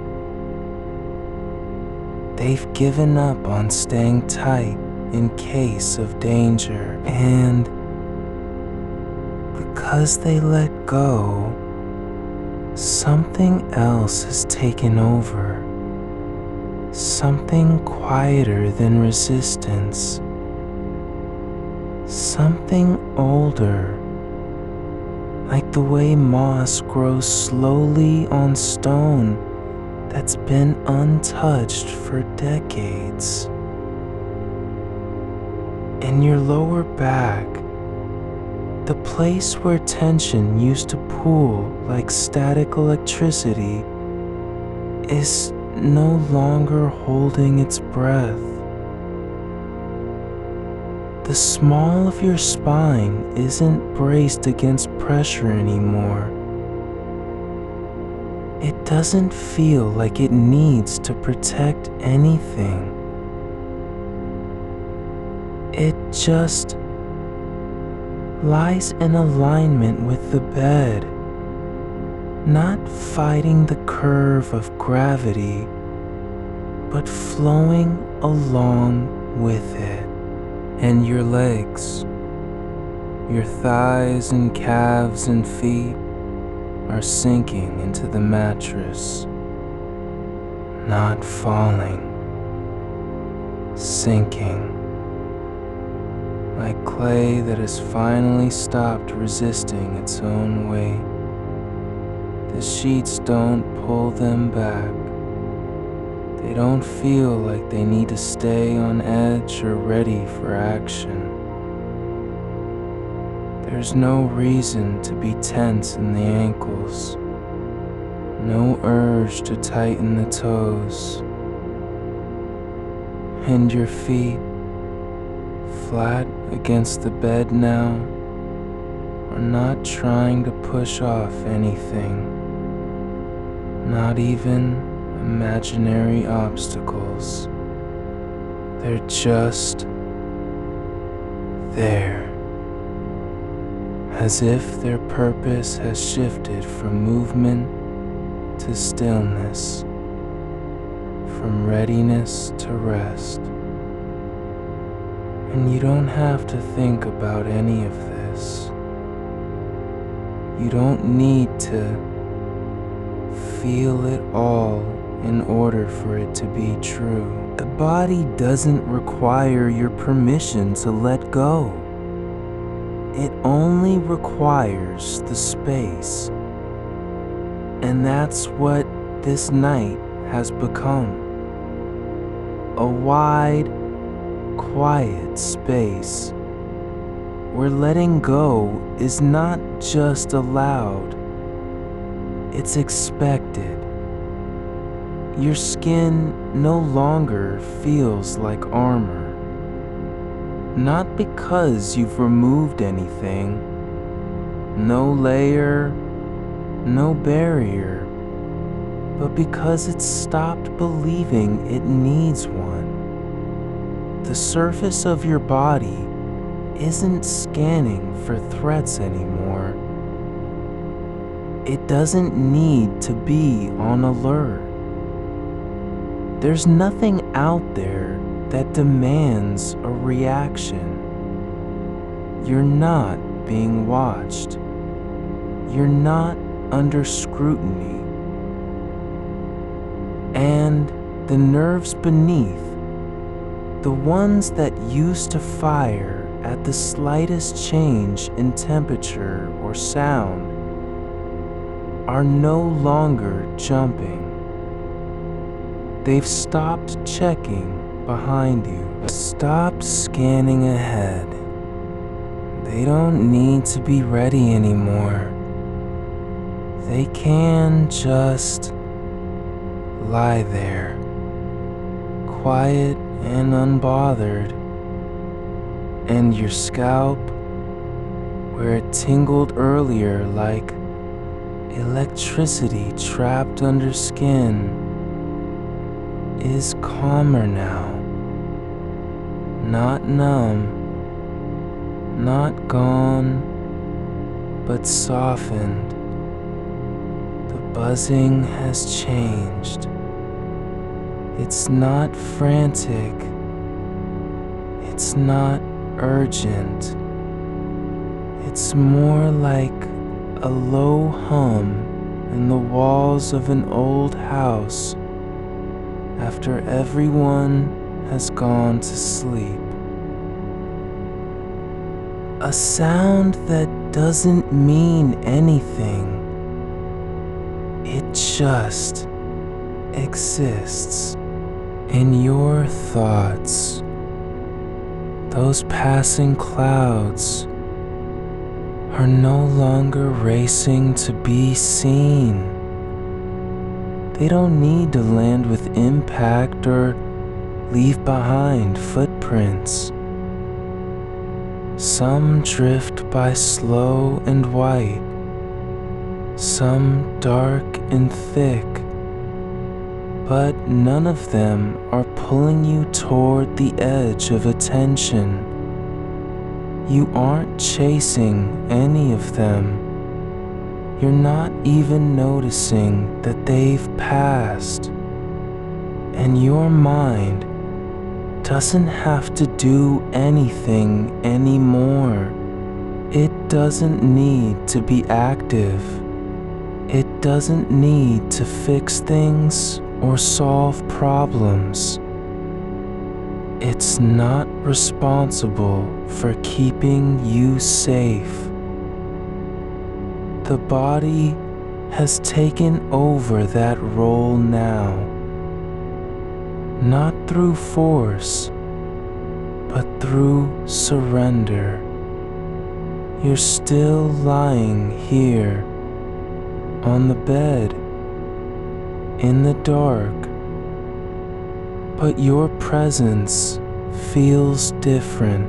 They've given up on staying tight in case of danger, and because they let go, something else has taken over. Something quieter than resistance. Something older, like the way moss grows slowly on stone that's been untouched for decades. In your lower back, the place where tension used to pool like static electricity is no longer holding its breath. The small of your spine isn't braced against pressure anymore. It doesn't feel like it needs to protect anything. It just lies in alignment with the bed, not fighting the curve of gravity, but flowing along with it. And your legs, your thighs and calves and feet are sinking into the mattress, not falling, sinking, like clay that has finally stopped resisting its own weight. The sheets don't pull them back. They don't feel like they need to stay on edge or ready for action. There's no reason to be tense in the ankles, no urge to tighten the toes, and your feet, flat against the bed now, are not trying to push off anything, not even imaginary obstacles. They're just there, as if their purpose has shifted from movement to stillness, from readiness to rest. And you don't have to think about any of this. You don't need to feel it all in order for it to be true. The body doesn't require your permission to let go. It only requires the space. And that's what this night has become. A wide, quiet space where letting go is not just allowed, it's expected. Your skin no longer feels like armor. Not because you've removed anything, no layer, no barrier, but because it's stopped believing it needs one. The surface of your body isn't scanning for threats anymore. It doesn't need to be on alert. There's nothing out there that demands a reaction. You're not being watched. You're not under scrutiny. And the nerves beneath, the ones that used to fire at the slightest change in temperature or sound, are no longer jumping. They've stopped checking behind you. Stop scanning ahead. They don't need to be ready anymore. They can just lie there, quiet and unbothered, and your scalp, where it tingled earlier like electricity trapped under skin, is calmer now. Not numb, not gone, but softened. The buzzing has changed. It's not frantic. It's not urgent. It's more like a low hum in the walls of an old house after everyone has gone to sleep. A sound that doesn't mean anything. It just exists in your thoughts. Those passing clouds are no longer racing to be seen. They don't need to land with impact or leave behind footprints. Some drift by slow and white, some dark and thick, but none of them are pulling you toward the edge of attention. You aren't chasing any of them. You're not even noticing that they've passed. And your mind doesn't have to do anything anymore. It doesn't need to be active. It doesn't need to fix things or solve problems. It's not responsible for keeping you safe. The body has taken over that role now, not through force, but through surrender. You're still lying here on the bed in the dark, but your presence feels different.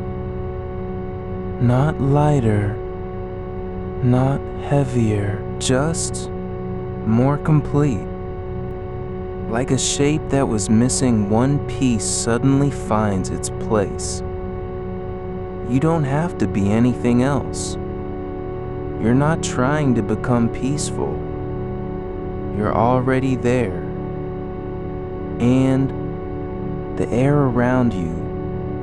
Not lighter, not heavier, just more complete. Like a shape that was missing one piece suddenly finds its place. You don't have to be anything else. You're not trying to become peaceful. You're already there. And the air around you,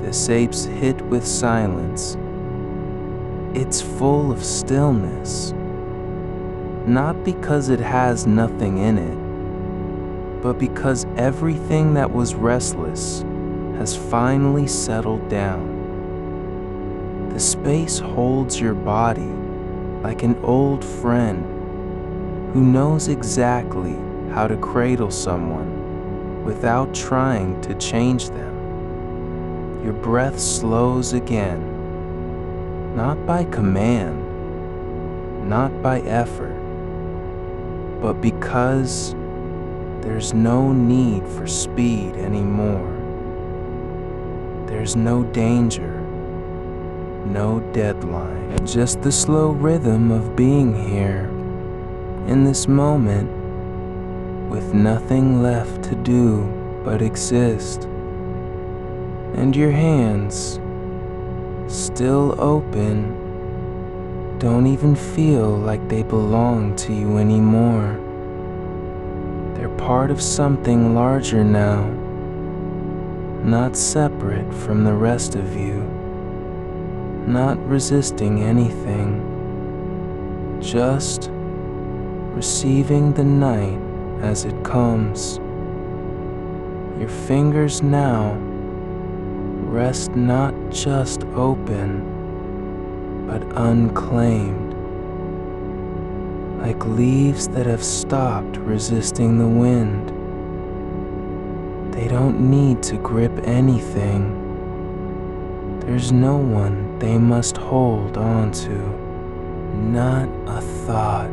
the shapes hit with silence. It's full of stillness. Not because it has nothing in it, but because everything that was restless has finally settled down. The space holds your body like an old friend who knows exactly how to cradle someone without trying to change them. Your breath slows again, not by command, not by effort, but because there's no need for speed anymore. There's no danger, no deadline, just the slow rhythm of being here in this moment with nothing left to do but exist. And your hands, still open, don't even feel like they belong to you anymore. They're part of something larger now, not separate from the rest of you, not resisting anything, just receiving the night as it comes. Your fingers now rest not just open, but unclaimed, like leaves that have stopped resisting the wind. They don't need to grip anything. There's no one they must hold on to. Not a thought,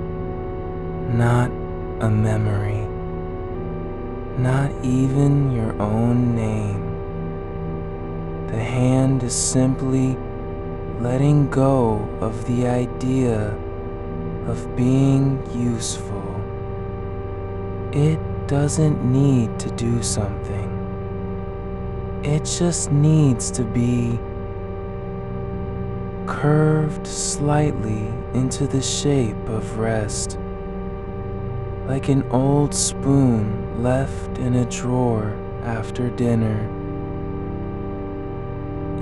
not a memory, not even your own name. The hand is simply letting go of the idea of being useful. It doesn't need to do something. It just needs to be curved slightly into the shape of rest, like an old spoon left in a drawer after dinner.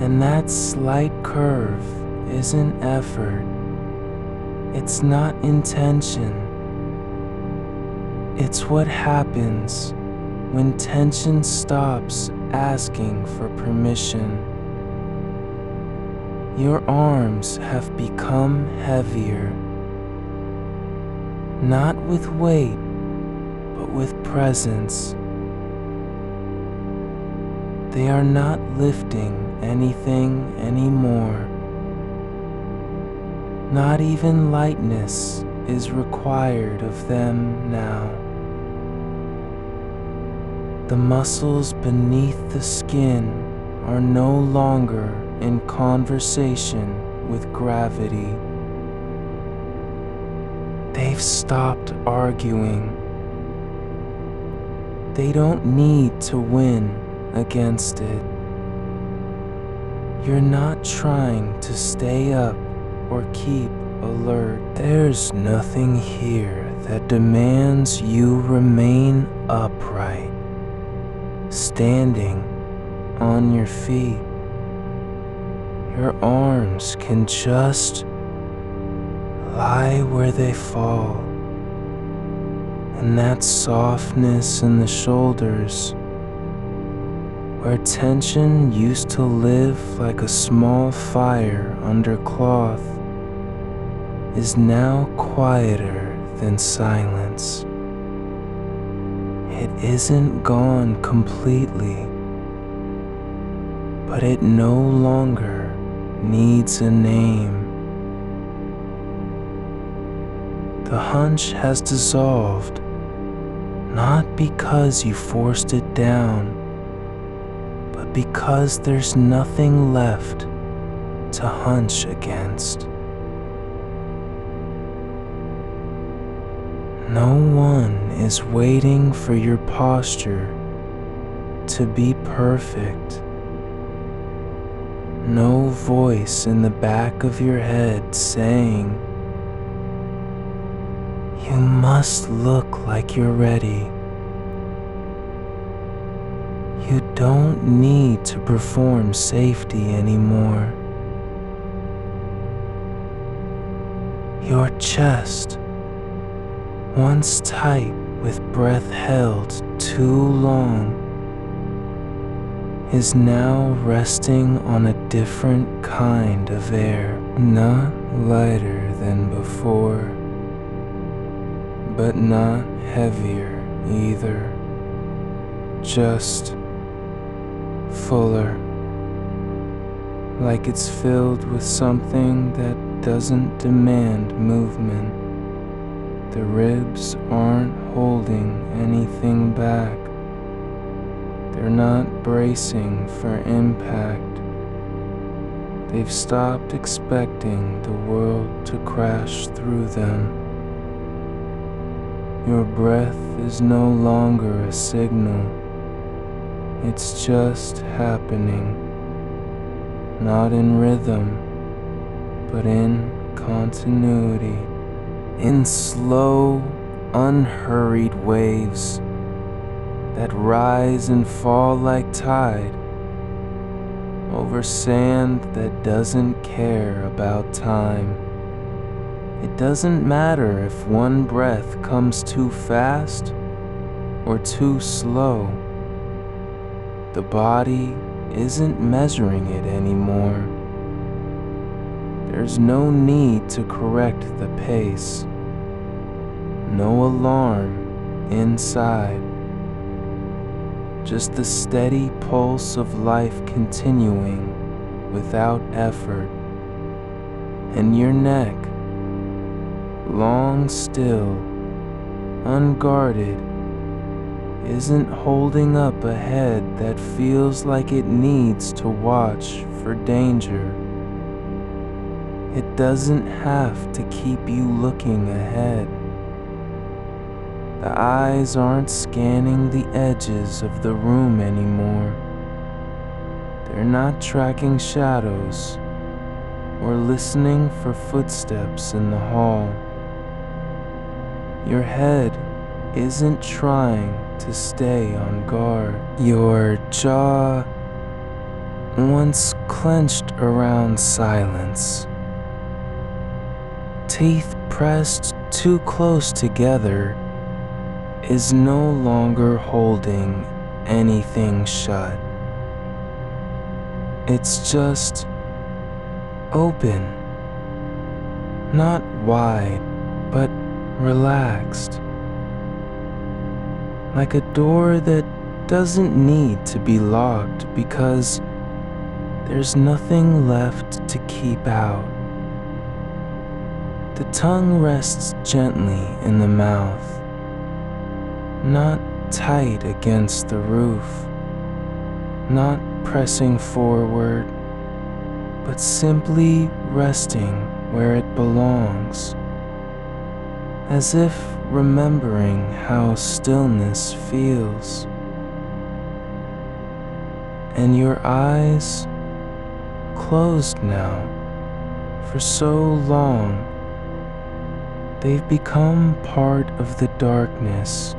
And that slight curve isn't effort. It's not intention. It's what happens when tension stops asking for permission. Your arms have become heavier, not with weight, but with presence. They are not lifting anything anymore. Not even lightness is required of them now. The muscles beneath the skin are no longer in conversation with gravity. They've stopped arguing. They don't need to win against it. You're not trying to stay up or keep alert. There's nothing here that demands you remain upright, standing on your feet. Your arms can just lie where they fall, and that softness in the shoulders, where tension used to live like a small fire under cloth, is now quieter than silence. It isn't gone completely, but it no longer needs a name. The hunch has dissolved, not because you forced it down, but because there's nothing left to hunch against. No one is waiting for your posture to be perfect. No voice in the back of your head saying, "You must look like you're ready." You don't need to perform safety anymore. Your chest, once tight with breath held too long, is now resting on a different kind of air, not lighter than before, but not heavier either, just fuller, like it's filled with something that doesn't demand movement. The ribs aren't holding anything back. They're not bracing for impact. They've stopped expecting the world to crash through them. Your breath is no longer a signal. It's just happening, not in rhythm, but in continuity, in slow, unhurried waves that rise and fall like tide over sand that doesn't care about time. It doesn't matter if one breath comes too fast or too slow. The body isn't measuring it anymore. There's no need to correct the pace. No alarm inside. just the steady pulse of life continuing without effort. And your neck, long still, unguarded, isn't holding up a head that feels like it needs to watch for danger. It doesn't have to keep you looking ahead. The eyes aren't scanning the edges of the room anymore. They're not tracking shadows or listening for footsteps in the hall. Your head isn't trying to stay on guard. Your jaw, once clenched around silence, teeth pressed too close together, is no longer holding anything shut. It's just open, not wide, but relaxed. Like a door that doesn't need to be locked because there's nothing left to keep out. The tongue rests gently in the mouth, not tight against the roof, not pressing forward, but simply resting where it belongs, as if remembering how stillness feels. And your eyes, closed now for so long, they've become part of the darkness,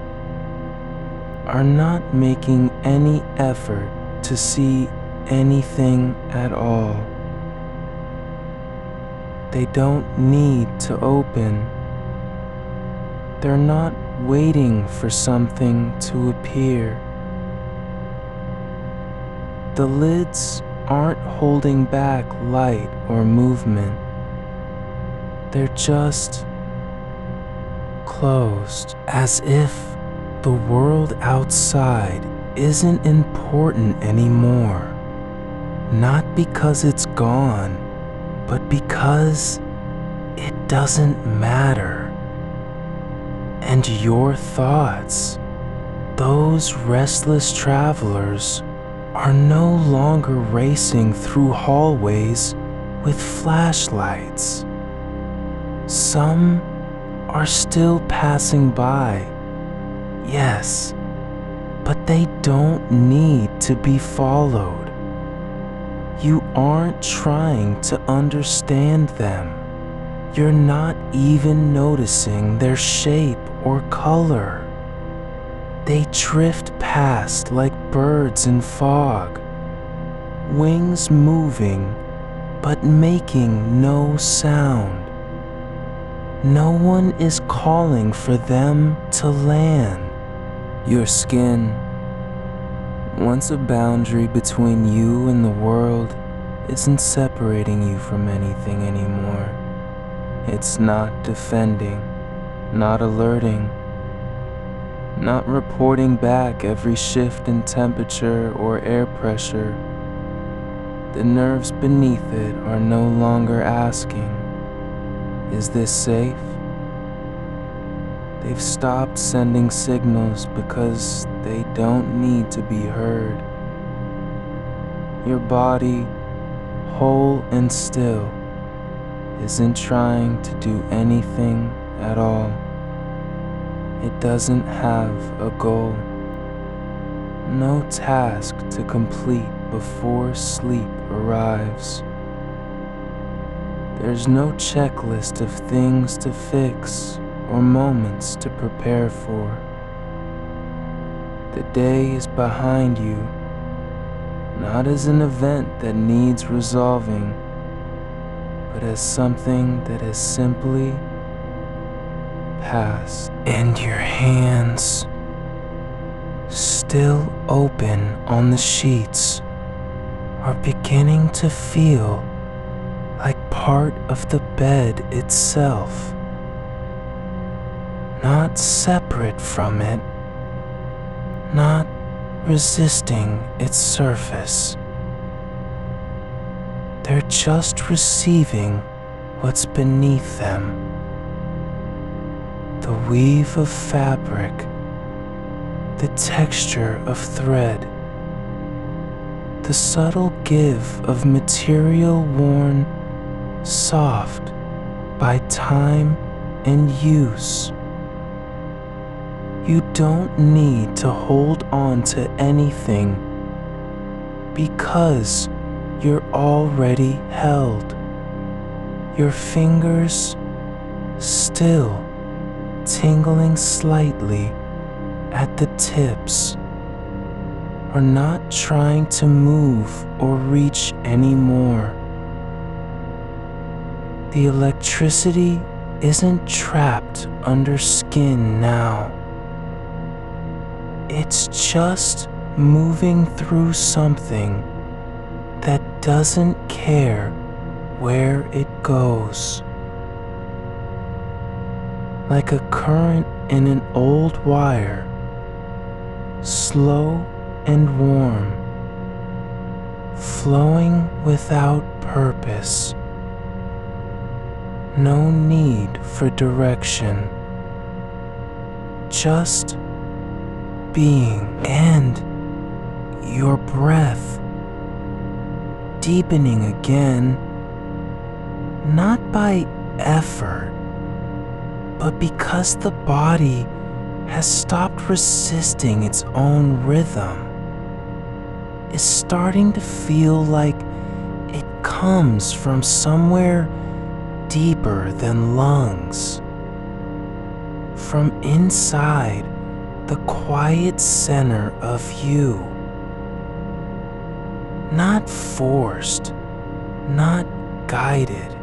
are not making any effort to see anything at all. They don't need to open. They're not waiting for something to appear. The lids aren't holding back light or movement. They're just closed, as if the world outside isn't important anymore. Not because it's gone, but because it doesn't matter. And your thoughts, those restless travelers, are no longer racing through hallways with flashlights. Some are still passing by, yes, but they don't need to be followed. You aren't trying to understand them. You're not even noticing their shape or color. They drift past like birds in fog, wings moving but making no sound. No one is calling for them to land. Your skin, once a boundary between you and the world, isn't separating you from anything anymore. It's not defending, not alerting, not reporting back every shift in temperature or air pressure. The nerves beneath it are no longer asking, "Is this safe?" They've stopped sending signals because they don't need to be heard. Your body, whole and still, isn't trying to do anything at all. It doesn't have a goal, no task to complete before sleep arrives. There's no checklist of things to fix or moments to prepare for. The day is behind you, not as an event that needs resolving, but as something that has simply passed. And your hands, still open on the sheets, are beginning to feel like part of the bed itself, not separate from it, not resisting its surface. They're just receiving what's beneath them. The weave of fabric, the texture of thread, the subtle give of material worn soft by time and use. You don't need to hold on to anything because you're already held. Your fingers still tingling slightly at the tips are not trying to move or reach anymore. The electricity isn't trapped under skin now. It's just moving through something that doesn't care where it goes. Like a current in an old wire, slow and warm, flowing without purpose. No need for direction, just being. And your breath deepening again, not by effort, but because the body has stopped resisting its own rhythm. Is starting to feel like it comes from somewhere deeper than lungs, from inside the quiet center of you. Not forced, not guided.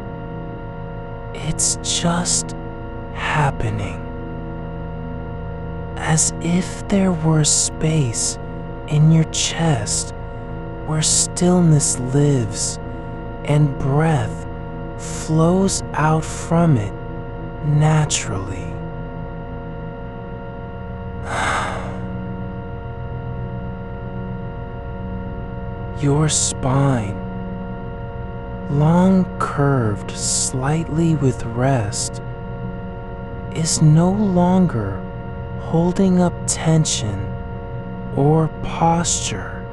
It's just happening. As if there were a space in your chest where stillness lives and breath flows out from it naturally. Your spine, long curved slightly with rest, is no longer holding up tension or posture.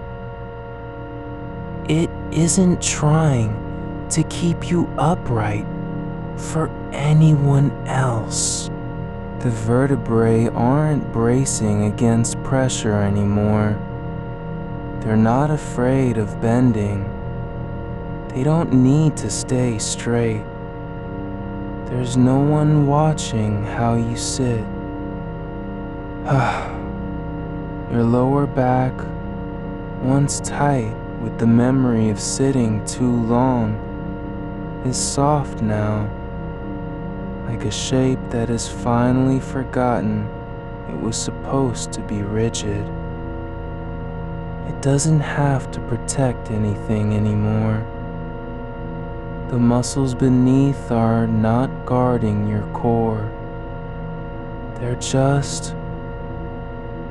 It isn't trying to keep you upright for anyone else. The vertebrae aren't bracing against pressure anymore. They're not afraid of bending. They don't need to stay straight. There's no one watching how you sit. Your lower back, once tight with the memory of sitting too long, is soft now, like a shape that has finally forgotten it was supposed to be rigid. It doesn't have to protect anything anymore. The muscles beneath are not guarding your core. They're just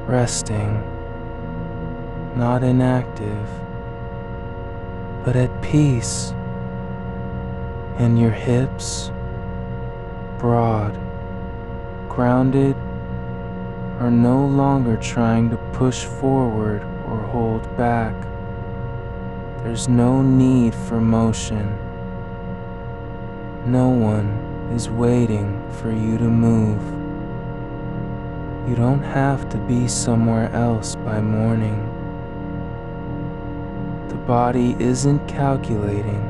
resting, not inactive, but at peace. And your hips, broad, grounded, are no longer trying to push forward or hold back. There's no need for motion. No one is waiting for you to move. You don't have to be somewhere else by morning. The body isn't calculating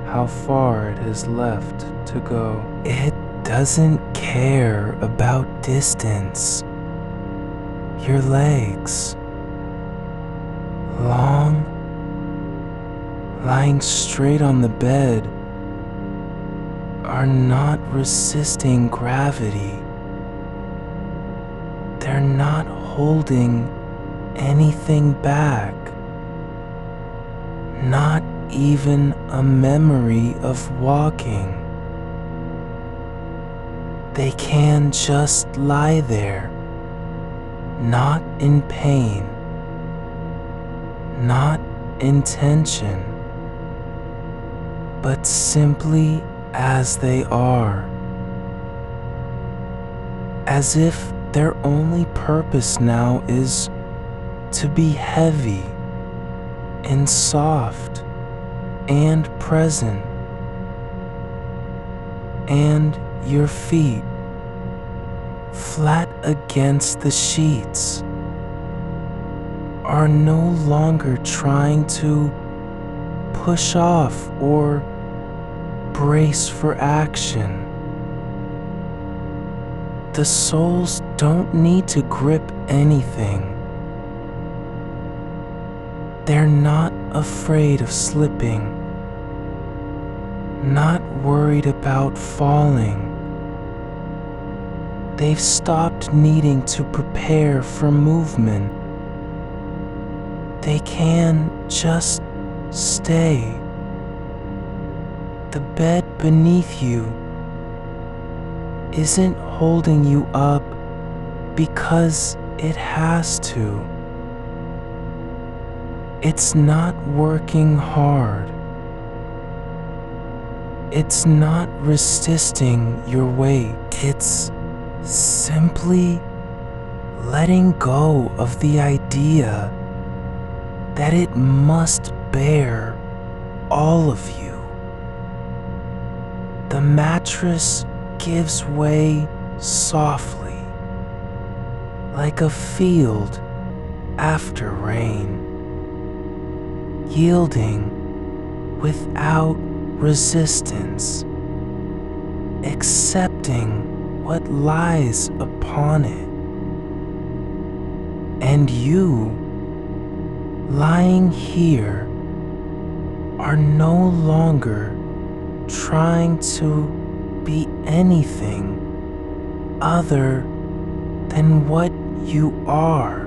how far it has left to go. It doesn't care about distance. Your legs, long, lying straight on the bed, are not resisting gravity. They're not holding anything back. Not even a memory of walking. They can just lie there, not in pain, not intention, but simply as they are, as if their only purpose now is to be heavy and soft and present, and your feet flat against the sheets are no longer trying to push off or brace for action. The soles don't need to grip anything. They're not afraid of slipping, not worried about falling. They've stopped needing to prepare for movement. They can just stay. The bed beneath you isn't holding you up because it has to. It's not working hard. It's not resisting your weight. It's simply letting go of the idea that it must bear all of you. The mattress gives way softly, like a field after rain, yielding without resistance, accepting what lies upon it. And you, lying here, are no longer trying to be anything other than what you are.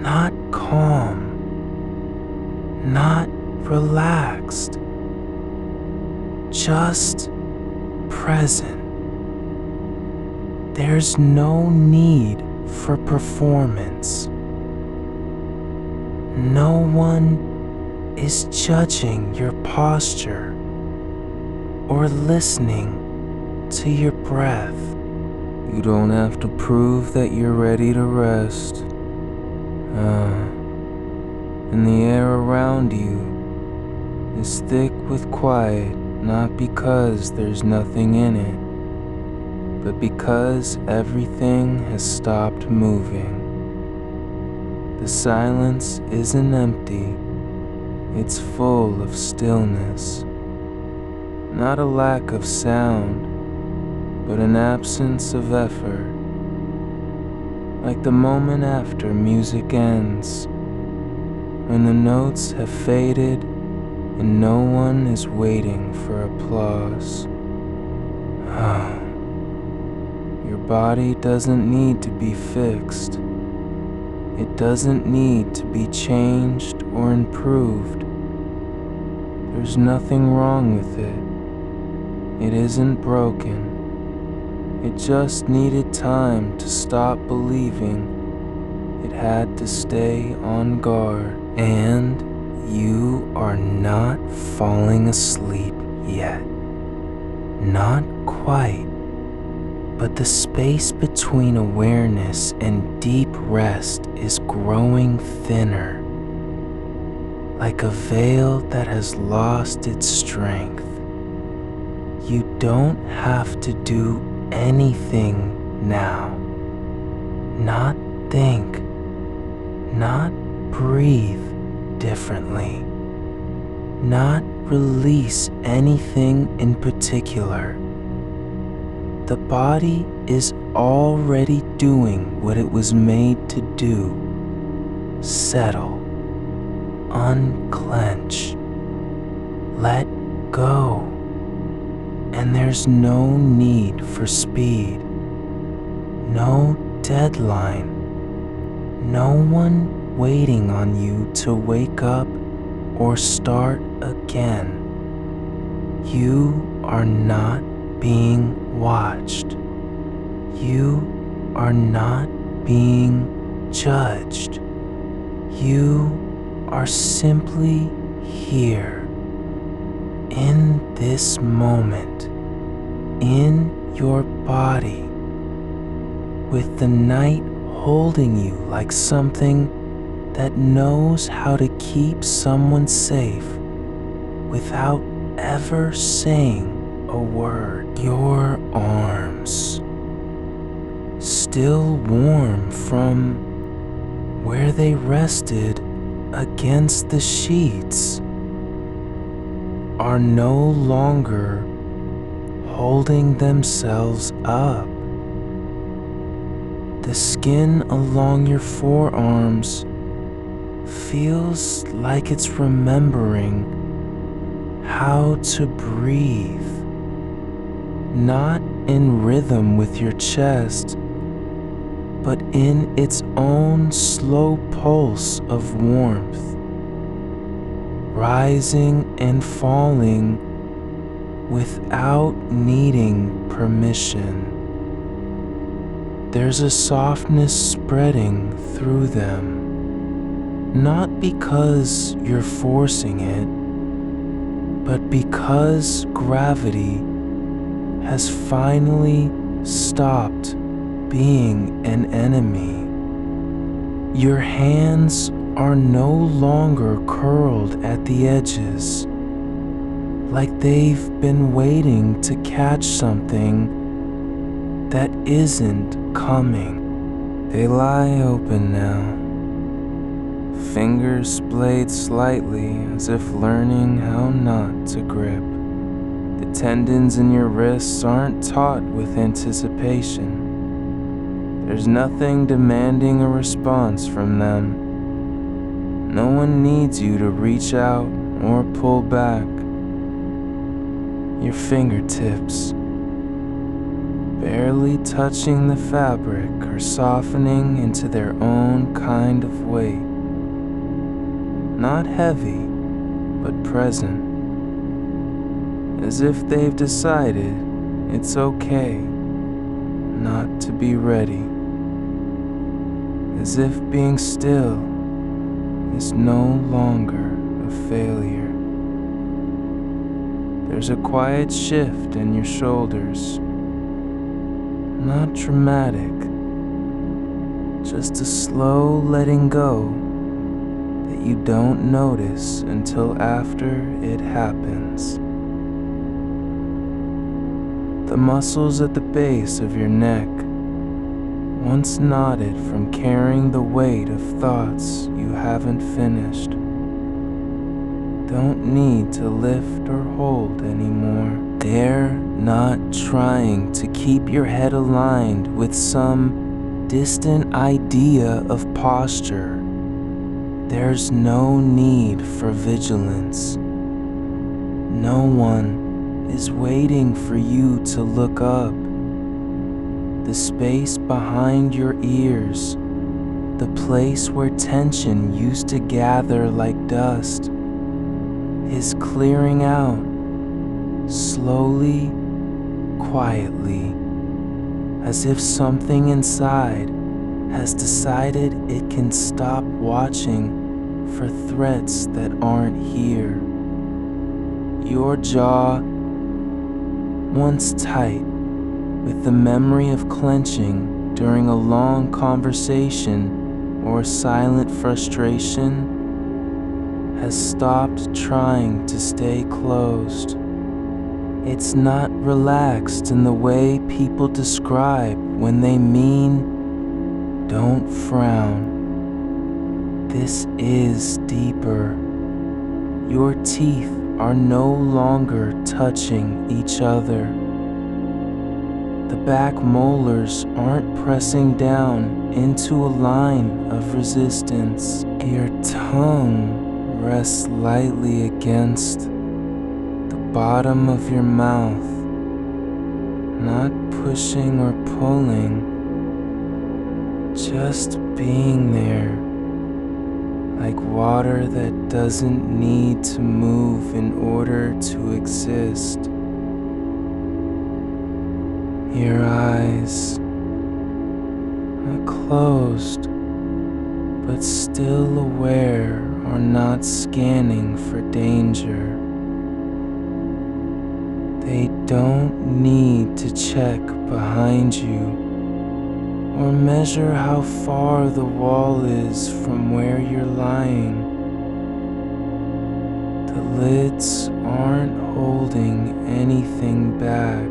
Not calm, not relaxed, just present. There's no need for performance. No one is judging your posture or listening to your breath. You don't have to prove that you're ready to rest. And the air around you is thick with quiet, not because there's nothing in it, but because everything has stopped moving. The silence isn't empty, it's full of stillness. Not a lack of sound, but an absence of effort. Like the moment after music ends, when the notes have faded and no one is waiting for applause. Your body doesn't need to be fixed. It doesn't need to be changed or improved. There's nothing wrong with it. It isn't broken. It just needed time to stop believing it had to stay on guard. And you are not falling asleep yet. Not quite. But the space between awareness and deep rest is growing thinner, like a veil that has lost its strength. You don't have to do anything now. Not think, not breathe differently, not release anything in particular. The body is already doing what it was made to do. Settle, unclench, let go. And there's no need for speed, no deadline, no one waiting on you to wake up or start again. You are not being watched. You are not being judged. You are simply here, in this moment, in your body, with the night holding you like something that knows how to keep someone safe without ever saying a word. Your arms, still warm from where they rested against the sheets, are no longer holding themselves up. The skin along your forearms feels like it's remembering how to breathe, not in rhythm with your chest, but in its own slow pulse of warmth, rising and falling without needing permission. There's a softness spreading through them, not because you're forcing it, but because gravity has finally stopped being an enemy. Your hands are no longer curled at the edges, like they've been waiting to catch something that isn't coming. They lie open now, fingers splayed slightly as if learning how not to grip. The tendons in your wrists aren't taut with anticipation. There's nothing demanding a response from them. No one needs you to reach out or pull back. Your fingertips, barely touching the fabric, are softening into their own kind of weight. Not heavy, but present. As if they've decided it's okay not to be ready. As if being still is no longer a failure. There's a quiet shift in your shoulders. Not dramatic, just a slow letting go that you don't notice until after it happens. The muscles at the base of your neck, once knotted from carrying the weight of thoughts you haven't finished, don't need to lift or hold anymore. They're not trying to keep your head aligned with some distant idea of posture. There's no need for vigilance. No one is waiting for you to look up. The space behind your ears, the place where tension used to gather like dust, is clearing out, slowly, quietly, as if something inside has decided it can stop watching for threats that aren't here. Your jaw, once tight with the memory of clenching during a long conversation or silent frustration, has stopped trying to stay closed. It's not relaxed in the way people describe when they mean don't frown. This is deeper. Your teeth are no longer touching each other. The back molars aren't pressing down into a line of resistance. Your tongue rests lightly against the bottom of your mouth, not pushing or pulling, just being there, like water that doesn't need to move in order to exist. Your eyes are closed, but still aware or not scanning for danger. They don't need to check behind you or measure how far the wall is from where you're lying. The lids aren't holding anything back.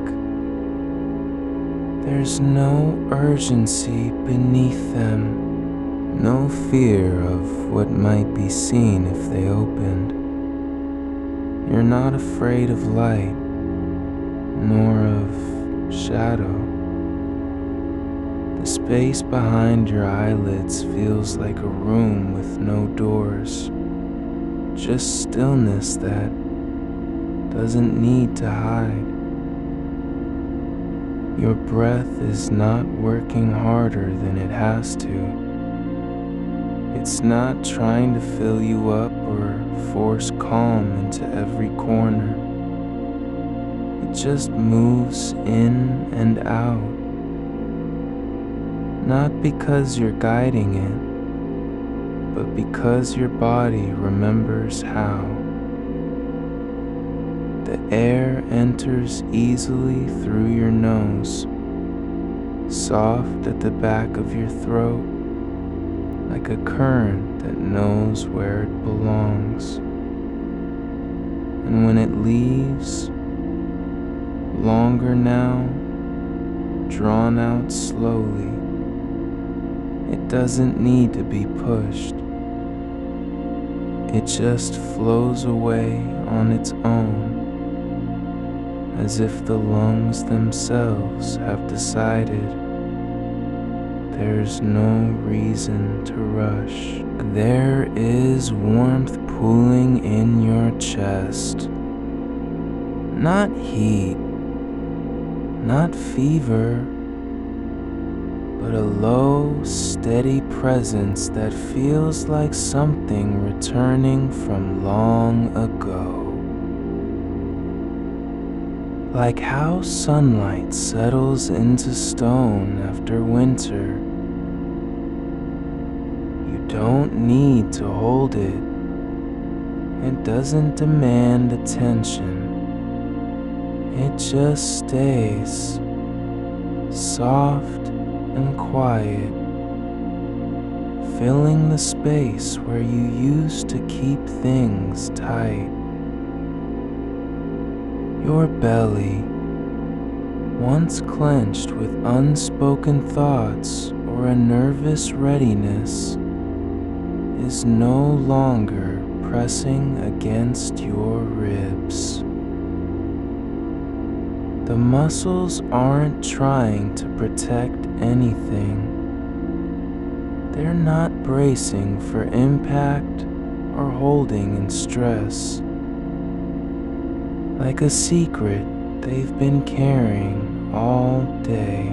There's no urgency beneath them, no fear of what might be seen if they opened. You're not afraid of light, nor of shadow. The space behind your eyelids feels like a room with no doors, just stillness that doesn't need to hide. Your breath is not working harder than it has to. It's not trying to fill you up or force calm into every corner. It just moves in and out. Not because you're guiding it, but because your body remembers how. The air enters easily through your nose, soft at the back of your throat, like a current that knows where it belongs. And when it leaves, longer now, drawn out slowly, it doesn't need to be pushed. It just flows away on its own, as if the lungs themselves have decided there's no reason to rush. There is warmth pooling in your chest. Not heat, not fever, but a low, steady presence that feels like something returning from long ago. Like how sunlight settles into stone after winter. You don't need to hold it. It doesn't demand attention. It just stays soft and quiet, filling the space where you used to keep things tight. Your belly, once clenched with unspoken thoughts or a nervous readiness, is no longer pressing against your ribs. The muscles aren't trying to protect anything. They're not bracing for impact or holding in stress. Like a secret they've been carrying all day.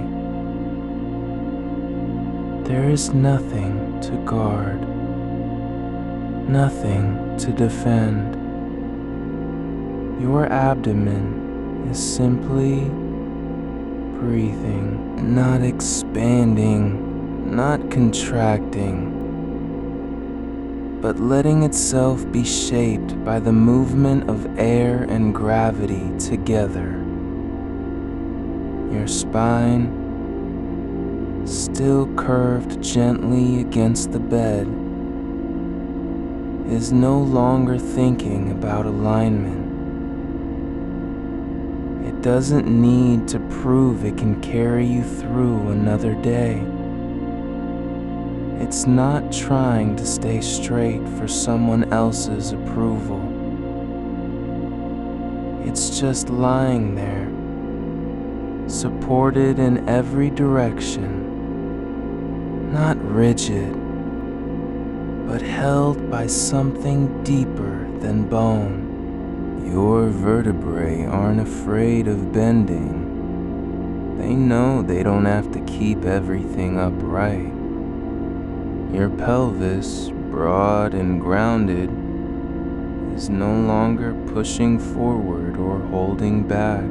There is nothing to guard, nothing to defend. Your abdomen is simply breathing, not expanding, not contracting, but letting itself be shaped by the movement of air and gravity together. Your spine, still curved gently against the bed, is no longer thinking about alignment. It doesn't need to prove it can carry you through another day. It's not trying to stay straight for someone else's approval. It's just lying there, supported in every direction, not rigid, but held by something deeper than bone. Your vertebrae aren't afraid of bending. They know they don't have to keep everything upright. Your pelvis, broad and grounded, is no longer pushing forward or holding back.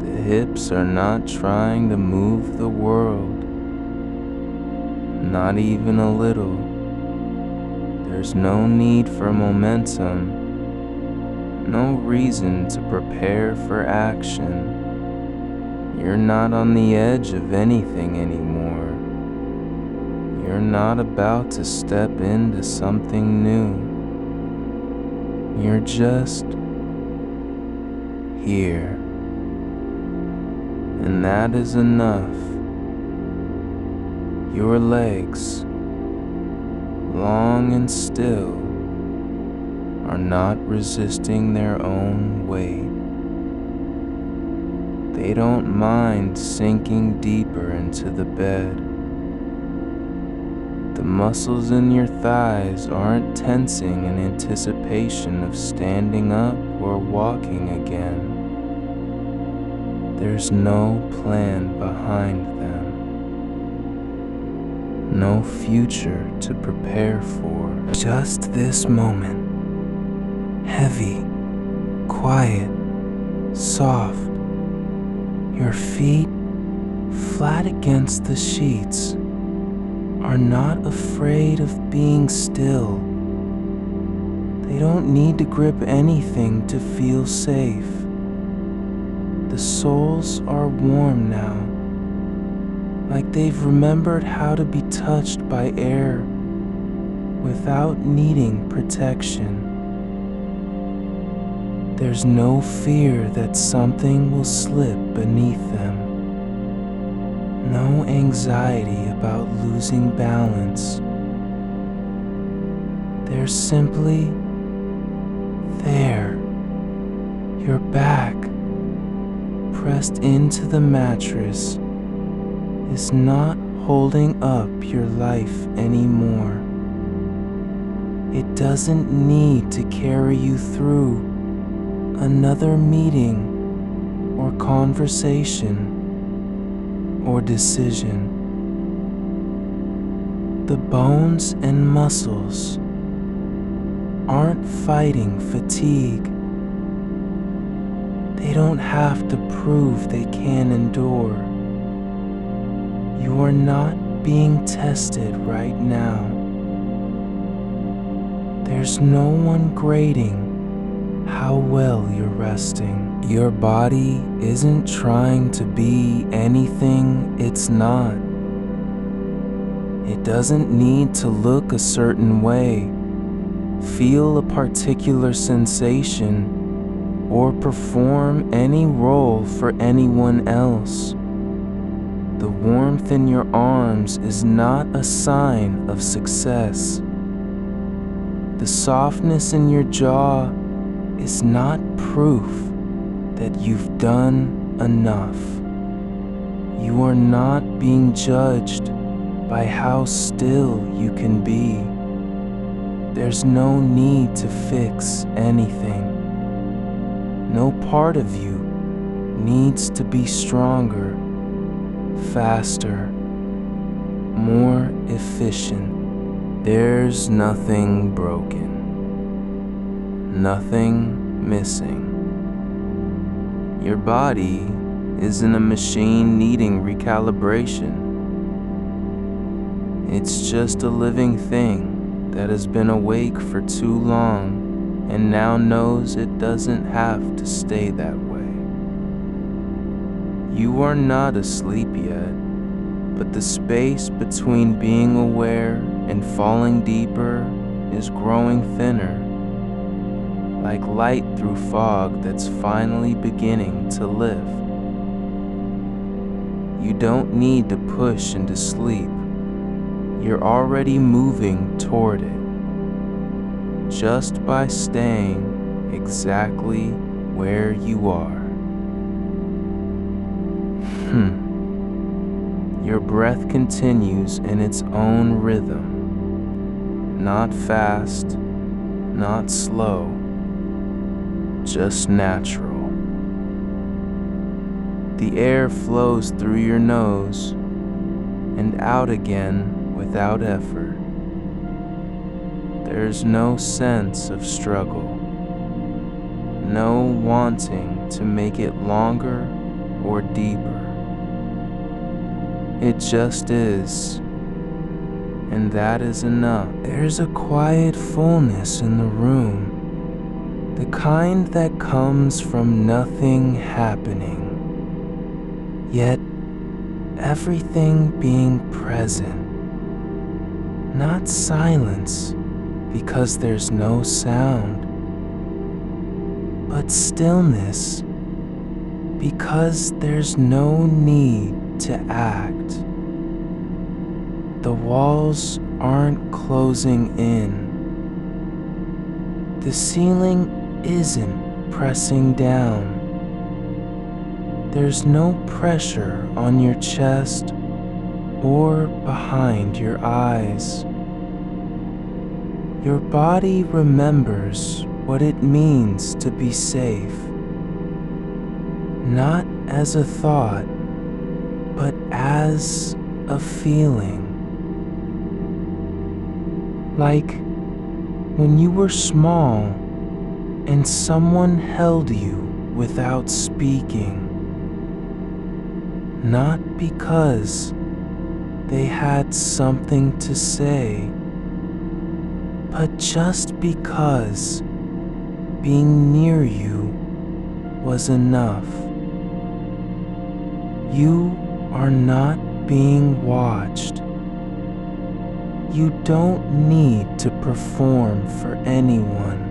The hips are not trying to move the world. not even a little. There's no need for momentum, no reason to prepare for action. You're not on the edge of anything anymore. You're not about to step into something new. You're just here. And that is enough. Your legs, long and still, are not resisting their own weight. They don't mind sinking deeper into the bed. The muscles in your thighs aren't tensing in anticipation of standing up or walking again. There's no plan behind them. No future to prepare for. Just this moment. Heavy, quiet, soft. Your feet, flat against the sheets, are not afraid of being still. They don't need to grip anything to feel safe. The soles are warm now, like they've remembered how to be touched by air without needing protection. There's no fear that something will slip beneath them. No anxiety about losing balance. They're simply there. Your back, pressed into the mattress, is not holding up your life anymore. It doesn't need to carry you through another meeting or conversation or decision. The bones and muscles aren't fighting fatigue. They don't have to prove they can endure. You are not being tested right now. There's no one grading how well you're resting. Your body isn't trying to be anything it's not. It doesn't need to look a certain way, feel a particular sensation, or perform any role for anyone else. The warmth in your arms is not a sign of success. The softness in your jaw is not proof that you've done enough. You are not being judged by how still you can be. There's no need to fix anything. No part of you needs to be stronger, faster, more efficient. There's nothing broken, nothing missing. Your body isn't a machine needing recalibration. It's just a living thing that has been awake for too long and now knows it doesn't have to stay that way. You are not asleep yet, but the space between being aware and falling deeper is growing thinner, like light through fog that's finally beginning to lift. You don't need to push into sleep. You're already moving toward it, just by staying exactly where you are. Your breath continues in its own rhythm, not fast, not slow, just natural. The air flows through your nose and out again without effort. There's no sense of struggle, no wanting to make it longer or deeper. It just is, and that is enough. There's a quiet fullness in the room, the kind that comes from nothing happening, yet everything being present. Not silence because there's no sound, but stillness because there's no need to act. The walls aren't closing in. The ceiling isn't pressing down. There's no pressure on your chest or behind your eyes. Your body remembers what it means to be safe, not as a thought, but as a feeling. Like when you were small and someone held you without speaking, not because they had something to say, but just because being near you was enough. You are not being watched. You don't need to perform for anyone.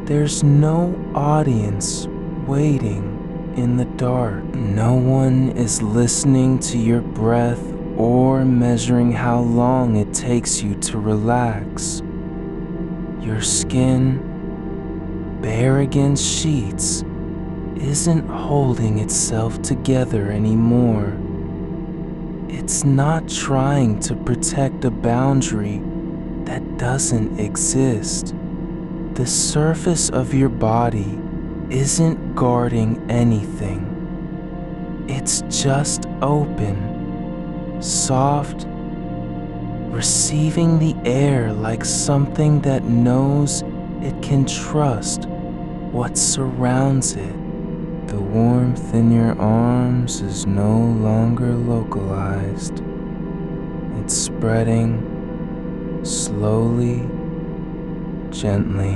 There's no audience waiting in the dark. No one is listening to your breath or measuring how long it takes you to relax. Your skin, bare against sheets, isn't holding itself together anymore. It's not trying to protect a boundary that doesn't exist. The surface of your body isn't guarding anything. It's just open, soft, receiving the air like something that knows it can trust what surrounds it. The warmth in your arms is no longer localized. It's spreading slowly, gently,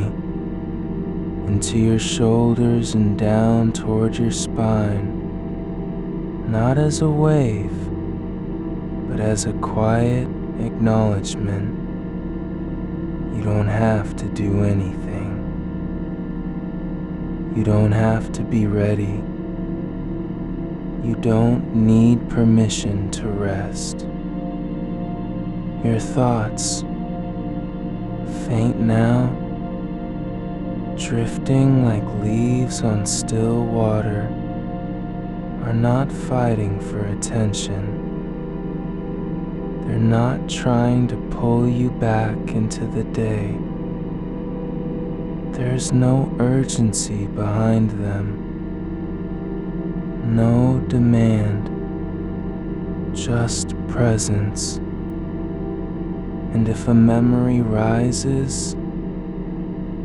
into your shoulders and down toward your spine, not as a wave, but as a quiet acknowledgement. You don't have to do anything. You don't have to be ready. You don't need permission to rest. Your thoughts, faint now, drifting like leaves on still water, are not fighting for attention. They're not trying to pull you back into the day. There's no urgency behind them, no demand, just presence. And if a memory rises,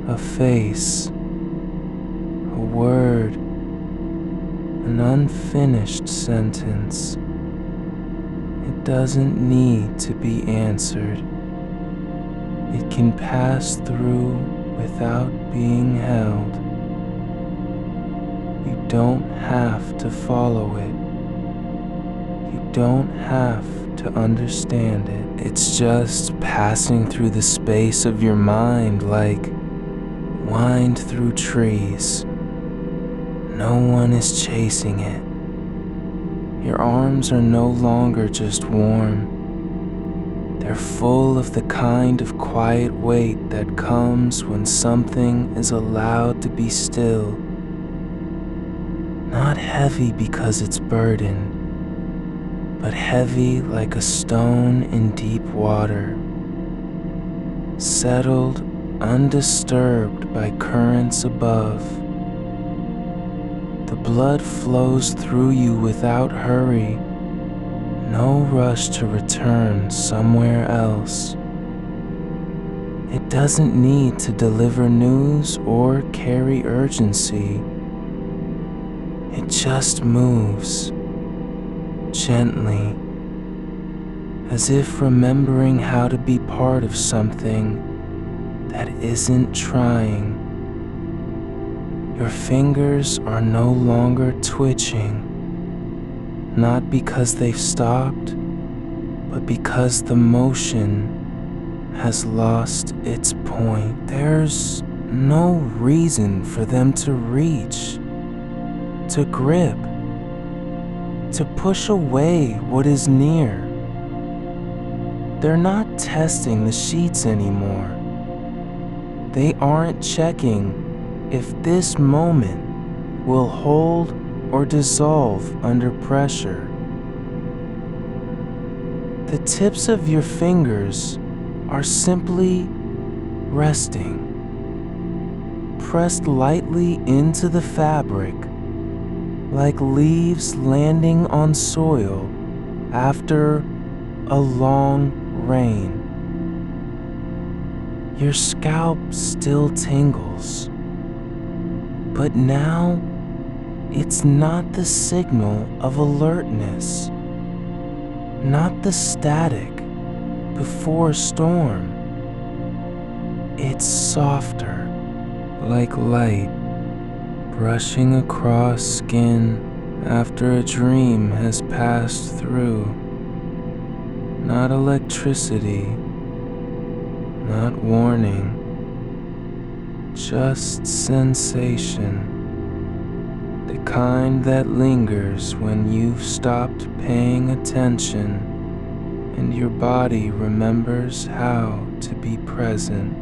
a face, a word, an unfinished sentence, it doesn't need to be answered. It can pass through without being held. You don't have to follow it. You don't have to understand it. It's just passing through the space of your mind like wind through trees. No one is chasing it. Your arms are no longer just warm. They're full of the kind of quiet weight that comes when something is allowed to be still. Not heavy because it's burdened, but heavy like a stone in deep water. Settled, undisturbed by currents above. The blood flows through you without hurry. No rush to return somewhere else. It doesn't need to deliver news or carry urgency. It just moves, gently, as if remembering how to be part of something that isn't trying. Your fingers are no longer twitching, not because they've stopped, but because the motion has lost its point. There's no reason for them to reach, to grip, to push away what is near. They're not testing the sheets anymore. They aren't checking if this moment will hold or dissolve under pressure. The tips of your fingers are simply resting, pressed lightly into the fabric, like leaves landing on soil after a long rain. Your scalp still tingles, but now it's not the signal of alertness, not the static before a storm. It's softer, like light brushing across skin after a dream has passed through. Not electricity, not warning, just sensation. The kind that lingers when you've stopped paying attention and your body remembers how to be present.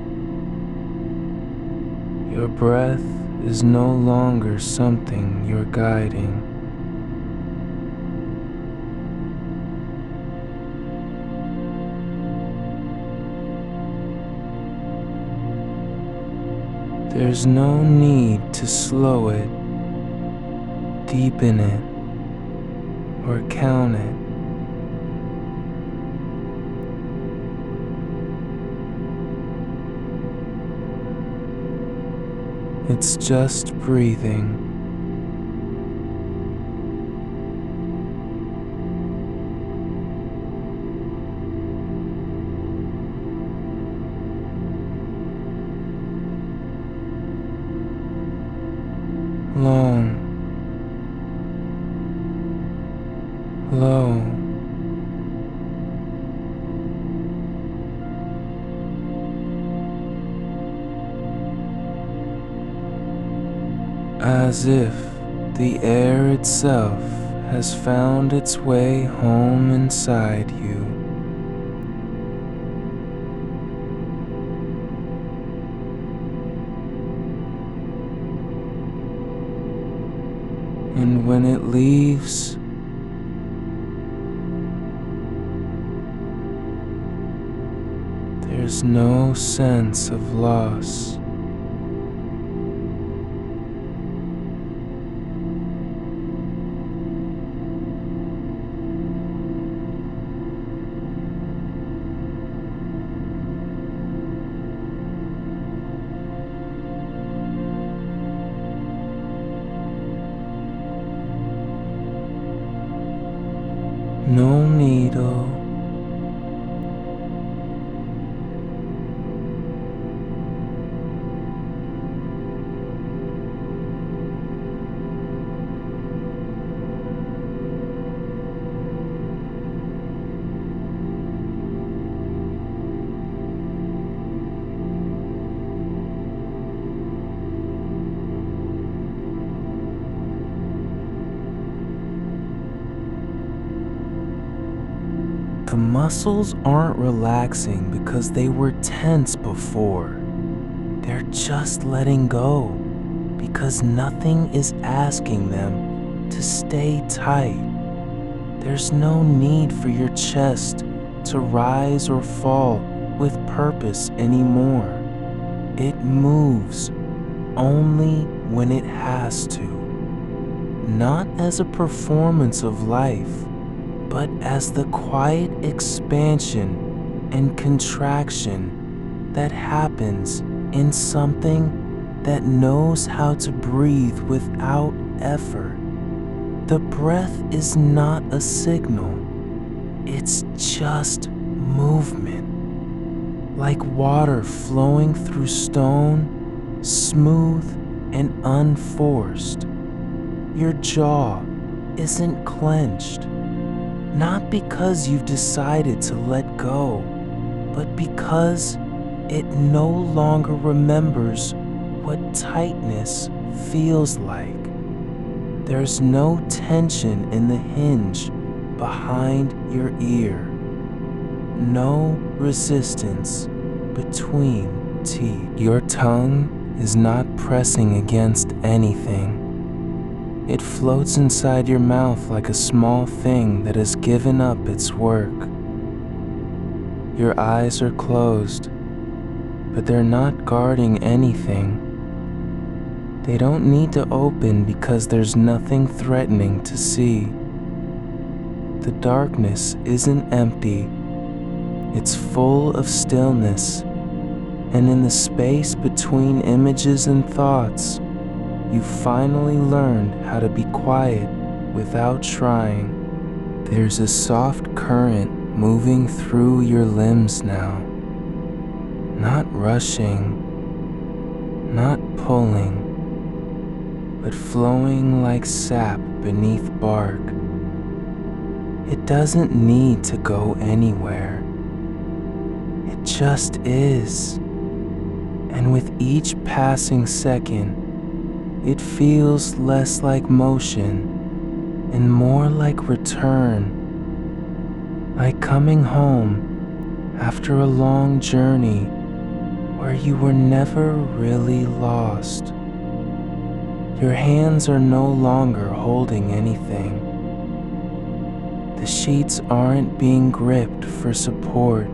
Your breath is no longer something you're guiding. There's no need to slow it, deepen it, or count it. It's just breathing. Long, low, as if the air itself has found its way home inside you. And when it leaves, there's no sense of loss. No needle, the muscles aren't relaxing because they were tense before. They're just letting go because nothing is asking them to stay tight. There's no need for your chest to rise or fall with purpose anymore. It moves only when it has to, not as a performance of life, but as the quiet expansion and contraction that happens in something that knows how to breathe without effort. The breath is not a signal, It's just movement, like water flowing through stone, smooth and unforced. Your jaw isn't clenched, not because you've decided to let go, but because it no longer remembers what tightness feels like. There's no tension in the hinge behind your ear, no resistance between teeth. Your tongue is not pressing against anything. It floats inside your mouth like a small thing that has given up its work. Your eyes are closed, but they're not guarding anything. They don't need to open because there's nothing threatening to see. The darkness isn't empty. It's full of stillness, and in the space between images and thoughts, you finally learned how to be quiet without trying. There's a soft current moving through your limbs now, not rushing, not pulling, but flowing like sap beneath bark. It doesn't need to go anywhere. It just is. And with each passing second, it feels less like motion and more like return, like coming home after a long journey where you were never really lost. Your hands are no longer holding anything. The sheets aren't being gripped for support.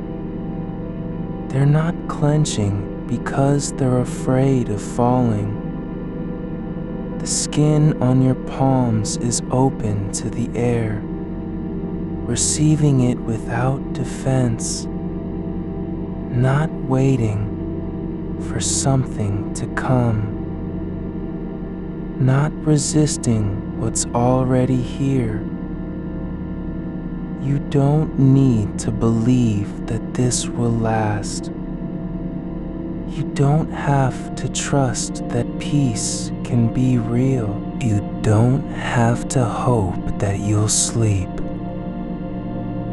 They're not clenching because they're afraid of falling. The skin on your palms is open to the air, receiving it without defense, not waiting for something to come, not resisting what's already here. You don't need to believe that this will last. You don't have to trust that peace can be real. You don't have to hope that you'll sleep.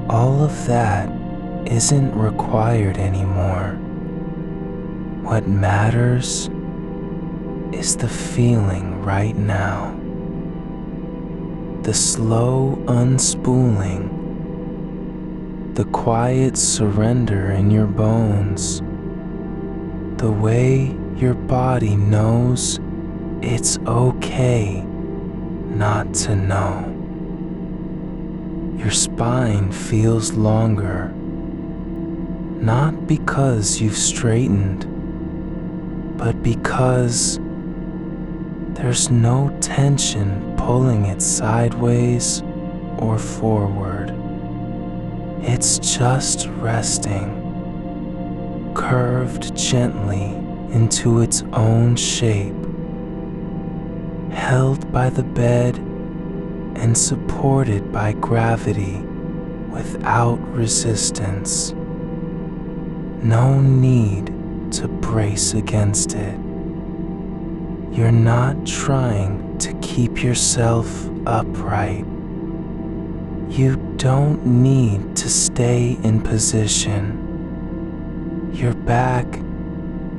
All of that isn't required anymore. What matters is the feeling right now. The slow unspooling, the quiet surrender in your bones, the way your body knows it's okay not to know. Your spine feels longer, not because you've straightened, but because there's no tension pulling it sideways or forward. It's just resting, curved gently into its own shape, held by the bed and supported by gravity without resistance. No need to brace against it. You're not trying to keep yourself upright. You don't need to stay in position. Your back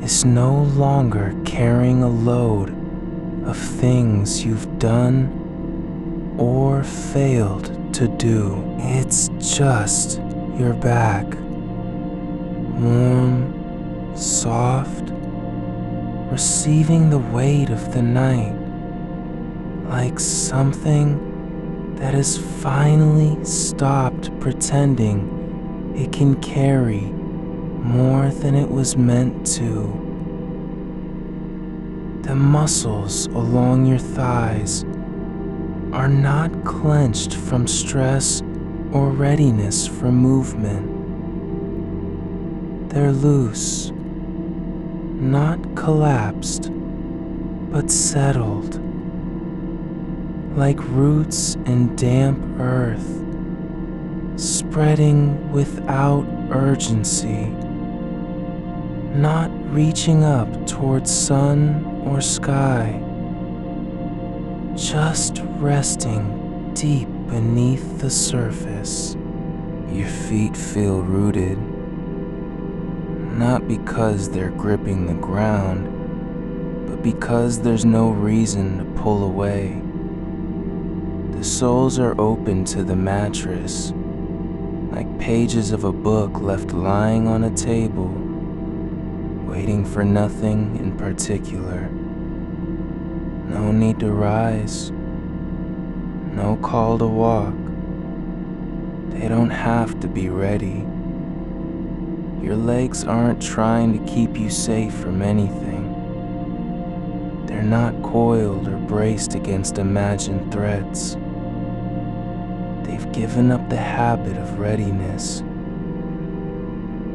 is no longer carrying a load of things you've done or failed to do. It's just your back, warm, soft, receiving the weight of the night, like something that has finally stopped pretending it can carry more than it was meant to. The muscles along your thighs are not clenched from stress or readiness for movement. They're loose, not collapsed, but settled, like roots in damp earth, spreading without urgency, not reaching up towards sun or sky, just resting deep beneath the surface. Your feet feel rooted, not because they're gripping the ground, but because there's no reason to pull away. The soles are open to the mattress, like pages of a book left lying on a table, waiting for nothing in particular. No need to rise, no call to walk. They don't have to be ready. Your legs aren't trying to keep you safe from anything. They're not coiled or braced against imagined threats. They've given up the habit of readiness.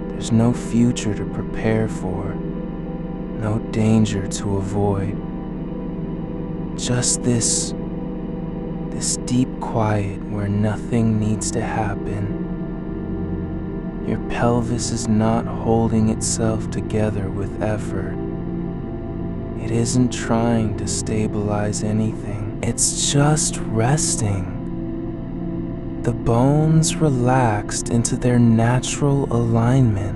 There's no future to prepare for, no danger to avoid. Just this deep quiet where nothing needs to happen. Your pelvis is not holding itself together with effort. It isn't trying to stabilize anything. It's just resting. The bones relaxed into their natural alignment,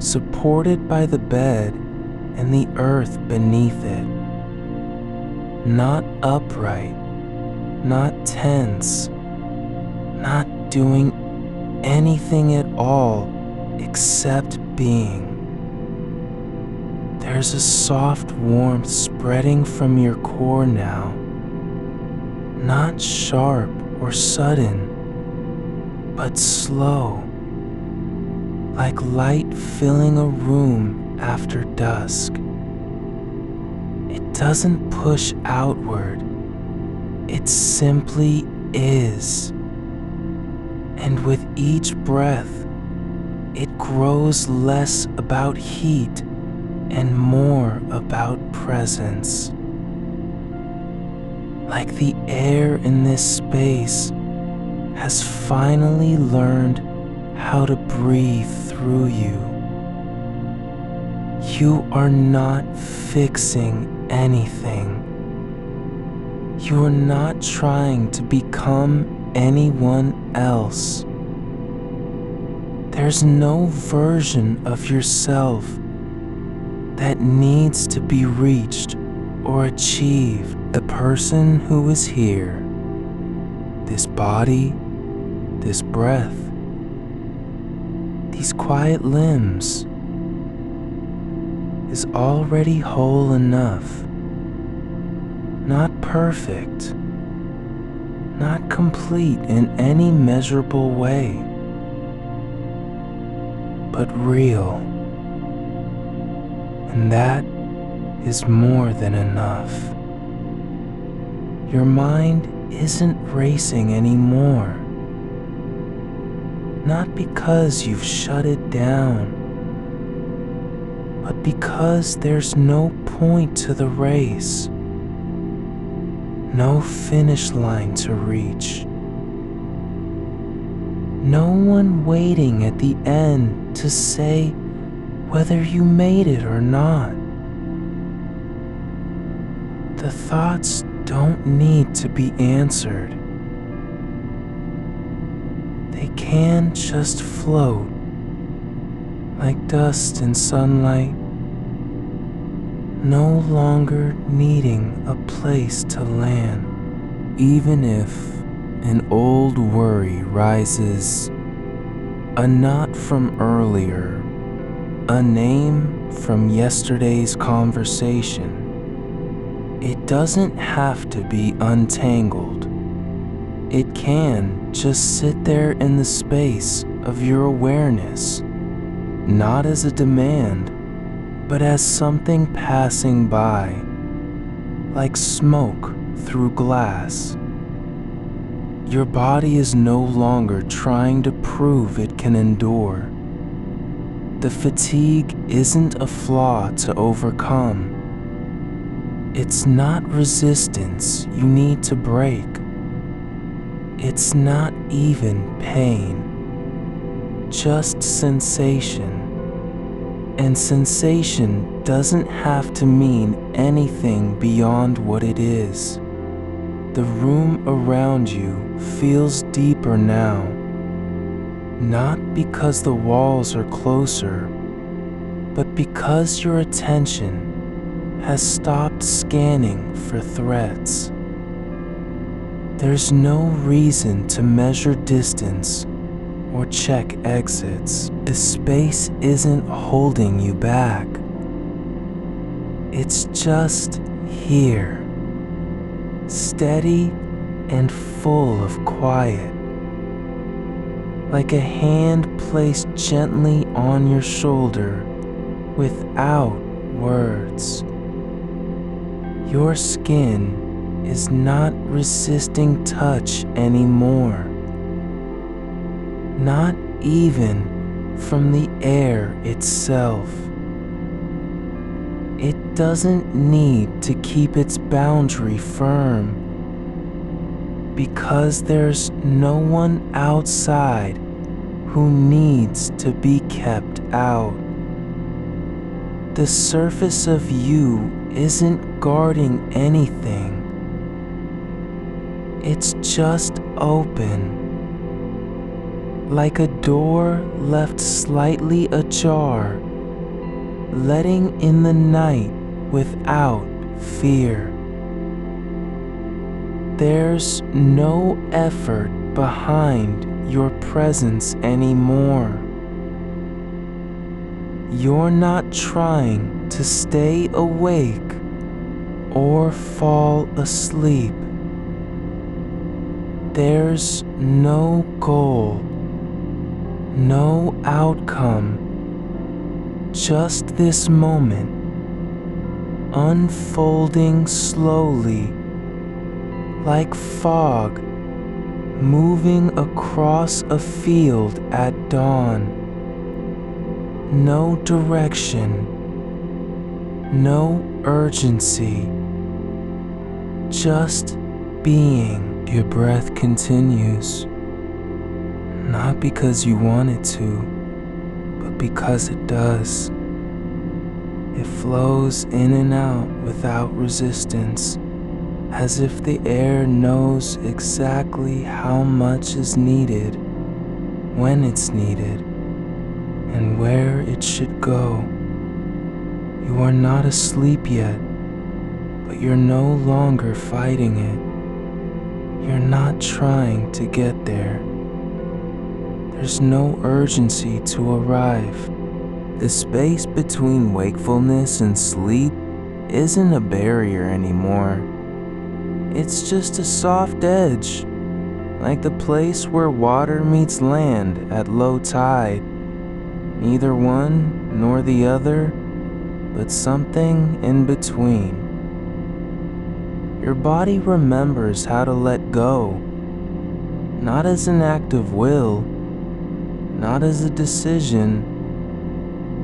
supported by the bed and the earth beneath it. Not upright, not tense, not doing anything at all except being. There's a soft warmth spreading from your core now, not sharp or sudden, but slow, like light filling a room after dusk. It doesn't push outward, it simply is. And with each breath, it grows less about heat and more about presence. Like the air in this space has finally learned how to breathe through you. You are not fixing anything. You are not trying to become anyone else. There's no version of yourself that needs to be reached or achieved. The person who is here, this body, this breath, these quiet limbs, is already whole enough. Not perfect, not complete in any measurable way, but real. And that is more than enough. Your mind isn't racing anymore. Not because you've shut it down, but because there's no point to the race. No finish line to reach. No one waiting at the end to say whether you made it or not. The thoughts don't need to be answered. They can just float like dust in sunlight, no longer needing a place to land. Even if an old worry rises, a knot from earlier, a name from yesterday's conversation, it doesn't have to be untangled. It can just sit there in the space of your awareness, not as a demand, but as something passing by, like smoke through glass. Your body is no longer trying to prove it can endure. The fatigue isn't a flaw to overcome. It's not resistance you need to break. It's not even pain, just sensation. And sensation doesn't have to mean anything beyond what it is. The room around you feels deeper now, not because the walls are closer, but because your attention has stopped scanning for threats. There's no reason to measure distance or check exits. The space isn't holding you back. It's just here, steady and full of quiet, like a hand placed gently on your shoulder without words. Your skin is not resisting touch anymore, not even from the air itself. It doesn't need to keep its boundary firm, because there's no one outside who needs to be kept out. The surface of you isn't guarding anything. It's just open, like a door left slightly ajar, letting in the night without fear. There's no effort behind your presence anymore. You're not trying to stay awake or fall asleep. There's no goal, no outcome, just this moment, unfolding slowly, like fog moving across a field at dawn. No direction, no urgency, just being. Your breath continues, not because you want it to, but because it does. It flows in and out without resistance, as if the air knows exactly how much is needed, when it's needed, and where it should go. You are not asleep yet, but you're no longer fighting it. You're not trying to get there. There's no urgency to arrive. The space between wakefulness and sleep isn't a barrier anymore. It's just a soft edge, like the place where water meets land at low tide. Neither one nor the other, but something in between. Your body remembers how to let go, not as an act of will, not as a decision,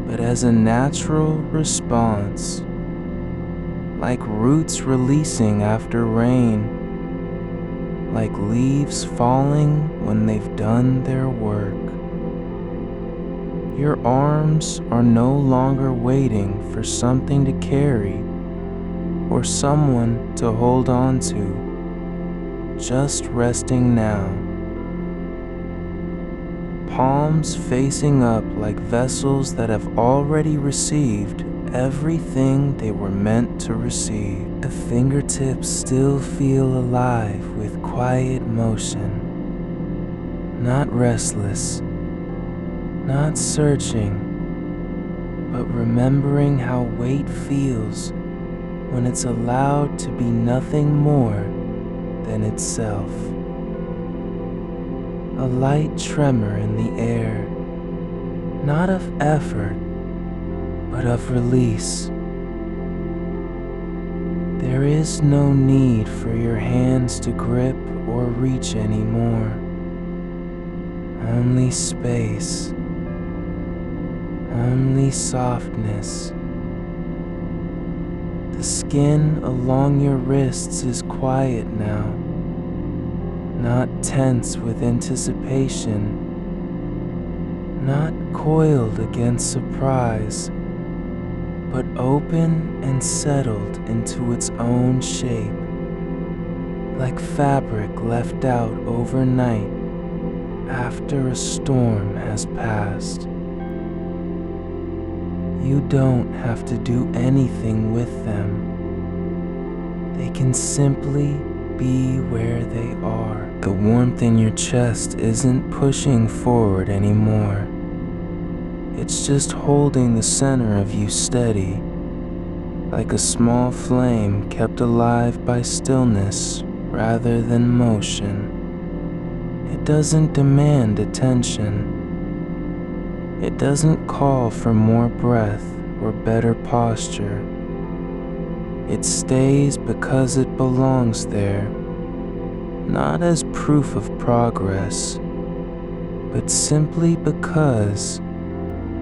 but as a natural response, like roots releasing after rain, like leaves falling when they've done their work. Your arms are no longer waiting for something to carry or someone to hold on to, just resting now. Palms facing up like vessels that have already received everything they were meant to receive. The fingertips still feel alive with quiet motion, not restless, not searching, but remembering how weight feels when it's allowed to be nothing more than itself. A light tremor in the air, not of effort, but of release. There is no need for your hands to grip or reach anymore. Only space, only softness. The skin along your wrists is quiet now, not tense with anticipation, not coiled against surprise, but open and settled into its own shape, like fabric left out overnight after a storm has passed. You don't have to do anything with them. They can simply be where they are. The warmth in your chest isn't pushing forward anymore. It's just holding the center of you steady, like a small flame kept alive by stillness rather than motion. It doesn't demand attention. It doesn't call for more breath or better posture. It stays because it belongs there, not as proof of progress, but simply because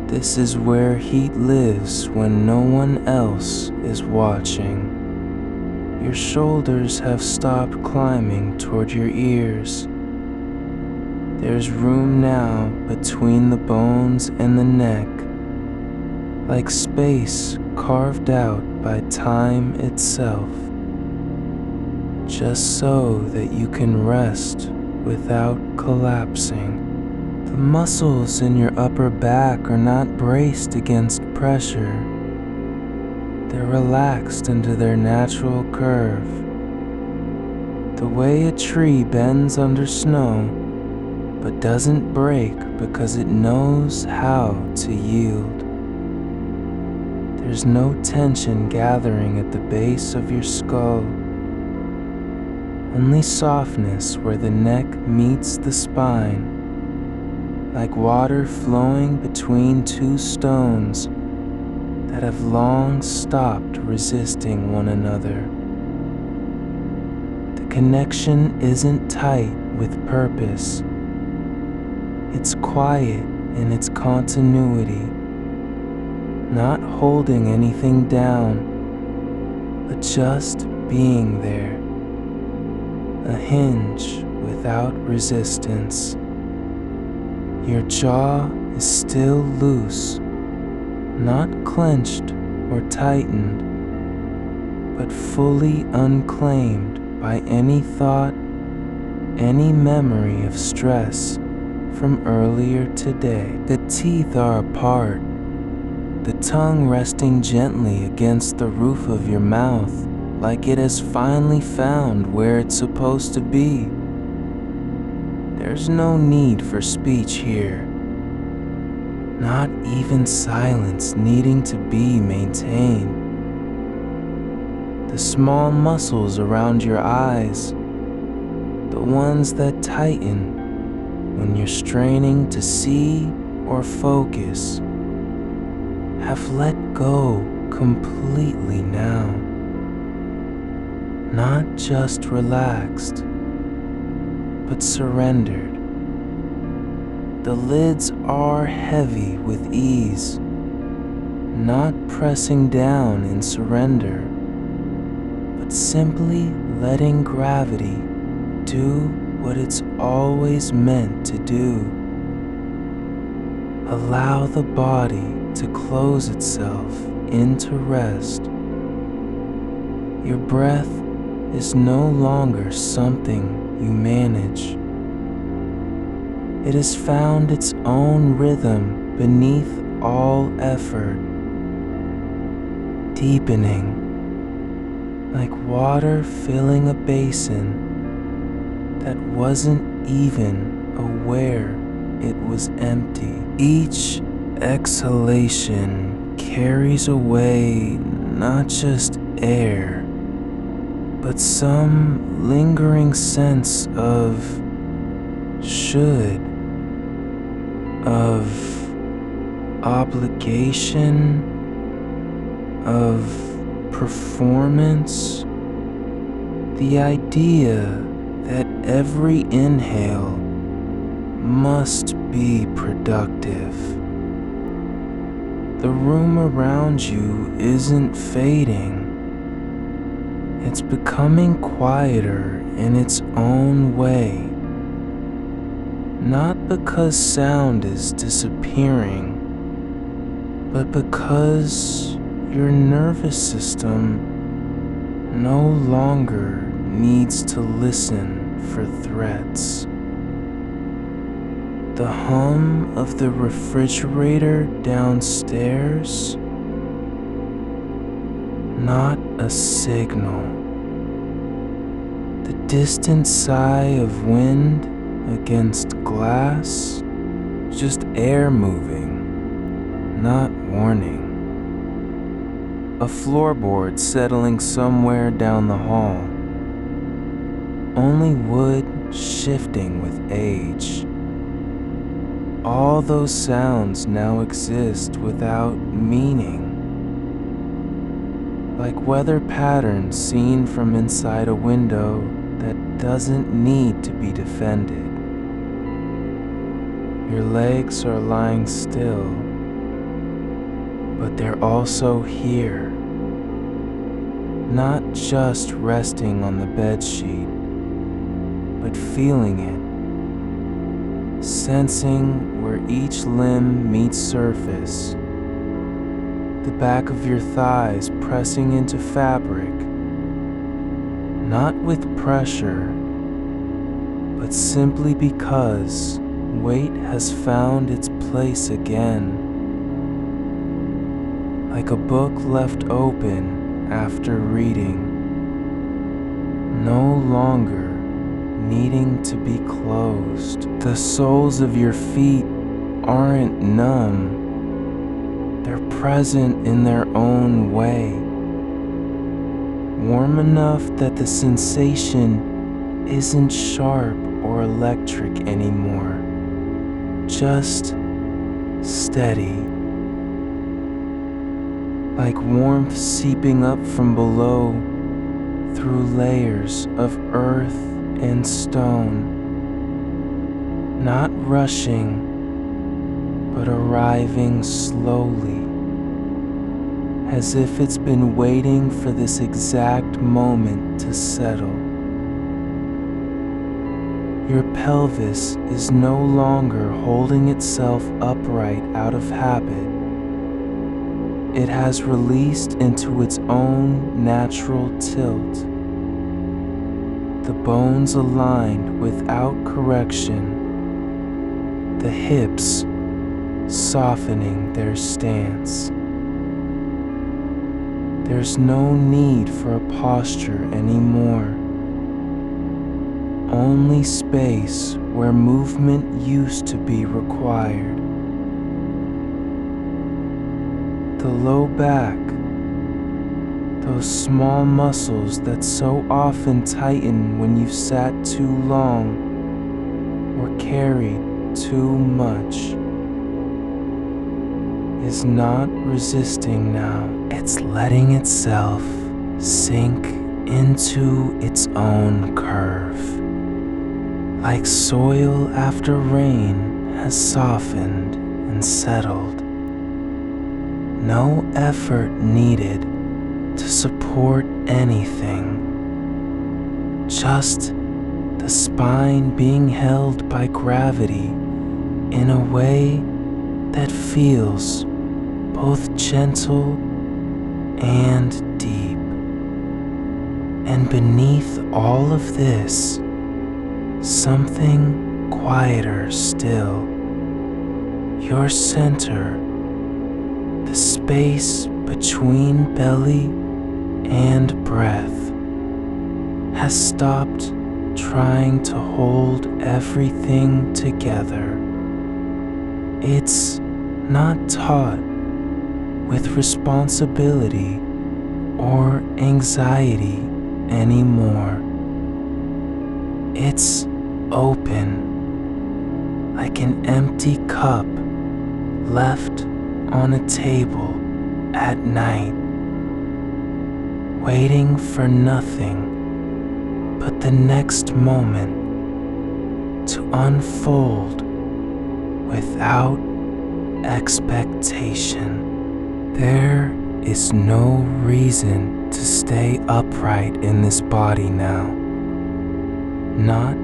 this is where heat lives when no one else is watching. Your shoulders have stopped climbing toward your ears. There's room now between the bones and the neck, like space carved out by time itself, just so that you can rest without collapsing. The muscles in your upper back are not braced against pressure. They're relaxed into their natural curve. The way a tree bends under snow, but doesn't break because it knows how to yield. There's no tension gathering at the base of your skull, only softness where the neck meets the spine, like water flowing between two stones that have long stopped resisting one another. The connection isn't tight with purpose. It's quiet in its continuity, not holding anything down, but just being there, a hinge without resistance. Your jaw is still loose, not clenched or tightened, but fully unclaimed by any thought, any memory of stress from earlier today. The teeth are apart, the tongue resting gently against the roof of your mouth, like it has finally found where it's supposed to be. There's no need for speech here, not even silence needing to be maintained. The small muscles around your eyes, the ones that tighten when you're straining to see or focus, have let go completely now. Not just relaxed, but surrendered. The lids are heavy with ease, not pressing down in surrender, but simply letting gravity do what it's always meant to do. Allow the body to close itself into rest. Your breath is no longer something you manage. It has found its own rhythm beneath all effort, deepening, like water filling a basin that wasn't even aware it was empty. Each exhalation carries away not just air, but some lingering sense of should, of obligation, of performance. The idea that every inhale must be productive. The room around you isn't fading. It's becoming quieter in its own way, not because sound is disappearing, but because your nervous system no longer needs to listen for threats. The hum of the refrigerator downstairs, not a signal. The distant sigh of wind against glass, just air moving, not warning. A floorboard settling somewhere down the hall, only wood shifting with age. All those sounds now exist without meaning, like weather patterns seen from inside a window that doesn't need to be defended. Your legs are lying still, but they're also here, not just resting on the bedsheet, but feeling it, sensing where each limb meets surface, the back of your thighs pressing into fabric, not with pressure, but simply because weight has found its place again, like a book left open after reading, no longer needing to be closed. The soles of your feet aren't numb, they're present in their own way, warm enough that the sensation isn't sharp or electric anymore, just steady, like warmth seeping up from below through layers of earth and stone, not rushing, but arriving slowly, as if it's been waiting for this exact moment to settle. Your pelvis is no longer holding itself upright out of habit. It has released into its own natural tilt. The bones aligned without correction, the hips softening their stance. There's no need for a posture anymore, only space where movement used to be required. The low back, those small muscles that so often tighten when you've sat too long or carried too much, is not resisting now. It's letting itself sink into its own curve, like soil after rain has softened and settled. No effort needed to support anything, just the spine being held by gravity in a way that feels both gentle and deep. And beneath all of this, something quieter still. Your center, the space between belly and breath, has stopped trying to hold everything together. It's not taught with responsibility or anxiety anymore. It's open, like an empty cup left on a table at night, waiting for nothing but the next moment to unfold without expectation. There is no reason to stay upright in this body now. Not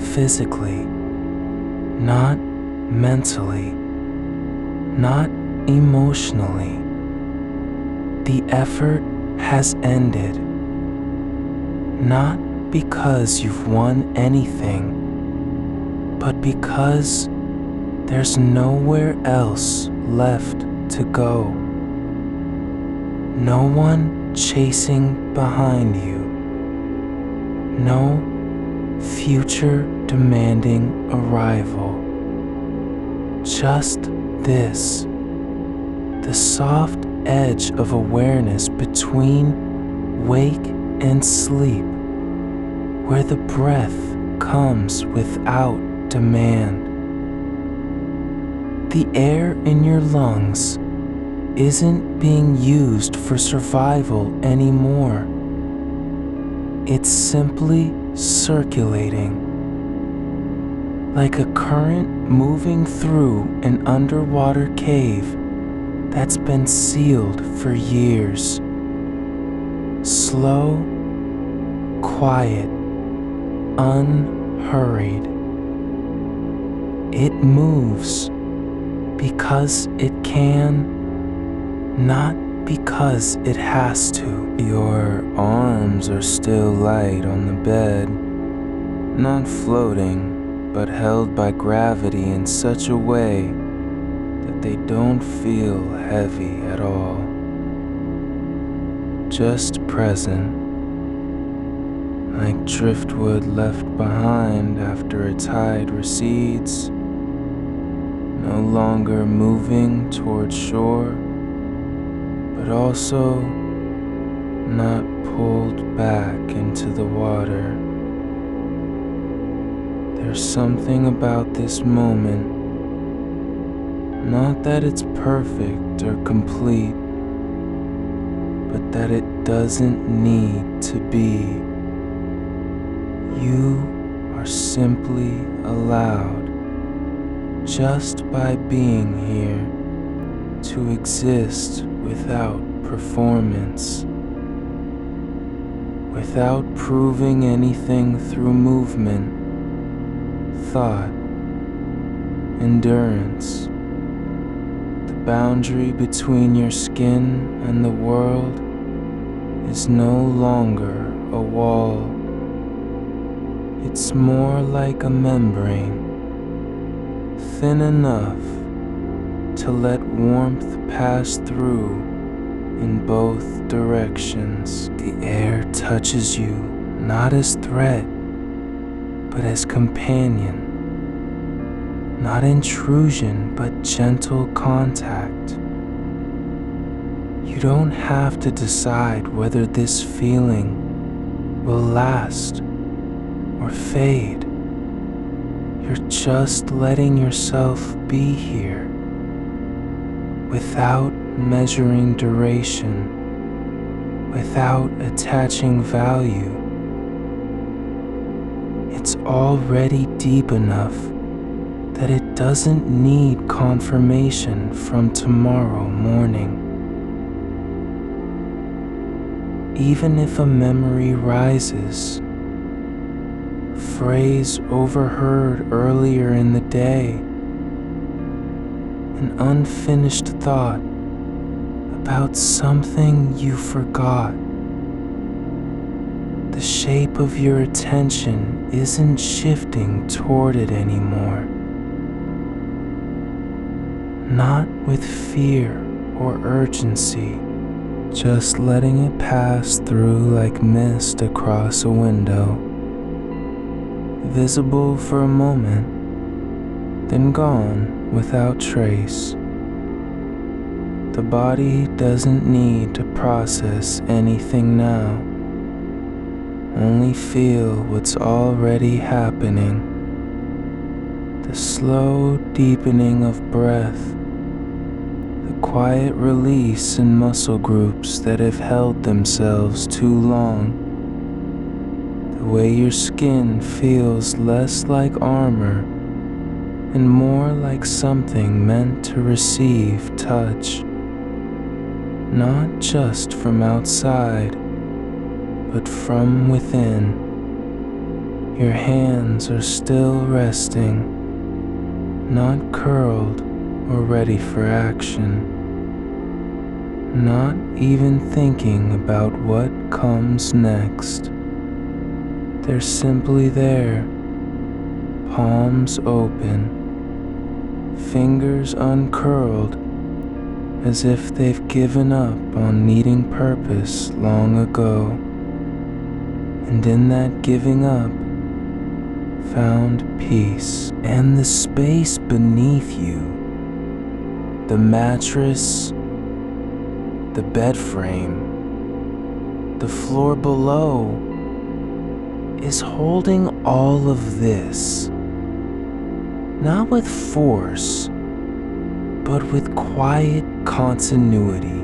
physically, not mentally, not emotionally. The effort has ended, not because you've won anything, but because there's nowhere else left to go. No one chasing behind you. No future demanding arrival. Just this, the soft edge of awareness between wake and sleep, where the breath comes without demand. The air in your lungs isn't being used for survival anymore. It's simply circulating, like a current moving through an underwater cave that's been sealed for years. Slow, quiet, unhurried. It moves because it can, not because it has to. Your arms are still light on the bed, not floating, but held by gravity in such a way that they don't feel heavy at all. Just present, like driftwood left behind after a tide recedes, no longer moving toward shore, but also not pulled back into the water. There's something about this moment, not that it's perfect or complete, but that it doesn't need to be. You are simply allowed, just by being here, to exist without performance, without proving anything through movement, thought, endurance. The boundary between your skin and the world is no longer a wall. It's more like a membrane, thin enough to let warmth pass through in both directions. The air touches you not as threat, but as companion. Not intrusion, but gentle contact. You don't have to decide whether this feeling will last or fade. You're just letting yourself be here without measuring duration, without attaching value. It's already deep enough that it doesn't need confirmation from tomorrow morning. Even if a memory rises, a phrase overheard earlier in the day, an unfinished thought about something you forgot, the shape of your attention isn't shifting toward it anymore. Not with fear or urgency, just letting it pass through like mist across a window, visible for a moment, then gone without trace. The body doesn't need to process anything now, only feel what's already happening. The slow deepening of breath, the quiet release in muscle groups that have held themselves too long, the way your skin feels less like armor and more like something meant to receive touch. not just from outside, but from within. Your hands are still resting, not curled or ready for action, not even thinking about what comes next. They're simply there, palms open, fingers uncurled, as if they've given up on needing purpose long ago. And in that giving up, found peace. And the space beneath you, the mattress, the bed frame, the floor below, is holding all of this, not with force, but with quiet continuity.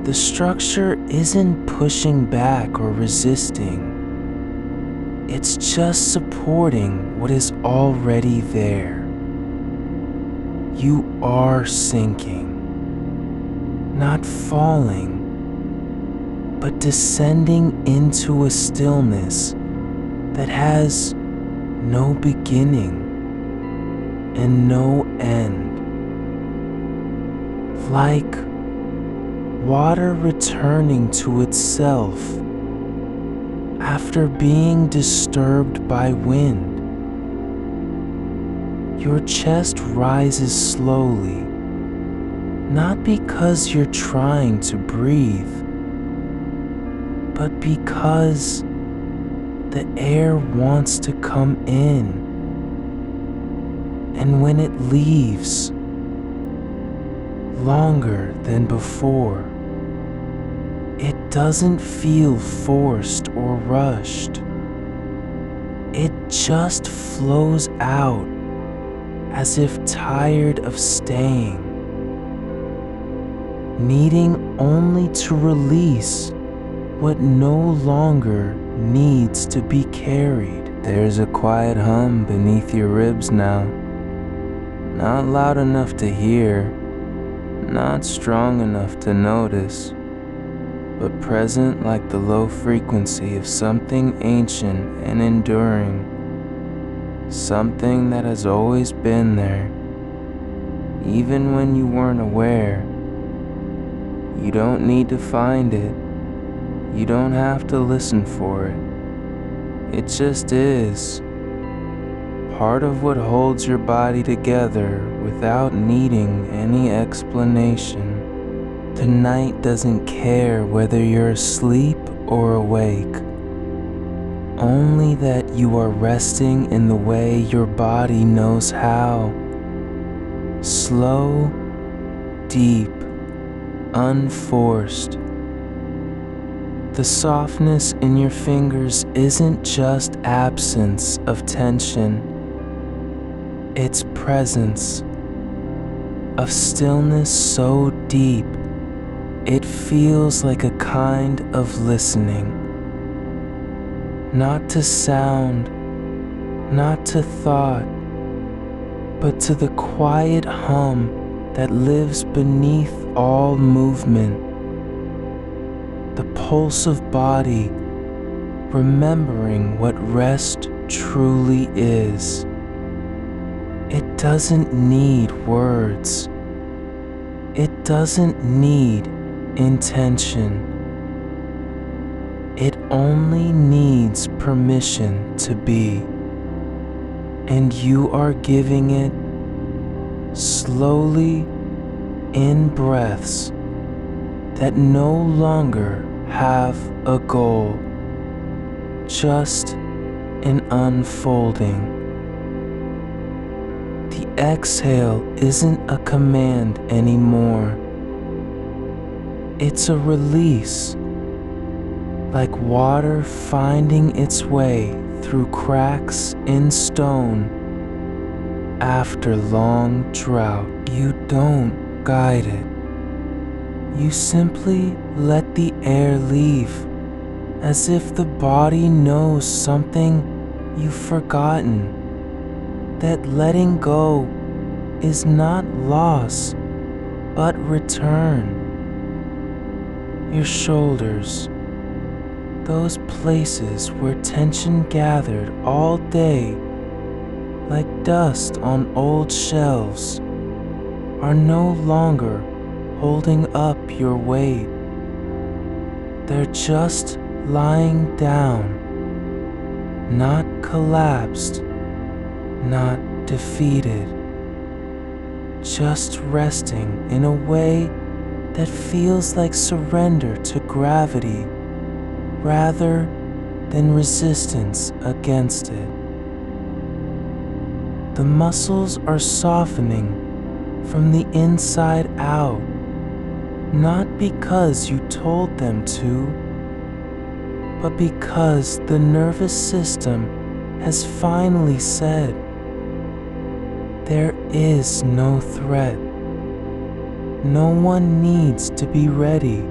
The structure isn't pushing back or resisting. It's just supporting what is already there. You are sinking, not falling, but descending into a stillness that has no beginning and no end. Like water returning to itself after being disturbed by wind. Your chest rises slowly, not because you're trying to breathe, but because the air wants to come in. And when it leaves, longer than before, it doesn't feel forced or rushed. It just flows out as if tired of staying, needing only to release what no longer needs to be carried. There's a quiet hum beneath your ribs now, not loud enough to hear, not strong enough to notice, but present like the low frequency of something ancient and enduring, something that has always been there, even when you weren't aware. You don't need to find it. You don't have to listen for it. It just is. Part of what holds your body together without needing any explanation. The night doesn't care whether you're asleep or awake. Only that you are resting in the way your body knows how. Slow, deep, unforced. The softness in your fingers isn't just absence of tension. It's presence of stillness so deep it feels like a kind of listening. Not to sound, not to thought, but to the quiet hum that lives beneath all movement. The pulse of body, remembering what rest truly is. It doesn't need words. It doesn't need intention. It only needs permission to be. And you are giving it slowly in breaths that no longer have a goal, just an unfolding. The exhale isn't a command anymore. It's a release, like water finding its way through cracks in stone after long drought. You don't guide it. You simply let the air leave, as if the body knows something you've forgotten, that letting go is not loss, but return. Your shoulders, those places where tension gathered all day like dust on old shelves, are no longer holding up your weight. They're just lying down, not collapsed, not defeated, just resting in a way that feels like surrender to gravity rather than resistance against it. The muscles are softening from the inside out, not because you told them to, but because the nervous system has finally said, there is no threat. No one needs to be ready.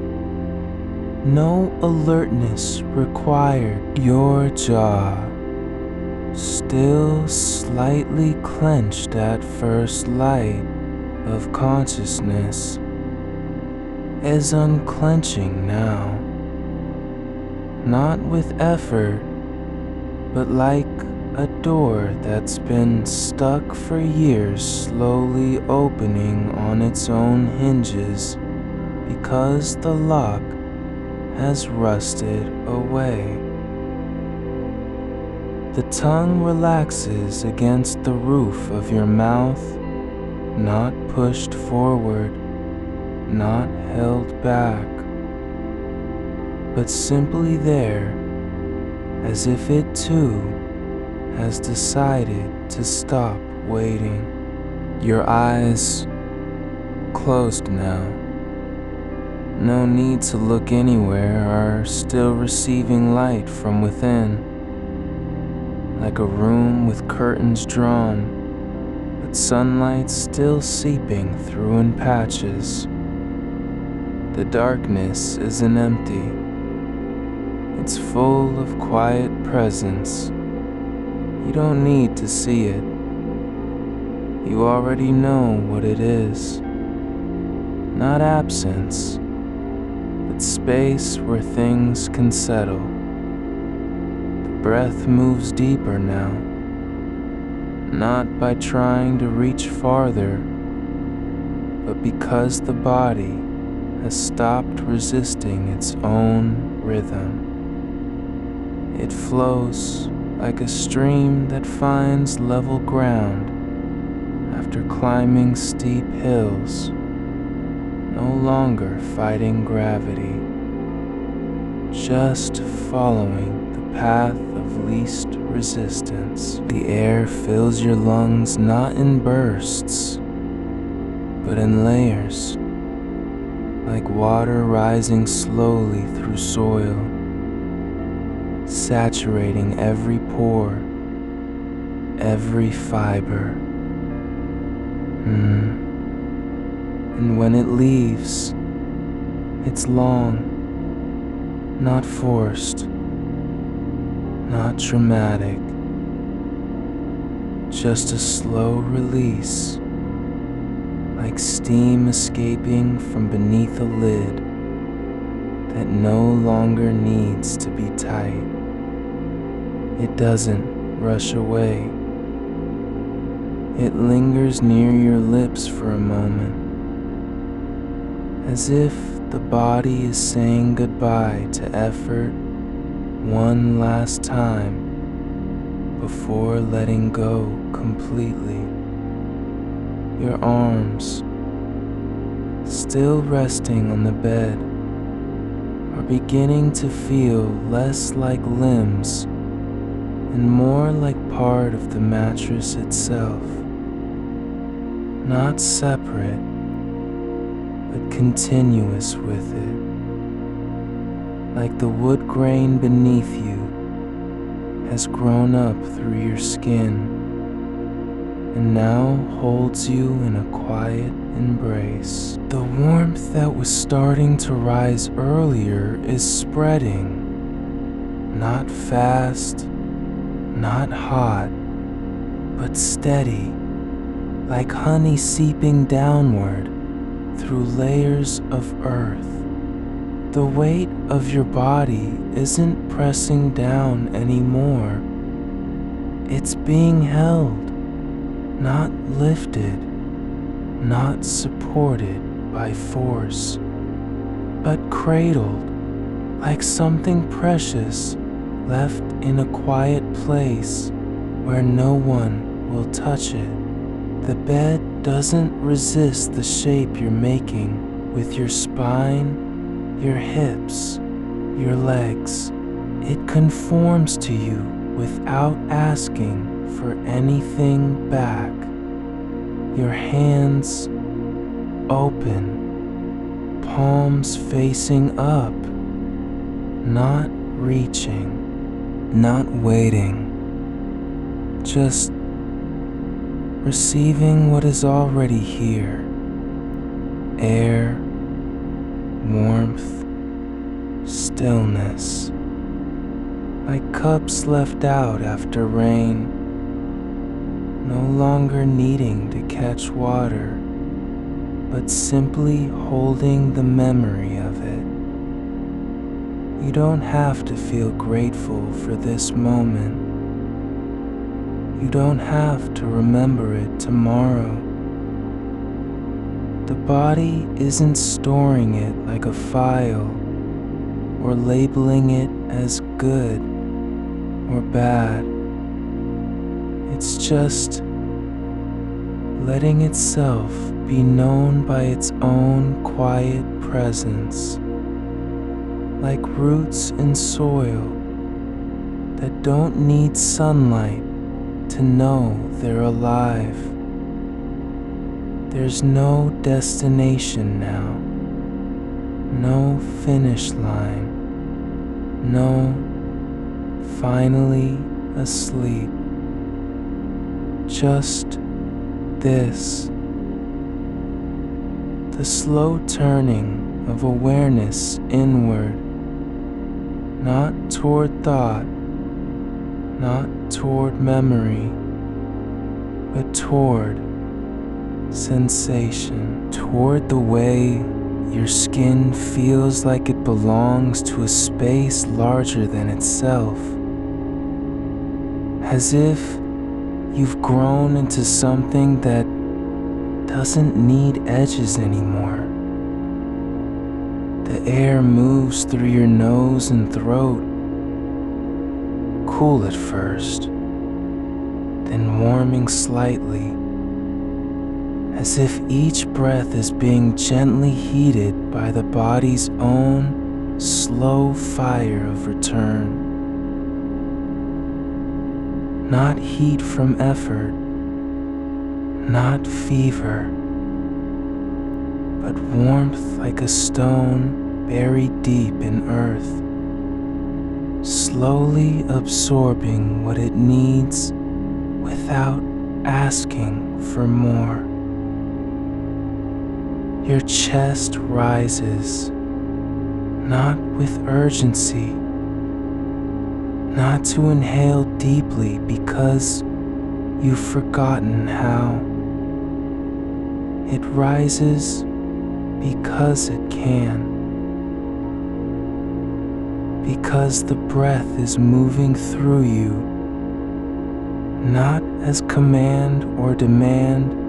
No alertness required. Your jaw, still slightly clenched at first light of consciousness, is unclenching now. Not with effort, but like a door that's been stuck for years slowly opening on its own hinges because the lock has rusted away. The tongue relaxes against the roof of your mouth, not pushed forward, not held back, but simply there, as if it too has decided to stop waiting. Your eyes closed now. No need to look anywhere, are still receiving light from within. Like a room with curtains drawn, but sunlight still seeping through in patches. The darkness isn't empty. It's full of quiet presence. You don't need to see it. You already know what it is. Not absence, but space where things can settle. The breath moves deeper now, not by trying to reach farther, but because the body has stopped resisting its own rhythm. It flows like a stream that finds level ground after climbing steep hills, no longer fighting gravity, just following the path of least resistance. The air fills your lungs not in bursts, but in layers, like water rising slowly through soil, saturating every pore, every fiber. And when it leaves, it's long, not forced, not dramatic, just a slow release, like steam escaping from beneath a lid that no longer needs to be tight. It doesn't rush away. It lingers near your lips for a moment, as if the body is saying goodbye to effort one last time before letting go completely. Your arms, still resting on the bed, are beginning to feel less like limbs and more like part of the mattress itself. Not separate, but continuous with it. Like the wood grain beneath you has grown up through your skin and now holds you in a quiet embrace. The warmth that was starting to rise earlier is spreading, not fast, not hot, but steady, like honey seeping downward through layers of earth. The weight of your body isn't pressing down anymore. It's being held, not lifted, not supported by force, but cradled like something precious left in a quiet place where no one will touch it. The bed doesn't resist the shape you're making with your spine, your hips, your legs. It conforms to you without asking for anything back. Your hands open, palms facing up, not reaching, not waiting, just receiving what is already here. Air, warmth, stillness, like cups left out after rain, no longer needing to catch water, but simply holding the memory of it. You don't have to feel grateful for this moment. You don't have to remember it tomorrow. The body isn't storing it like a file or labeling it as good or bad. It's just letting itself be known by its own quiet presence, like roots in soil that don't need sunlight to know they're alive. There's no destination now, no finish line, no finally asleep. Just this, the slow turning of awareness inward, not toward thought, not toward memory, but toward sensation, toward the way your skin feels like it belongs to a space larger than itself, as if you've grown into something that doesn't need edges anymore. The air moves through your nose and throat, cool at first, then warming slightly, as if each breath is being gently heated by the body's own slow fire of return. Not heat from effort, not fever, but warmth like a stone buried deep in earth, slowly absorbing what it needs without asking for more. Your chest rises, not with urgency, not to inhale deeply because you've forgotten how. It rises because it can. Because the breath is moving through you, not as command or demand,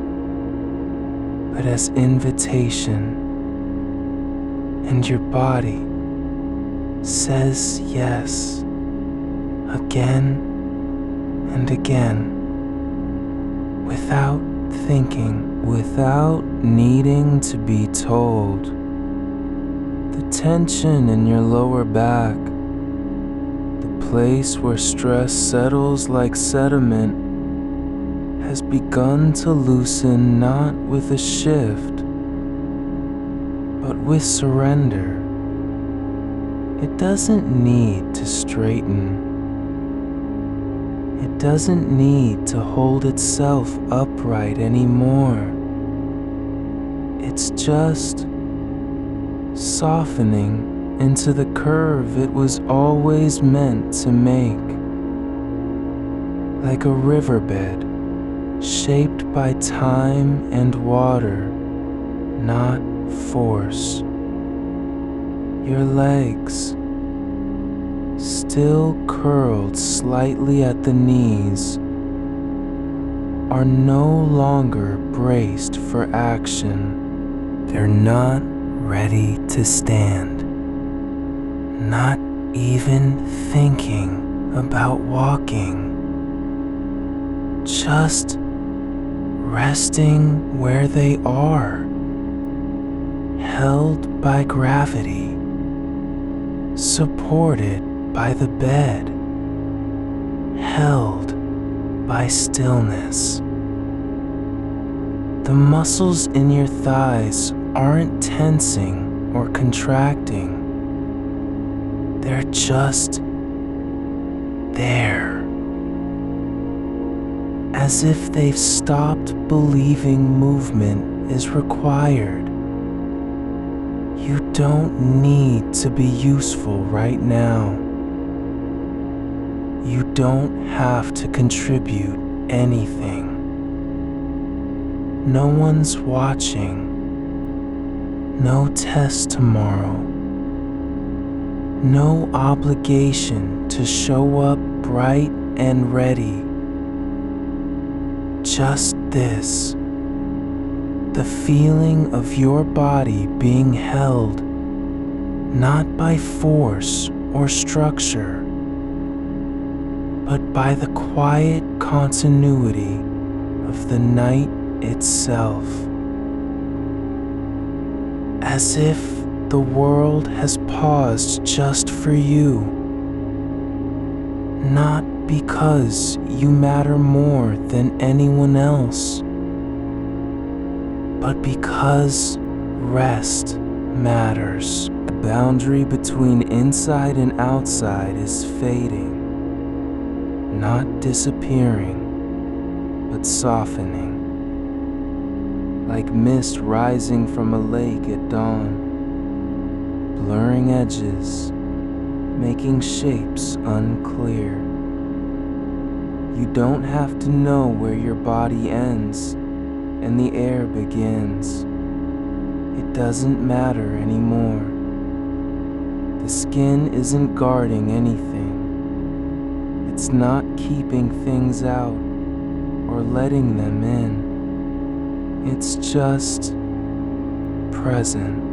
but as invitation. And your body says yes, again and again, without thinking, without needing to be told. The tension in your lower back, the place where stress settles like sediment, has begun to loosen, not with a shift, but with surrender. It doesn't need to straighten. It doesn't need to hold itself upright anymore. It's just softening into the curve it was always meant to make, like a riverbed shaped by time and water, not force. Your legs, still curled slightly at the knees, are no longer braced for action. They're not ready to stand, not even thinking about walking, just resting where they are, held by gravity, supported by the bed, held by stillness. The muscles in your thighs aren't tensing or contracting. They're just there, as if they've stopped believing movement is required. You don't need to be useful right now. You don't have to contribute anything. No one's watching. No test tomorrow. No obligation to show up bright and ready. Just this. The feeling of your body being held, not by force or structure, but by the quiet continuity of the night itself. As if the world has paused just for you, not because you matter more than anyone else, but because rest matters. The boundary between inside and outside is fading, not disappearing, but softening, like mist rising from a lake at dawn, blurring edges, making shapes unclear. You don't have to know where your body ends and the air begins. It doesn't matter anymore. The skin isn't guarding anything. It's not keeping things out or letting them in. It's just present.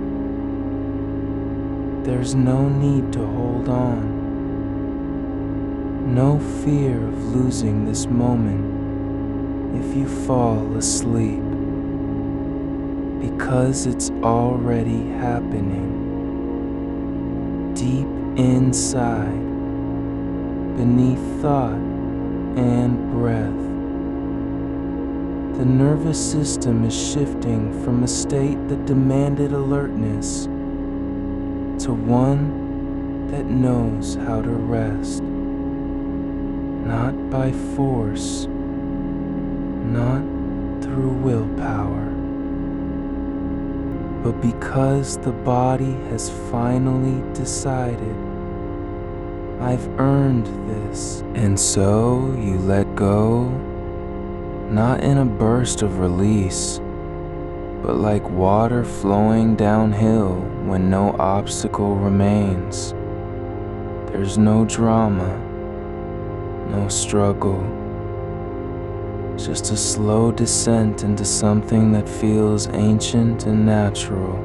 There's no need to hold on. No fear of losing this moment if you fall asleep, because it's already happening deep inside, beneath thought and breath. The nervous system is shifting from a state that demanded alertness to one that knows how to rest, not by force, not through willpower, but because the body has finally decided, I've earned this. And so you let go, not in a burst of release, but like water flowing downhill when no obstacle remains. There's no drama, no struggle, just a slow descent into something that feels ancient and natural,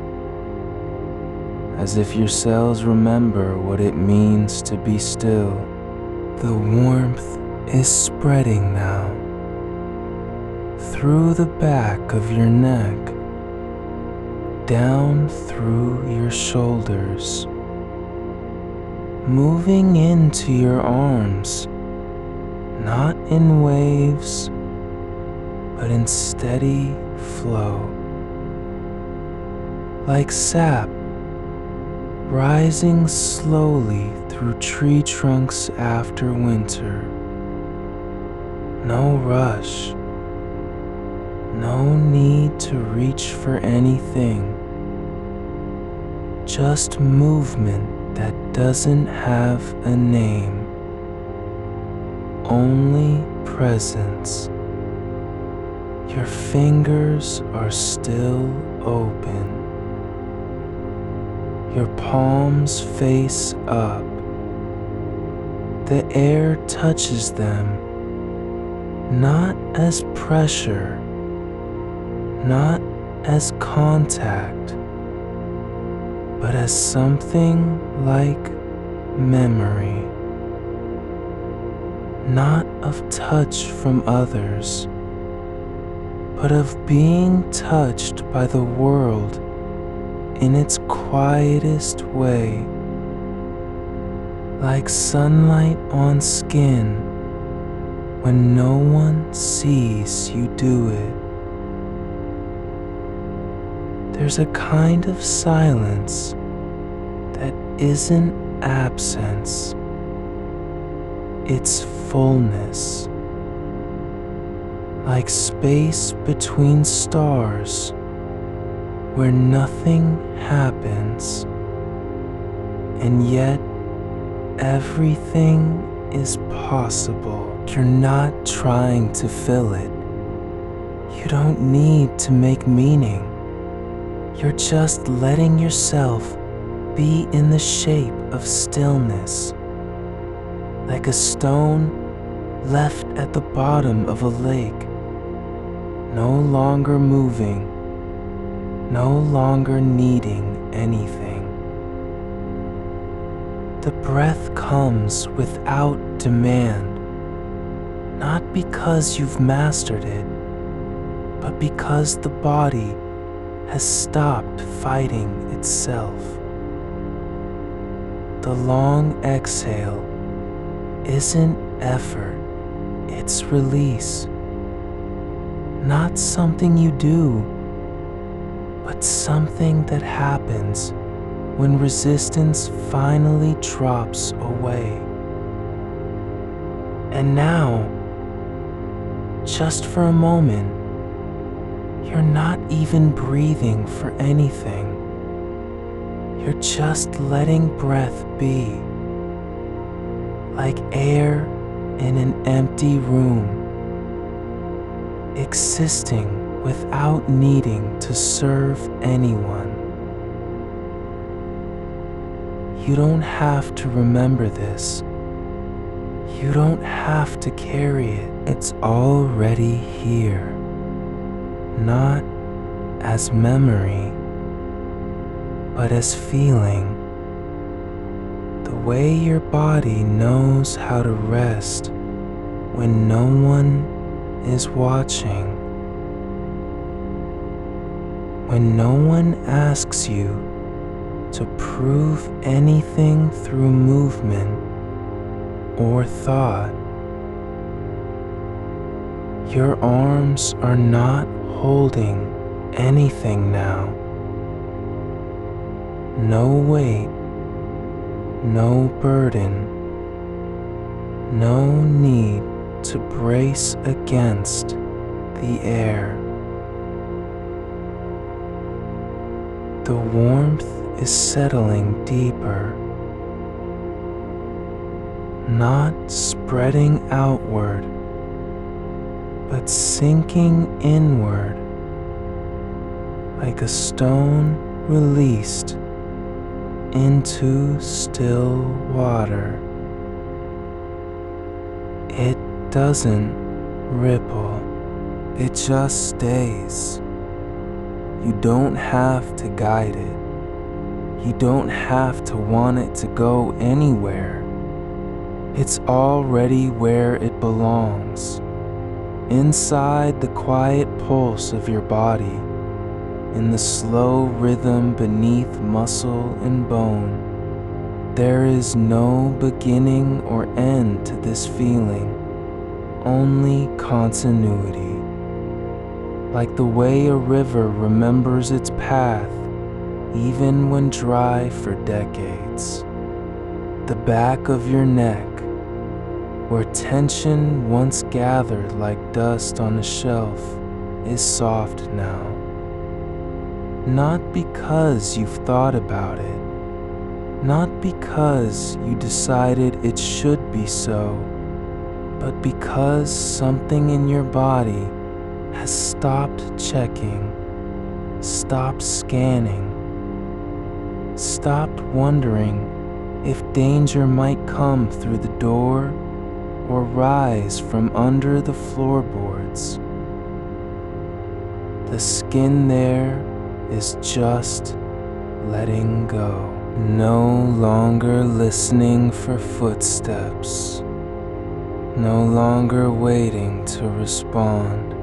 as if your cells remember what it means to be still. The warmth is spreading now, through the back of your neck, down through your shoulders, moving into your arms, not in waves, but in steady flow, like sap rising slowly through tree trunks after winter. No rush, no need to reach for anything, just movement that doesn't have a name, only presence. Your fingers are still open, Your palms face up. The air touches them, not as pressure, not as contact, but as something like memory. Not of touch from others, but of being touched by the world in its quietest way, like sunlight on skin when no one sees you do it. There's a kind of silence that isn't absence, it's fullness, like space between stars where nothing happens, and yet everything is possible. You're not trying to fill it. You don't need to make meaning. You're just letting yourself be in the shape of stillness, like a stone left at the bottom of a lake, no longer moving, no longer needing anything. The breath comes without demand, not because you've mastered it, but because the body has stopped fighting itself. The long exhale isn't effort, it's release. Not something you do, but something that happens when resistance finally drops away. And now, just for a moment, you're not even breathing for anything. You're just letting breath be, like air in an empty room, existing without needing to serve anyone. You don't have to remember this. You don't have to carry it. It's already here, not as memory, but as feeling. The way your body knows how to rest when no one is watching. When no one asks you to prove anything through movement or thought. Your arms are not holding anything now. No weight, no burden, no need to brace against the air. The warmth is settling deeper, not spreading outward, but sinking inward, like a stone released into still water. It doesn't ripple, it just stays. You don't have to guide it. You don't have to want it to go anywhere. It's already where it belongs, inside the quiet pulse of your body, in the slow rhythm beneath muscle and bone. There is no beginning or end to this feeling, only continuity. Like the way a river remembers its path, even when dry for decades. The back of your neck, where tension once gathered like dust on a shelf, is soft now. Not because you've thought about it, not because you decided it should be so, but because something in your body has stopped checking, stopped scanning, stopped wondering if danger might come through the door or rise from under the floorboards. The skin there is just letting go, no longer listening for footsteps, no longer waiting to respond.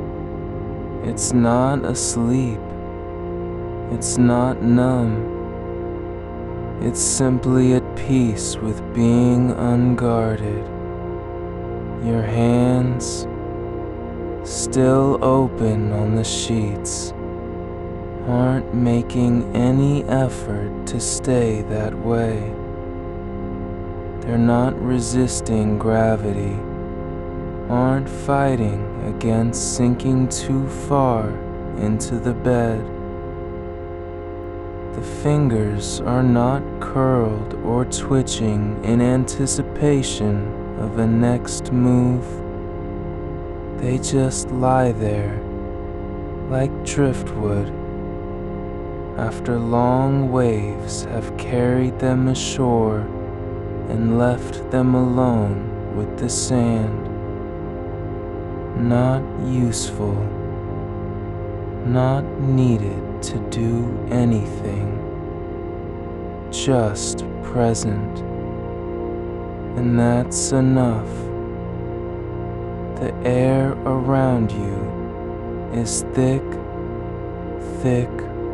It's not asleep, it's not numb, it's simply at peace with being unguarded. Your hands, still open on the sheets, aren't making any effort to stay that way. They're not resisting gravity, aren't fighting against sinking too far into the bed. The fingers are not curled or twitching in anticipation of a next move. They just lie there, like driftwood, after long waves have carried them ashore and left them alone with the sand. Not useful, not needed to do anything, just present, and that's enough. The air around you is thick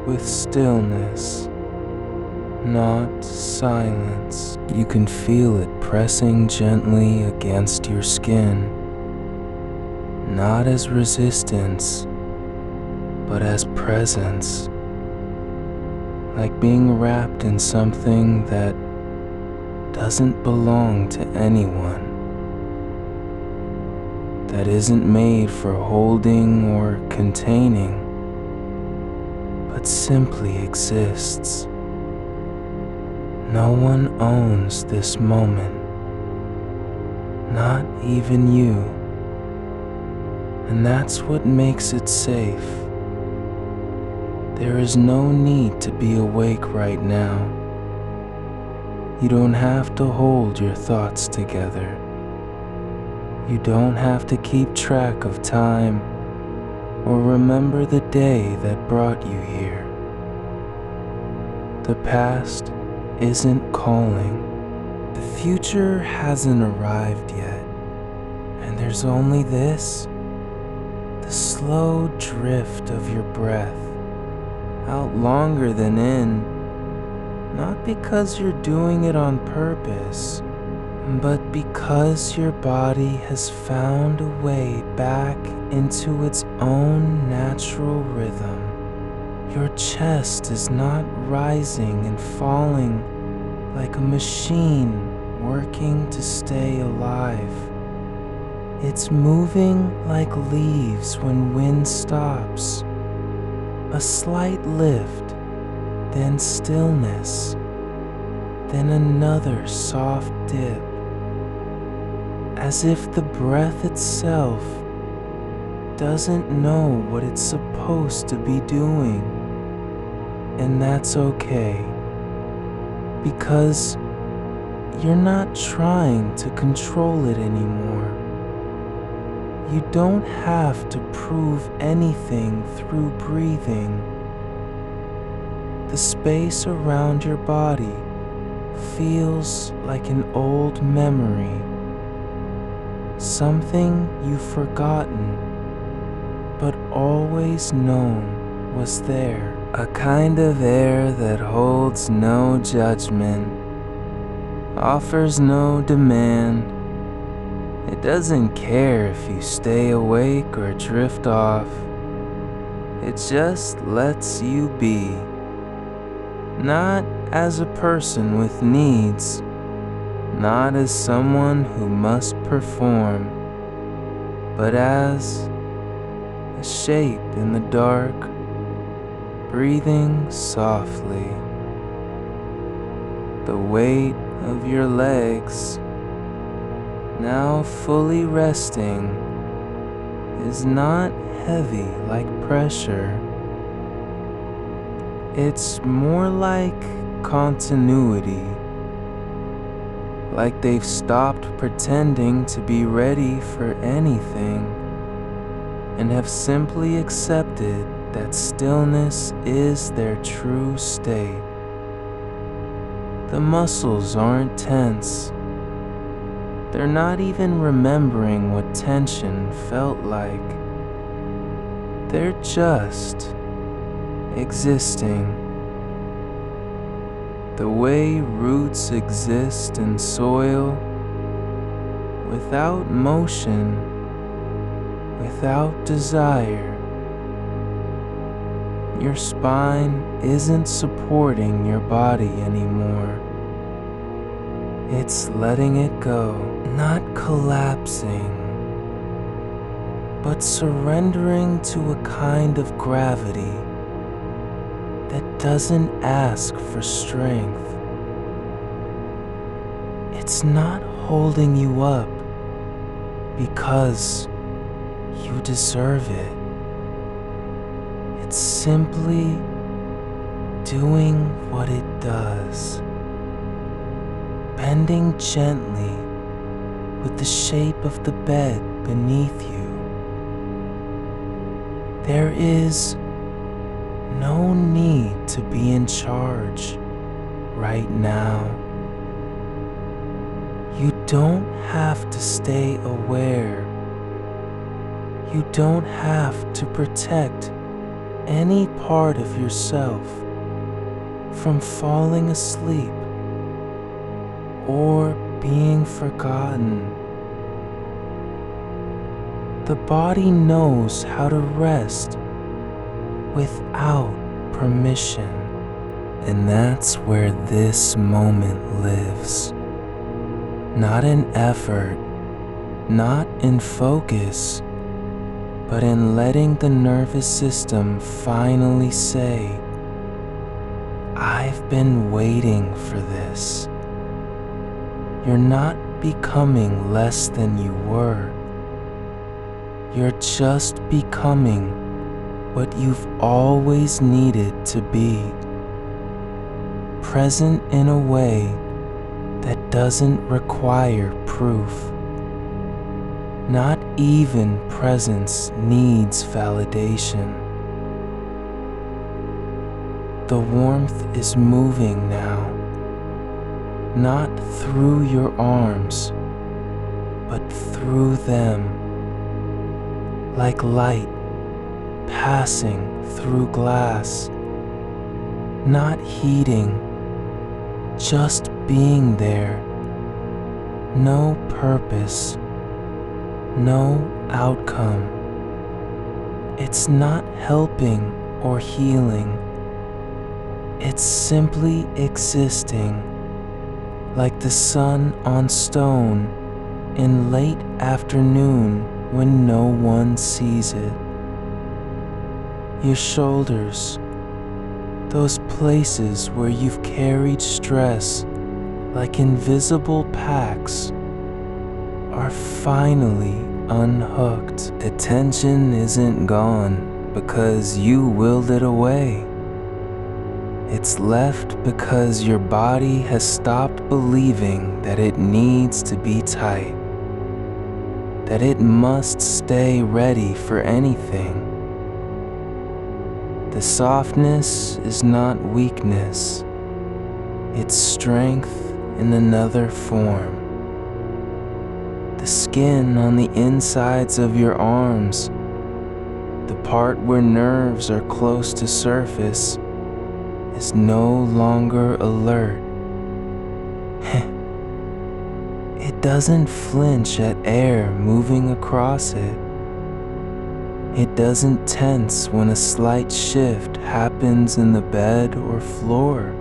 with stillness, not silence. You can feel it pressing gently against your skin, not as resistance, but as presence, like being wrapped in something that doesn't belong to anyone, that isn't made for holding or containing, but simply exists. No one owns this moment, not even you, and that's what makes it safe. There is no need to be awake right now. You don't have to hold your thoughts together. You don't have to keep track of time or remember the day that brought you here. The past isn't calling. The future hasn't arrived yet. And there's only this, the slow drift of your breath, out longer than in, not because you're doing it on purpose, but because your body has found a way back into its own natural rhythm. Your chest is not rising and falling like a machine working to stay alive. It's moving like leaves when wind stops. A slight lift, then stillness, then another soft dip, as if the breath itself doesn't know what it's supposed to be doing. And that's okay, because you're not trying to control it anymore. You don't have to prove anything through breathing. The space around your body feels like an old memory, something you've forgotten but always known was there. A kind of air that holds no judgment, offers no demand. It doesn't care if you stay awake or drift off. It just lets you be. Not as a person with needs, not as someone who must perform, but as a shape in the dark, breathing softly. The weight of your legs, now fully resting, is not heavy like pressure. It's more like continuity, like they've stopped pretending to be ready for anything and have simply accepted that stillness is their true state. The muscles aren't tense. They're not even remembering what tension felt like. They're just existing. The way roots exist in soil, without motion, without desire. Your spine isn't supporting your body anymore. It's letting it go, not collapsing, but surrendering to a kind of gravity that doesn't ask for strength. It's not holding you up because you deserve it. It's simply doing what it does, bending gently with the shape of the bed beneath you. There is no need to be in charge right now. You don't have to stay aware. You don't have to protect any part of yourself from falling asleep or being forgotten. The body knows how to rest without permission, and that's where this moment lives. Not in effort, not in focus, but in letting the nervous system finally say, I've been waiting for this. You're not becoming less than you were. You're just becoming what you've always needed to be. Present in a way that doesn't require proof. Not even presence needs validation. The warmth is moving now, not through your arms, but through them, like light passing through glass, not heating, just being there. No purpose, no outcome. It's not helping or healing. It's simply existing, like the sun on stone in late afternoon when no one sees it. Your shoulders, those places where you've carried stress like invisible packs, are finally unhooked. The tension isn't gone because you willed it away. It's left because your body has stopped believing that it needs to be tight, that it must stay ready for anything. The softness is not weakness, it's strength in another form. The skin on the insides of your arms, the part where nerves are close to surface, is no longer alert. It doesn't flinch at air moving across it. It doesn't tense when a slight shift happens in the bed or floor.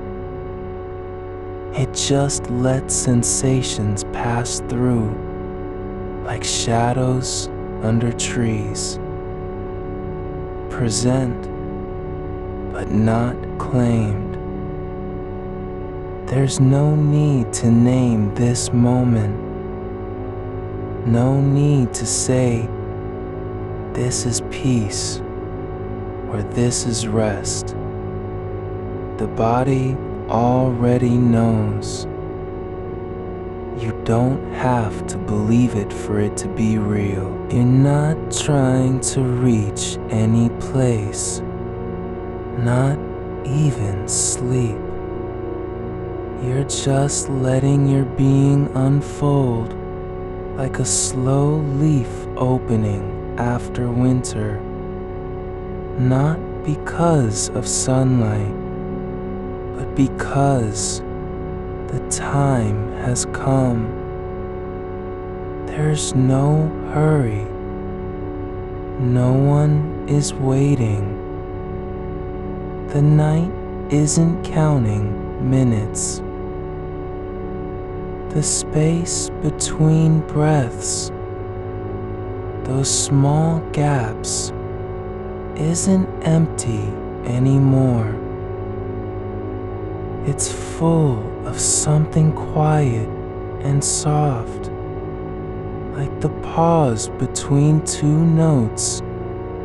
It just lets sensations pass through, like shadows under trees. Present, but not claimed. There's no need to name this moment. No need to say, this is peace, or this is rest. The body already knows. You don't have to believe it for it to be real. You're not trying to reach any place, not even sleep. You're just letting your being unfold like a slow leaf opening after winter. Not because of sunlight, but because the time has come. There's no hurry. No one is waiting. The night isn't counting minutes. The space between breaths, those small gaps, isn't empty anymore. It's full of something quiet and soft, like the pause between two notes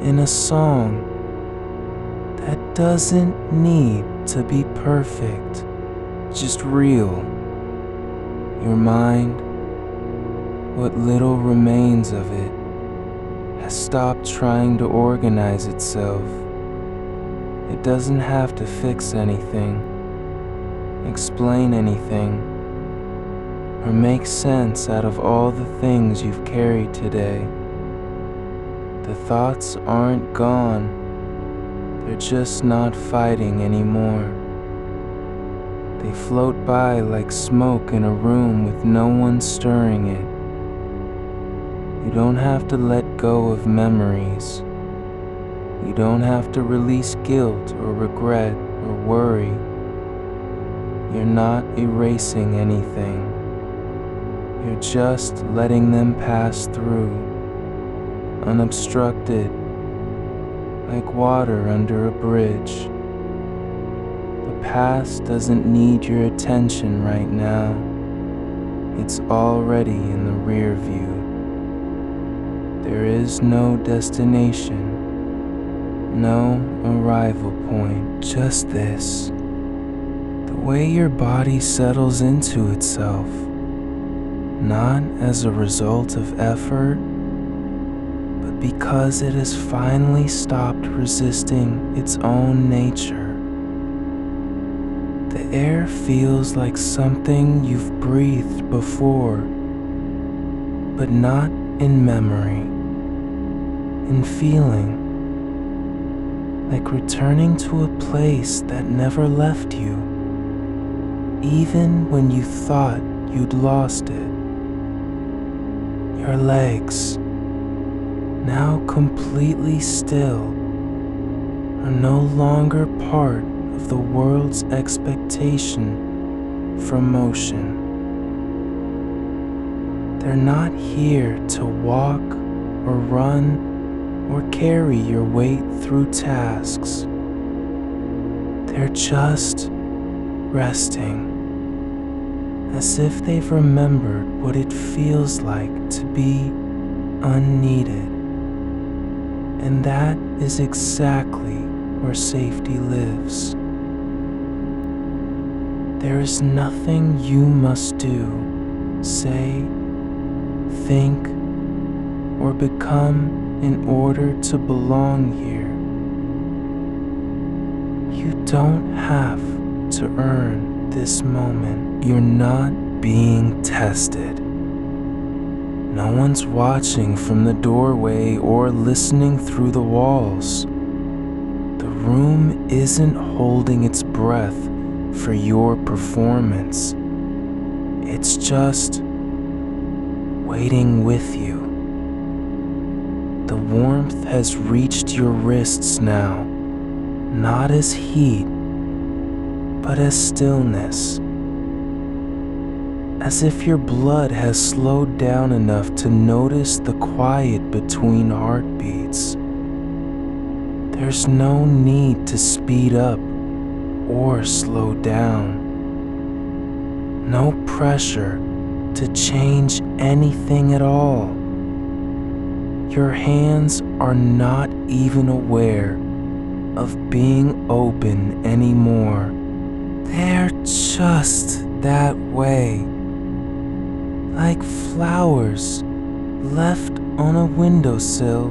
in a song that doesn't need to be perfect, just real. Your mind, what little remains of it, has stopped trying to organize itself. It doesn't have to fix anything, explain anything, or make sense out of all the things you've carried today. The thoughts aren't gone, they're just not fighting anymore. They float by like smoke in a room with no one stirring it. You don't have to let go of memories. You don't have to release guilt or regret or worry. You're not erasing anything. You're just letting them pass through, unobstructed, like water under a bridge. The past doesn't need your attention right now. It's already in the rear view. There is no destination, no arrival point, just this. The way your body settles into itself, not as a result of effort, but because it has finally stopped resisting its own nature. The air feels like something you've breathed before, but not in memory, in feeling, like returning to a place that never left you, even when you thought you'd lost it. Your legs, now completely still, are no longer part of the world's expectation for motion. They're not here to walk or run or carry your weight through tasks. They're just resting, as if they've remembered what it feels like to be unneeded. And that is exactly where safety lives. There is nothing you must do, say, think, or become in order to belong here. You don't have to earn this moment. You're not being tested. No one's watching from the doorway or listening through the walls. The room isn't holding its breath for your performance. It's just waiting with you. The warmth has reached your wrists now, not as heat, but as stillness. As if your blood has slowed down enough to notice the quiet between heartbeats. There's no need to speed up or slow down. No pressure to change anything at all. Your hands are not even aware of being open anymore. They're just that way, like flowers left on a windowsill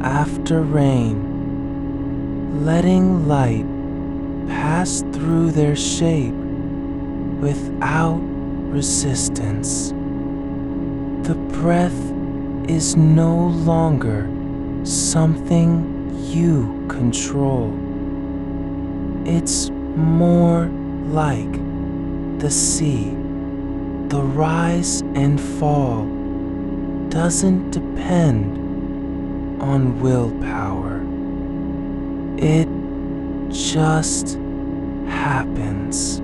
after rain, letting light pass through their shape without resistance. The breath is no longer something you control. It's more like the sea. The rise and fall doesn't depend on willpower. It just happens.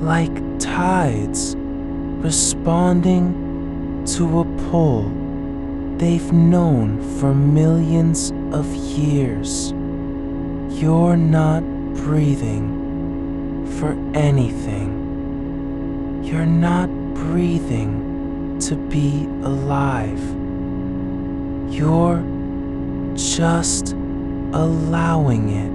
Like tides responding to a pull they've known for millions of years. You're not breathing for anything. You're not breathing to be alive. You're just allowing it,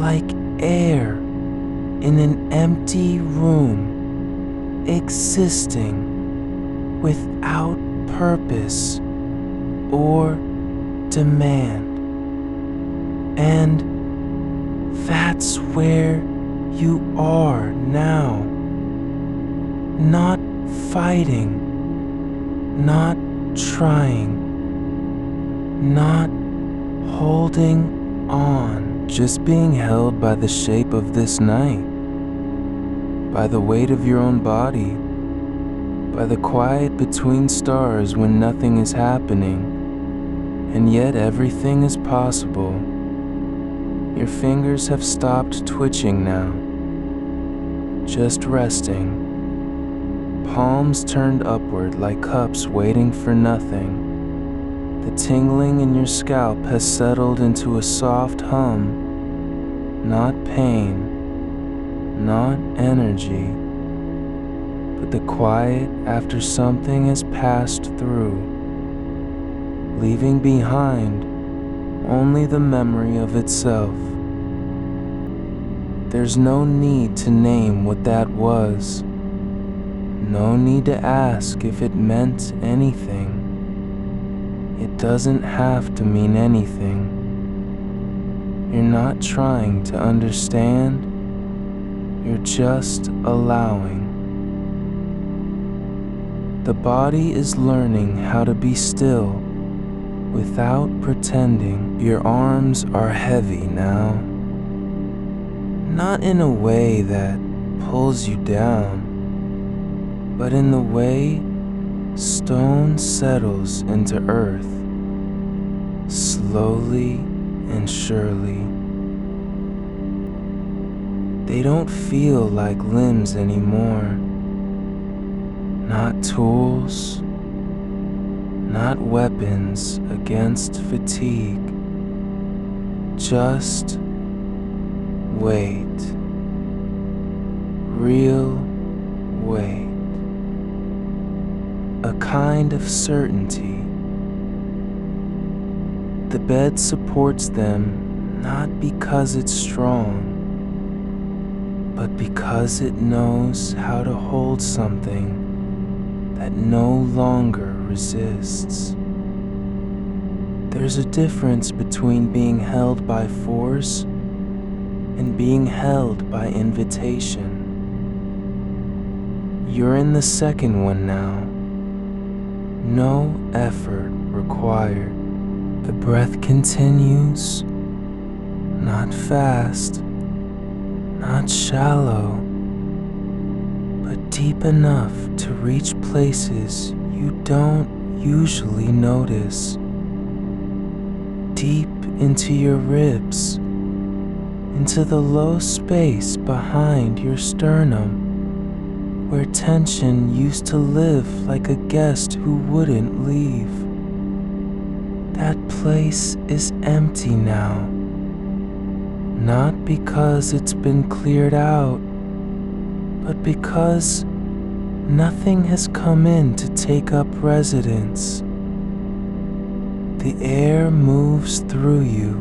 like air in an empty room, existing without purpose or demand. And that's where you are now. Not fighting, not trying, not holding on, just being held by the shape of this night, by the weight of your own body, by the quiet between stars when nothing is happening, and yet everything is possible. Your fingers have stopped twitching now, just resting, palms turned upward like cups waiting for nothing. The tingling in your scalp has settled into a soft hum, not pain, not energy, but the quiet after something has passed through, leaving behind only the memory of itself. There's no need to name what that was. No need to ask if it meant anything. It doesn't have to mean anything. You're not trying to understand. You're just allowing. The body is learning how to be still without pretending. Your arms are heavy now. Not in a way that pulls you down, but in the way stone settles into earth, slowly and surely. They don't feel like limbs anymore. Not tools, not weapons against fatigue. Just weight. Real weight. A kind of certainty. The bed supports them not because it's strong, but because it knows how to hold something that no longer resists. There's a difference between being held by force and being held by invitation. You're in the second one now. No effort required. The breath continues, not fast, not shallow, but deep enough to reach places you don't usually notice. Deep into your ribs, into the low space behind your sternum, where tension used to live like a guest who wouldn't leave. That place is empty now, not because it's been cleared out, but because nothing has come in to take up residence. The air moves through you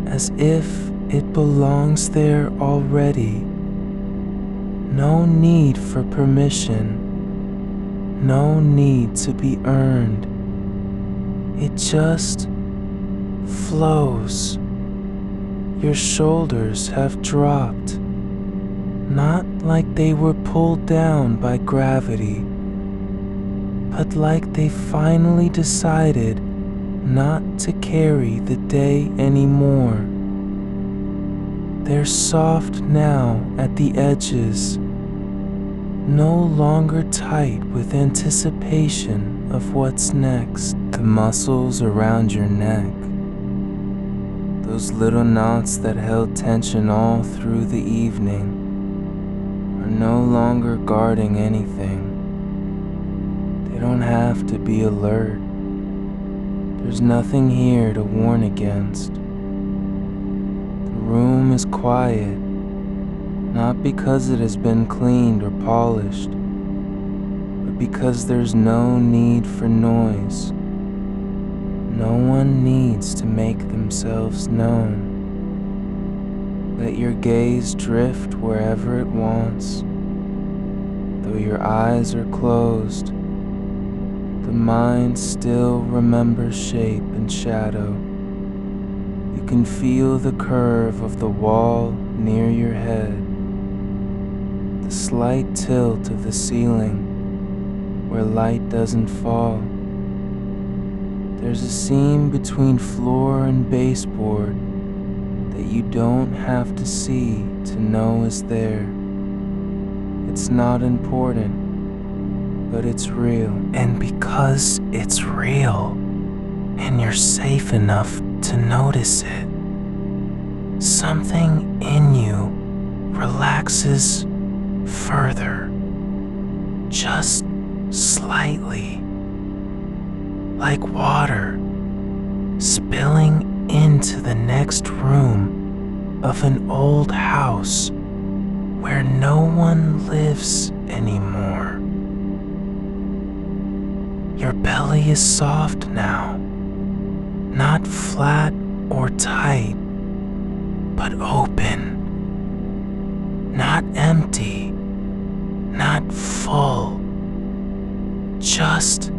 as if It belongs there already. No need for permission. No need to be earned. It just flows. Your shoulders have dropped, not like they were pulled down by gravity, but like they finally decided not to carry the day anymore. They're soft now at the edges, no longer tight with anticipation of what's next. The muscles around your neck, those little knots that held tension all through the evening, are no longer guarding anything. They don't have to be alert. There's nothing here to warn against. The room is quiet, not because it has been cleaned or polished, but because there's no need for noise. No one needs to make themselves known. Let your gaze drift wherever it wants. Though your eyes are closed, the mind still remembers shape and shadow. You can feel the curve of the wall near your head, the slight tilt of the ceiling where light doesn't fall. There's a seam between floor and baseboard that you don't have to see to know is there. It's not important, but it's real. And because it's real, and you're safe enough to notice it, something in you relaxes further, just slightly, like water spilling into the next room of an old house where no one lives anymore. Your belly is soft now, not flat or tight, but open, not empty, not full, just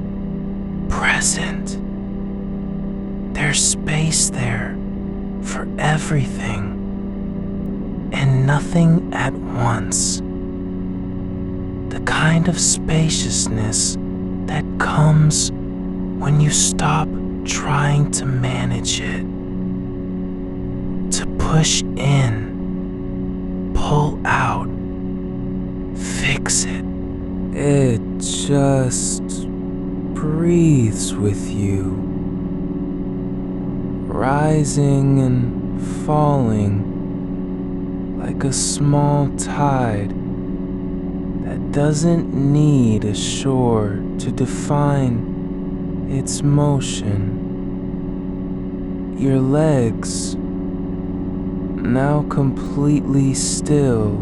present. There's space there for everything and nothing at once. The kind of spaciousness that comes when you stop trying to manage it, to push in, pull out, fix it. It just breathes with you, rising and falling like a small tide that doesn't need a shore to define its motion. Your legs, now completely still,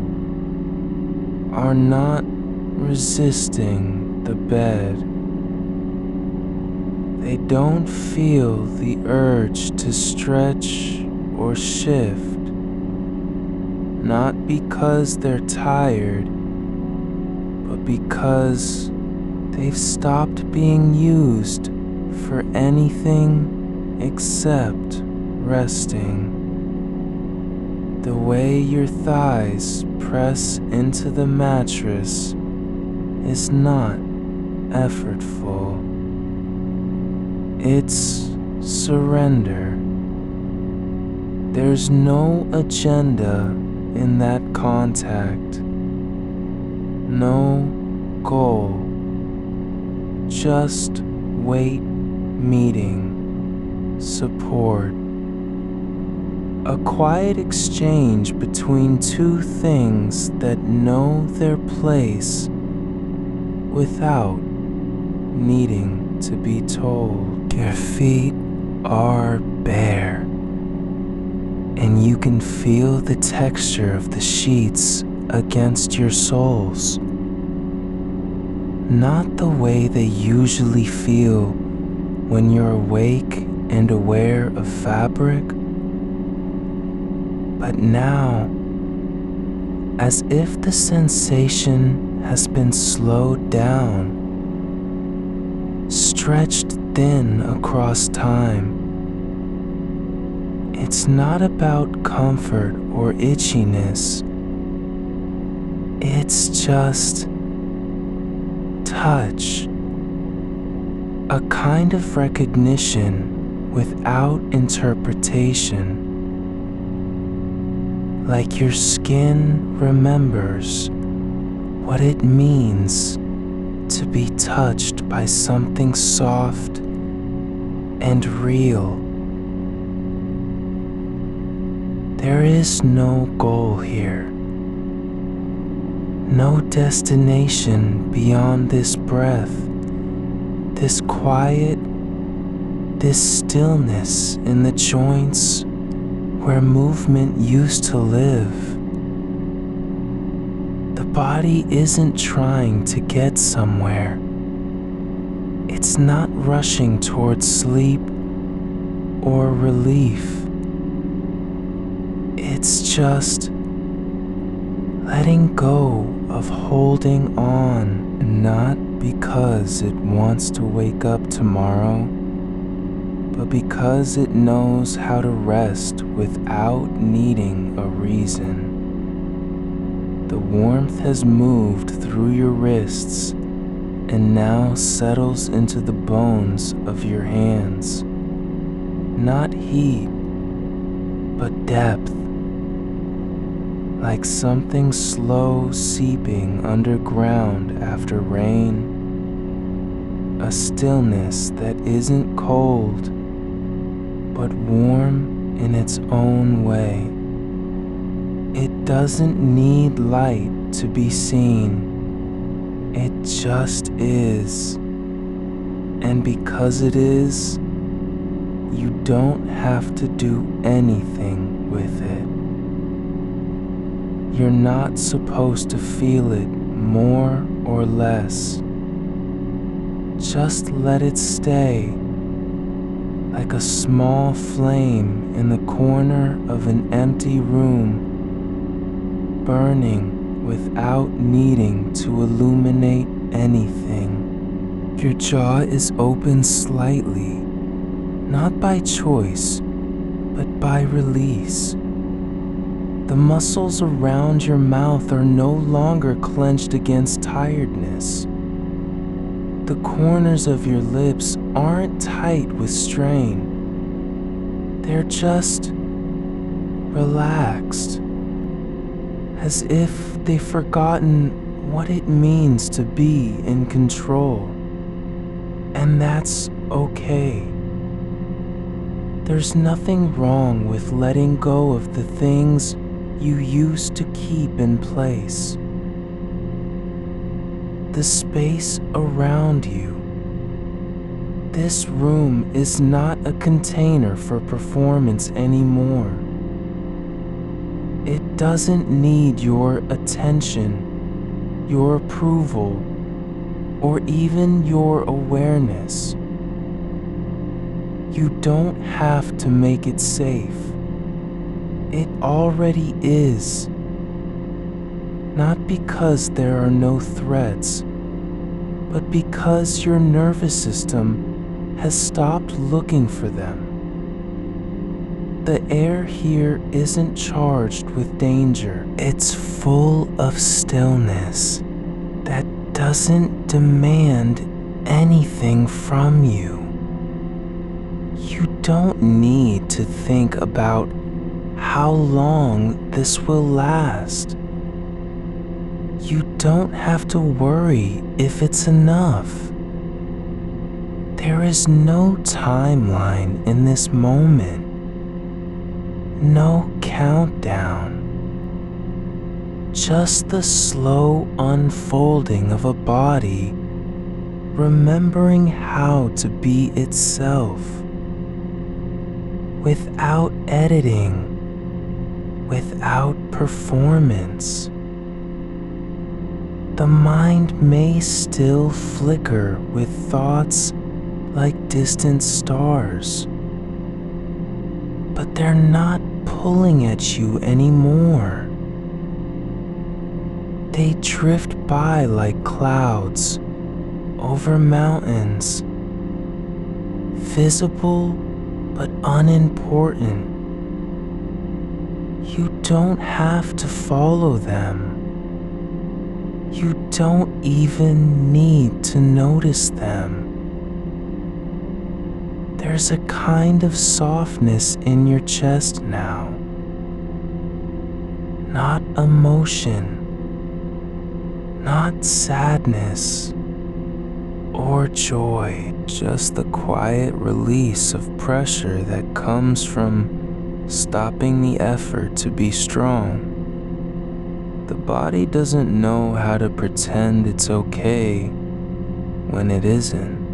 are not resisting the bed. They don't feel the urge to stretch or shift, not because they're tired, but because they've stopped being used for anything except resting. The way your thighs press into the mattress is not effortful. It's surrender. There's no agenda in that contact, no goal, just weight meeting, support. A quiet exchange between two things that know their place without needing to be told. Your feet are bare, and you can feel the texture of the sheets against your soles. Not the way they usually feel when you're awake and aware of fabric, But now, as if the sensation has been slowed down, stretched thin across time, it's not about comfort or itchiness. It's just touch, a kind of recognition without interpretation. Like your skin remembers what it means to be touched by something soft and real. There is no goal here, no destination beyond this breath, this quiet, this stillness in the joints where movement used to live. The body isn't trying to get somewhere. It's not rushing towards sleep or relief. It's just letting go of holding on, not because it wants to wake up tomorrow, but because it knows how to rest without needing a reason. The warmth has moved through your wrists and now settles into the bones of your hands. Not heat, but depth. Like something slow seeping underground after rain. A stillness that isn't cold, but warm in its own way. It doesn't need light to be seen. It just is. And because it is, you don't have to do anything with it. You're not supposed to feel it more or less. Just let it stay, like a small flame in the corner of an empty room, burning without needing to illuminate anything. Your jaw is open slightly, not by choice, but by release. The muscles around your mouth are no longer clenched against tiredness. The corners of your lips aren't tight with strain. They're just relaxed, as if they've forgotten what it means to be in control. And that's okay. There's nothing wrong with letting go of the things you used to keep in place. The space around you. This room is not a container for performance anymore. It doesn't need your attention, your approval, or even your awareness. You don't have to make it safe. It already is. Not because there are no threats, but because your nervous system has stopped looking for them. The air here isn't charged with danger. It's full of stillness that doesn't demand anything from you. You don't need to think about how long this will last. You don't have to worry if it's enough. There is no timeline in this moment. No countdown. Just the slow unfolding of a body remembering how to be itself. Without editing. Without performance. The mind may still flicker with thoughts like distant stars, but they're not pulling at you anymore. They drift by like clouds over mountains, visible but unimportant. You don't have to follow them. You don't even need to notice them. There's a kind of softness in your chest now. Not emotion, not sadness or joy, just the quiet release of pressure that comes from stopping the effort to be strong. The body doesn't know how to pretend it's okay when it isn't.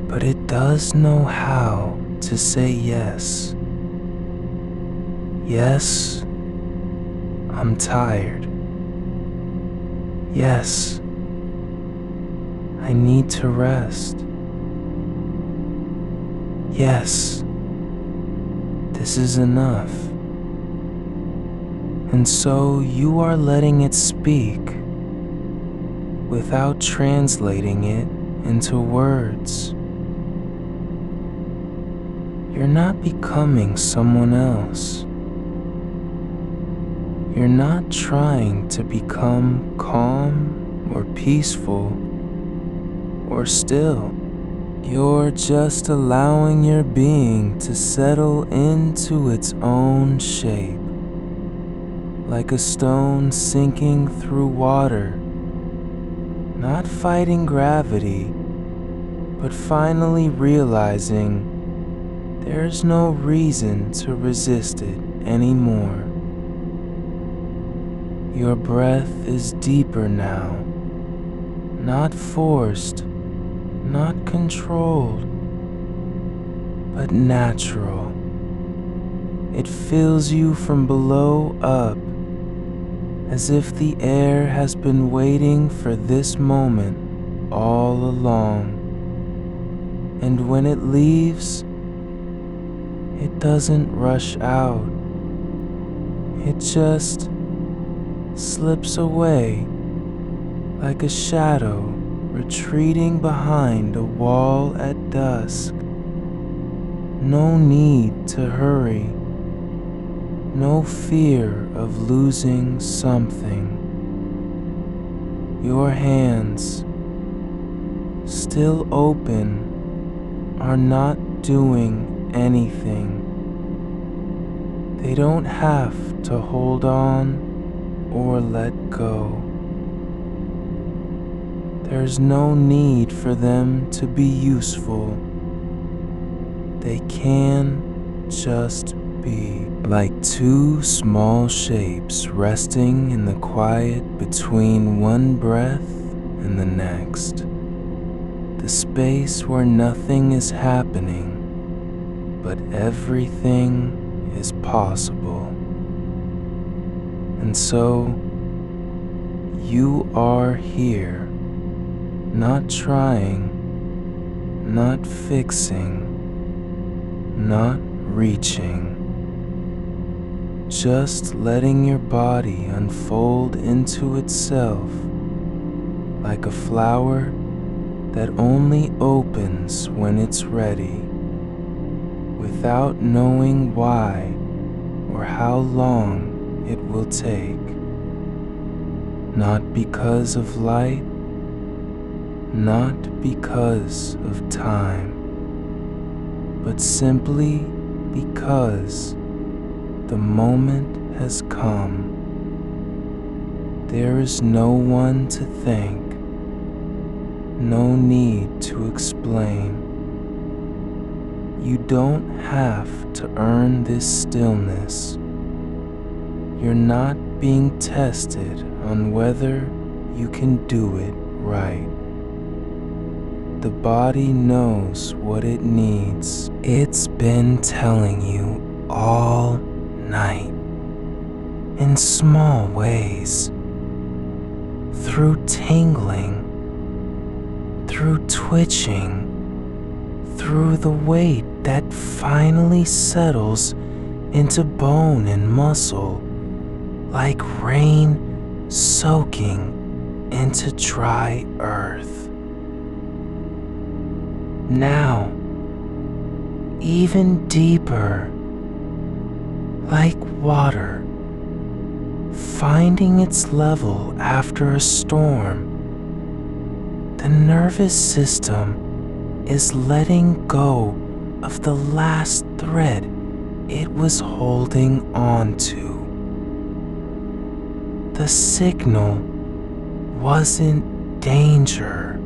But it does know how to say yes. Yes, I'm tired. Yes, I need to rest. Yes, this is enough. And so you are letting it speak without translating it into words. You're not becoming someone else. You're not trying to become calm or peaceful or still. You're just allowing your being to settle into its own shape, like a stone sinking through water, not fighting gravity, but finally realizing there's no reason to resist it anymore. Your breath is deeper now, not forced, not controlled, but natural. It fills you from below up, as if the air has been waiting for this moment all along. And when it leaves, it doesn't rush out. It just slips away like a shadow retreating behind a wall at dusk. No need to hurry. No fear of losing something. Your hands, still open, are not doing anything. They don't have to hold on or let go. There's no need for them to be useful. They can just be, like two small shapes resting in the quiet between one breath and the next. The space where nothing is happening, but everything is possible. And so, you are here, not trying, not fixing, not reaching, just letting your body unfold into itself like a flower that only opens when it's ready, without knowing why or how long it will take. Not because of light, not because of time, but simply because the moment has come. There is no one to thank, no need to explain. You don't have to earn this stillness. You're not being tested on whether you can do it right. The body knows what it needs. It's been telling you all night, in small ways, through tingling, through twitching, through the weight that finally settles into bone and muscle like rain soaking into dry earth. Now, even deeper, like water, finding its level after a storm, the nervous system is letting go of the last thread it was holding on to. The signal wasn't danger.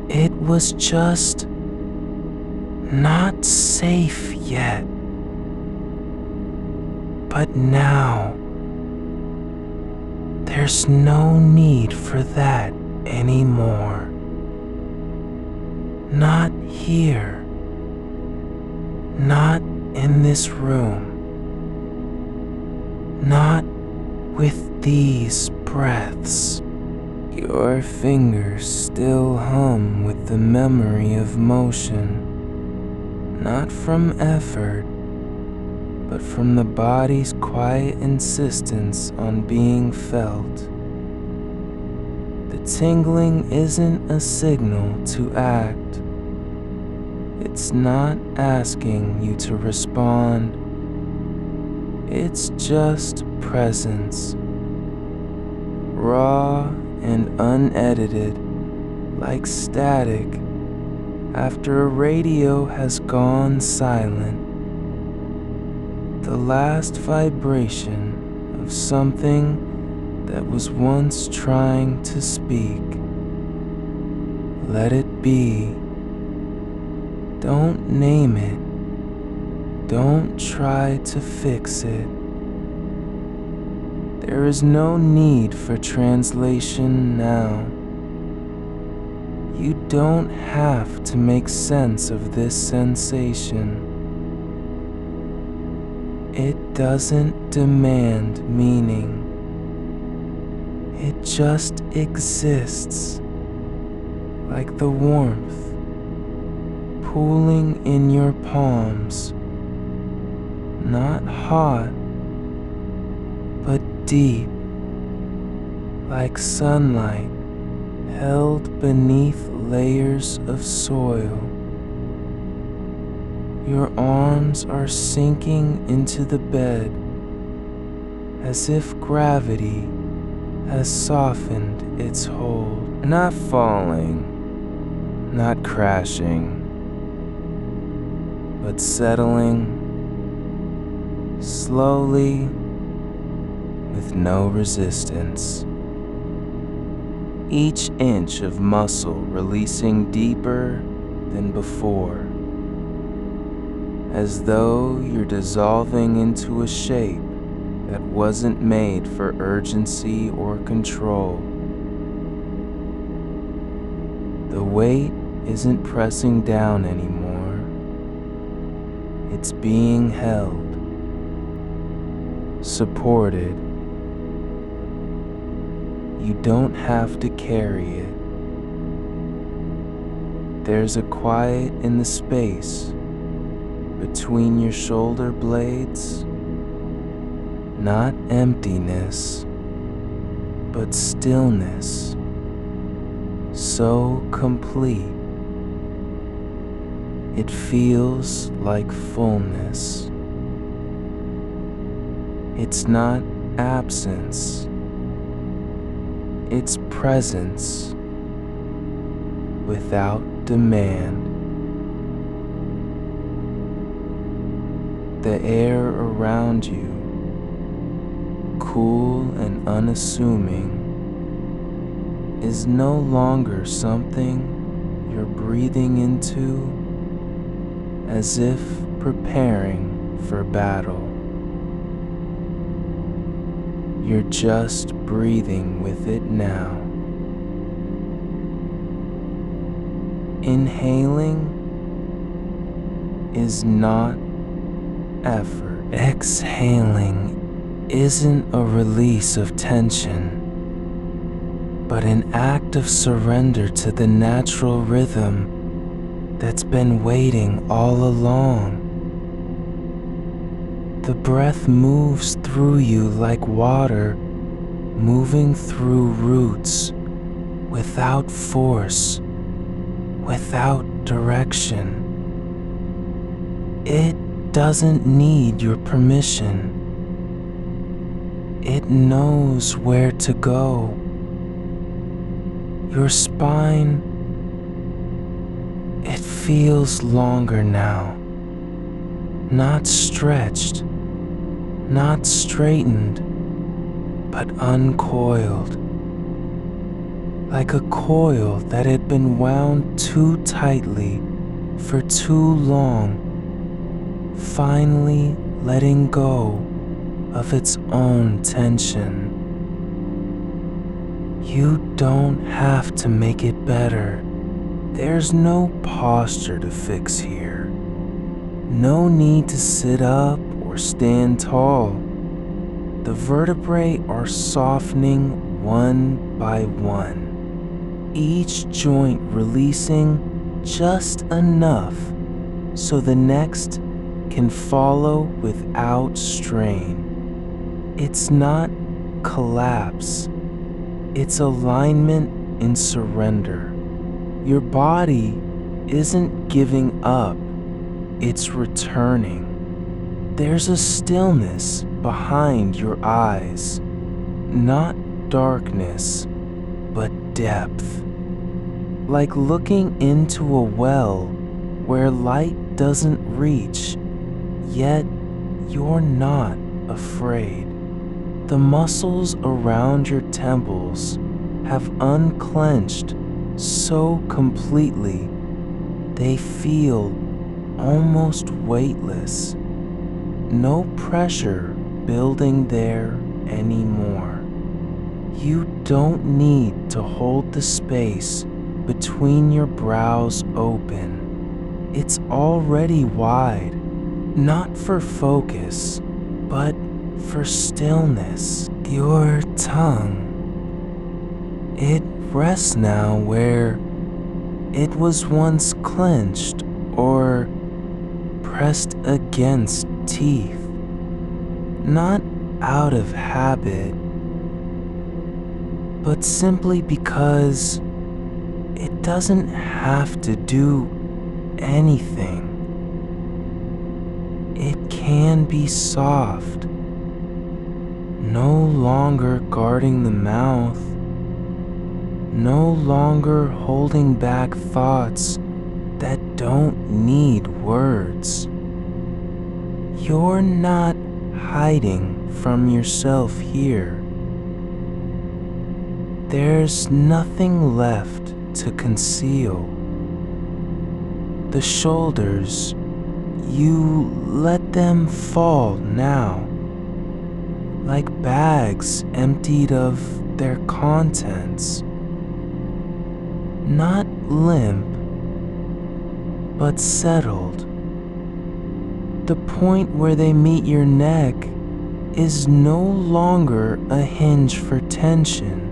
It was just not safe yet. But now, there's no need for that anymore. Not here. Not in this room. Not with these breaths. Your fingers still hum with the memory of motion, not from effort, but from the body's quiet insistence on being felt. The tingling isn't a signal to act. It's not asking you to respond. It's just presence, raw and unedited, like static after a radio has gone silent. The last vibration of something that was once trying to speak. Let it be. Don't name it. Don't try to fix it. There is no need for translation now. You don't have to make sense of this sensation. It doesn't demand meaning. It just exists, like the warmth pooling in your palms, not hot, but deep, like sunlight held beneath layers of soil. Your arms are sinking into the bed as if gravity has softened its hold. Not falling, not crashing, but settling slowly with no resistance. Each inch of muscle releasing deeper than before, as though you're dissolving into a shape that wasn't made for urgency or control. The weight isn't pressing down anymore. It's being held, supported. You don't have to carry it. There's a quiet in the space between your shoulder blades, not emptiness, but stillness, so complete. It feels like fullness. It's not absence. It's presence without demand. The air around you, cool and unassuming, is no longer something you're breathing into as if preparing for battle. You're just breathing with it now. Inhaling is not effort. Exhaling isn't a release of tension, but an act of surrender to the natural rhythm that's been waiting all along. The breath moves through you like water moving through roots, without force, without direction. It doesn't need your permission. It knows where to go. Your spine, it feels longer now. Not stretched, not straightened, but uncoiled. Like a coil that had been wound too tightly for too long, finally letting go of its own tension. You don't have to make it better. There's no posture to fix here. No need to sit up or stand tall. The vertebrae are softening one by one, each joint releasing just enough so the next can follow without strain. It's not collapse, it's alignment in surrender. Your body isn't giving up, it's returning. There's a stillness behind your eyes, not darkness, but depth. Like looking into a well where light doesn't reach, yet you're not afraid. The muscles around your temples have unclenched so completely they feel almost weightless. No pressure building there anymore. You don't need to hold the space between your brows open. It's already wide, not for focus, but for stillness. Your tongue, it rests now where it was once clenched or pressed against teeth, not out of habit, but simply because it doesn't have to do anything. It can be soft, no longer guarding the mouth, no longer holding back thoughts that don't need words. You're not hiding from yourself here. There's nothing left to conceal. The shoulders, you let them fall now, like bags emptied of their contents. Not limp, but settled. The point where they meet your neck is no longer a hinge for tension.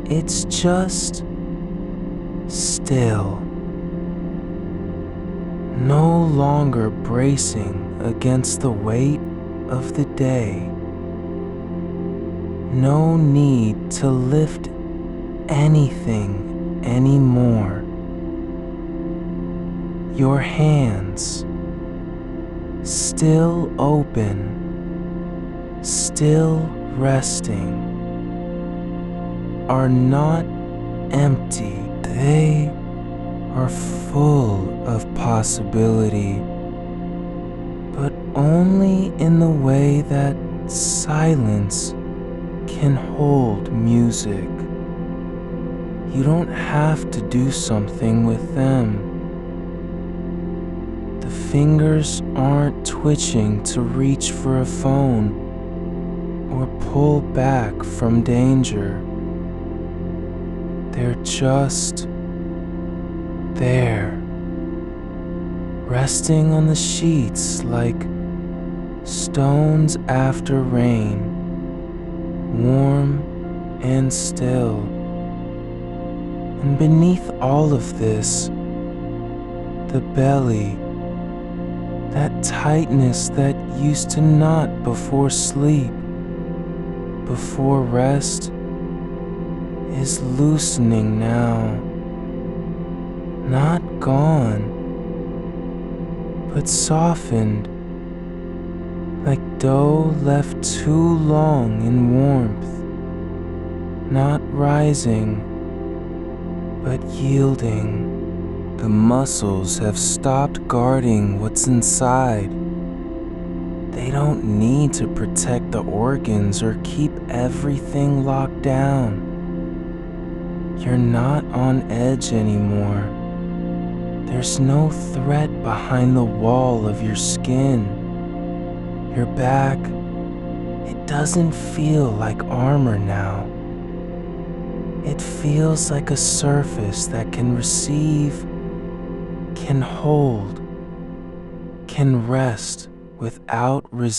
It's just still. No longer bracing against the weight of the day. No need to lift anything anymore. Your hands, still open, still resting, are not empty. They are full of possibility, but only in the way that silence can hold music. You don't have to do something with them. The fingers aren't twitching to reach for a phone or pull back from danger. They're just there, resting on the sheets like stones after rain, warm and still. And beneath all of this, the belly, that tightness that used to knot before sleep, before rest, is loosening now. Not gone, but softened, like dough left too long in warmth, not rising, but yielding. The muscles have stopped guarding what's inside. They don't need to protect the organs or keep everything locked down. You're not on edge anymore. There's no threat behind the wall of your skin. Your back, it doesn't feel like armor now. It feels like a surface that can receive, can hold, can rest without resistance.